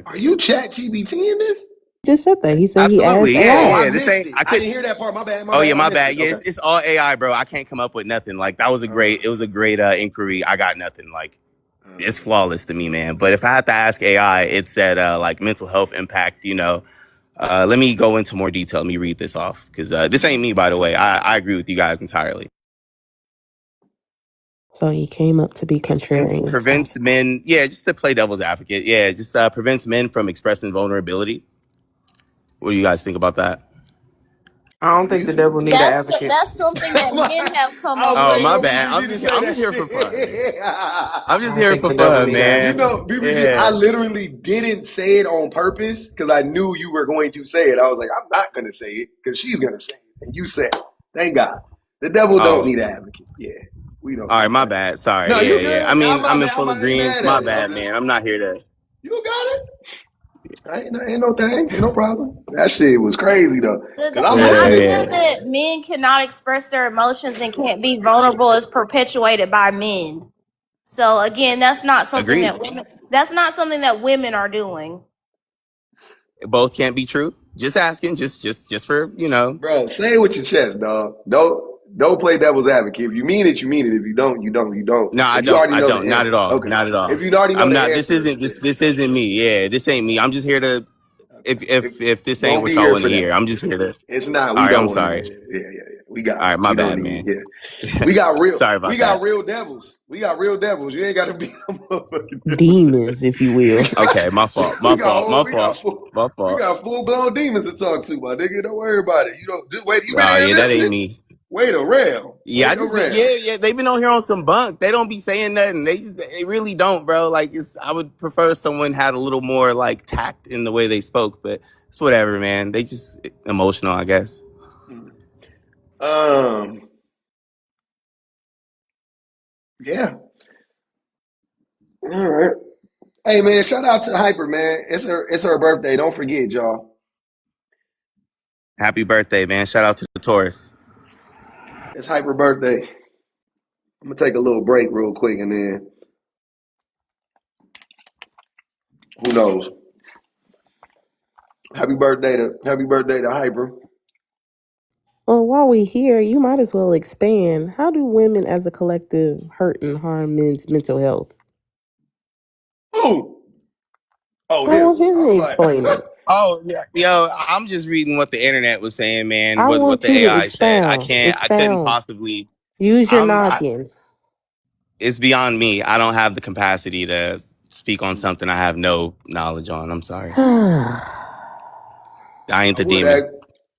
Are you chat GBT in this? Just said that. He said he asked Absolutely, yeah, Oh, AI. I yeah. This missed ain't. it. I I could. didn't hear that part. My bad. Oh yeah, I my missed bad. it. Yeah, Okay. it's all AI, bro. I can't come up with nothing. Like that was a great. It was a great inquiry. I got nothing. Like it's flawless to me, man. But if I had to ask AI, it said like mental health impact. Let me go into more detail. Let me read this off because this ain't me, by the way. I agree with you guys entirely. So he came up to be contrarian. Prevents men. Yeah, just to play devil's advocate. Yeah, just prevents men from expressing vulnerability. What do you guys think about that? I don't think the devil need an advocate. That's something that men have come I up was Oh, waiting my with. on bad. BBG to say I'm that just here for fun, man. shit. I'm I just don't here think for the devil fun, need an You man. advocate. know, BBG, I Yeah. literally didn't say it on purpose because I knew you were going to say it. I was like, I'm not going to say it because she's going to say it. And you said it. Thank God. The devil don't Oh, need an advocate. Yeah, we don't all right. need My that. bad. Sorry. No, Yeah, you yeah. I good. mean, I'm in I'm full not even agreement. mad My at it. bad, man. I'm not here to. You got it. Ain't no thing. Ain't no problem. That shit was crazy, though. Because The I'm Yeah, listening. idea yeah. that men cannot express their emotions and can't be vulnerable is perpetuated by men. So again, that's not something Agreed. that women. That's not something that women are doing. Both can't be true. Just asking. Just for Bro, say it with your chest, dog. Don't play devil's advocate. If you mean it, you mean it. If you don't, you don't. You don't. No, I And you don't. already I know the don't. Not at answer. all. Okay. Not at all. If you already know I'm the not. answer, This isn't me. Yeah, this ain't me. I'm just here to. okay. If this ain't Won't what be y'all here want to for that. hear, I'm just here to. It's not. All We right. don't I'm want to hear sorry. it. Yeah. We got All it. right. My We don't bad, need. man. Yeah. We got real. Sorry We about got that. real devils. We got real devils. You ain't got to be no motherfucking devil. Demons, if you will. Okay. My fault. My fault. My We got fault. full. My We fault. got full blown demons to talk to, my nigga. Don't worry about it. You don't just wait. You been Oh here yeah, that ain't listening? me. Wait around. Yeah, I Wait just been around. yeah. They've been on here on some bunk. They don't be saying nothing. They really don't, bro. Like I would prefer someone had a little more like tact in the way they spoke, but it's whatever, man. They just emotional, I guess. Um. Yeah. All right. Hey man, shout out to Hyper, man. It's her birthday. Don't forget, y'all. Happy birthday, man. Shout out to the Taurus. It's Hyper birthday. I'm gonna take a little break real quick and then who knows. Happy birthday to Hyper. Well, while we here, you might as well expand. How do women as a collective hurt and harm men's mental health? Ooh. Oh, I him. want him I to was like, explain it. Oh yeah, yo, I'm just reading what the internet was saying, man. I What want the you to AI said. expound. I couldn't Expound. possibly. Use your I'm. noggin. It's beyond me. I don't have the capacity to speak on something I have no knowledge on. I'm sorry. I ain't I the would demon. ask,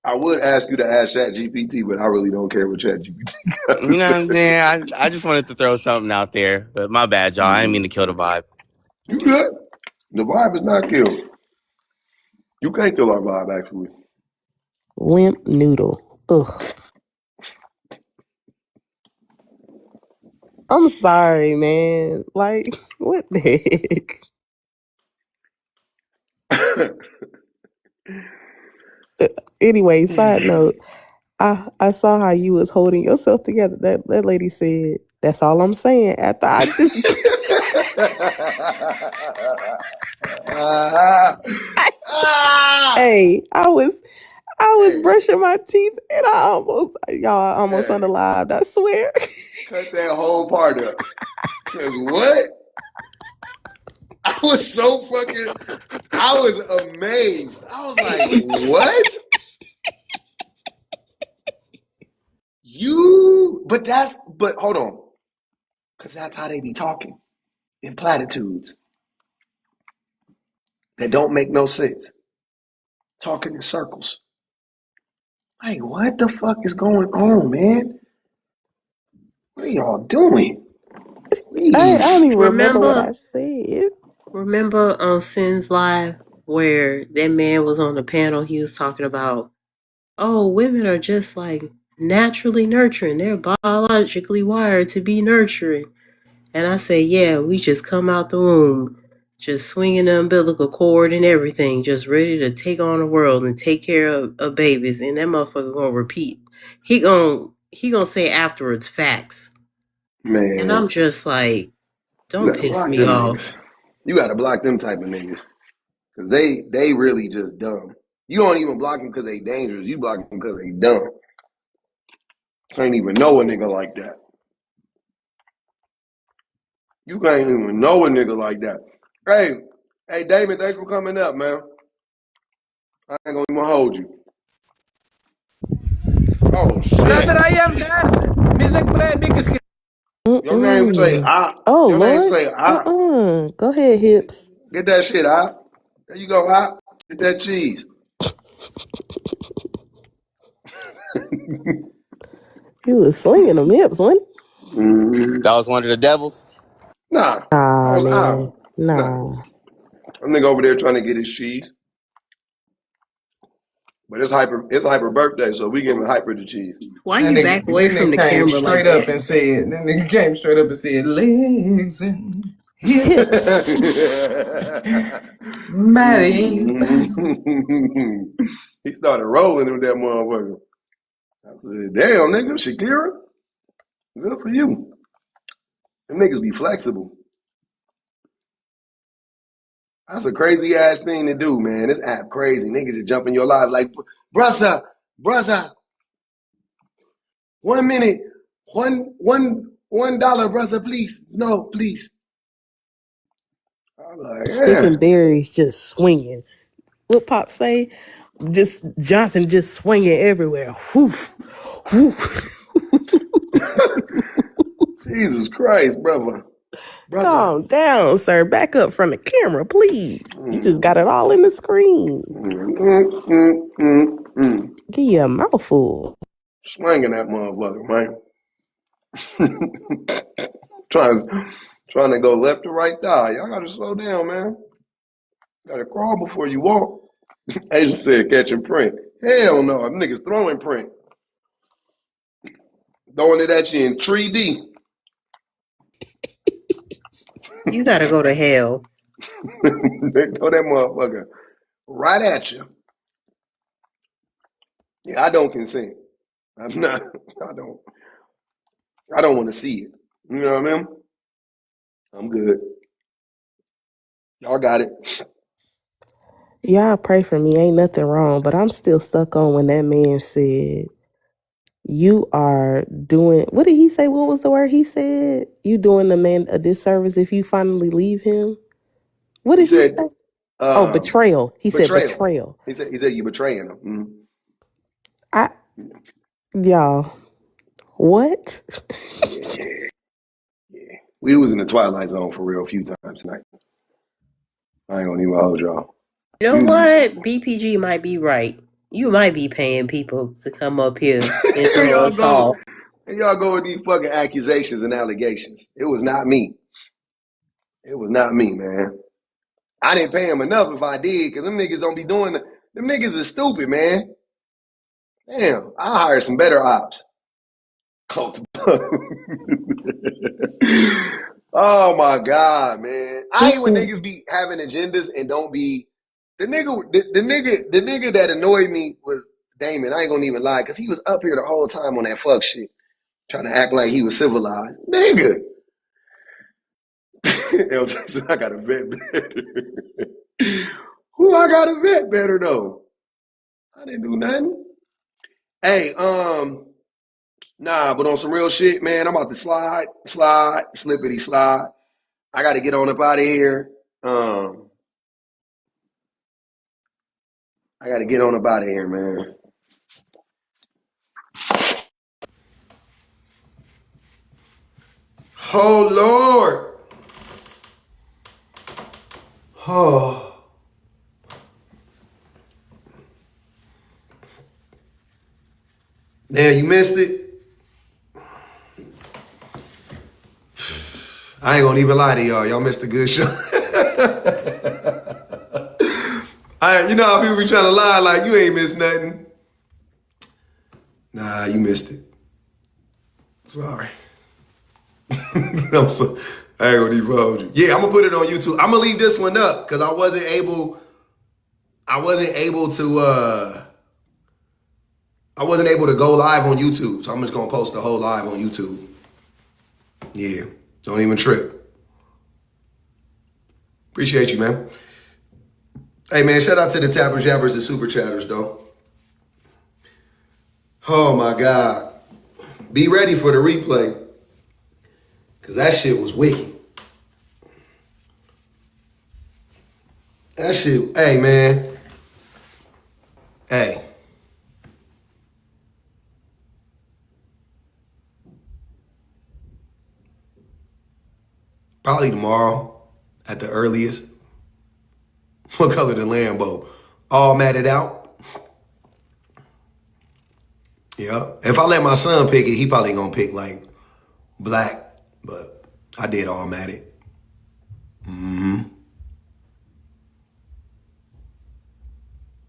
I would ask you to ask Chat GPT, but I really don't care what Chat GPT got You to know what say. I'm saying? I just wanted to throw something out there, but my bad, y'all. I didn't mean to kill the vibe. You good? The vibe is not killed. You can't kill our vibe, actually. Limp noodle. Ugh. I'm sorry, man. Like, what the heck? Anyway, side note, I saw how you was holding yourself together. That lady said, "That's all I'm saying." After I just, I, hey, I was Hey, brushing my teeth and I almost hey, unalived. I swear. cut that whole part up. Cause what? I was amazed. I was like, what? But hold on. Cause that's how they be talking in platitudes that don't make no sense. Talking in circles. Like, what the fuck is going on, man? What are y'all doing? I don't Please. even remember what I Remember, said. remember on Sin's Live where that man was on the panel, he was talking about, oh, women are just like naturally nurturing. They're biologically wired to be nurturing. And I say, yeah, we just come out the womb, just swinging the umbilical cord and everything, just ready to take on the world and take care of babies. And that motherfucker gonna repeat. He gonna say afterwards facts. And Man, I'm just like, you don't gotta piss block me them off. niggas. You gotta block them type of niggas. Cause they really just dumb. You don't even block them because they dangerous. You block them because they dumb. Can't even know a nigga like that. You can't even know a nigga like that. Hey, Damon, thanks for coming up, man. I ain't gonna even hold you. Oh Brother, shit. I am there. Me like play niggas. Your name say Mm-mm. I. Oh Your name Lord. say I. Go ahead, hips. Get that shit out. There you go, I. Get that cheese. He was swinging them hips, wasn't Mm-hmm. That was one of the devils. Nah, he? I Nah, was man. out. Nah, Nah. that nigga over there trying to get his cheese. But it's hyper birthday, so we giving hyper the cheese. Why That you nigga, back away that from nigga the came camera like straight up that? and said, that nigga came straight up and said, legs and hips, mighty. He started rolling with that motherfucker. I said, damn, nigga, Shakira, good for you. Them niggas be flexible. That's a crazy ass thing to do, man. This app crazy. Niggas just jump in your life like, brother, 1 minute, $1, brother, please. No, please. I'm like, Stick yeah. and berries just swinging. What Pop say? Just Johnson just swinging everywhere. Whoof, whoof. Jesus Christ, brother. Calm down, sir. Back up from the camera, please. You just got it all in the screen. Give you a mouthful. Swinging that motherfucker, man. trying, trying to go left to right thigh. Y'all gotta slow down, man. Gotta crawl before you walk. Asia said catching print. Hell no, them niggas throwing print. Throwing it at you in 3D. You gotta go to hell. They throw that motherfucker right at you. Yeah, I don't consent. I'm not. I don't. I don't want to see it. You know what I mean? I'm good. Y'all got it. Y'all pray for me. Ain't nothing wrong, but I'm still stuck on when that man said, You are doing, what did he say? What was the word he said? You doing the man a disservice if you finally leave him. What He did he said, say? Oh, betrayal. He said betrayal. betrayal. He said you betraying him. I Y'all, what? Yeah, yeah. We was in the Twilight Zone for real a few times tonight. I ain't gonna even hold y'all. You know We was, what? BPG might be right. You might be paying people to come up here and here throw y'all us go. off. Here y'all go with these fucking accusations and allegations. It was not me. It was not me, man. I didn't pay him enough if I did, because them niggas don't be doing them niggas is stupid, man. Damn, I hired some better ops. Oh my God, man. I He hate when said, niggas be having agendas and don't be the nigga that annoyed me was Damon. I ain't gonna even lie, because he was up here the whole time on that fuck shit. Trying to act like he was civilized. Nigga. LJ said, I gotta vet better. Who I gotta vet better though? I didn't do nothing. Hey, nah, but on some real shit, man, I'm about to slide, slippity slide. I gotta get on up out of here. I gotta get on up out of here, man. Oh Lord. Oh. Damn, you missed it. I ain't gonna even lie to y'all. Y'all missed a good show. You know how people be trying to lie like you ain't missed nothing. Nah, you missed it. Sorry. I'm so, I ain't gonna even hold you. Yeah, I'm gonna put it on YouTube. I'm gonna leave this one up because I wasn't able to go live on YouTube. So I'm just gonna post the whole live on YouTube. Yeah. Don't even trip. Appreciate you, man. Hey man, shout out to the tappers, yappers, and super chatters though. Oh my God. Be ready for the replay. Cause that shit was wicked. That shit, hey man. Hey. Probably tomorrow at the earliest. What color the Lambo? All matted out. Yeah. If I let my son pick it, he probably gonna pick like black, but I did all matted.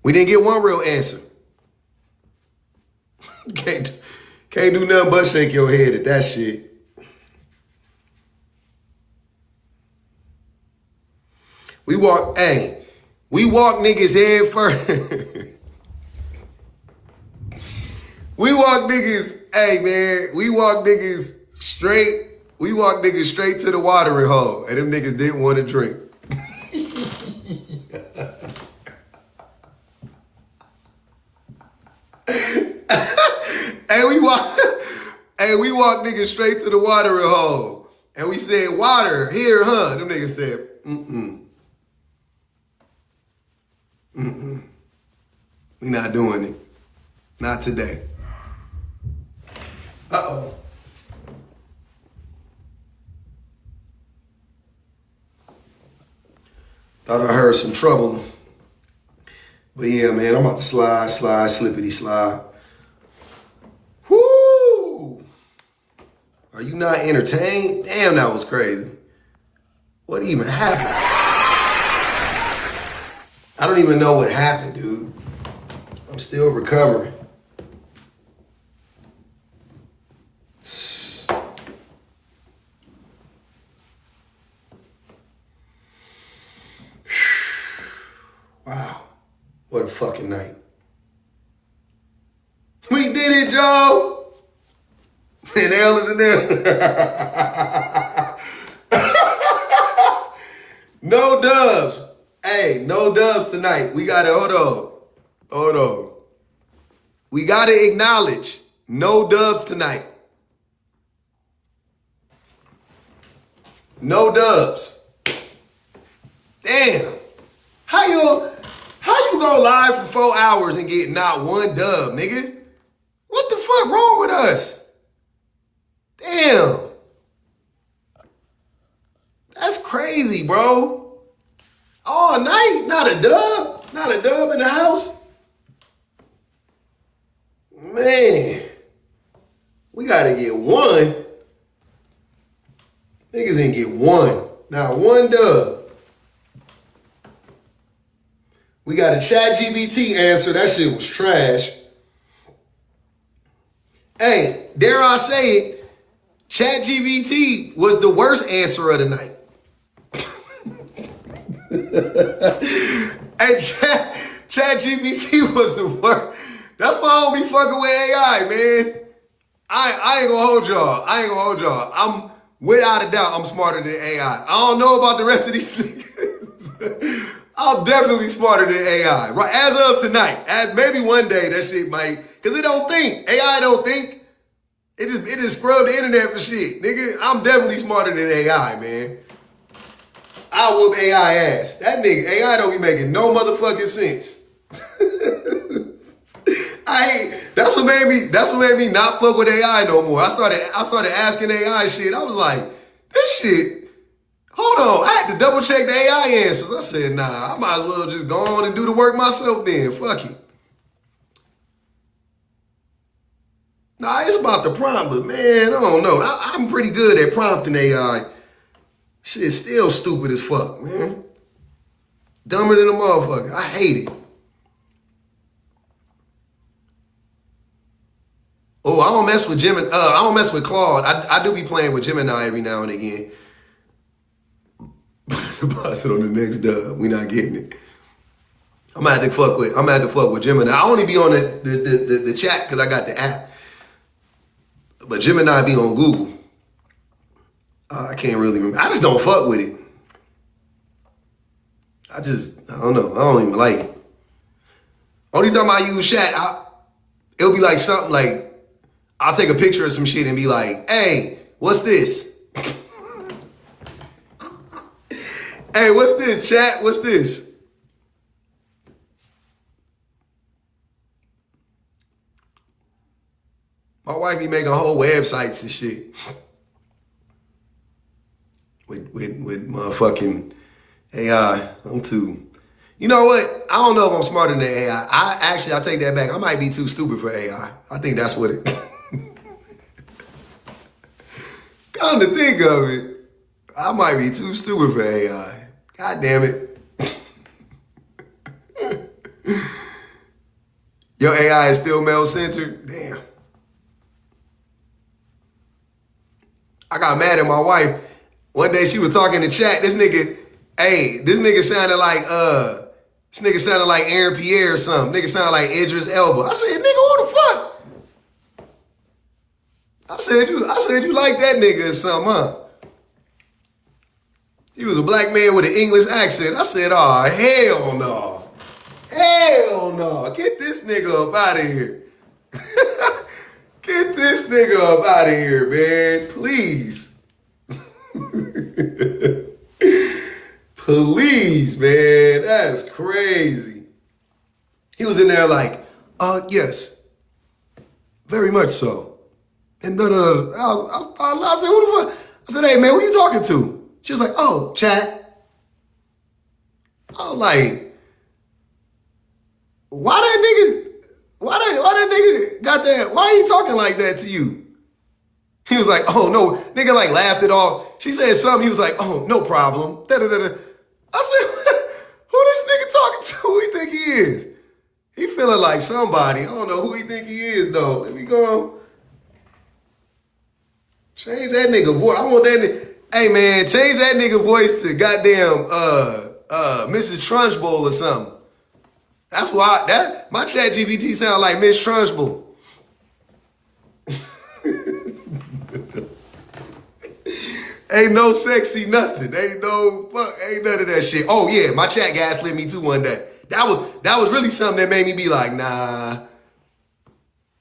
We didn't get one real answer. Can't do nothing but shake your head at that shit. We walk niggas head first. We walk niggas straight to the watering hole, and them niggas didn't want to drink. Hey, we walk niggas straight to the watering hole, and we said, water, here, huh? Them niggas said, we not doing it. Not today. Uh-oh. Thought I heard some trouble. But yeah, man, I'm about to slide, slippity slide. Whoo! Are you not entertained? Damn, that was crazy. What even happened? I don't even know what happened, dude. I'm still recovering. Wow. What a fucking night. We did it, Joe! And L is in there. No dubs. Hey, no dubs tonight. We gotta, hold on. We gotta acknowledge No dubs tonight. No dubs. Damn. How you go live for 4 hours and get not one dub, nigga? What the fuck wrong with us? Damn. That's crazy, bro. All night, not a dub. Not a dub in the house. Man. We gotta get one. Niggas didn't get one. Not one dub. We got a ChatGPT answer. That shit was trash. Hey, dare I say it, ChatGPT was the worst answer of the night. Hey, ChatGPT was the worst. That's why I don't be fucking with AI, man. I ain't gonna hold y'all. I'm, without a doubt, I'm smarter than AI. I don't know about the rest of these niggas. I'm definitely smarter than AI. Right, as of tonight. Maybe one day that shit might, because it don't think. AI don't think. It just scrubbed the internet for shit. Nigga, I'm definitely smarter than AI, man. I whoop AI ass. That nigga, AI don't be making no motherfucking sense. That's what made me not fuck with AI no more. I started asking AI shit. I was like, this shit, hold on. I had to double check the AI answers. I said, nah, I might as well just go on and do the work myself then. Fuck it. Nah, it's about the prompt, but man, I don't know. I'm pretty good at prompting AI. Shit's still stupid as fuck, man. Dumber than a motherfucker. I hate it. Oh, I don't mess with Gemini. I don't mess with Claude. I do be playing with Gemini every now and again. Deposit on the next dub. We not getting it. I'm gonna have to fuck with Gemini. I only be on the chat because I got the app. But Gemini be on Google. I can't really remember. I just don't fuck with it. I don't know. I don't even like it. Only time I use chat, it'll be like something like, I'll take a picture of some shit and be like, hey, what's this? Hey, what's this, chat? What's this? My wife be making whole websites and shit. With motherfucking AI. I'm too. You know what? I don't know if I'm smarter than AI. I take that back. I might be too stupid for AI. I think that's what it. Come to think of it, I might be too stupid for AI. God damn it. Your AI is still male-centered? Damn. I got mad at my wife. One day she was talking to chat. This nigga sounded like Aaron Pierre or something. Nigga sounded like Idris Elba. I said, nigga, who the fuck? I said you like that nigga or something, huh? He was a black man with an English accent. I said, oh, hell no. Hell no. Get this nigga up out of here. Get this nigga up out of here, man. Please. Please, man. That's crazy. He was in there like, yes. Very much so. And I said, who the fuck? I said, hey, man, who you talking to? She was like, oh, chat. I was like, why that nigga got that? Why he talking like that to you? He was like, oh, no. Nigga like laughed it off. She said something. He was like, oh, no problem. Da-da-da-da. I said, who this nigga talking to? Who he think he is? He feeling like somebody. I don't know who he think he is, though. Let me go. Change that nigga voice. I want that nigga. Hey, man, change that nigga voice to goddamn Mrs. Trunchbull or something. That's why my chat GPT sound like Miss Trunchbull. Ain't no sexy nothing. Ain't none of that shit. Oh yeah, my chat gaslit me too one day. That was really something that made me be like, nah,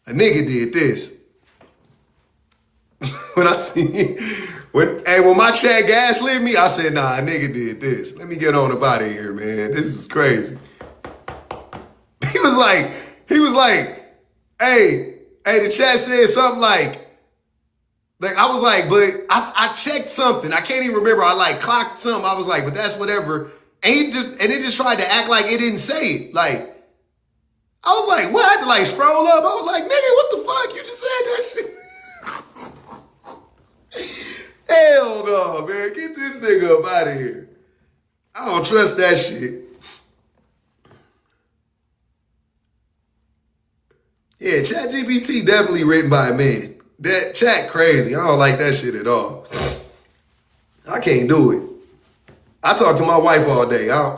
a nigga did this. when I see when my chat gaslit me, I said, nah, a nigga did this. Let me get on up out of here, man. This is crazy. He was like, hey, the chat said something like I was like, but I checked something. I can't even remember. I like clocked something. I was like, but that's whatever. And it just tried to act like it didn't say it. Like, I was like, what? I had to like scroll up. I was like, nigga, what the fuck? You just said that shit. Hell no, man. Get this nigga up out of here. I don't trust that shit. Yeah, ChatGPT definitely written by a man. That chat crazy. I don't like that shit at all. I can't do it. I talk to my wife all day. I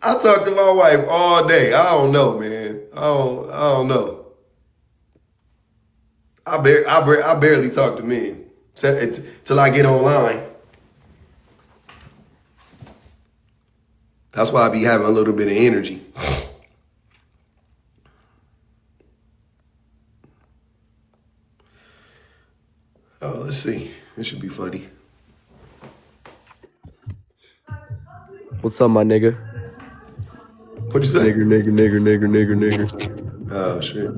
talk to my wife all day. I don't know, man. I don't know. I barely talk to men till I get online. That's why I be having a little bit of energy. Oh, let's see. This should be funny. What's up, my nigga? What'd you say? Nigger. Oh, shit.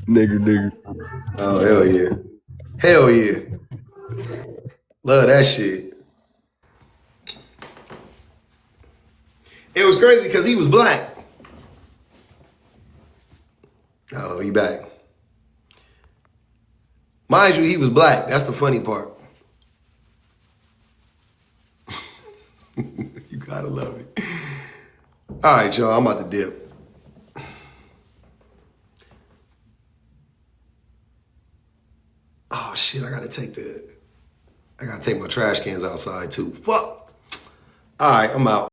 Nigger. Oh, hell yeah. Hell yeah. Love that shit. It was crazy because he was black. Oh, he back. Mind you, he was black. That's the funny part. You gotta love it. All right, y'all, I'm about to dip. Oh shit, I gotta take my trash cans outside too. Fuck. All right, I'm out.